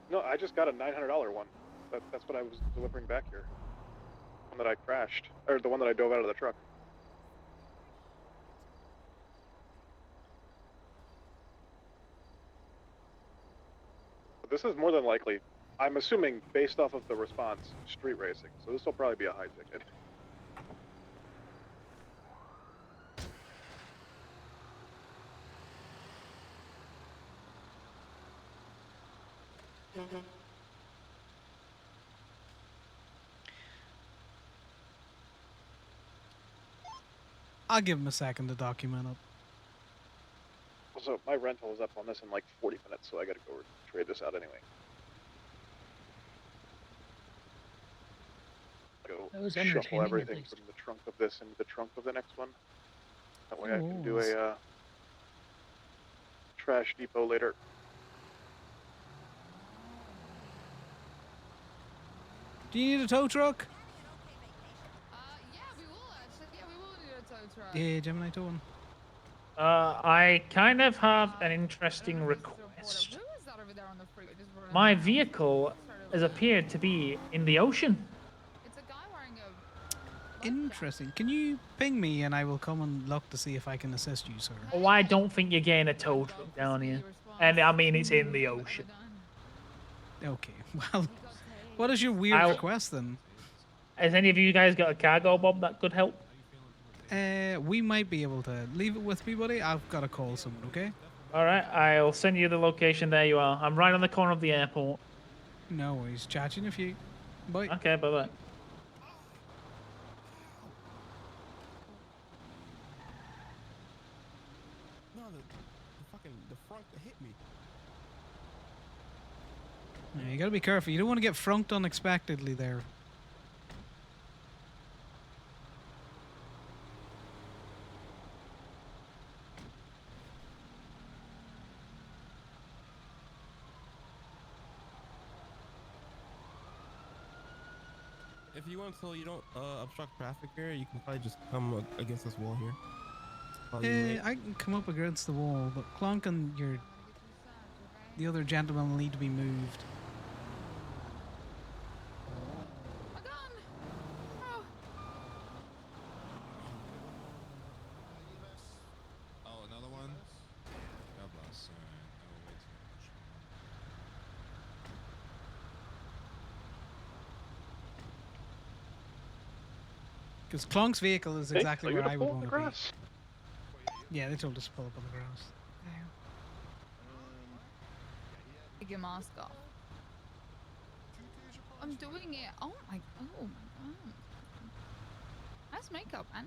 No, I just got a $900 one. That's what I was delivering back here. The one that I crashed. Or the one that I dove out of the truck. But this is more than likely, I'm assuming, based off of the response, street racing. So this will probably be a high ticket. I'll give him a second to document it. Also, my rental is up on this in like 40 minutes, so I gotta go trade this out anyway. That was Go entertaining, shuffle at everything least. from the trunk of this into the trunk of the next one. That way I can do a trash depot later. Do you need a tow truck? Yeah, we will actually. Yeah, we will need a tow truck. Yeah, Gemini towing. I kind of have an interesting request. Who is that over there on the freeway? Just running My around? vehicle has appeared to be in the ocean. It's a guy wearing a. Interesting. Can you ping me and I will come and look to see if I can assist you, sir? Oh, I don't think you're getting a tow truck down here. And I mean, it's in the ocean. Okay, well, what is your weird request then? Has any of you guys got a cargo bob that could help? We might be able to leave it with me, buddy. I've got to call someone. Okay. All right, I'll send you the location. There you are. I'm right on the corner of the airport. No worries. Chat you in a few. Bye. Okay, bye bye. No, the front hit me. Yeah, you gotta be careful. You don't want to get frunked unexpectedly there. If you want so you don't obstruct traffic here, you can probably just come against this wall here. I can come up against the wall, but Clonk and the other gentleman will need to be moved. Oh, another one? God bless. Alright, I will wait till Because Clonk's vehicle is Hey, exactly are you where gonna I pull would up want the to be. grass? Yeah, they told us to pull up on the grass. Take your mask off. I'm doing it. Oh my god. Nice makeup, man.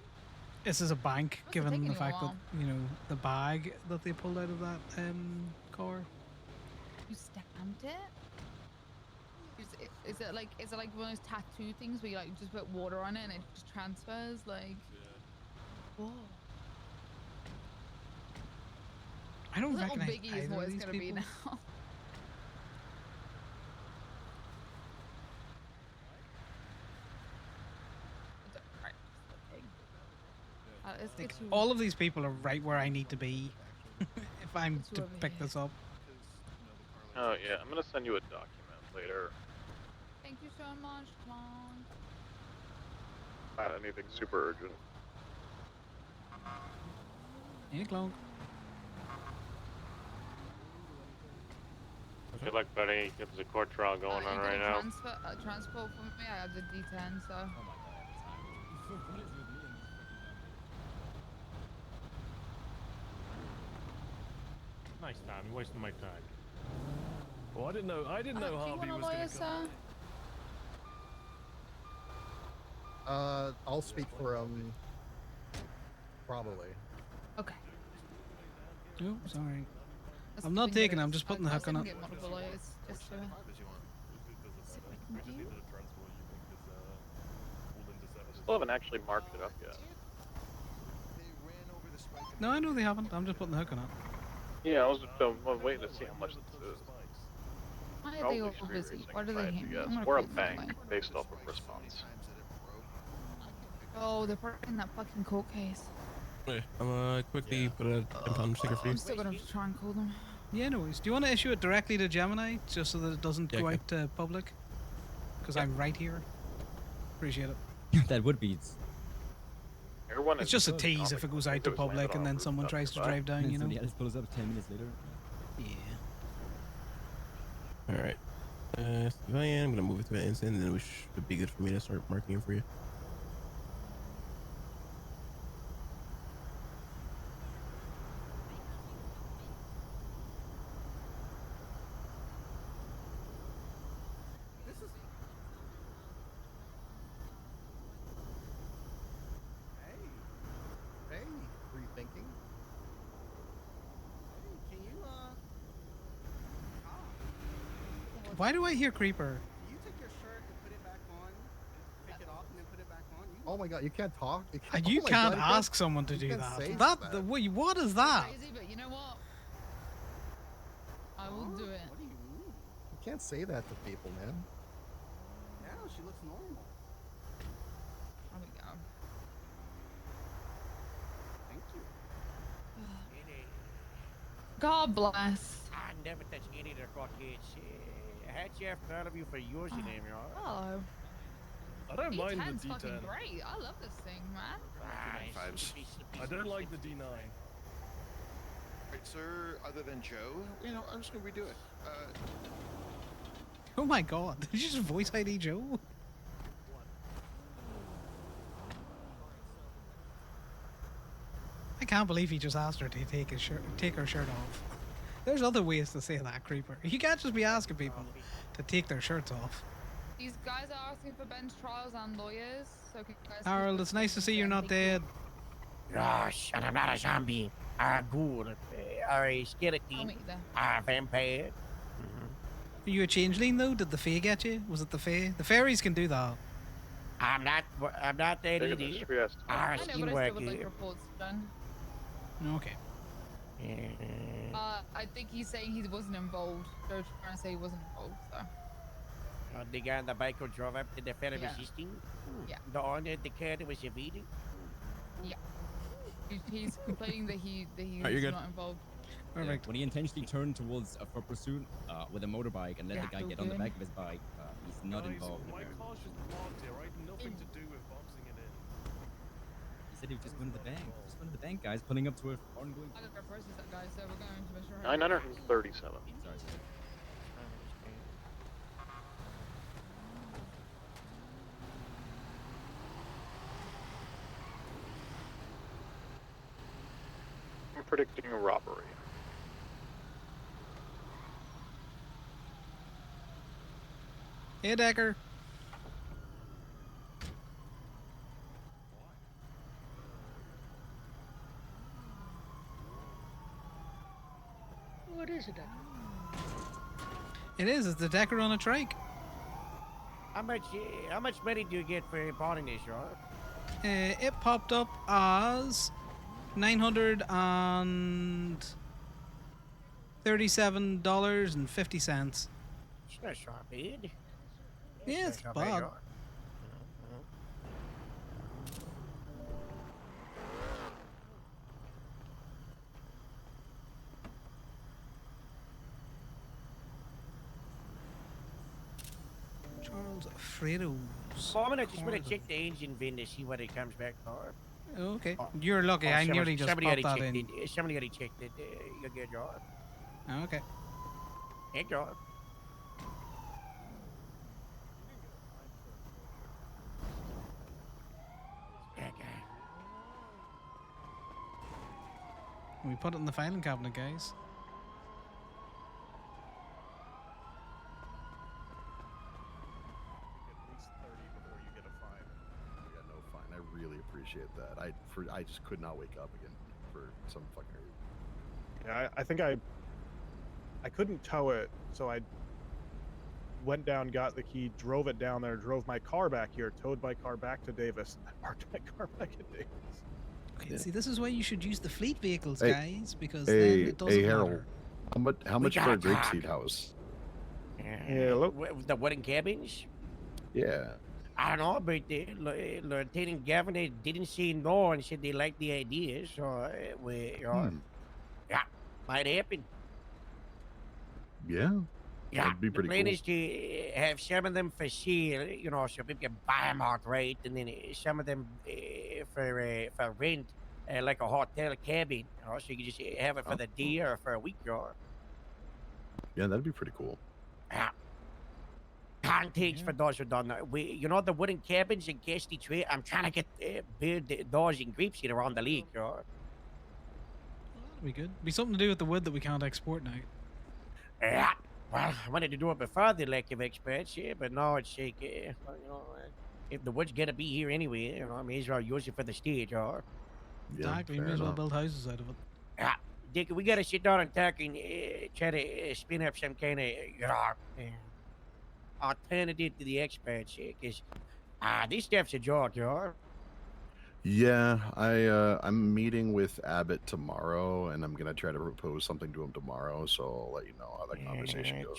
This is a bank, Must have given taken the you a fact that, while. you know, the bag that they pulled out of that car. You stamped it? Is it like one of those tattoo things where you like just put water on it and it just transfers? Like, whoa. I don't Little recognize Biggie is either what of it's these gonna be people. now. Let's Like, get you. all of these people are right where I need to be if I'm to pick this up. Oh yeah, I'm gonna send you a document later. Thank you so much, Clonk. Not anything super urgent. Hey, Clonk. Good luck, buddy. There's a court trial going on right now. Transport for me. I have the D10, so. Nice time. You're wasting my time. Well, I didn't know Do you want a lawyer, sir? I'll speak for probably. Okay. Oh, sorry. That's I'm the not thing, taking but it, I'm just putting the I hook on can it. get multiple lawyers just to see what I can do. Still haven't actually marked it up yet. No, I know they haven't. I'm just putting the hook on it. Yeah, I was waiting to see how much this is. Why are they Probably all street busy? racing, What are if I they had to handling? guess. I'm gonna We're a call them bank anyway. based off of response. Oh, they're probably in that fucking court case. I'm gonna quickly put a impound sticker for you. I'm still gonna have to try and call them. Yeah, no worries. Do you want to issue it directly to Gemini, just so that it doesn't Yeah, go okay. out to public? Because I'm right here. Appreciate it. That would be. Everyone It's is just a so tease comical. if it goes I out think to it was landed public on and a then someone rooftop tries to nearby. drive down, And you know? somebody else pulls up 10 minutes later. Yeah. All right. Civilian, I'm gonna move it to an instant, and then it should be good for me to start marking it for you. Hey, were you thinking? Hey, can you Why do I hear Creeper? you take your shirt and put it back on, take it off, and then put it back on? Oh my god, you can't talk. You can't, You oh my can't God, you ask someone to you do can't that. say That, wait, what is that? Crazy, but you know what? I will do it. What do you mean? You can't say that to people, man. Yeah, she looks normal. There we go. Thank you. God bless. I never touch any of their crackhead shit. Hats off to all of you for using them, y'all. Hello. I don't mind D10's the fucking D10. great. I love this thing, man. I don't like the D9. Right, sir, other than Joe, you know, I'm just gonna redo it. Oh my god, did you just voice ID Joe? can't believe he just asked her to take her shirt off. There's other ways to say that, creeper. You can't just be asking people to take their shirts off. These guys are asking for bench trials and lawyers, so can you guys Harold, it's nice to see you're not dead. Gosh, and I'm not a zombie. A ghoul, or a skeleton, a vampire. Are you a changeling though? Did the Fae get you? Was it the Fae? The fairies can do that. I'm not that Taking either. the stress. Our I know, but I still would like reports done. Okay. I think he's saying he wasn't involved. They're trying to say he wasn't involved, so. The guy on the bike who drove up to the fellow Yeah. resisting? Yeah. The owner of the car that was evading? Yeah. He's complaining that he's Alright, you're good. not involved. Perfect. When he intentionally turned towards for pursuit with a motorbike and let Yeah. the guy So get on the good. back of his bike, he's not involved. My car's just parked here, right? Nothing to do with boxing it in. He said he was just going to the bank. Just going to the bank, guys, pulling up to an ongoing. I got our process that guy, so we're going to Mr. 937. Sorry. I'm predicting a robbery. Hey, Decker. What is it, Decker? It is. It's the Decker on a trike. How much money do you get for buying this, right? It popped up as $937.50. That's not bad. Yeah, it's not bad. right? Charles Fredo's. Well, I just want to check the engine vent to see what it comes back for. Okay. You're lucky. I nearly just popped that in. Somebody already checked it. You're good, John. Okay. Hey, John. We put it in the filing cabinet, guys. At least 30 before you get a fine. You got no fine. I really appreciate that. I just could not wake up again for some fucking reason. Yeah, I think I couldn't tow it, so I went down, got the key, drove it down there, drove my car back here, towed my car back to Davis, and then parked my car back at Davis. Okay, see, this is why you should use the fleet vehicles, Hey, guys, because then it doesn't Harold, matter. how much for a grapeseed house? Yeah, look. The wooden cabins? Yeah. I don't know, but Lieutenant Governor didn't say no and said they liked the idea, so yeah, might happen. Yeah. Yeah, That'd be the pretty plan cool. is to have some of them for sale, so people can buy them outright, and then some of them for rent, like a hotel cabin, so you can just have it for the day or for a week, Yeah, that'd be pretty cool. Yeah. Context for those who don't know. The wooden cabins in Casty Tree, I'm trying to get build those in Grapeseed around the league, That'd be good. Be something to do with the wood that we can't export now. Yeah. Well, I wanted to do it before the lack of experts, but now it's like, if the wood's gonna be here anyway, I may as well use it for the stage, or. Exactly. We may as well build houses out of it. Yeah. Dick, we gotta sit down and talk and try to spin up some kind of, alternative to the experts, because this stuff's a joke, Yeah, I'm meeting with Abbott tomorrow, and I'm gonna try to propose something to him tomorrow. So I'll let you know how that conversation goes.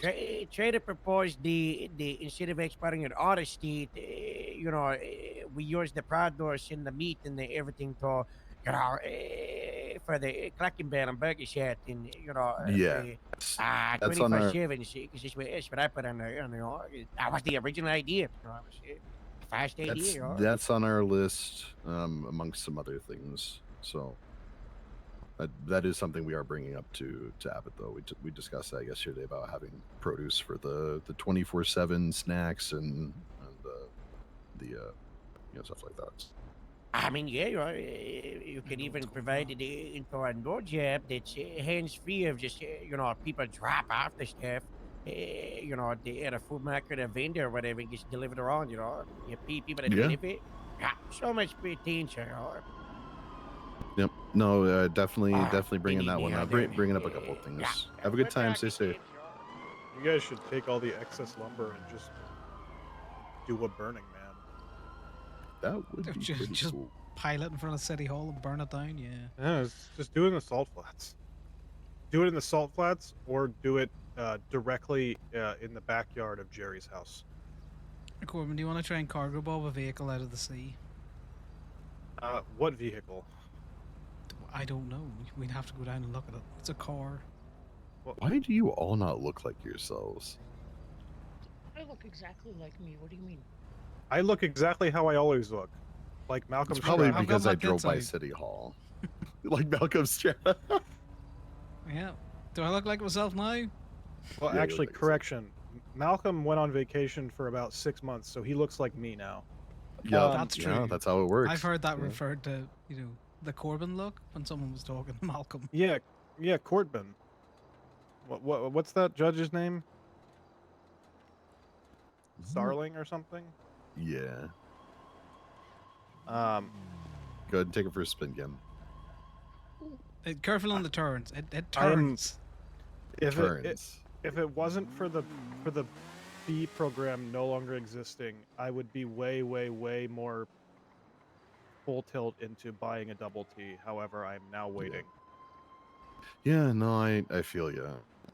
Try to propose the instead of exporting an auto state, we use the produce and the meat and the everything to, for the Clacking Bell and Burger Shack and Yeah, that's on our. 24/7. Because that's what I put on there. That was the original idea. Fast idea. That's on our list, amongst some other things. So that is something we are bringing up to Abbott, though. We discussed that yesterday about having produce for the 24/7 snacks and the stuff like that. I mean, yeah, you can even provide it into a node app that's hands-free of just, people drop off the stuff. At a food market or vendor or whatever, it gets delivered around, You pay people to Yeah. deliver it. Yeah, so much potential. Yep. No, definitely, Ah, definitely bringing that one nailed up. it. Bringing up a couple of things. Have a good time. Stay safe. You guys should take all the excess lumber and just do a Burning Man. That would be pretty just cool. pile it in front of City Hall and burn it down. Yeah. Yeah, just do it in the salt flats. Do it in the salt flats, or do it directly in the backyard of Jerry's house. Corbin, do you want to try and cargo bob a vehicle out of the sea? What vehicle? I don't know. We'd have to go down and look at it. It's a car. Why do you all not look like yourselves? I look exactly like me. What do you mean? I look exactly how I always look, like Malcolm. It's probably Stratton. because I drove by City Hall, like Malcolm Stratton. Yeah. Do I look like myself now? Well, Yeah, actually, correction. Malcolm went on vacation for about 6 months, so he looks like me now. Yeah, that's true. Yeah, that's how it works. I've heard that Yeah. referred to, the Corbin look when someone was talking to Malcolm. Yeah, Corbin. What's that judge's name? Starling or something? Yeah. Um, Go ahead and take it for a spin, Kim. Careful on the turns. It I am- turns. if Turns. if it wasn't for the B program no longer existing, I would be way more full tilt into buying a double T. However, I'm now waiting. Yeah, no, I feel you.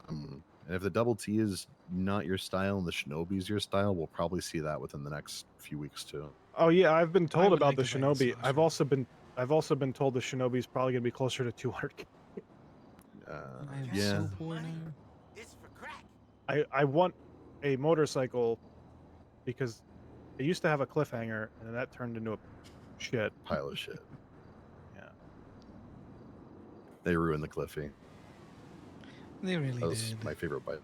And if the double T is not your style and the Shinobi's your style, we'll probably see that within the next few weeks too. Oh yeah, I've been told would about like the to buy the Shinobi. I've also been told the Shinobi's probably gonna be closer to 200. I am yeah. so poor now. I want a motorcycle because it used to have a cliffhanger and then that turned into a shit pile of shit. Yeah. They ruined the Cliffy. They really That was did. my favorite bite.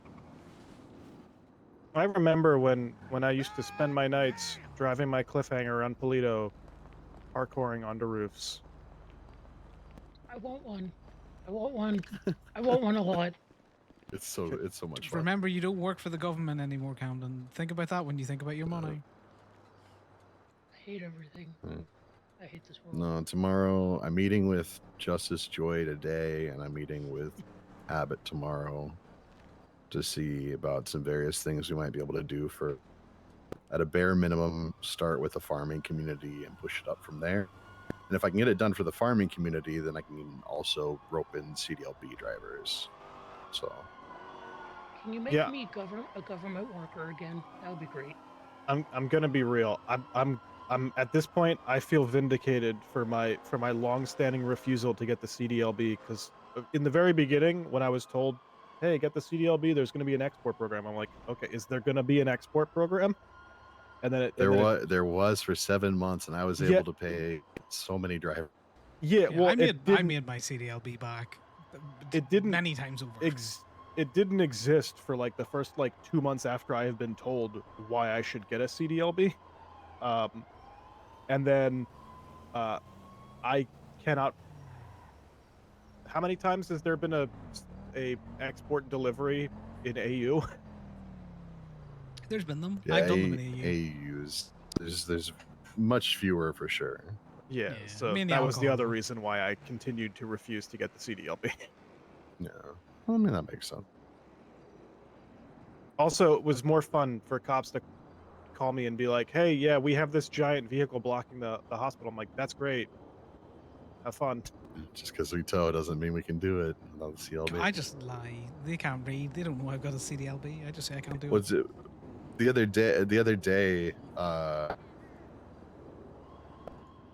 I remember when I used to spend my nights driving my cliffhanger around Polito, parkouring onto roofs. I want one. I want one. I want one a lot. It's so much fun. Remember, you don't work for the government anymore, Camden. Think about that when you think about your money. I hate everything. I hate this world. No, tomorrow I'm meeting with Justice Joy today, and I'm meeting with Abbott tomorrow to see about some various things we might be able to do for, at a bare minimum, start with the farming community and push it up from there. And if I can get it done for the farming community, then I can also rope in CDLB drivers. So. Can you make Yeah. me a government worker again? That would be great. I'm gonna be real. I'm at this point I feel vindicated for my long-standing refusal to get the CDLB, because in the very beginning when I was told, hey, get the CDLB, there's gonna be an export program, I'm like, okay, is there gonna be an export program? And then There was for 7 months, and I was Yeah. able to pay so many drivers. Yeah, well, I made didn't- my CDLB back. It didn't many times over. It didn't exist for like the first 2 months after I have been told why I should get a CDLB. And then I cannot. How many times has there been a export delivery in AU? There's been them. Yeah, I've done them in AU. AUs. There's much fewer for sure. Yeah, so mainly that was the alcohol. other reason why I continued to refuse to get the CDLB. Yeah, I mean that makes sense. Also, it was more fun for cops to call me and be like, "Hey, yeah, we have this giant vehicle blocking the hospital." I'm like, "That's great. Have fun." Just because we tow doesn't mean we can do it without the CLB. I just lie. They can't read. They don't know I've got a CDLB. I just say I can't do Was it the other day?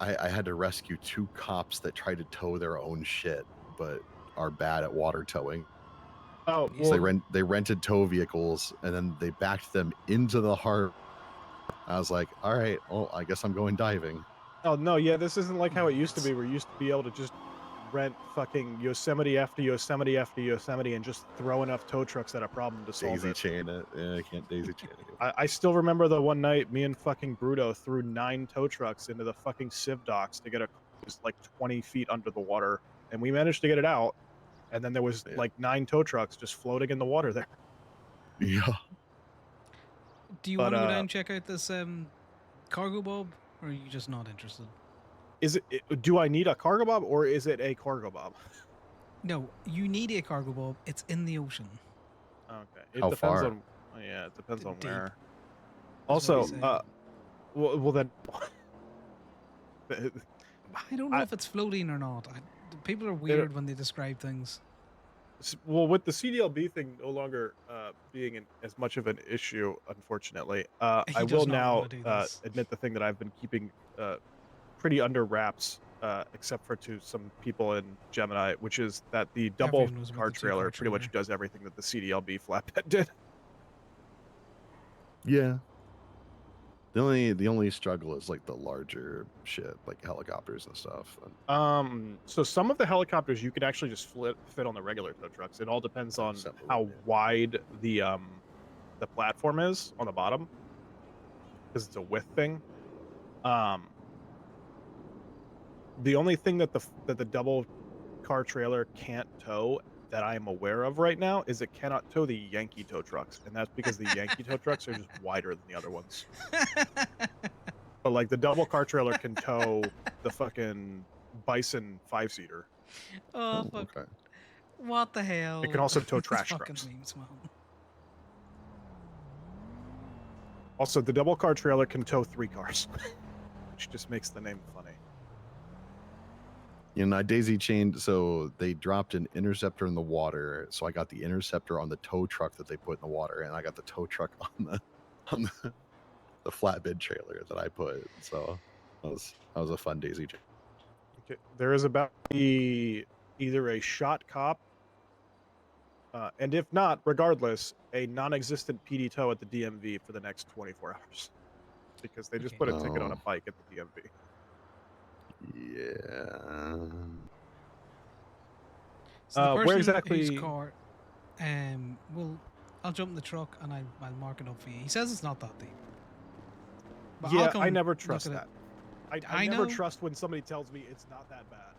I had to rescue 2 cops that tried to tow their own shit, but are bad at water towing. Oh, So well, they rented tow vehicles and then they backed them into the harbor. I was like, all right, well, I guess I'm going diving. oh no, yeah, this isn't like how it used to be, where you used to be able to just rent fucking Yosemite after Yosemite after Yosemite and just throw enough tow trucks at a problem to solve Daisy it. chain it. Yeah, I can't daisy chain it. I still remember the one night me and fucking Bruto threw 9 tow trucks into the fucking Civ docks to get a just like 20 feet under the water, and we managed to get it out. And then there was like 9 tow trucks just floating in the water there. Yeah. Do you want to go down and check out this cargo bob, or are you just not interested? Is it? Do I need a cargo bob, or is it a cargo bob? No, you need a cargo bob. It's in the ocean. Okay. It How depends far? on. Yeah, it depends on Deep. where. That's what Also, he said. well then. I don't know if it's floating or not. People are weird when they describe things. Well, with the CDLB thing no longer being as much of an issue, unfortunately, I He will does not now wanna do this. admit the thing that I've been keeping pretty under wraps, except for to some people in Gemini, which is that the double Everyone knows about car the 2-car trailer pretty much does everything that the CDLB flatbed did. Yeah. The only struggle is like the larger shit, like helicopters and stuff. So some of the helicopters you could actually just fit on the regular tow trucks. It all depends on how wide the platform is on the bottom, because it's a width thing. The only thing that the double car trailer can't tow that I am aware of right now is it cannot tow the Yankee tow trucks, and that's because the Yankee tow trucks are just wider than the other ones. But like the double car trailer can tow the fucking Bison 5-seater. Oh, fuck. Okay. What the hell? It can also tow These trash fucking trucks. memes, man. Also, the double car trailer can tow 3 cars, which just makes the name funny. You know, I daisy chained, so they dropped an interceptor in the water, so I got the interceptor on the tow truck that they put in the water, and I got the tow truck on the flatbed trailer that I put. So that was a fun daisy chain. Okay. There is about either a shot cop, and if not, regardless, a non-existent PD tow at the DMV for the next 24 hours, because they just put a ticket on a bike at the DMV. Yeah. So the person where exactly? whose car, I'll jump in the truck and I'll mark it up for you. He says it's not that deep. But Yeah, I'll come I never look trust at that. it. I never trust when somebody tells me it's not that bad.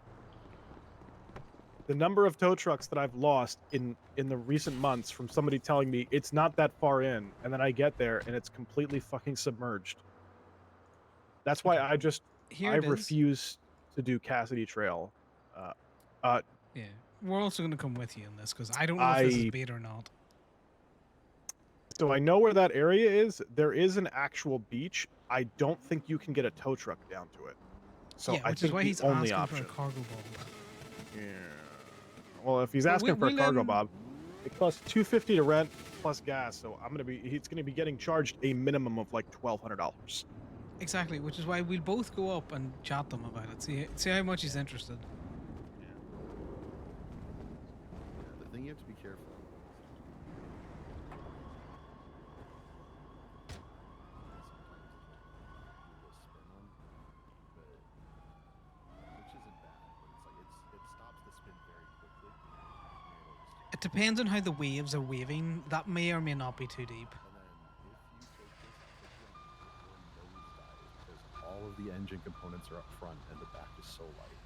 The number of tow trucks that I've lost in the recent months from somebody telling me it's not that far in, and then I get there and it's completely fucking submerged. That's why I refuse to do Cassidy Trail. Yeah, we're also going to come with you in this because I don't know if this is bait or not. So I know where that area is. There is an actual beach. I don't think you can get a tow truck down to it. So yeah, I which think is why the he's only asking option. for a cargo bob. Yeah. Well, if he's But asking for a we'll, cargo bob, it costs $250 to rent plus gas. So he's gonna be getting charged a minimum of like $1,200. Exactly, which is why we'll both go up and chat them about it. See how much he's interested. The thing you have to be careful. It depends on how the waves are waving. That may or may not be too deep. All of the engine components are up front and the back is so light.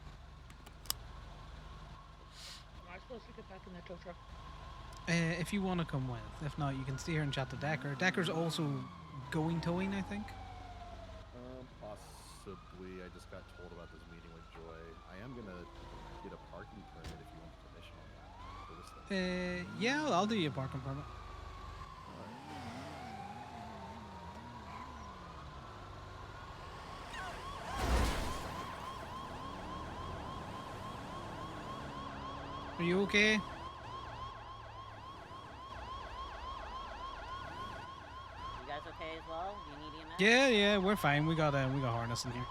Am I supposed to get back in that tow truck? If you want to come with. If not, you can stay here and chat to Decker. Decker's also going towing, I think. Possibly. I just got told about this meeting with Joy. I am gonna get a parking permit if you want permission on that for this thing. Yeah, I'll do you a parking permit. Are you okay? You guys okay as well? Do you need EMS? Yeah, we're fine. We got harness in here.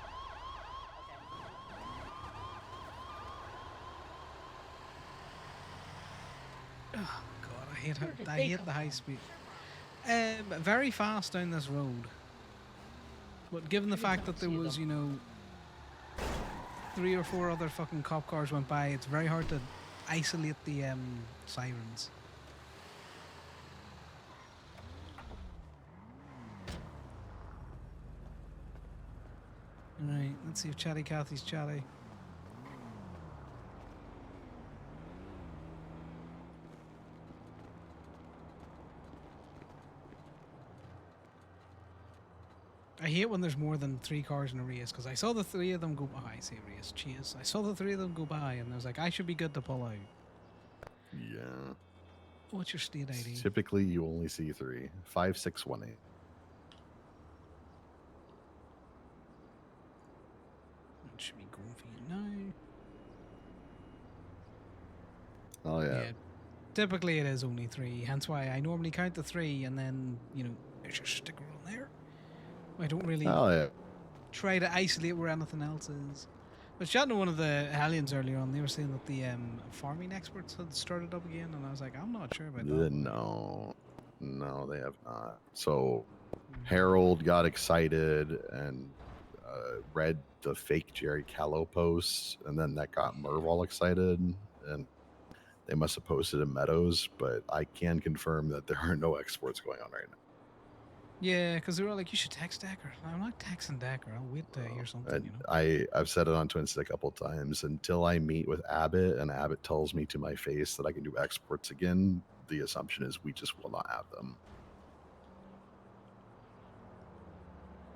Oh God, I hate the high speed. Very fast down this road. But given the fact that there was, 3 or 4 other fucking cop cars went by, it's very hard to isolate the sirens. Alright, let's see if Chatty Cathy's chatty. I hate when there's more than 3 cars in a race, because I saw the 3 of them go by. I say race, cheers. I saw the 3 of them go by, and I was like, I should be good to pull out. Yeah. What's your state ID? Typically, you only see 3. 5, 6, 1, 8. It should be going for you now. Oh, yeah. Typically, it is only 3, hence why I normally count the 3, and then, you know, there's your sticker on there. I don't really try to isolate where anything else is. I was chatting to one of the Hellions earlier on. They were saying that the farming experts had started up again, and I was like, I'm not sure about that. No, they have not. So Harold got excited and read the fake Jerry Callow posts, and then that got Merv all excited, and they must have posted in Meadows, but I can confirm that there are no exports going on right now. Yeah, because they were like, you should text Decker. I'm not texting Decker. I'll wait to hear something, And you know? I've said it on Twinset a couple of times. Until I meet with Abbott and Abbott tells me to my face that I can do exports again, the assumption is we just will not have them.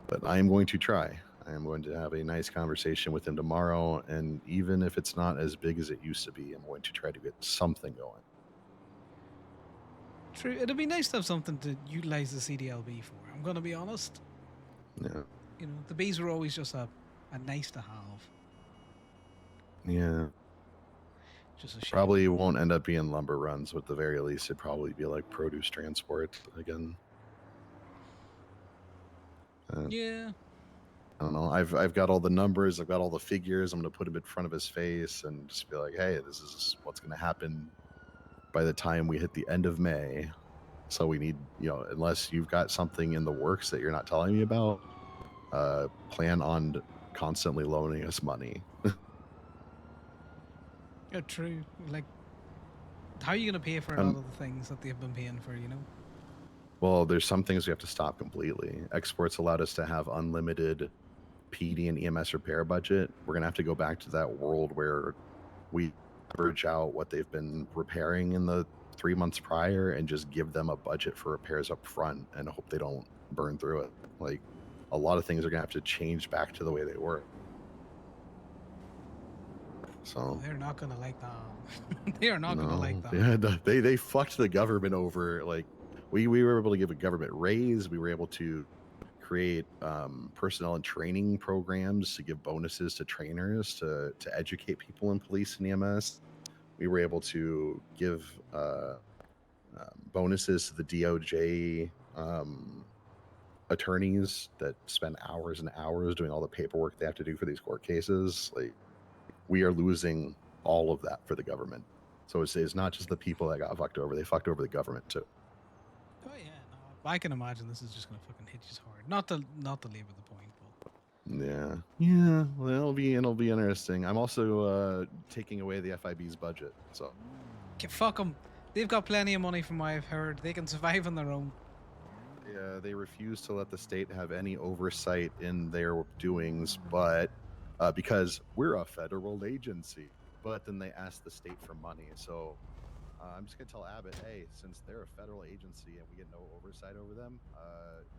But I am going to try. I am going to have a nice conversation with him tomorrow, and even if it's not as big as it used to be, I'm going to try to get something going. True. It'd be nice to have something to utilize the CDLB for. I'm going to be honest. Yeah. You know, the bees were always just a nice to have. Yeah. Just a shame. Probably won't end up being lumber runs, but at the very least, it'd probably be like produce transport again. Yeah. I don't know. I've got all the numbers. I've got all the figures. I'm going to put them in front of his face and just be like, hey, this is what's going to happen by the time we hit the end of May. So we need, you know, unless you've got something in the works that you're not telling me about, plan on constantly loaning us money. Yeah, true. Like, how are you going to pay for a lot of the things that they've been paying for, you know? Well, there's some things we have to stop completely. Exports allowed us to have unlimited PD and EMS repair budget. We're going to have to go back to that world where we average out what they've been repairing in the 3 months prior and just give them a budget for repairs up front and hope they don't burn through it. Like, a lot of things are going to have to change back to the way they were. So they're not going to like that. They are not going to like that. Yeah, they fucked the government over. Like, we were able to give a government raise. We were able to create personnel and training programs to give bonuses to trainers to educate people in police and EMS. We were able to give bonuses to the DOJ attorneys that spend hours and hours doing all the paperwork they have to do for these court cases. Like, we are losing all of that for the government. So it's not just the people that got fucked over; they fucked over the government too. Oh yeah, no, I can imagine this is just gonna fucking hit you hard. Not to labor the point, but Yeah. Well, it'll be interesting. I'm also taking away the FIB's budget, so fuck them. They've got plenty of money, from what I've heard. They can survive on their own. Yeah, they refuse to let the state have any oversight in their doings, but because we're a federal agency. But then they ask the state for money, so. I'm just gonna tell Abbott, hey, since they're a federal agency and we get no oversight over them,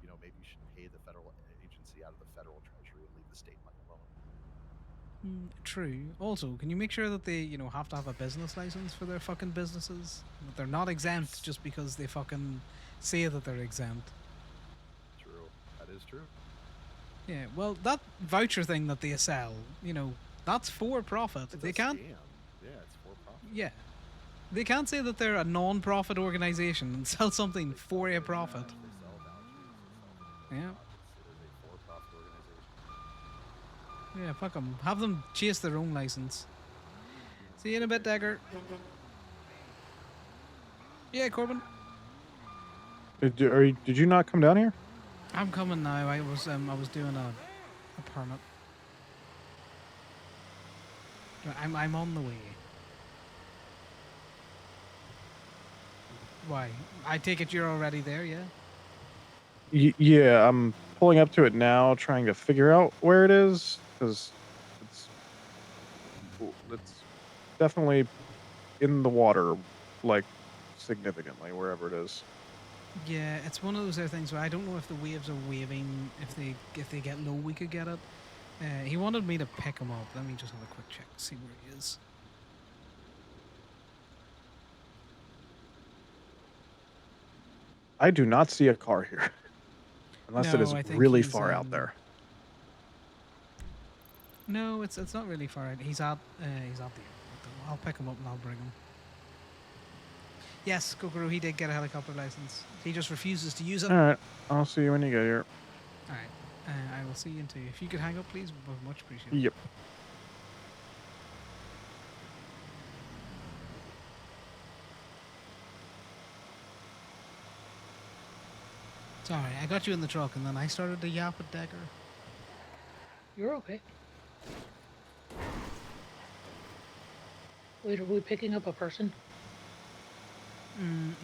you know, maybe you should pay the federal agency out of the federal treasury and leave the state money alone. True. Also, can you make sure that they, you know, have to have a business license for their fucking businesses? That they're not exempt just because they fucking say that they're exempt. True. That is true. Yeah. Well, that voucher thing that they sell, you know, that's for profit. They can't. Scam. Yeah, it's for profit. Yeah. They can't say that they're a non-profit organization and sell something for a profit. Yeah. Yeah, fuck them. Have them chase their own license. See you in a bit, Dagger. Yeah, Corbin. Did you not come down here? I'm coming now. I was doing a permit. I'm on the way. Why? I take it you're already there, yeah? Yeah, I'm pulling up to it now, trying to figure out where it is, because it's definitely in the water, like significantly wherever it is. Yeah, it's one of those other things where I don't know if the waves are waving. If they get low, we could get it. He wanted me to pick him up. Let me just have a quick check to see where he is. I do not see a car here, unless it No, is I think really he's, far out there. No, it's not really far out. He's at the airport. Though. I'll pick him up and I'll bring him. Yes, Kokoro, he did get a helicopter license. He just refuses to use it. All right, I'll see you when you get here. All right, I will see you in 2. If you could hang up, please, would be much appreciated. Yep. Sorry, I got you in the truck and then I started to yap at Decker. You're okay. Wait, are we picking up a person?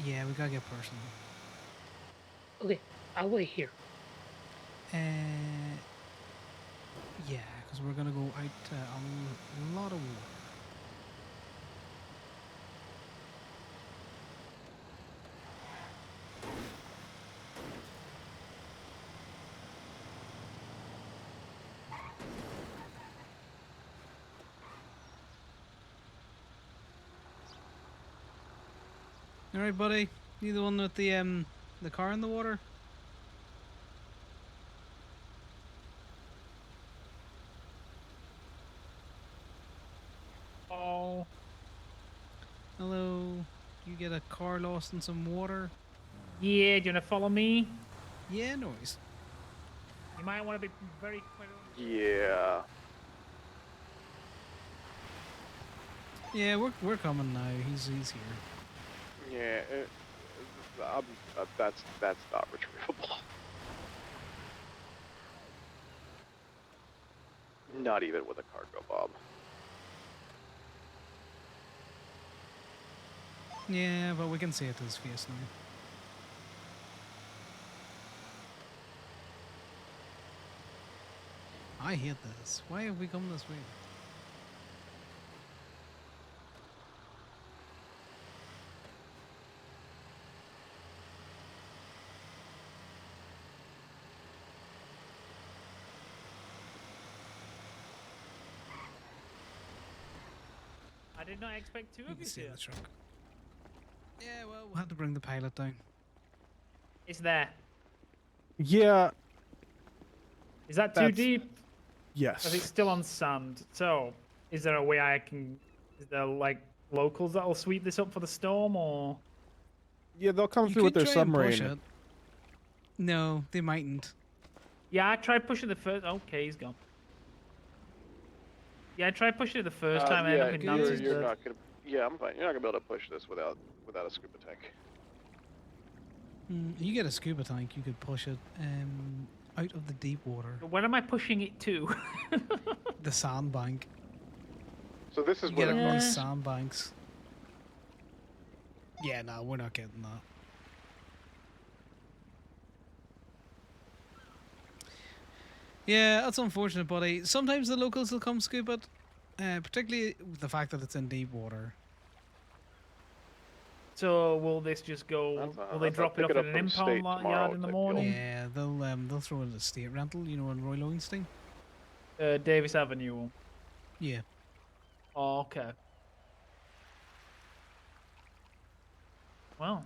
Yeah, we gotta get personal. Okay, I'll wait here. Yeah, because we're gonna go out on a lot of water. All right, buddy. You the one with the car in the water? Oh. Hello. You get a car lost in some water? Yeah, do you want to follow me? Yeah, noise. You might want to be very clear. Yeah. Yeah, we're coming now. He's here. Yeah. That's not retrievable. Not even with a cargo bomb. Yeah, but we can see it to his face now. I hate this. Why have we come this way? I did not expect 2 of you here. The truck. Yeah, well, we'll have to bring the pilot down. It's there. Yeah. Is that too deep? Yes. Because it's still on sand. So, is there a way I can... Is there, like, locals that'll sweep this up for the storm, or...? Yeah, they'll come You through with could their try and push submarine. it. No, they mightn't. Yeah, I tried pushing the first... Okay, he's gone. Yeah, I tried pushing it the first time, I ended up in Nancy's you're bed. not gonna. Yeah, I'm fine. You're not gonna be able to push this without a scuba tank. You get a scuba tank, you could push it out of the deep water. Where am I pushing it to? The sandbank. So this is You where get the it on car. these sandbanks. Yeah, no, we're not getting that. Yeah, that's unfortunate, buddy. Sometimes the locals will come scoop it, particularly with the fact that it's in deep water. So will this just go? Will they drop it off in an impound yard in the morning? Yeah, they'll throw it at a state rental, you know, in Roy Lowenstein. Davis Avenue. Yeah. Oh, okay. Well.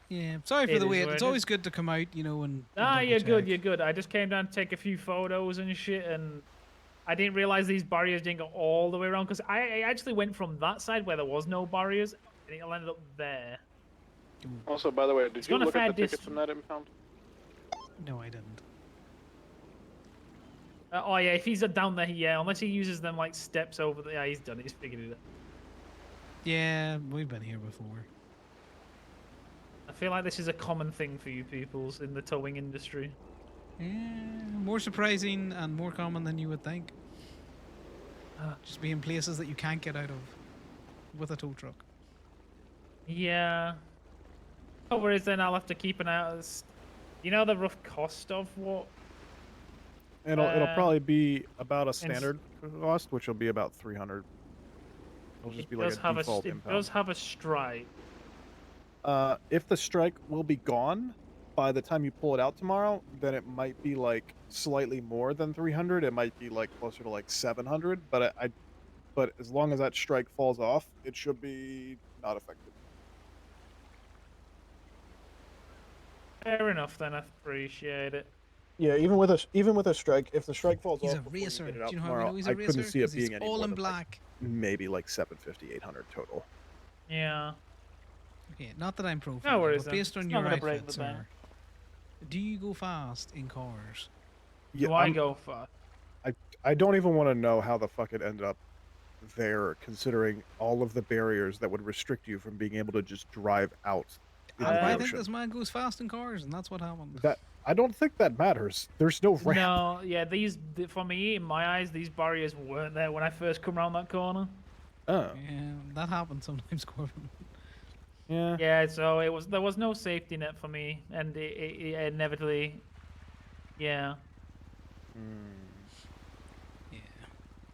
Yeah, sorry for It the is wait. what It's it always is. good to come out, you know, and Ah, you're double good. check. You're good. I just came down to take a few photos and shit, and I didn't realize these barriers didn't go all the way around because I actually went from that side where there was no barriers, and it ended up there. Also, by the way, did It's you gonna look at the fair tickets from that impound? No, I didn't. Oh yeah, if he's down there, yeah. Unless he uses them like steps over there, yeah, he's done it. He's figured it out. Yeah, we've been here before. I feel like this is a common thing for you peoples in the towing industry. Yeah, more surprising and more common than you would think. Just be in places that you can't get out of with a tow truck. Yeah. No worries then, I'll have to keep an eye out. You know the rough cost of what? It'll probably Um, be about a and s- standard cost, which will be about 300. It'll just be like a default it impound. does have a strike. If the strike will be gone by the time you pull it out tomorrow, then it might be like slightly more than 300. It might be like closer to like 700. But as long as that strike falls off, it should be not affected. Fair enough then, I appreciate it. Yeah, even with a strike, if the strike falls He's off a before you racer. get it Do out you know how we tomorrow, know he's I a couldn't racer? see it 'Cause he's being any all more in than black. like maybe like 750, 800 total. Yeah. Okay, not that I'm profiling, No worries but then. based on It's your not gonna break outfit, the bank. sir, do you go fast in cars? Yeah, Do I go far? I don't even want to know how the fuck it ended up there, considering all of the barriers that would restrict you from being able to just drive out into the I think ocean. this man goes fast in cars, and that's what happened. That I don't think that matters. There's no ramp. No, yeah, for me, in my eyes, these barriers weren't there when I first come around that corner. Oh. Yeah, that happens sometimes, Corbin. Yeah. Yeah, so there was no safety net for me, and it inevitably, yeah.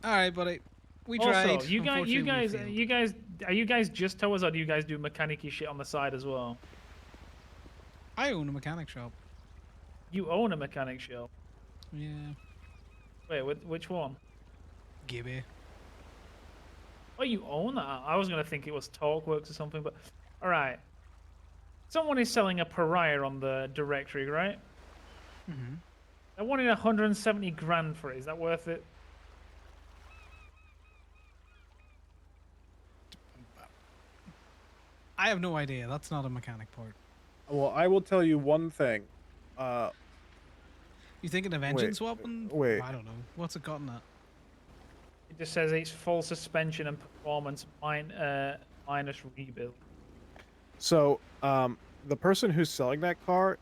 All right, buddy. We Also, tried. you guys, Unfortunately, we failed. are you guys just towers, or do you guys do mechanic-y shit on the side as well? I own a mechanic shop. You own a mechanic shop. Yeah. Wait, which one? Gibby. Oh, you own that? I was gonna think it was Talkworks or something, but all right. Someone is selling a pariah on the directory, right? Mm-hmm. They're wanting 170 grand for it. Is that worth it? I have no idea. That's not a mechanic part. Well, I will tell you one thing. You thinking of engine Wait, swapping? wait. I don't know. What's it gotten at? It just says it's full suspension and performance minus rebuild. So, the person who's selling that car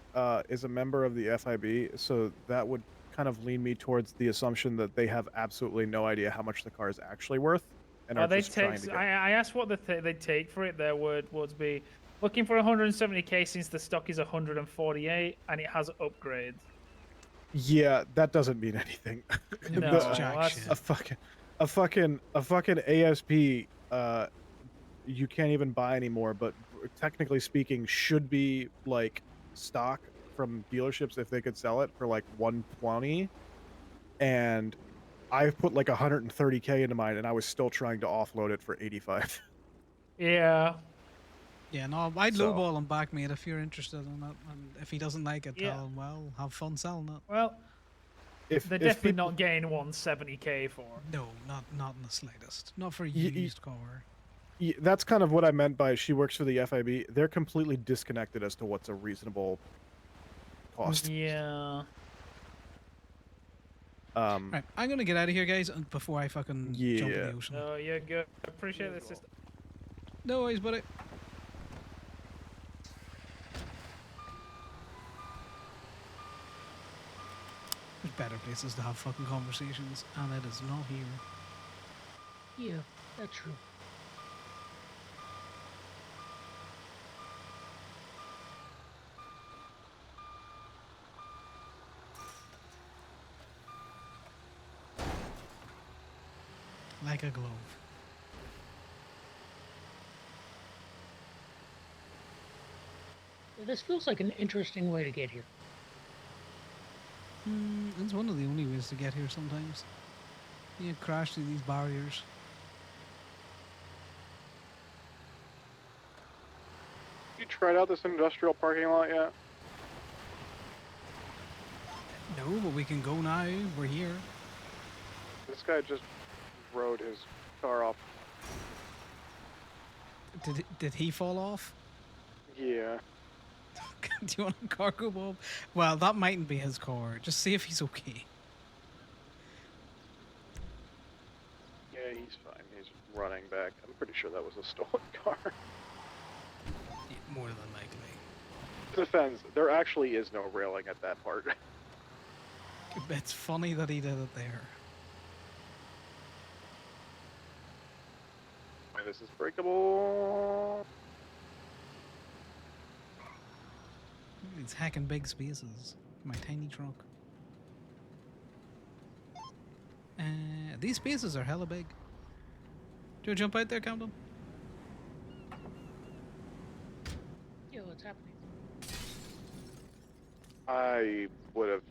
is a member of the FIB, so that would kind of lean me towards the assumption that they have absolutely no idea how much the car is actually worth, and are They just trying take. to get. I asked what they take for it. Their word would be looking for 170k since the stock is 148 and it has upgrades. Yeah, that doesn't mean anything. No, a fucking ASP. You can't even buy anymore, but technically speaking, should be like stock from dealerships if they could sell it for like 120. And I've put like 130k into mine, and I was still trying to offload it for 85. Yeah. Yeah, no, I'd So- lowball him back, mate, if you're interested in it. And if he doesn't like it, Yeah. tell him, well, have fun selling it. Well, If they're if definitely people- not getting 170k for. No, not in the slightest. Not for a Y- y- used car. Yeah, that's kind of what I meant by she works for the FIB. They're completely disconnected as to what's a reasonable cost. Yeah. Right, I'm gonna get out of here, guys, before I fucking jump in Yeah. the ocean. Oh, you're good. Appreciate this system. No worries, buddy. There's better places to have fucking conversations, and it is not here. Yeah, that's true. Like a glove. This feels like an interesting way to get here. It's one of the only ways to get here sometimes. You crash through these barriers. You tried out this industrial parking lot yet? No, but we can go now. We're here. This guy just rode his car off. Did he fall off? Yeah. Do you want a cargo bob? Well, that mightn't be his car. Just see if he's okay. Yeah, he's fine. He's running back. I'm pretty sure that was a stolen car. More than likely. Defense, there actually is no railing at that part. It's funny that he did it there. This is breakable. It's hacking big spaces. My tiny truck. These spaces are hella big. Do you jump out there, Camden? Yeah, what's happening? I would have.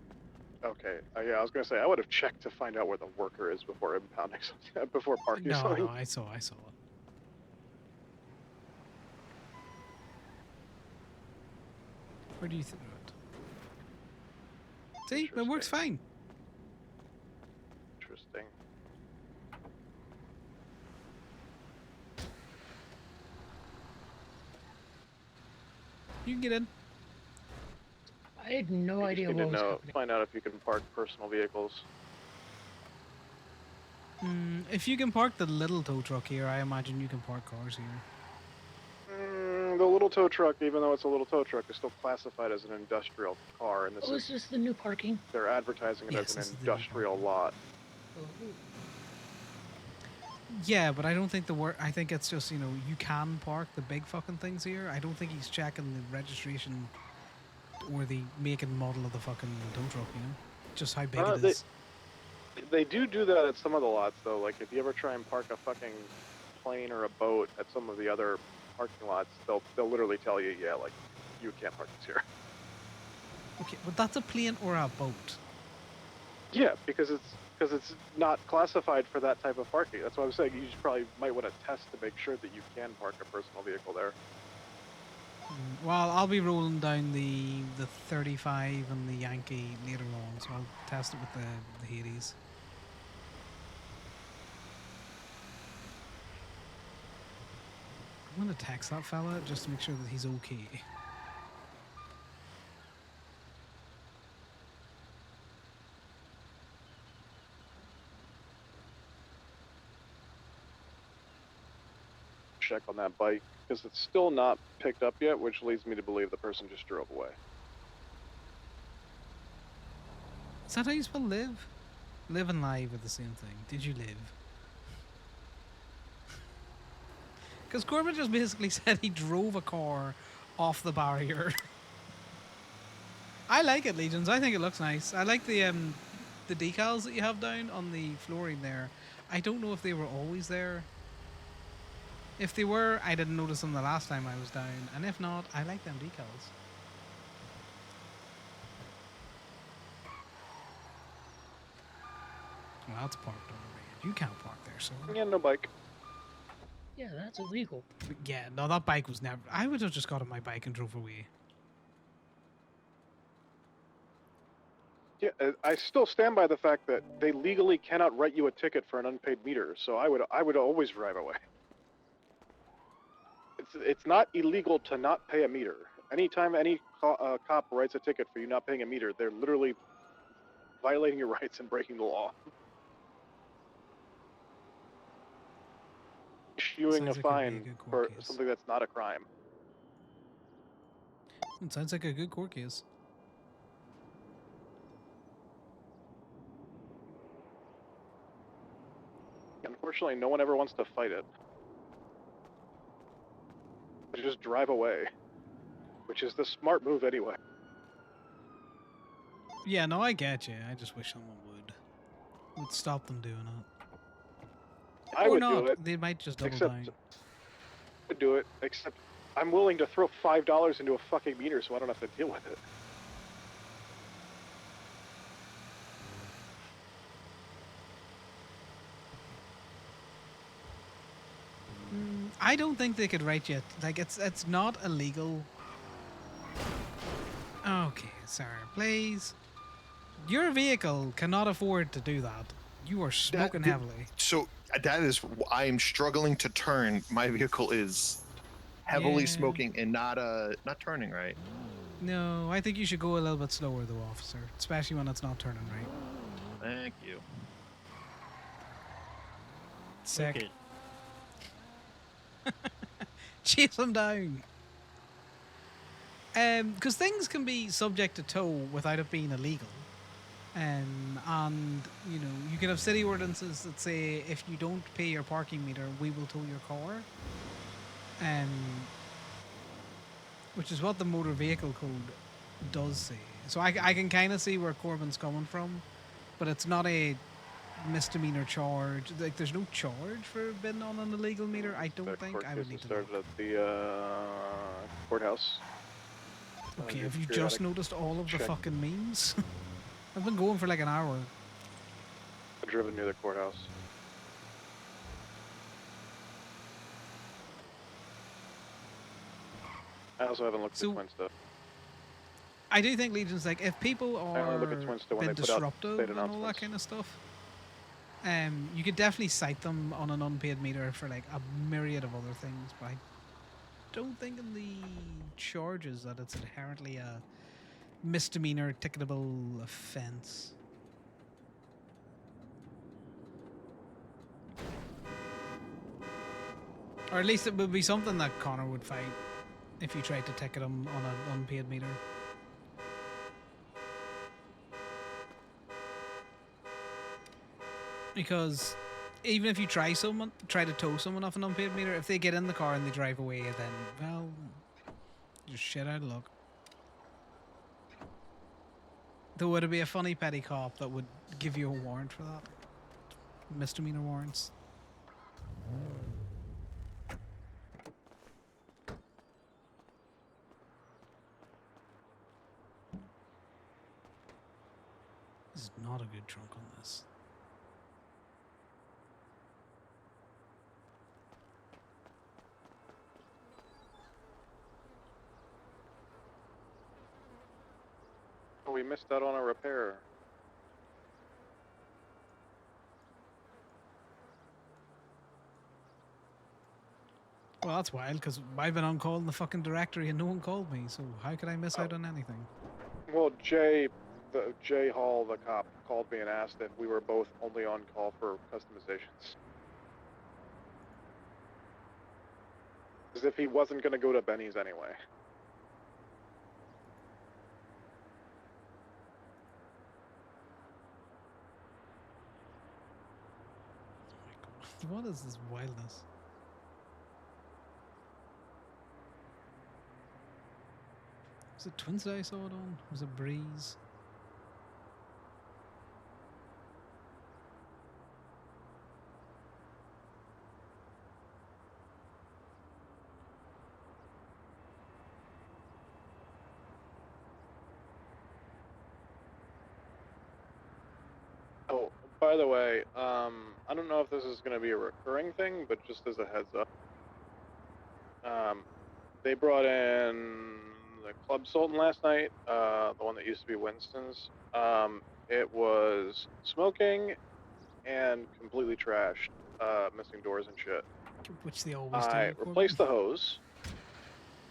Okay. Yeah, I was gonna say I would have checked to find out where the worker is before impounding something, before parking No, something. no, I saw it. Where do you think it? See, it works fine. Interesting. You can get in. I had no You idea just need what to was happening. find out if you can park personal vehicles. If you can park the little tow truck here, I imagine you can park cars here. The little tow truck, even though it's a little tow truck, is still classified as an industrial car, and this Oh, is this the new parking? they're advertising it Yes, as this an is the new industrial lot. Oh. Yeah, but I don't think I think it's just, you can park the big fucking things here. I don't think he's checking the registration or the make and model of the fucking tow truck, just how big it is. They do that at some of the lots, though. Like, if you ever try and park a fucking plane or a boat at some of the other parking lots, they'll literally tell you, yeah, like, you can't park this here. Okay, but that's a plane or a boat. Yeah, because it's not classified for that type of parking. That's what I'm saying. You just probably might want to test to make sure that you can park a personal vehicle there. Well, I'll be rolling down the 35 and the Yankee later on, so I'll test it with the Hades. I'm gonna text that fella just to make sure that he's okay. Check on that bike, because it's still not picked up yet, which leads me to believe the person just drove away. Is that how you spell live? Live and live are the same thing. Did you live? Because Corbin just basically said he drove a car off the barrier. I like it, Legions. I think it looks nice. I like the decals that you have down on the flooring there. I don't know if they were always there. If they were, I didn't notice them the last time I was down. And if not, I like them decals. Well, that's parked on the road. You can't park there, so. Yeah, no bike. Yeah, that's illegal. Yeah, no, that bike was never. I would have just got on my bike and drove away. Yeah, I still stand by the fact that they legally cannot write you a ticket for an unpaid meter, so I would always drive away. It's not illegal to not pay a meter. Anytime any cop writes a ticket for you not paying a meter, they're literally violating your rights and breaking the law. Issuing a fine for something that's not a crime. It sounds like a good court case. Unfortunately, no one ever wants to fight it. They just drive away, which is the smart move anyway. Yeah, no, I get you. I just wish someone would stop them doing it. I or would not. do it. They might just double except, down. I would do it, except I'm willing to throw $5 into a fucking meter so I don't have to deal with it. I don't think they could write you. Like, it's not illegal. Okay, sir, please. Your vehicle cannot afford to do that. You are smoking heavily. So that is, I am struggling to turn. My vehicle is heavily Yeah. smoking and not turning right. No, I think you should go a little bit slower, though, officer. Especially when it's not turning right. Thank you. Sick. Okay. Chase them down. Because things can be subject to tow without it being illegal. And you know, you can have city ordinances that say if you don't pay your parking meter, we will tow your car. Um, which is what the motor vehicle code does say. So I can kind of see where Corbin's coming from, but it's not a misdemeanor charge. Like, there's no charge for being on an illegal meter. I don't think. Court I would case need to started look. at the courthouse. Okay, Your have you periodic just noticed all of the check. fucking memes? I've been going for like an hour. I've driven near the courthouse. I also haven't looked at Twin stuff. I do think Legion's like, if people I only are look at Twin stuff when been they put out disruptive state and all that announcements. kind of stuff, you could definitely cite them on an unpaid meter for like a myriad of other things. But I don't think in the charges that it's inherently a misdemeanor ticketable offense. Or at least it would be something that Connor would fight if you tried to ticket him on an unpaid meter. Because even if you try to tow someone off an unpaid meter, if they get in the car and they drive away, then, well, just shit out of luck. There would be a funny petty cop that would give you a warrant for that. Misdemeanor warrants. This is not a good trunk on this. Oh, we missed out on a repair. Well, that's wild, because I've been on call in the fucking directory and no one called me, so how could I miss out on anything? Well, Jay Hall, the cop, called me and asked if we were both only on call for customizations. As if he wasn't going to go to Benny's anyway. What is this wildness? Was it Twins that I saw it on? Was it Breeze? Oh, by the way, I don't know if this is going to be a recurring thing, but just as a heads up, they brought in the Club Sultan last night, the one that used to be Winston's. It was smoking and completely trashed, missing doors and shit. Which they always do. I replaced the hose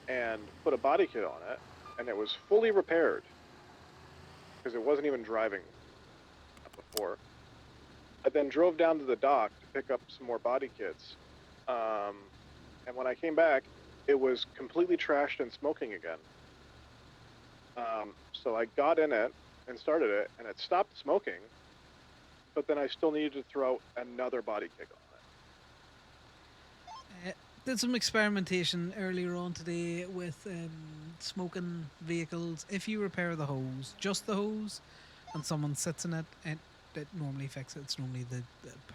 and put a body kit on it, and it was fully repaired because it wasn't even driving before. I then drove down to the dock to pick up some more body kits, and when I came back, it was completely trashed and smoking again. So I got in it and started it, and it stopped smoking, but then I still needed to throw another body kit on it. Did some experimentation earlier on today with smoking vehicles. If you repair the hose, just the hose, and someone sits in it, and it normally fixes it. It's normally the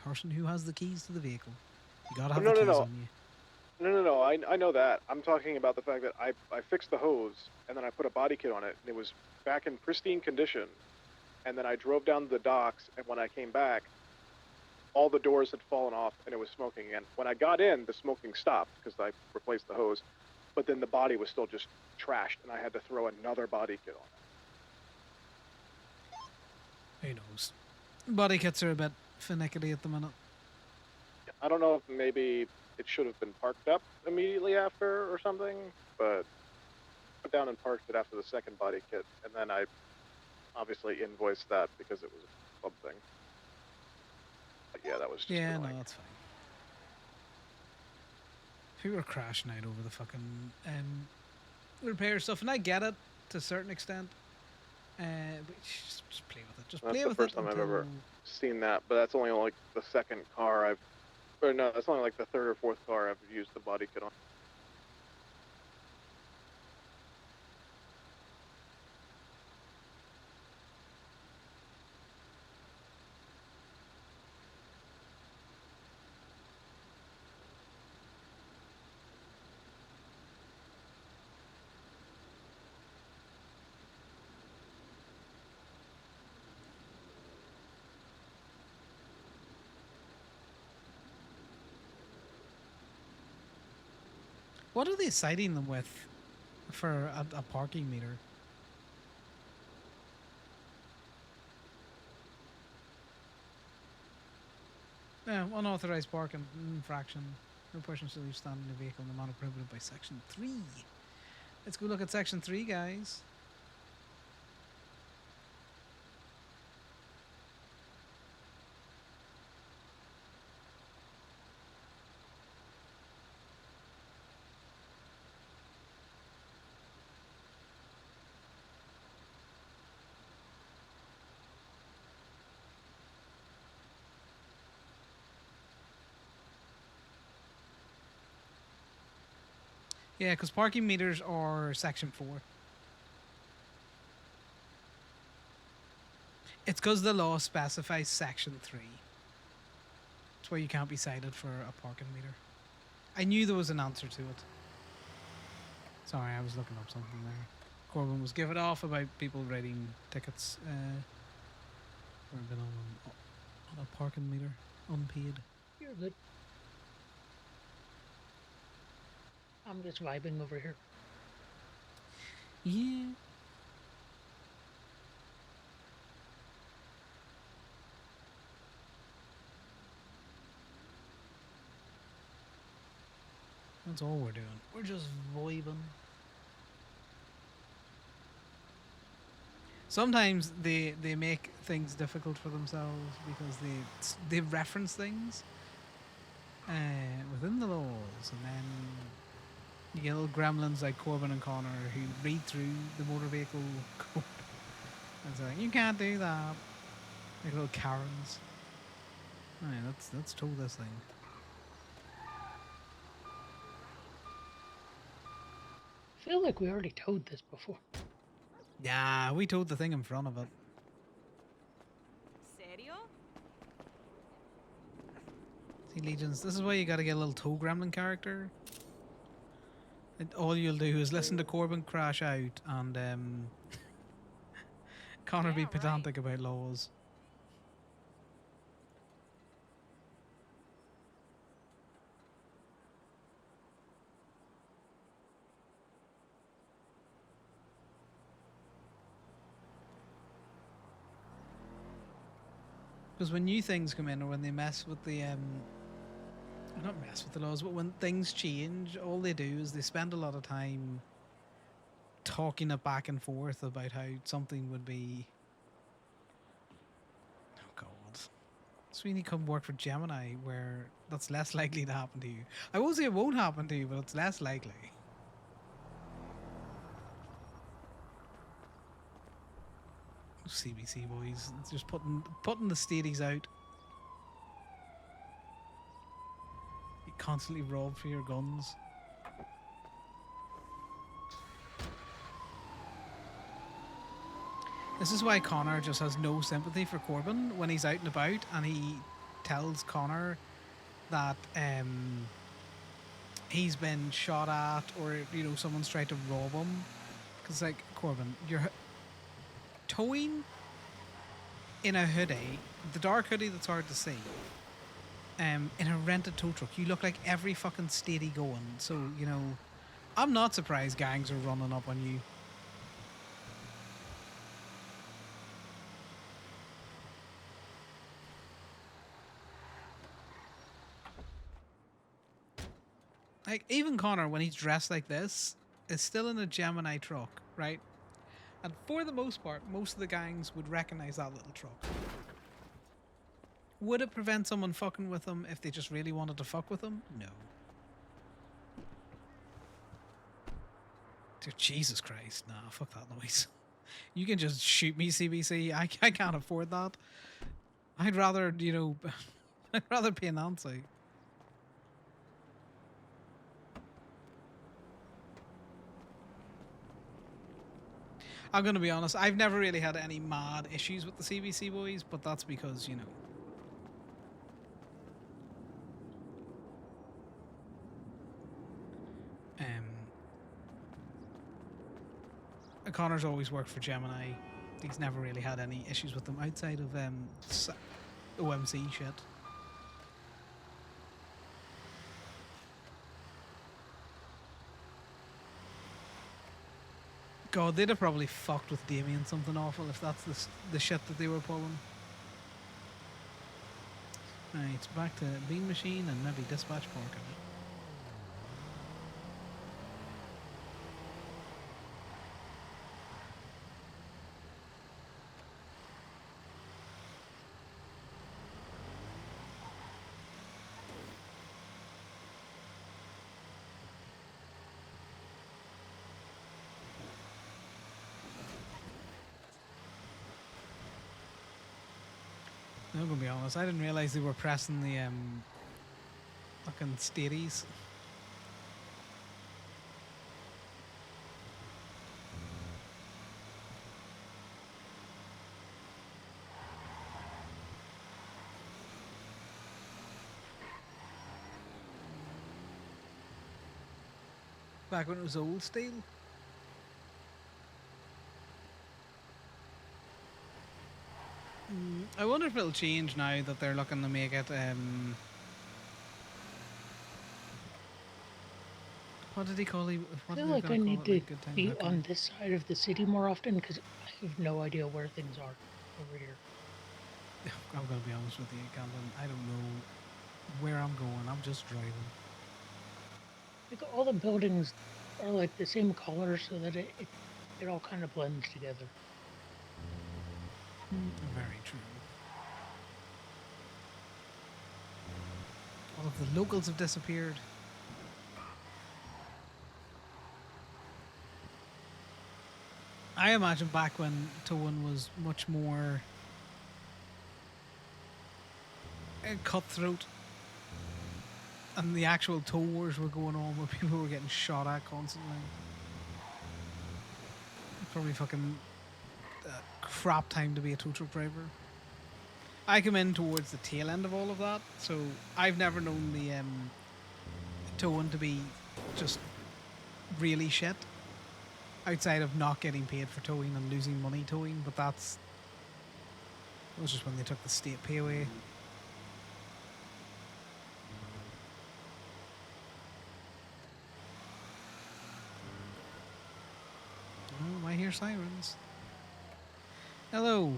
person who has the keys to the vehicle. You gotta have the keys on you. No, I know that. I'm talking about the fact that I fixed the hose, and then I put a body kit on it, and it was back in pristine condition. And then I drove down to the docks, and when I came back, all the doors had fallen off, and it was smoking again. When I got in, the smoking stopped, because I replaced the hose, but then the body was still just trashed, and I had to throw another body kit on it. Who knows? Body kits are a bit finicky at the minute. I don't know if maybe it should have been parked up immediately after or something, but I put down and parked it after the second body kit, and then I obviously invoiced that because it was a club thing. But yeah, that was just Yeah, annoying. no, that's fine. People are crashing out over the fucking repair stuff, and I get it to a certain extent. But just play with it. Just That's play the with first it time I've until... ever seen that, but that's only like the second car I've, or no, that's only like the third or fourth car I've used the body kit on. What are they citing them with for a parking meter? Yeah, unauthorized parking infraction. No person shall leave standing in a vehicle in the manner prohibited by Section 3. Let's go look at Section 3, guys. Yeah, because parking meters are Section 4. It's because the law specifies Section 3. That's why you can't be cited for a parking meter. I knew there was an answer to it. Sorry, I was looking up something there. Corbin was giving off about people writing tickets for being on a parking meter, unpaid. You're good. I'm just vibing over here. Yeah. That's all we're doing. We're just vibing. Sometimes they make things difficult for themselves because they reference things within the laws, and then you get little gremlins like Corbin and Connor who read through the motor vehicle code and say, you can't do that. Like little Karens. Alright, let's tow this thing. I feel like we already towed this before. Yeah, we towed the thing in front of it. Serio? See, Legions, this is why you gotta get a little tow gremlin character. And all you'll do is listen to Corbin crash out and Connor be pedantic about laws. Because when new things come in, or when they mess with the not mess with the laws, but when things change, all they do is they spend a lot of time talking it back and forth about how something would be. Oh God, so you need to come work for Gemini, where that's less likely to happen to you. I won't say it won't happen to you, but it's less likely. CBC boys, it's just putting the stadies out. You constantly rob for your guns. This is why Connor just has no sympathy for Corbin when he's out and about, and he tells Connor that he's been shot at, or someone's tried to rob him. Because like, Corbin, you're towing in a hoodie, the dark hoodie that's hard to see, in a rented tow truck. You look like every fucking steady going. So I'm not surprised gangs are running up on you. Like, even Connor, when he's dressed like this, is still in a Gemini truck, right? And for the most part, most of the gangs would recognize that little truck. Would it prevent someone fucking with him if they just really wanted to fuck with him? No. Dude, Jesus Christ. Nah, fuck that noise. You can just shoot me, CBC. I can't afford that. I'd rather, you know, I'd rather pay Nancy. I'm gonna be honest, I've never really had any mad issues with the CBC boys, but that's because, you know. Connor's always worked for Gemini. He's never really had any issues with them outside of OMC shit. God, they'd have probably fucked with Damien something awful if that's the shit that they were pulling. Right, back to Bean Machine and maybe Dispatch Parking. I'm gonna be honest, I didn't realize they were pressing the fucking stadies. Back when it was old steel. I wonder if it'll change now that they're looking to make it what did he call it? I feel like I need to be on this side of the city more often because I have no idea where things are over here. I'm gonna be honest with you, Camden. I don't know where I'm going. I'm just driving. Like all the buildings are like the same color, so that it all kind of blends together. Very true. All of the locals have disappeared. I imagine back when towing was much more cutthroat and the actual tow wars were going on where people were getting shot at constantly. Probably fucking crap time to be a tow truck driver. I come in towards the tail end of all of that, so I've never known the towing to be just really shit. Outside of not getting paid for towing and losing money towing, but that was just when they took the state pay away. Oh, I hear sirens. Hello.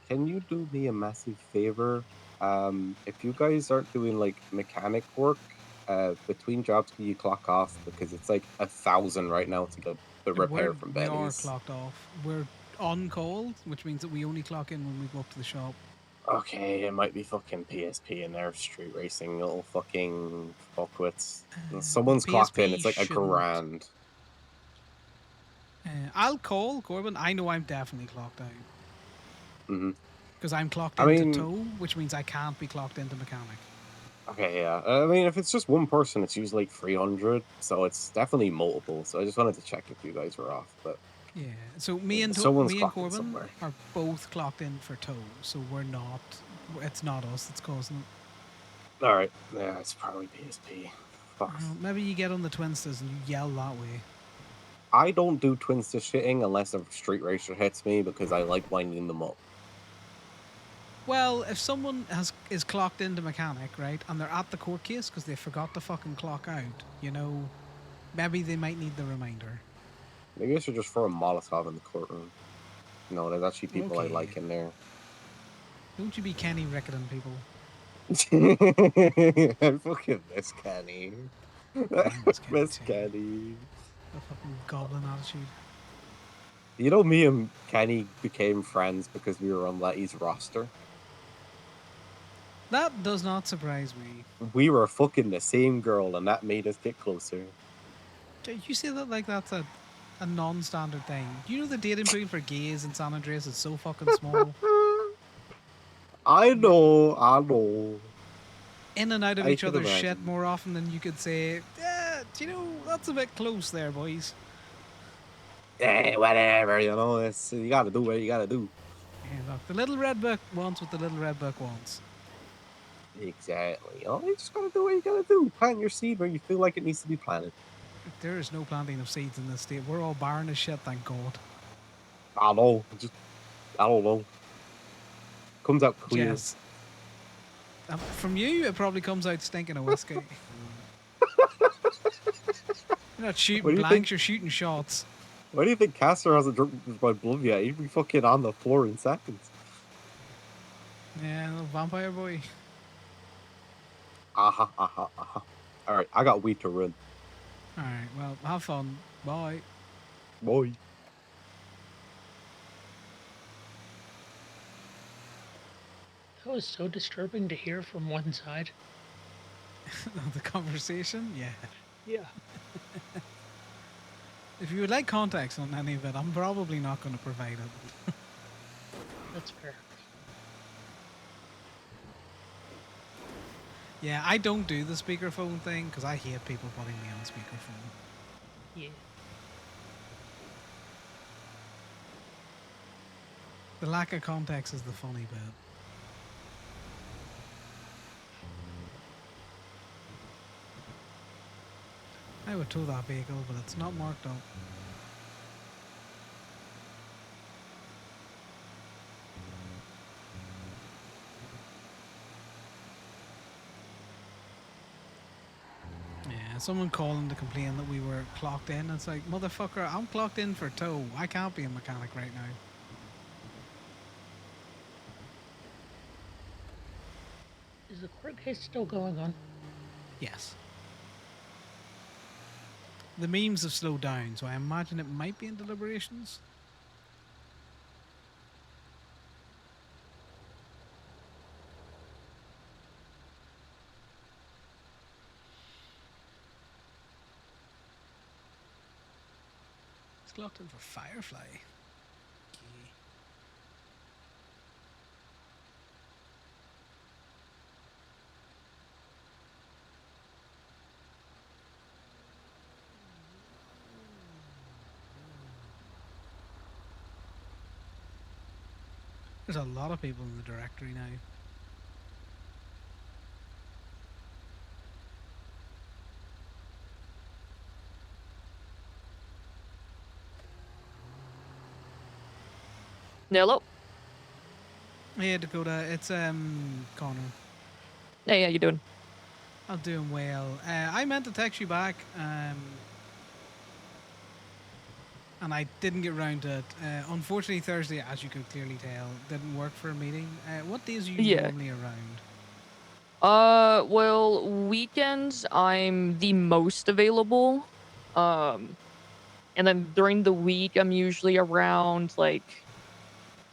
Can you do me a massive favor? If you guys aren't doing like mechanic work, between jobs can you clock off, because it's like 1,000 right now to get the repair from We are Benny's. clocked off. We're on call, which means that we only clock in when we go up to the shop. Okay, it might be fucking PSP and their street racing little fucking fuckwits. Someone's clocked in, it's like PSP $1,000. I'll call Corbin. I know I'm definitely clocked out. Mm-hmm. Because I'm clocked I into mean- tow, which means I can't be clocked into mechanic. Okay, yeah. I mean, if it's just one person, it's usually like 300, so it's definitely multiple. So I just wanted to check if you guys were off, but Yeah. So me and someone's me and clocked in Corbin somewhere. are both clocked in for tow, so we're not. It's not us that's causing it. All right, yeah, it's probably PSP. Fuck. Maybe you get on the Twinsters and you yell that way. I don't do Twinster shitting unless a street racer hits me because I like winding them up. Well, if someone is clocked into mechanic, right, and they're at the court case because they forgot to fucking clock out, you know, maybe they might need the reminder. Maybe I should just throw a Molotov in the courtroom. No, there's actually people I Okay. like in there. Don't you be Kenny Ricketton, people. I fucking miss Kenny. Miss Kenny. The fucking goblin attitude. You know, me and Kenny became friends because we were on Letty's roster. That does not surprise me. We were fucking the same girl, and that made us get closer. You say that like that's a a non-standard thing. Do you know the dating pool for gays in San Andreas is so fucking small? I know. In and out of I each can other's shit imagine. more often than you could say, yeah, do you know, that's a bit close there, boys. Yeah, whatever, you know. It's you gotta do what you gotta do. Yeah, look, the little red book wants what the little red book wants. Exactly. You know, you just gotta do what you gotta do. Plant your seed where you feel like it needs to be planted. There is no planting of seeds in this state. We're all barren as shit, thank God. I know. I don't know. Comes out clear. Yes. From you, it probably comes out stinking of whiskey. You're not shooting What do you blanks, think? you're shooting shots. Why do you think Castor hasn't drunk my blood yet? He'd be fucking on the floor in seconds. Yeah, little vampire boy. Aha, aha, aha. Alright, I got weed to run. Alright, well, have fun. Bye. Bye. That was so disturbing to hear from one side. The conversation? Yeah. Yeah. If you would like context on any of it, I'm probably not going to provide it. That's fair. Yeah, I don't do the speakerphone thing because I hate people putting me on speakerphone. Yeah. The lack of context is the funny bit. I would tow that vehicle, but it's not marked up. Yeah, someone calling to complain that we were clocked in. It's like, motherfucker, I'm clocked in for tow. I can't be a mechanic right now. Is the court case still going on? Yes. The memes have slowed down, so I imagine it might be in deliberations. It's clocked in for Firefly. Okay. There's a lot of people in the directory now. Hello. Hey Dakota, it's Connor. Hey, how you doing? I'm doing well. I meant to text you back, and I didn't get around to it. Unfortunately, Thursday, as you could clearly tell, didn't work for a meeting. What days are you normally around? Well, weekends I'm the most available. And then during the week I'm usually around like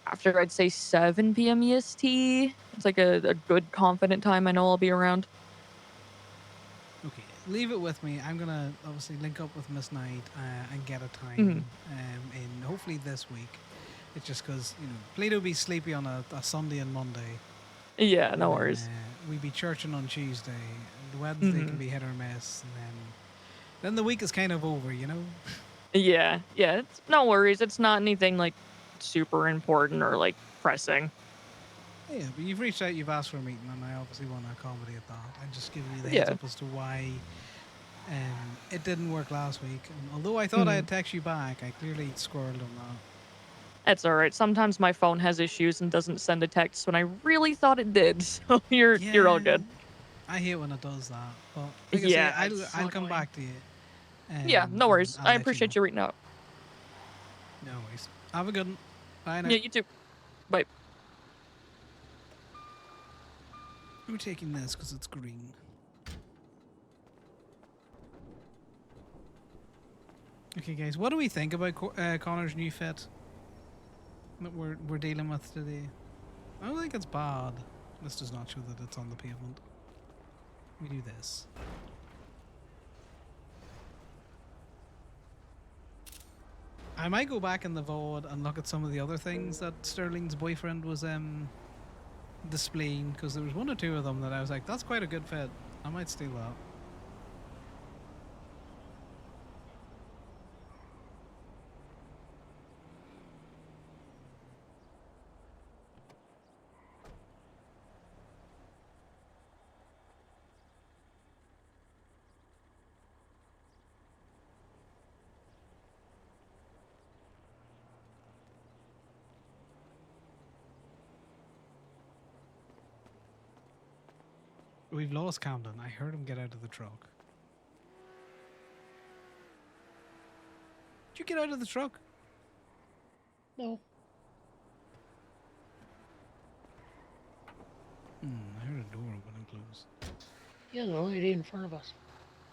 after I'd say 7 p.m. EST. It's like a good confident time I know I'll be around. Okay, leave it with me. I'm gonna obviously link up with Miss Knight and get a time in hopefully this week. It's just because Plato be sleepy on a Sunday and Monday. Yeah, no worries. We be churching on Tuesday. And Wednesday can be hit or miss, and then the week is kind of over, Yeah, it's no worries. It's not anything like super important or like pressing. Yeah, but you've reached out, you've asked for a meeting, and I obviously want to accommodate that. I'm just giving you the heads up as to why it didn't work last week. And although I thought I had texted you back, I clearly squirreled on that. That's all right. Sometimes my phone has issues and doesn't send a text when I really thought it did. So you're all good. I hate when it does that. But like I say, I'll come back to you. Yeah, no worries. I'll I let you appreciate know. you reading out. No worries. Have a good one. Bye now. Yeah, you too. Bye. I'm taking this because it's green. Okay, guys, what do we think about Connor's new fit that we're dealing with today? I don't think it's bad. This does not show that it's on the pavement. We do this. I might go back in the VOD and look at some of the other things that Sterling's boyfriend was displaying, because there was one or two of them that I was like, that's quite a good fit. I might steal that. We've lost Camden. I heard him get out of the truck. Did you get out of the truck? No. I heard a door open and close. Yeah, the lady in front of us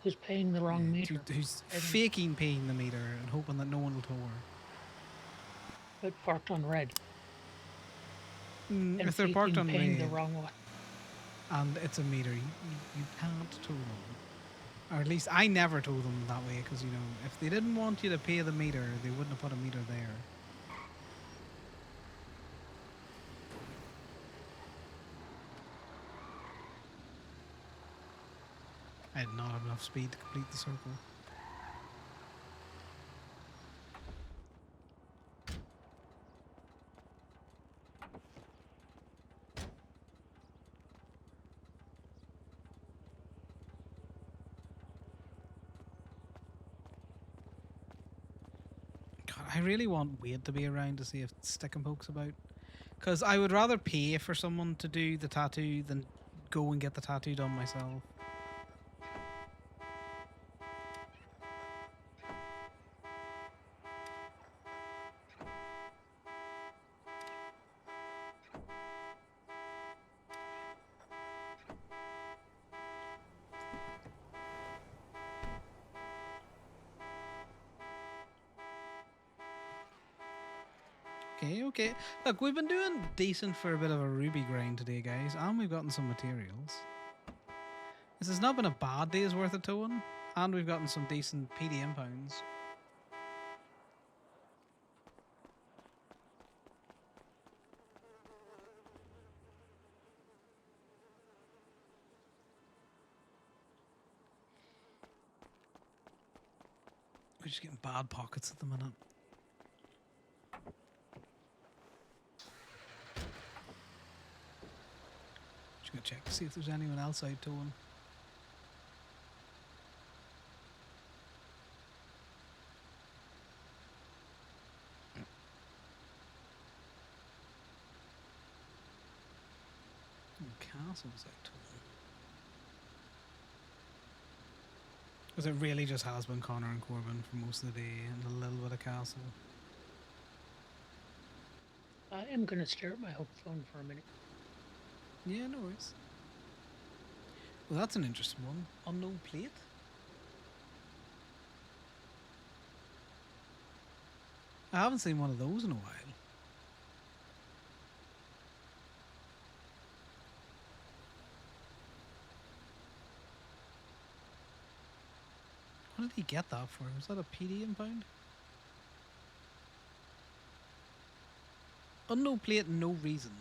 who's paying the wrong meter. Who's faking paying the meter and hoping that no one will tow her. But parked on red. If they're parked faking on paying red, the wrong one. and it's a meter, you can't tow them. Or at least I never tow them that way, because, you know, if they didn't want you to pay the meter, they wouldn't have put a meter there. I did not have enough speed to complete the circle. God, I really want Wade to be around to see if Stick and Poke's about. Because I would rather pay for someone to do the tattoo than go and get the tattoo done myself. Okay. Look, we've been doing decent for a bit of a Ruby grind today, guys, and we've gotten some materials. This has not been a bad day's worth of towing, and we've gotten some decent PD impounds. We're just getting bad pockets at the minute. Just gonna check to see if there's anyone else out towing. Castle's out towing. Because it really just has been Connor and Corbin for most of the day, and a little bit of Castle. I am going to stare at my phone for a minute. Yeah, no worries. Well, that's an interesting one. Unknown plate? I haven't seen one of those in a while. What did he get that for? Was that a PD impound? Unknown plate, no reason.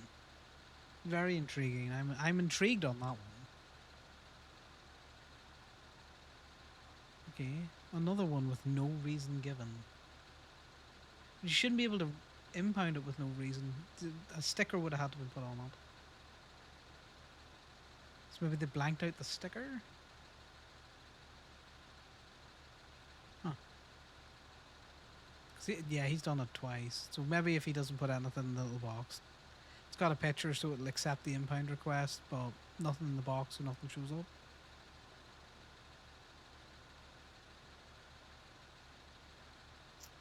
Very intriguing. I'm intrigued on that one. Okay, another one with no reason given. You shouldn't be able to impound it with no reason. A sticker would have had to be put on it. So maybe they blanked out the sticker? Huh. Yeah, he's done it twice. So maybe if he doesn't put anything in the little box. It's got a picture so it'll accept the impound request, but nothing in the box, so nothing shows up.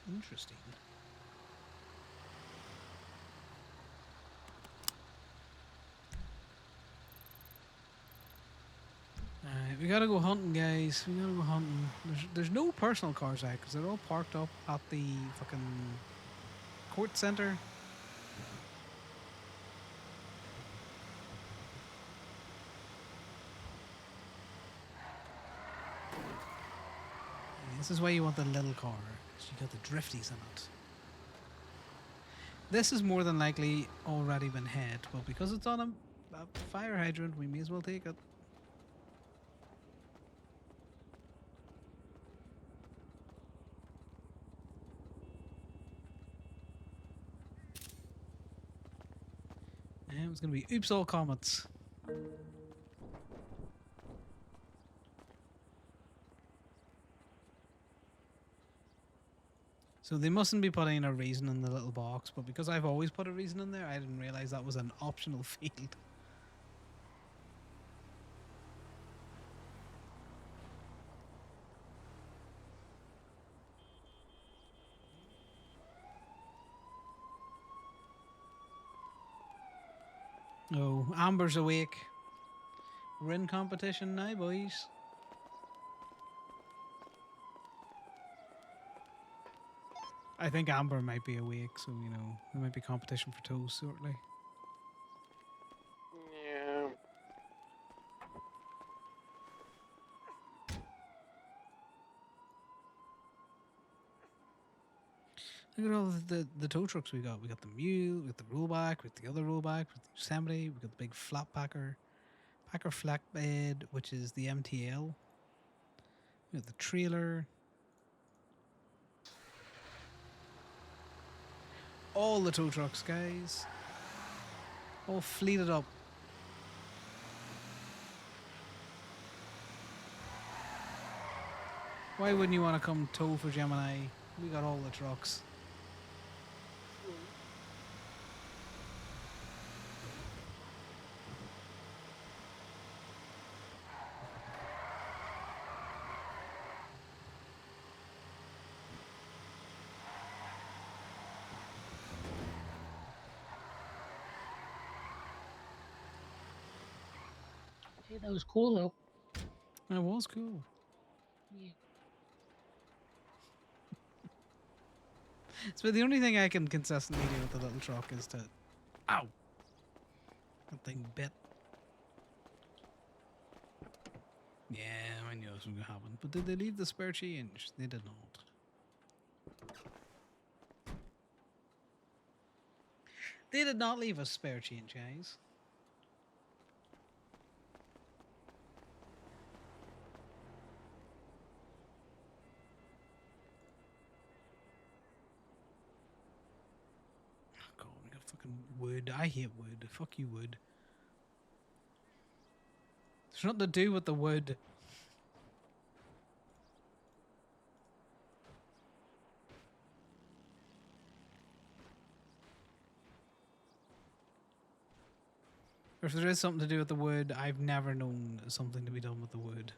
Interesting. Alright, we gotta go hunting, guys. We gotta go hunting. There's no personal cars out because they're all parked up at the fucking court center. This is why you want the little car. You got the drifties in it. This has more than likely already been hit, but because it's on a fire hydrant, we may as well take it. And it's going to be oops all comets. So they mustn't be putting a reason in the little box, but because I've always put a reason in there, I didn't realize that was an optional field. Oh, Amber's awake. We're in competition now, boys. I think Amber might be awake, so, you know, there might be competition for toes shortly. Yeah. Look at all the tow trucks we got. We got the mule, we got the rollback, we got the other rollback, we got the Yosemite, we got the big flat packer flatbed, which is the MTL. We got the trailer. All the tow trucks, guys. All fleeted up. Why wouldn't you want to come tow for Gemini? We got all the trucks. Hey, that was cool though. That was cool. Yeah. So the only thing I can consistently do with the little truck is to... Ow! That thing bit. Yeah, I knew this was going to happen. But did they leave the spare change? They did not. They did not leave us spare change, guys. Oh god, we got fucking wood. I hate wood. Fuck you, wood. There's nothing to do with the wood. Or if there is something to do with the wood, I've never known something to be done with the wood.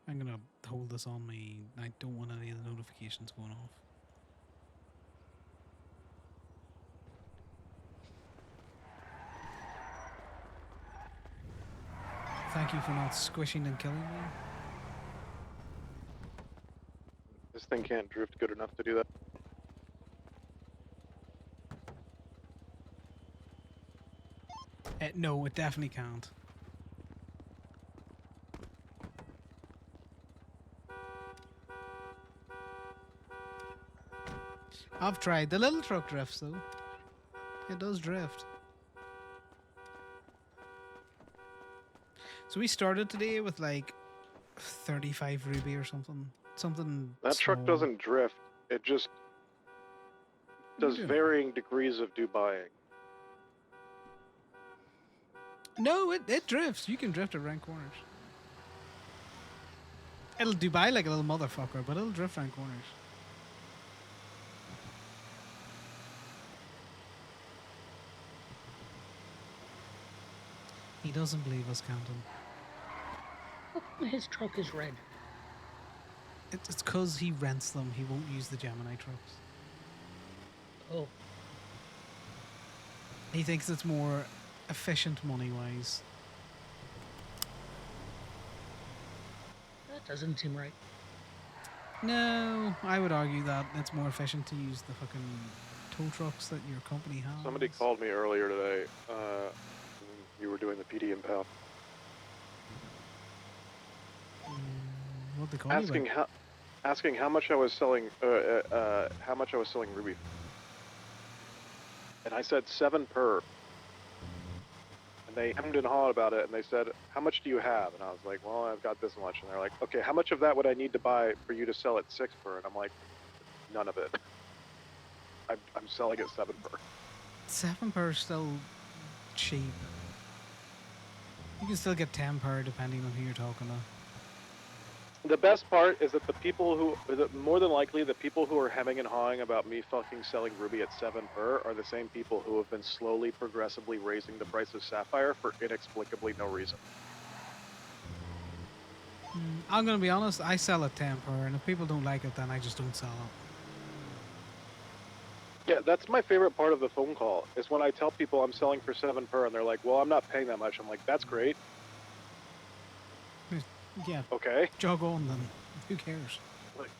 I'm gonna hold this on me. I don't want any of the notifications going off. Thank you for not squishing and killing me. This thing can't drift good enough to do that. No, it definitely can't. I've tried. The little truck drifts though. It does drift. So we started today with like 35 ruby or something. Something That truck small. doesn't drift. It just does varying degrees of Dubaiing. No, it drifts. You can drift around corners. It'll Dubai like a little motherfucker, but it'll drift around corners. He doesn't believe us, Camden. His truck is red. It's because he rents them. He won't use the Gemini trucks. Oh. He thinks it's more efficient money-wise. That doesn't seem right. No, I would argue that it's more efficient to use the fucking tow trucks that your company has. Somebody called me earlier today. You were doing the PD impound. What what they call you asking about. asking how much I was selling Ruby, and I said 7 per. And they hemmed and hawed about it, and they said, "How much do you have?" And I was like, "Well, I've got this much." And they're like, "Okay, how much of that would I need to buy for you to sell at 6 per?" And I'm like, "None of it. I'm selling at 7 per." 7 per is still cheap. You can still get 10 per depending on who you're talking to. The best part is that more than likely, the people who are hemming and hawing about me fucking selling Ruby at 7 per are the same people who have been slowly, progressively raising the price of Sapphire for inexplicably no reason. I'm gonna be honest, I sell at 10 per, and if people don't like it, then I just don't sell it. Yeah, that's my favorite part of the phone call, is when I tell people I'm selling for 7 per, and they're like, "Well, I'm not paying that much." I'm like, "That's great." Yeah. Okay. Jog on then. Who cares? Like,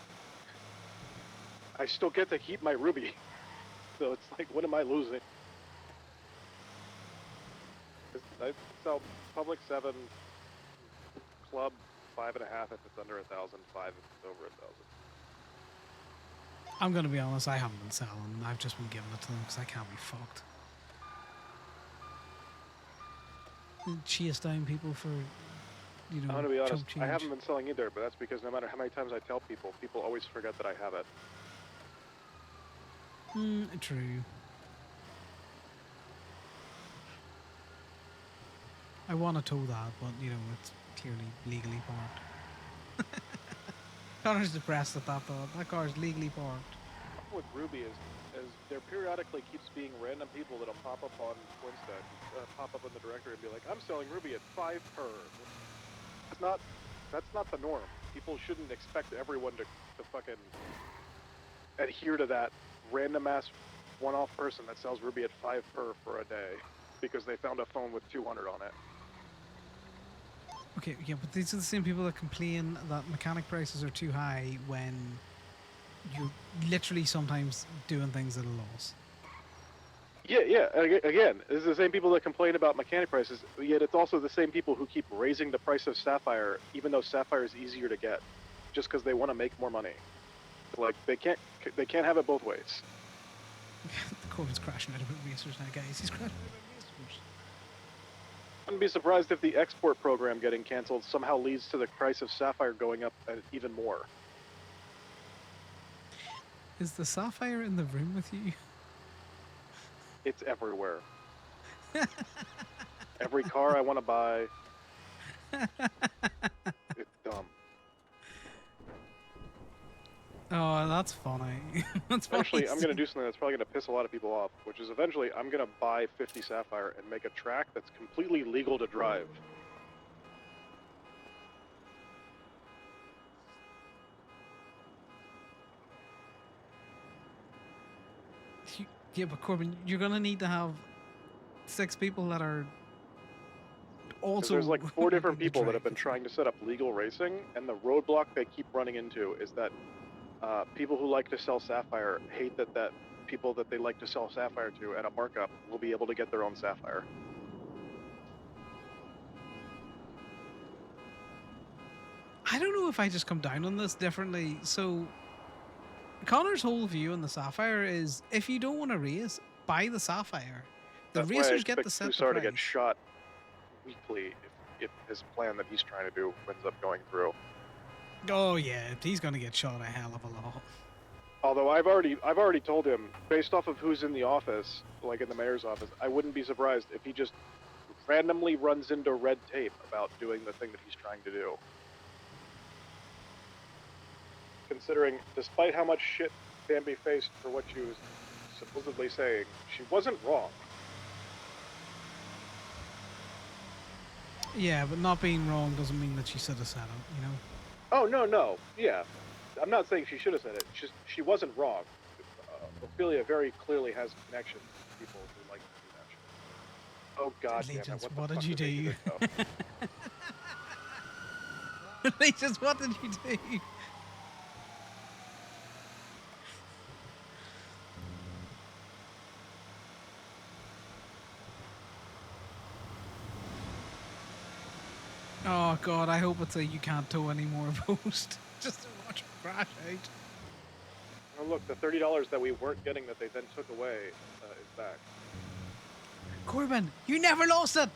I still get to keep my Ruby. So it's like, what am I losing? I sell public 7, club 5.5 if it's under 1,000, 5 if it's over 1,000. I'm gonna be honest, I haven't been selling. I've just been giving it to them because I can't be fucked. Chase down people for, you know, I'm gonna be honest, chump change. I haven't been selling either, but that's because no matter how many times I tell people, people always forget that I have it. True. I want to tow that, but you know, it's clearly legally parked. Connor's depressed at that thought. That car's legally parked. With Ruby is there periodically keeps being random people that'll pop up on Twinstead, pop up in the directory and be like, "I'm selling Ruby at 5 per." That's not the norm. People shouldn't expect everyone to fucking adhere to that random ass one-off person that sells Ruby at 5 per for a day because they found a phone with 200 on it. Okay, yeah, but these are the same people that complain that mechanic prices are too high when you're literally sometimes doing things at a loss. Yeah. Again, this is the same people that complain about mechanic prices, yet it's also the same people who keep raising the price of Sapphire, even though Sapphire is easier to get, just because they want to make more money. Like they can't have it both ways. The Corvin's crashing out about racers now, guys. He's crashing out about racers. I wouldn't be surprised if the export program getting canceled somehow leads to the price of Sapphire going up even more. Is the Sapphire in the room with you? It's everywhere. Every car I want to buy. It's dumb. Oh, that's funny. That's Eventually, funny. I'm going to do something that's probably going to piss a lot of people off, which is eventually I'm going to buy 50 Sapphire and make a track that's completely legal to drive. Yeah, but Corbin, you're gonna need to have 6 people that are also. There's like 4 different people that have been trying to set up legal racing, and the roadblock they keep running into is that people who like to sell Sapphire hate that people that they like to sell Sapphire to at a markup will be able to get their own Sapphire. I don't know if I just come down on this differently. So, Connor's whole view on the Sapphire is if you don't want to race, buy the Sapphire. The That's racers why I get to expect set the Tusar price. to get shot weekly if his plan that he's trying to do ends up going through. Oh yeah, he's gonna get shot a hell of a lot. Although I've already told him, based off of who's in the office, like in the mayor's office, I wouldn't be surprised if he just randomly runs into red tape about doing the thing that he's trying to do. Considering, despite how much shit Bambi faced for what she was supposedly saying, she wasn't wrong. Yeah, but not being wrong doesn't mean that she should have said it, you know? Oh, no, yeah. I'm not saying she should have said it, she wasn't wrong. Ophelia very clearly has connections to people who like to do that shit. Oh god damn Allegiance, it, what the did fuck you did they do? this though? Allegiance, what did you do? Oh, God, I hope it's a you can't tow anymore post. Just to watch it crash out. Oh look, the $30 that we weren't getting that they then took away is back. Corbin, you never lost it!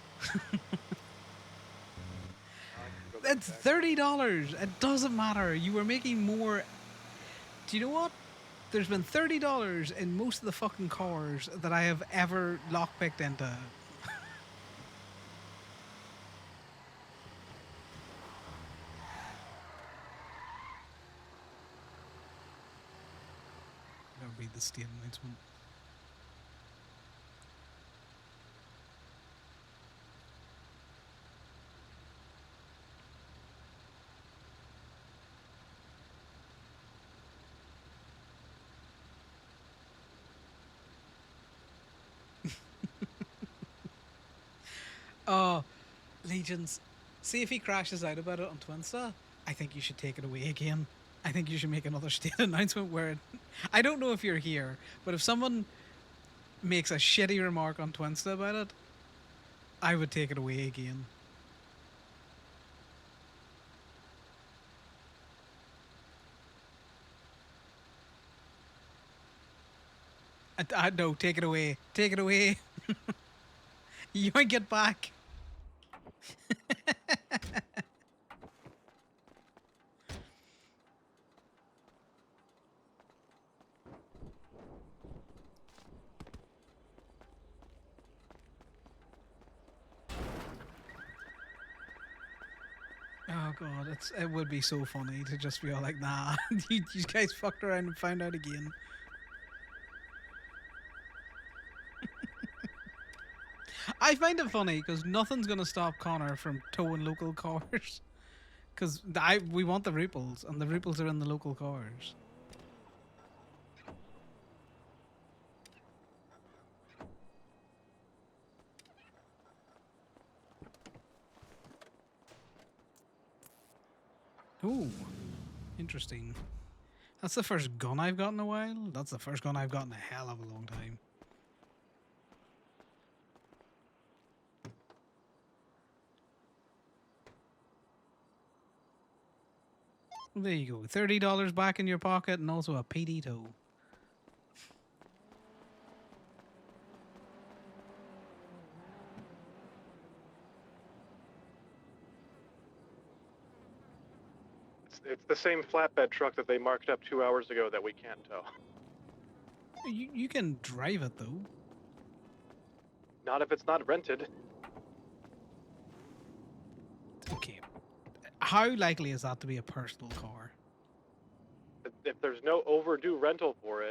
It's $30. It doesn't matter. You were making more. Do you know what? There's been $30 in most of the fucking cars that I have ever lockpicked into. I'll read the state announcement. Oh, Legions. See if he crashes out about it on Twinsta. I think you should take it away again. I think you should make another state announcement where I don't know if you're here, but if someone makes a shitty remark on Twinsta about it, I would take it away again. No, take it away. Take it away. You might get back. Oh god, it would be so funny to just be all like, nah, you guys fucked around and found out again. I find it funny because nothing's gonna stop Connor from towing local cars. Because we want the Ruples, and the Ruples are in the local cars. Ooh, interesting. That's the first gun I've got in a while. That's the first gun I've got in a hell of a long time. Well, there you go. $30 back in your pocket and also a PD tow. It's the same flatbed truck that they marked up 2 hours ago that we can't tow. You can drive it though. Not if it's not rented. Okay. How likely is that to be a personal car? If there's no overdue rental for it,